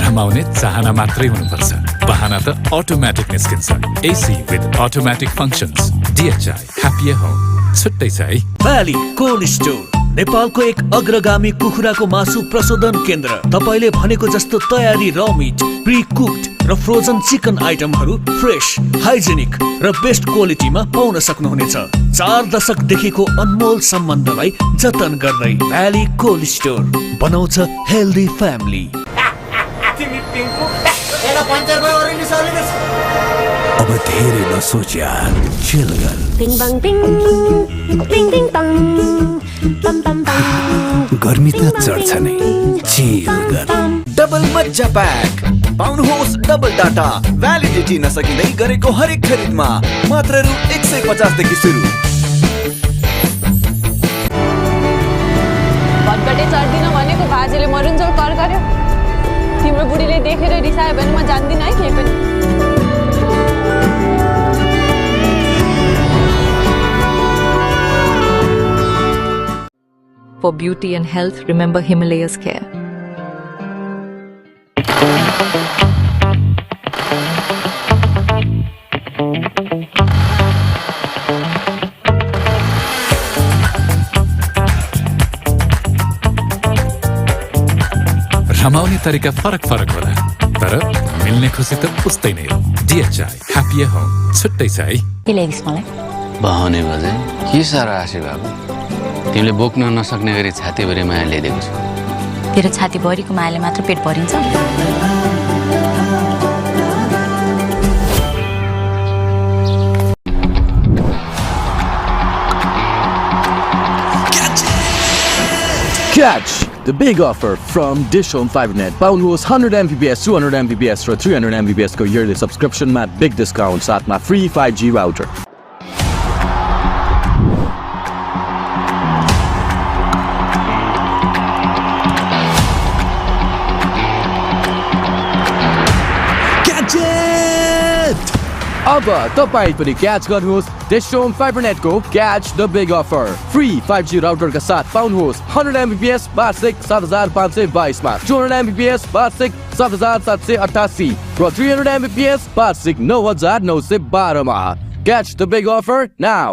[SPEAKER 18] रमाउने चाहना मात्रै हुनुपर्छ बहाना त अटोमेटिक निस्किन्छ AC with automatic functions DHI happy home छुट्टै छ है
[SPEAKER 17] भ्याली कोल्ड स्टोर नेपालको एक अग्रगामी कुखुराको मासु प्रशोधन केन्द्र तपाईले भनेको जस्तो तयारी र मिट प्री कुक्ड र फ्रोजन चिकन आइटमहरू फ्रेश हाइजेनिक र बेस्ट क्वालिटीमा पाउन सक्नुहुनेछ 4 दशक देखिको अनमोल सम्बन्धलाई जतन गर्दै भ्याली कोल्ड स्टोर बनाउँछ हेल्दी फ्यामिली
[SPEAKER 19] अब धेरै नसोच्या चिल गर
[SPEAKER 10] Bing bang bing, bing bing bang, bam bam bang.
[SPEAKER 19] गर्मी त चढ्छ नै चिल गर डबल मज्जा प्याक पाउनुहोस् डबल डाटा भ्यालिडिटी नसकिँदै गरेको हरेक खरिदमा मात्र रु 150 देखि सुरु
[SPEAKER 9] भटघटे चढ्दिन भनेको बाजेले मरुन्जेल कर गर्यो तिम्रो बुढीले देखेर रिसायो भने म जान्दिन है के पनि
[SPEAKER 8] For beauty and health, remember Himalaya's care.
[SPEAKER 18] रमाउने तरिका फरक फरक होला तर मिल्ने खुसी त उस्तै नै हो DHI ह्यापी होम छुट्टै छ है
[SPEAKER 14] के ल्याइदिस् मलाई
[SPEAKER 11] बहाउने बजे के साह्रो आशे बाबु तिमीले बोक्न नसक्ने गरी छातीभरि माया ल्याइदिएको छु
[SPEAKER 14] तेरो छातीभरिको मायाले मात्र पेट भरिन्छ
[SPEAKER 5] Catch the big offer from DishHome FiberNet. Pound host 100 Mbps, 200 Mbps for 300 Mbps ko yearly subscription mat big discount साथ में free 5G router. अब तपाईं पनि क्याच गर्नुहोस् DishHome FiberNet को Catch the Big Offer. Free 5G router का साथ पाउनुहोस् 100 Mbps वार्षिक 7522 मा 200 Mbps वार्षिक 7788 र 300 Mbps वार्षिक 9912 मा. Catch the Big Offer now.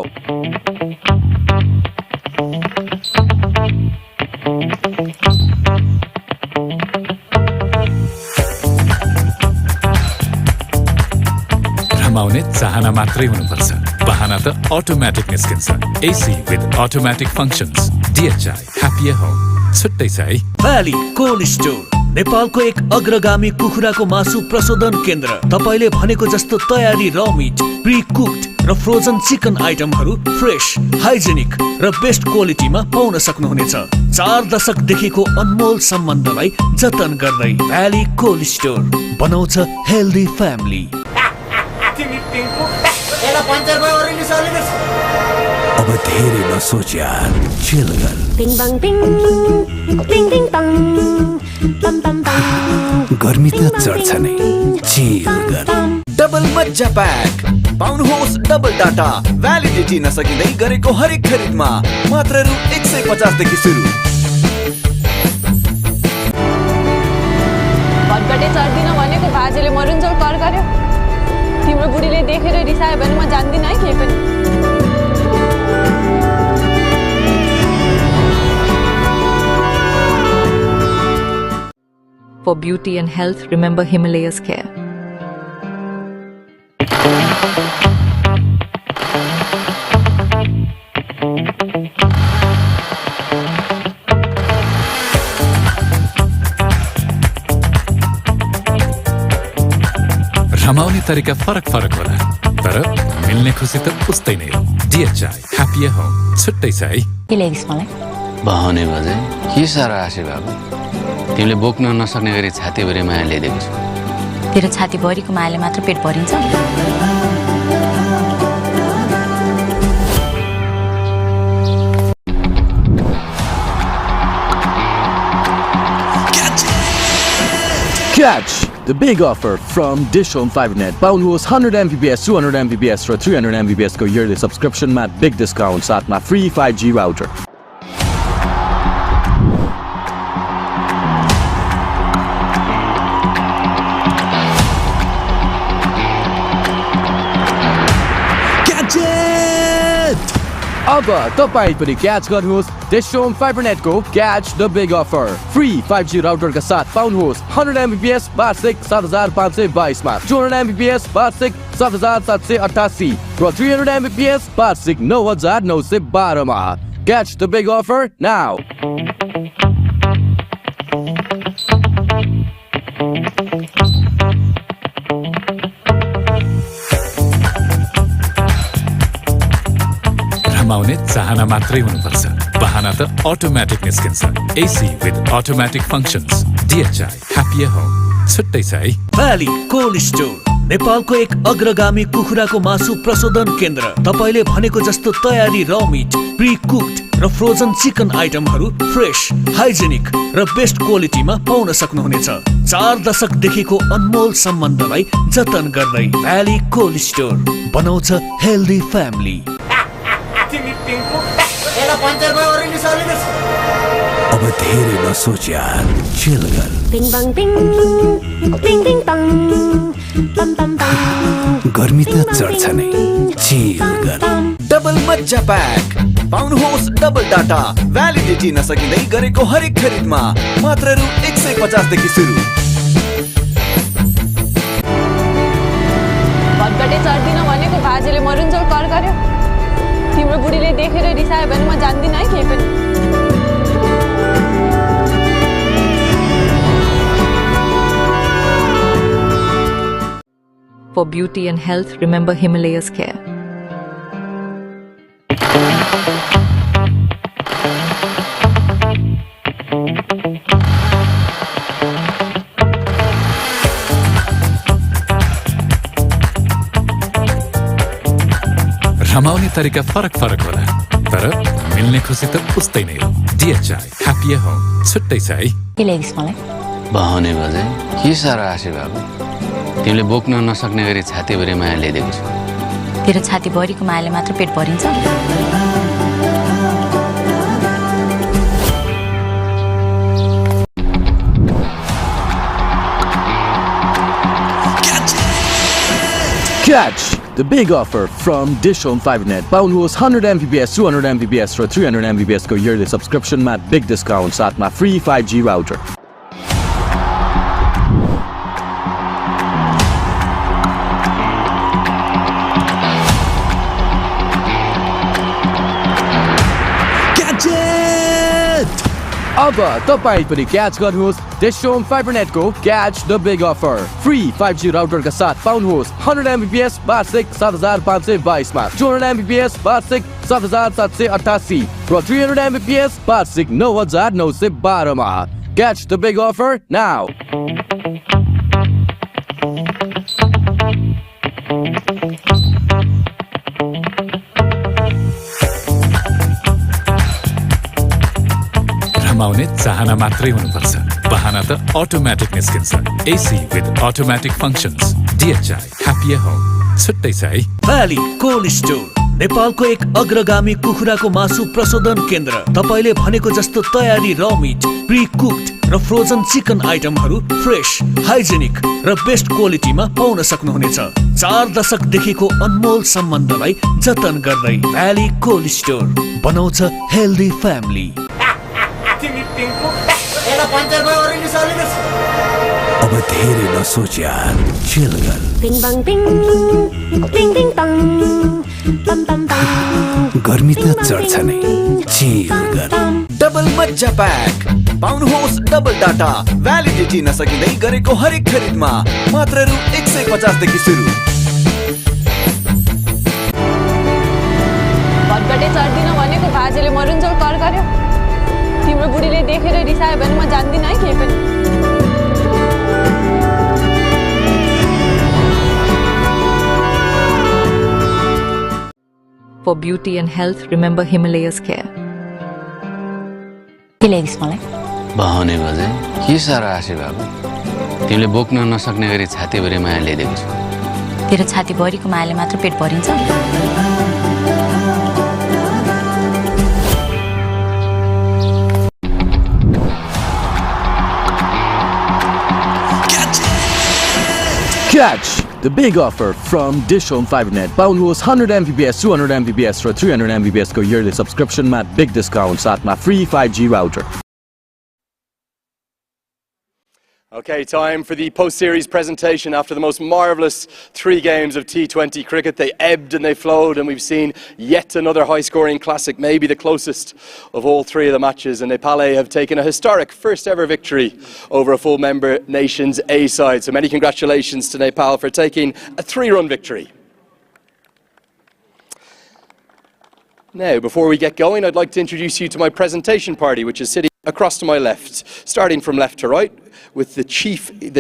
[SPEAKER 18] रमाउने चाहना मात्रै हुनुपर्छ बहाना त अटोमेटिक निस्किन्छ AC with automatic functions DHI happy home छुट्टै छ है
[SPEAKER 17] भ्याली कोल्ड स्टोर नेपालको एक अग्रगामी कुखुराको मासु प्रशोधन केन्द्र तपाईले भनेको जस्तो तयारी र मिट प्री कुक्ड र फ्रोजन चिकन आइटमहरू फ्रेश हाइजेनिक र बेस्ट क्वालिटीमा पाउन सक्नुहुनेछ 4 दशक देखिको अनमोल सम्बन्धलाई जतन गर्दै भ्याली कोल्ड स्टोर बनाउँछ हेल्दी फ्यामिली
[SPEAKER 19] अब धेरै नसोच्या चिल गर
[SPEAKER 10] Bing bang bing, bing bing bang, bam bam bang.
[SPEAKER 19] गर्मी त चढ्छ नै चिल गर डबल मज्जा प्याक पाउनुहोस् डबल डाटा भ्यालिडिटी नसकिँदै गरेको हरेक खरिदमा मात्र रु 150 देखि सुरु
[SPEAKER 9] भटघटे चढ्दिन भनेको बाजेले मरुन्जेल कर गर्यो तिम्रो बुढीले देखेर रिसायो भने म जान्दिन है केही पनि
[SPEAKER 8] For beauty and health, remember Himalaya's care.
[SPEAKER 18] रमाउने तरिका फरक होला तर मिल्ने खुसी त उस्तै नै हो DHI Happy Home छुट्टै छ है
[SPEAKER 14] के ल्याइदिस् मलाई
[SPEAKER 11] बहाउने बजे के साह्रो आशे बाबु तिमीले बोक्न नसक्ने गरी छातीभरि माया ल्याइदिएको छु
[SPEAKER 14] तेरो छातीभरिको मायाले मात्र पेट भरिन्छ
[SPEAKER 5] Catch the big offer from DishHome FiberNet. पाउनुहोस् 100 Mbps, 200 Mbps र 300 Mbps को yearly subscription मा big discount साथमा free 5G router. अब तपाईं पनि क्याच गर्नुहोस् DishHome FiberNet को Catch the Big Offer. Free 5G router का साथ पाउनुहोस् 100 Mbps वार्षिक 7522 मा, 200 Mbps वार्षिक 7788 र 300 Mbps वार्षिक 9912 मा. Catch the big offer now.
[SPEAKER 18] रमाउने चाहना मात्रै हुनुपर्छ बहाना त अटोमेटिक निस्किन्छ AC with automatic functions DHI Happy Home छुट्टै छ है
[SPEAKER 17] भ्याली कोल्ड स्टोर नेपालको एक अग्रगामी कुखुराको मासु प्रशोधन केन्द्र तपाईले भनेको जस्तो तयारी र मिट प्री कुक्ड र फ्रोजन चिकन आइटमहरू फ्रेश हाइजेनिक र बेस्ट क्वालिटीमा पाउन सक्नुहुनेछ 4 दशक देखिको अनमोल सम्बन्धलाई जतन गर्दै भ्याली कोल्ड स्टोर बनाउँछ हेल्दी फ्यामिली
[SPEAKER 19] अब धेरै नसोच यार चिल गर
[SPEAKER 10] Bing bang bing, bing bing bang, bam bam bang.
[SPEAKER 19] गर्मी त चढ्छ नै चिल गर डबल मज्जा प्याक पाउनुहोस् डबल डाटा भ्यालिडिटी नसकिँदै गरेको हरेक खरिदमा मात्र रु 150 देखि सुरु
[SPEAKER 9] भटघटे चढ्दिन भनेको बाजेले मरुन्जेल कर गर्यो तिम्रो बुढीले देखेर रिसायो भने म जान्दिन है केही पनि
[SPEAKER 8] For beauty and health, remember Himalaya's care.
[SPEAKER 18] रमाउने तरिका फरक होला तर मिल्ने खुसी त उस्तै नै हो DHI Happy Home छुट्टै छ है
[SPEAKER 14] के ल्याइदिस् मलाई
[SPEAKER 11] बहाउने बजे के साह्रो आशे बाबु तिमीले बोक्न नसक्ने गरी छातीभरि माया ल्याइदिएको छु
[SPEAKER 14] तेरो छातीभरिको मायाले मात्र पेट भरिन्छ
[SPEAKER 5] Catch the big offer from DishHome FiberNet. पाउनुहोस् 100 Mbps, 200 Mbps र 300 Mbps को yearly subscription मा big discount साथमा free 5G router. अब तपाईं पनि क्याच गर्नुहोस् DishHome FiberNet को Catch the Big Offer. Free 5G router का साथ पाउनुहोस् 100 Mbps वार्षिक 7522 मा, 200 Mbps वार्षिक 7788 र 300 Mbps वार्षिक 9912 मा. Catch the big offer now.
[SPEAKER 18] रमाउने चाहना मात्रै हुनुपर्छ बहाना त अटोमेटिक निस्किन्छ AC with automatic functions DHI Happy Home छुट्टै छ है।
[SPEAKER 17] भ्याली कोल्ड स्टोर नेपालको एक अग्रगामी कुखुराको मासु प्रशोधन केन्द्र। तपाईले भनेको जस्तो तयारी र मिट, प्री कुक्ड र फ्रोजन चिकन आइटमहरू फ्रेश, हाइजेनिक र बेस्ट क्वालिटीमा पाउन सक्नुहुनेछ। 4 दशकदेखिको अनमोल सम्बन्धलाई जतन गर्दै भ्याली कोल्ड स्टोर बनाउँछ हेल्दी फ्यामिली।
[SPEAKER 19] अब धेरै नसोच यार, चिल गर।
[SPEAKER 10] Bing bang bing, bing bing bang, bam bam bang.
[SPEAKER 19] गर्मी त चढ्छ नै, चिल गर। डबल मज्जा प्याक पाउनुहोस् डबल डाटा, भ्यालिडिटी नसकिँदै गरेको हरेक खरिदमा मात्र रु 150 देखि सुरु।
[SPEAKER 9] भटघटे चढ्दिन भनेको बाजेले मरुन्जेल कर गर्यो। तिम्रो बुढीले देखेर रिसायो भने म जान्दिन है केही पनि।
[SPEAKER 8] For beauty and health, remember Himalaya's care.
[SPEAKER 14] के ल्याइदिस् मलाई?
[SPEAKER 11] बहाउने बजे के साह्रो आशे बाबु, तिमीले बोक्न नसक्ने गरी छातीभरि माया ल्याइदिएको छु।
[SPEAKER 14] तेरो छातीभरिको मायाले मात्र पेट भरिन्छ?
[SPEAKER 5] Catch the big offer from DishHome FiberNet. पाउनुहोस् 100 Mbps, 200 Mbps र 300 Mbps को yearly subscription मा big discount साथमा free 5G router.
[SPEAKER 2] Okay, time for the post-series presentation. After the most marvellous 3 games of T20 cricket, they ebbed and they flowed, and we've seen yet another high-scoring classic, maybe the closest of all 3 of the matches. And Nepal have taken a historic first-ever victory over a full-member nation's A side. So many congratulations to Nepal for taking a 3-run victory. Now, before we get going, I'd like to introduce you to my presentation party, which is sitting across to my left, starting from left to right, with the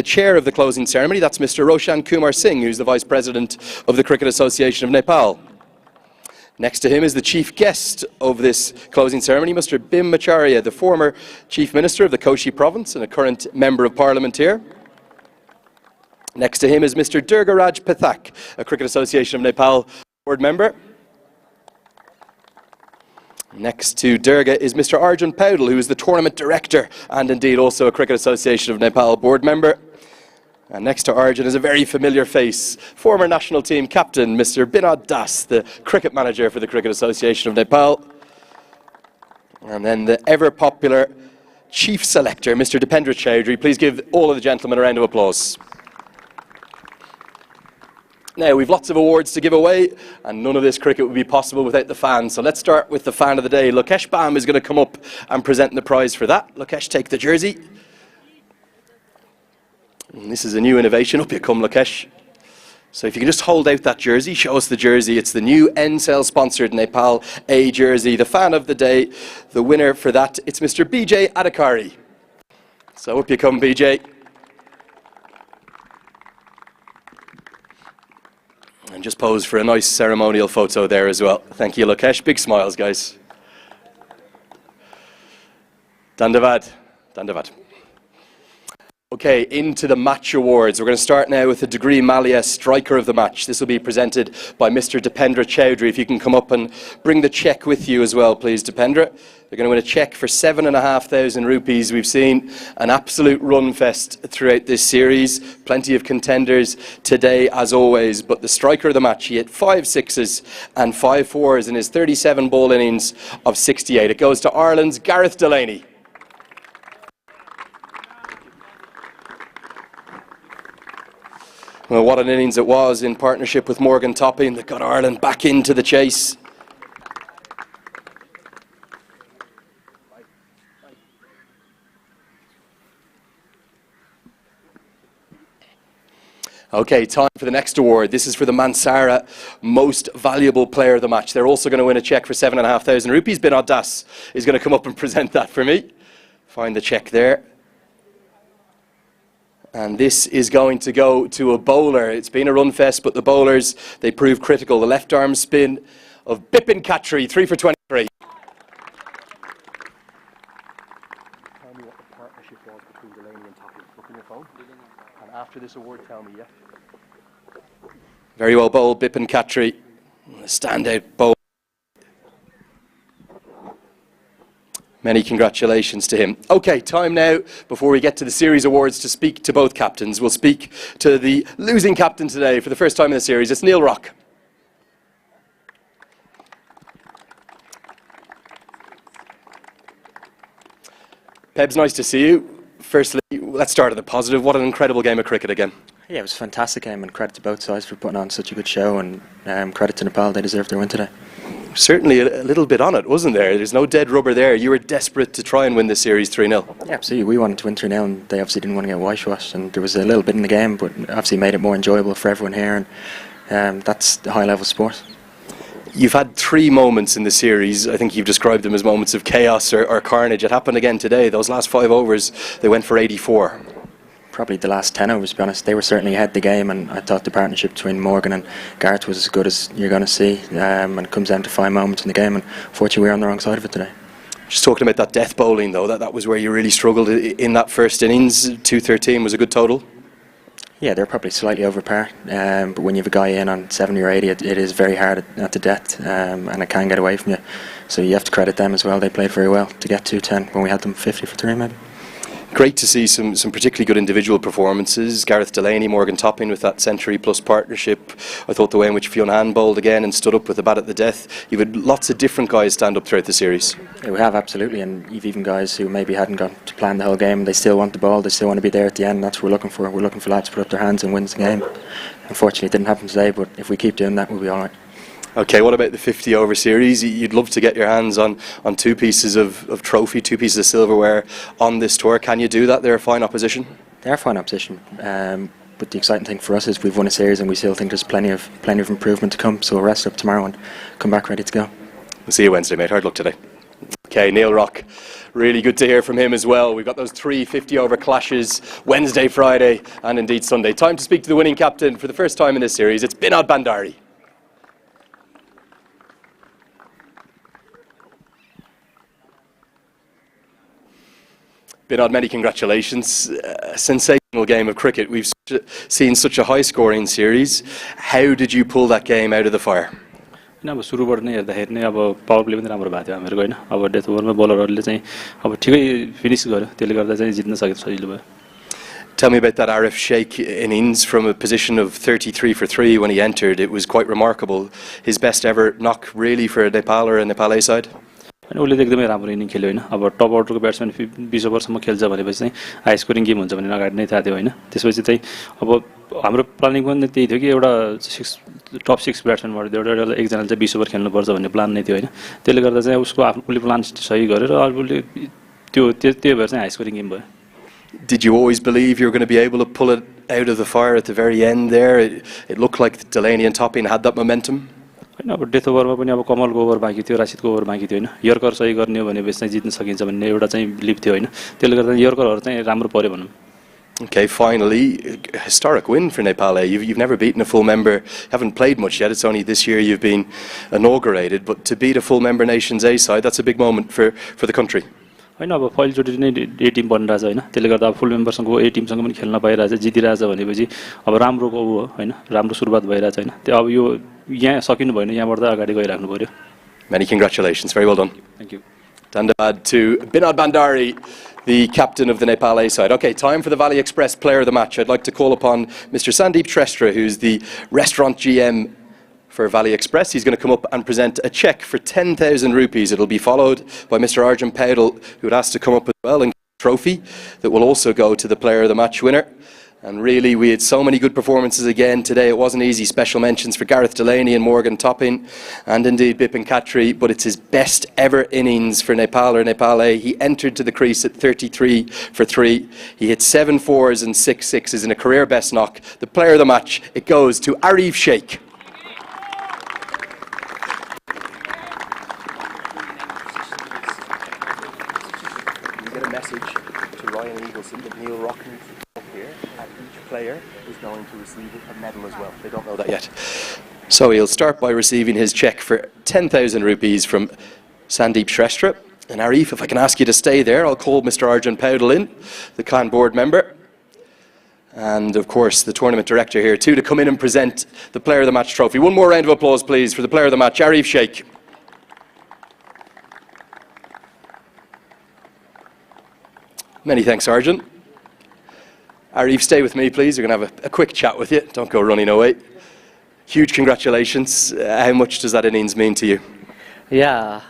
[SPEAKER 2] chair of the closing ceremony. That's Mr. Roshan Kumar Singh, who's the Vice President of the Cricket Association of Nepal. Next to him is the chief guest of this closing ceremony, Mr. Bim Acharya, the former Chief Minister of the Koshi Province and a current Member of Parliament here. Next to him is Mr. Durgaraj Pathak, a Cricket Association of Nepal board member. Next to Durga is Mr. Arjun Paudel, who is the tournament director and indeed also a Cricket Association of Nepal board member. And next to Arjun is a very familiar face, former national team captain, Mr. Binod Das, the cricket manager for the Cricket Association of Nepal. And then the ever-popular chief selector, Mr. Dipendra Chaudhry. Please give all of the gentlemen a round of applause. Now, we've lots of awards to give away, and none of this cricket would be possible without the fans. So let's start with the fan of the day. Lokesh Bam is going to come up and present the prize for that. Lokesh, take the jersey. And this is a new innovation. Up you come, Lokesh. So if you can just hold out that jersey, show us the jersey. It's the new Ncell sponsored Nepal A jersey. The fan of the day, the winner for that, it's Mr. BJ Adhikari. So up you come, BJ. And just pose for a nice ceremonial photo there as well. Thank you, Lokesh. Big smiles, guys. Dandavad. Dandavad. Okay, into the match awards. We're going to start now with the Degree Malia striker of the match. This will be presented by Mr. Dipendra Chaudhry. If you can come up and bring the cheque with you as well, please, Dipendra. They're going to win a cheque for 7,500 rupees. We've seen an absolute run fest throughout this series. Plenty of contenders today, as always. But the striker of the match, he hit 5 sixes and 5 fours in his 37 ball innings of 68. It goes to Ireland's Gareth Delaney. Well, what an innings it was in partnership with Morgan Topping that got Ireland back into the chase. Okay, time for the next award. This is for the Mansara Most Valuable Player of the Match. They're also going to win a cheque for 7,500 rupees. Binod Das is going to come up and present that for me. Find the cheque there. And this is going to go to a bowler. It's been a run fest, but the bowlers, they prove critical. The left arm spin of Bipin Khatri, 3 for 23. Tell me what the partnership was between Delaney and Topping. Look on your phone. And after this award, tell me, yeah? Very well bowled, Bipin Khatri. A standout bowl. Many congratulations to him. Okay, time now, before we get to the series awards, to speak to both captains. We'll speak to the losing captain today for the first time in the series. It's Ncell Rock. Pebs, nice to see you. Firstly, let's start at the positive. What an incredible game of cricket again.
[SPEAKER 12] Yeah, it was a fantastic game, and credit to both sides for putting on such a good show, and credit to Nepal, they deserve their win today.
[SPEAKER 2] Certainly a little bit on it, wasn't there? There's no dead rubber there. You were desperate to try and win this series 3-0.
[SPEAKER 12] Yeah, absolutely. We wanted to win 3-0, and they obviously didn't want to get whitewashed, and there was a little bit in the game, but obviously made it more enjoyable for everyone here, and that's the high-level sport.
[SPEAKER 2] You've had 3 moments in the series. I think you've described them as moments of chaos or carnage. It happened again today. Those last 5 overs, they went for 84.
[SPEAKER 12] Probably the last 10 overs, to be honest. They were certainly ahead the game, and I thought the partnership between Morgan and Gareth was as good as you're going to see, and it comes down to 5 moments in the game, and fortunately we were on the wrong side of it today.
[SPEAKER 2] Just talking about that death bowling, though, that was where you really struggled in that first innings. 213 was a good total.
[SPEAKER 12] Yeah, they're probably slightly over par, but when you have a guy in on 70 or 80, it is very hard at the death, and it can get away from you. So you have to credit them as well. They played very well to get 210 when we had them 50 for 3 maybe.
[SPEAKER 2] Great to see some particularly good individual performances. Gareth Delaney, Morgan Topping with that century-plus partnership. I thought the way in which Fionn Hann bowled again and stood up with the bat at the death. You've had lots of different guys stand up throughout the series.
[SPEAKER 12] Yeah, we have, absolutely, and you've even guys who maybe hadn't got to plan the whole game. They still want the ball, they still want to be there at the end, and that's what we're looking for. We're looking for lads to put up their hands and win the game. Unfortunately, it didn't happen today, but if we keep doing that, we'll be all right.
[SPEAKER 2] Okay, what about the 50-over series? You'd love to get your hands on 2 pieces of trophy, 2 pieces of silverware on this tour. Can you do that? They're a fine opposition.
[SPEAKER 12] They're a fine opposition, but the exciting thing for us is we've won a series, and we still think there's plenty of improvement to come. So we'll rest up tomorrow and come back ready to go.
[SPEAKER 2] We'll see you Wednesday, mate. Hard luck today. Okay, Ncell Rock. Really good to hear from him as well. We've got those 3 50-over clashes Wednesday, Friday, and indeed Sunday. Time to speak to the winning captain for the first time in this series. It's Binod Bandari. Binod, many congratulations. A sensational game of cricket. We've seen such a high-scoring series. How did you pull that game out of the fire?
[SPEAKER 22] अब सुरुबाट नै हेर्दाखेरि नै अब power play पनि राम्रो भएको थियो हामीहरूको हैन अब डेथ ओभरमा बलरहरूले चाहिँ अब ठिकै फिनिश गर्यो त्यसले गर्दा चाहिँ जित्न सकेको सजिलो भयो.
[SPEAKER 2] Tell me about that Arif Sheikh innings from a position of 33 for 3 when he entered. It was quite remarkable. His best ever knock really for a Nepal or a Nepali side.
[SPEAKER 22] अनि उसले एकदमै राम्रो inning खेल्यो हैन अब टप अर्डरको batsman 20 ओभरसम्म खेल्छ भनेपछि चाहिँ हाई स्कोरिङ गेम हुन्छ भन्ने अगाडि नै थाहा थियो हैन त्यसपछि चाहिँ अब हाम्रो प्लानिङ पनि त्यही थियो कि एउटा टप 6 ब्याट्सम्यानबाट एउटा एकजनाले चाहिँ 20 ओभर खेल्नुपर्छ भन्ने प्लान नै थियो हैन त्यसले गर्दा चाहिँ उसको आफ्नो प्लान सही गरेर अरूले त्यो भएर चाहिँ हाई स्कोरिङ गेम भयो.
[SPEAKER 2] Did you always believe you were going to be able to pull it out of the fire at the very end there? It looked like Delaney and Topping had that momentum.
[SPEAKER 22] हैन अब death ओभरमा पनि अब कमलको over बाँकी थियो राशिदको over बाँकी थियो हैन yorker सही गर्ने हो भनेपछि चाहिँ जित्न सकिन्छ भन्ने एउटा चाहिँ बिलिभ थियो हैन त्यसले गर्दा यर्करहरु चाहिँ राम्रो पर्यो भनौं.
[SPEAKER 2] Okay, finally, a historic win for Nepal. You've never beaten a full member. You haven't played much yet. It's only this year you've been inaugurated. But to beat a full member nation's A side, that's a big moment for the country.
[SPEAKER 22] हैन अब पहिलोचोटि नै ए Tim बनिरहेछ हैन त्यसले गर्दा full मेम्बरसँगको ए टिमसँग पनि खेल्न पाइरहेछ जितिरहेछ भनेपछि अब राम्रोको हो हैन राम्रो सुरुवात भइरहेछ हैन त्यो अब यो यहाँ सकिनु भएन यहाँबाट अगाडि गइराख्नु पर्यो.
[SPEAKER 2] Many congratulations. Very well done.
[SPEAKER 22] Thank you.
[SPEAKER 2] Dandabad to Binod Bandari, the captain of the Nepal A side. Okay, time for the Valley Express player of the match. I'd like to call upon Mr. Sandeep Trestra, who's the restaurant GM for Valley Express. He's going to come up and present a cheque for 10,000 rupees. It'll be followed by Mr. Arjun Paudel, who would ask to come up as well, and a trophy that will also go to the player of the match winner. And really, we had so many good performances again today. It wasn't easy. Special mentions for Gareth Delaney and Morgan Topping, and indeed Bipin Khatri. But it's his best ever innings for Nepal or Nepal A. He entered to the crease at 33 for 3. He hit 7 4s and 6 6s in a career best knock. The player of the match, it goes to Arif Sheikh. You get a message to Ryan Eagleson that Ncell Rock here, and each player is going to receive a medal as well. They don't know that yet. So he'll start by receiving his cheque for 10,000 rupees from Sandeep Trestra. And Arif, if I can ask you to stay there, I'll call Mr. Arjun Paudel in, the Khan board member. And of course the tournament director here too to come in and present the Player of the Match trophy. One more round of applause please for the Player of the Match, Arif Sheikh. Many thanks, Sergeant. Arif, stay with me please, we're going to have a quick chat with you, don't go running away. Huge congratulations. How much does that innings mean to you?
[SPEAKER 1] Yeah,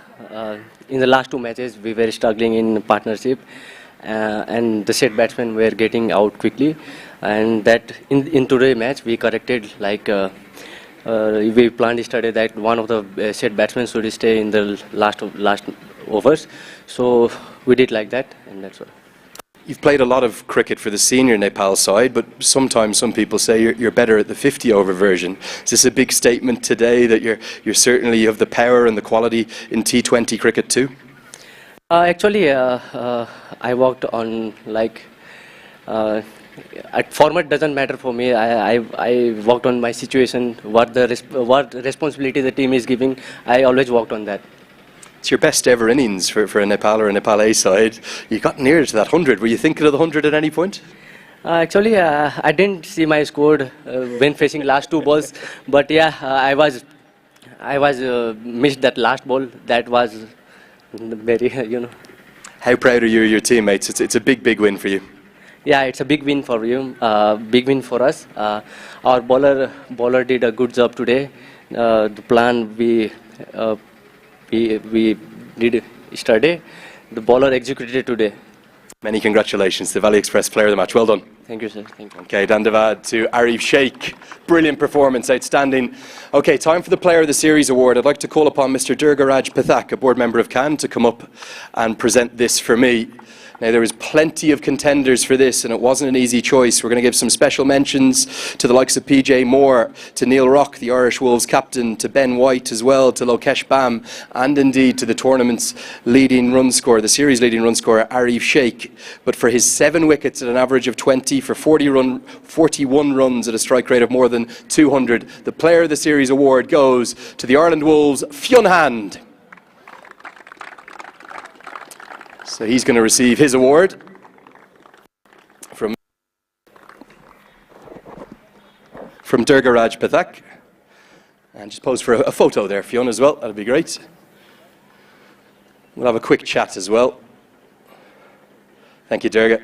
[SPEAKER 1] in the last 2 matches we were struggling in partnership and the set batsmen were getting out quickly, and that in today's match we corrected, like we planned yesterday that one of the set batsmen should stay in the last overs, so we did like that, and that's all.
[SPEAKER 2] You've played a lot of cricket for the senior Nepal side, but sometimes some people say you're better at the 50-over version. Is this a big statement today that you're certainly of the power and the quality in T20 cricket too?
[SPEAKER 1] Actually, I worked on format doesn't matter for me. I worked on my situation, what responsibility the team is giving. I always worked on that.
[SPEAKER 2] It's your best ever innings for a Nepal or a Nepal A side. You got near to that 100. Were you thinking of the 100 at any point?
[SPEAKER 1] Actually, I didn't see my score when facing last 2 balls, but yeah, I was missed that last ball. That was very,
[SPEAKER 2] How proud are you of your teammates? It's a big win for you.
[SPEAKER 1] Yeah, it's a big win for you, big win for us. Our bowler did a good job today. The plan we did yesterday, the bowler executed today.
[SPEAKER 2] Many congratulations, the Valley Express Player of the Match. Well done.
[SPEAKER 1] Thank you, sir. Thank you.
[SPEAKER 2] Okay, Dandavad to Arif Sheikh. Brilliant performance, outstanding. Okay, time for the Player of the Series award. I'd like to call upon Mr. Durgaraj Pathak, a board member of CAN, to come up and present this for me. Now, there was plenty of contenders for this, and it wasn't an easy choice. We're going to give some special mentions to the likes of PJ Moore, to Neil Rock, the Irish Wolves captain, to Ben White as well, to Lokesh Bam, and indeed to the tournament's leading run scorer, the series leading run scorer, Arif Sheikh. But for his 7 wickets at an average of 20, for 41 runs at a strike rate of more than 200, the Player of the Series award goes to the Ireland Wolves, Fionn Hand. So he's going to receive his award from Durgaraj Pathak. And just pose for a photo there, Fionn, as well. That'd be great. We'll have a quick chat as well. Thank you, Durga.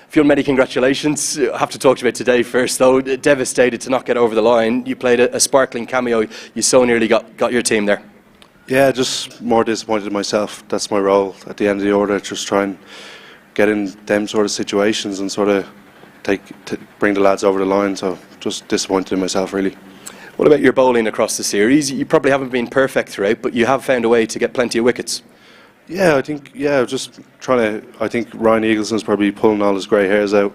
[SPEAKER 2] Fionn, many congratulations. I have to talk to you about today first, though. Devastated to not get over the line. You played a sparkling cameo. You so nearly got your team there.
[SPEAKER 4] Yeah, just more disappointed in myself. That's my role at the end of the order, just try and get in them sort of situations and sort of bring the lads over the line. So just disappointed in myself, really.
[SPEAKER 2] What about your bowling across the series? You probably haven't been perfect throughout, but you have found a way to get plenty of wickets.
[SPEAKER 4] Yeah, I think, just trying to, I think Ryan Eagleson's probably pulling all his grey hairs out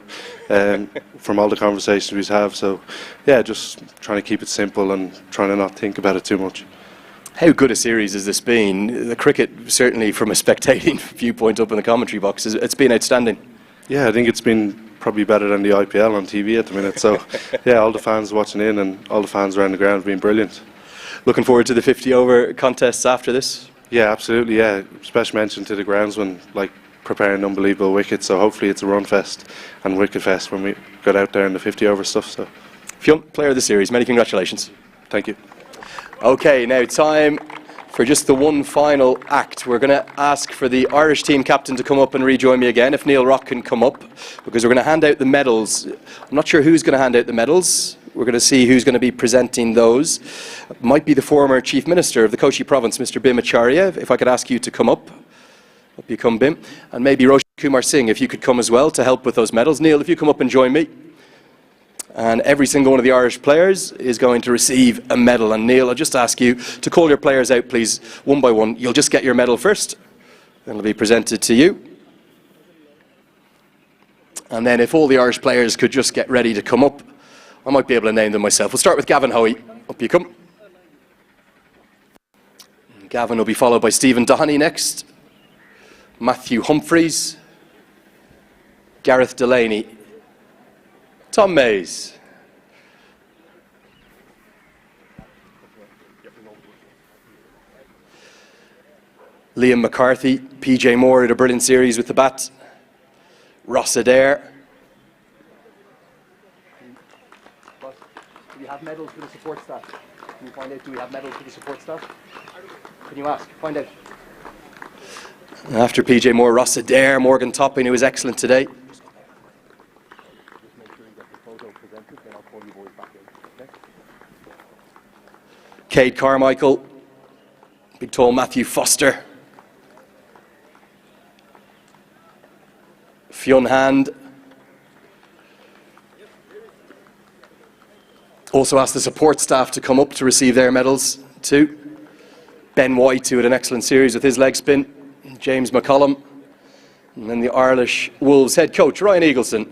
[SPEAKER 4] from all the conversations we have. So yeah, just trying to keep it simple and trying to not think about it too much.
[SPEAKER 2] How good a series has this been? The cricket, certainly from a spectating viewpoint up in the commentary box, it's been outstanding.
[SPEAKER 4] Yeah, I think it's been probably better than the IPL on TV at the minute. So yeah, all the fans watching in and all the fans around the ground have been brilliant.
[SPEAKER 2] Looking forward to the 50-over contests after this?
[SPEAKER 4] Yeah, absolutely, yeah. Special mention to the groundsman, preparing unbelievable wickets. So hopefully it's a run fest and wicket fest when we get out there in the 50-over stuff. So,
[SPEAKER 2] Fionn, Player of the Series, many congratulations.
[SPEAKER 4] Thank you.
[SPEAKER 2] Okay, now time for just the one final act. We're going to ask for the Irish team captain to come up and rejoin me again, if Neil Rock can come up, because we're going to hand out the medals. I'm not sure who's going to hand out the medals. We're going to see who's going to be presenting those. It might be the former Chief Minister of the Kochi Province, Mr. Bim Acharya, if I could ask you to come up. Up you come, Bim. And maybe Roshan Kumar Singh, if you could come as well to help with those medals. Neil, if you come up and join me. And every single one of the Irish players is going to receive a medal. And Neil, I'll just ask you to call your players out, please, one by one. You'll just get your medal first. Then it'll be presented to you. And then if all the Irish players could just get ready to come up, I might be able to name them myself. We'll start with Gavin Hoey. Up you come. Gavin will be followed by Stephen Doheny next. Matthew Humphreys. Gareth Delaney. Tom Mays. Liam McCarthy. PJ Moore had a brilliant series with the bat. Ross Adair. have medals for the support staff? Can you find out, do we have medals for the support staff? Can you ask? Find out. After PJ Moore, Ross Adair, Morgan Topping, who was excellent today. Cade Carmichael, big tall Matthew Foster. Fionn Hand. Also asked the support staff to come up to receive their medals too. Ben White, who had an excellent series with his leg spin. James McCollum. And then the Irish Wolves head coach, Ryan Eagleson.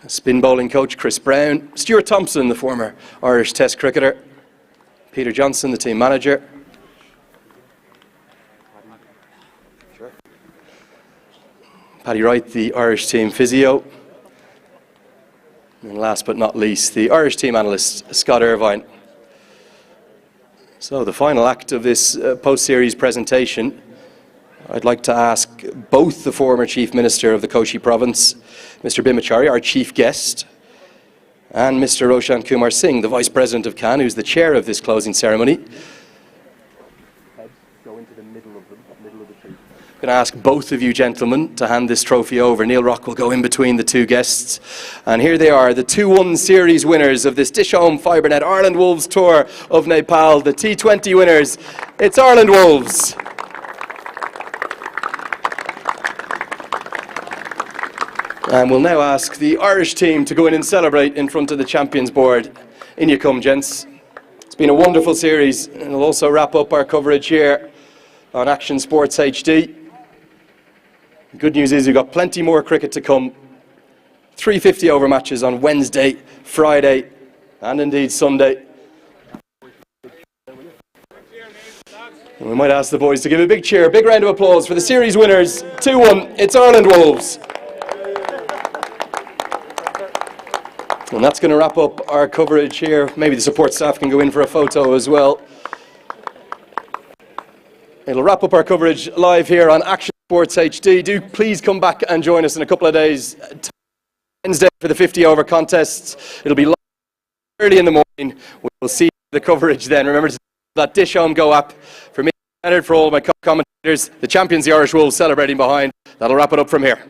[SPEAKER 2] Spin bowling coach, Chris Brown. Stuart Thompson, the former Irish Test cricketer. Peter Johnson, the team manager. Paddy Wright, the Irish team physio. And last but not least, the Irish team analyst, Scott Irvine. So the final act of this post-series presentation, I'd like to ask both the former Chief Minister of the Kochi Province, Mr. Bhimachari, our chief guest, and Mr. Roshan Kumar Singh, the Vice President of CAN, who's the chair of this closing ceremony. Go into the middle of the tree. I'm going to ask both of you gentlemen to hand this trophy over. Neil Rock will go in between the two guests. And here they are, the 2-1 series winners of this DishHome FibreNet Ireland Wolves Tour of Nepal, the T20 winners. It's Ireland Wolves. And we'll now ask the Irish team to go in and celebrate in front of the champions board. In you come, gents. It's been a wonderful series, and we'll also wrap up our coverage here on Action Sports HD. The good news is we've got plenty more cricket to come. 350 over matches on Wednesday, Friday, and indeed Sunday. And we might ask the boys to give a big cheer, a big round of applause for the series winners. 2-1, it's Ireland Wolves. And that's going to wrap up our coverage here. Maybe the support staff can go in for a photo as well. It'll wrap up our coverage live here on Action Sports HD. Do please come back and join us in a couple of days. Wednesday for the 50 over contests. It'll be live early in the morning. We'll see the coverage then. Remember to that DishHome Go app. For me, Leonard, for all my commentators, the champions, the Irish Wolves, celebrating behind. That'll wrap it up from here.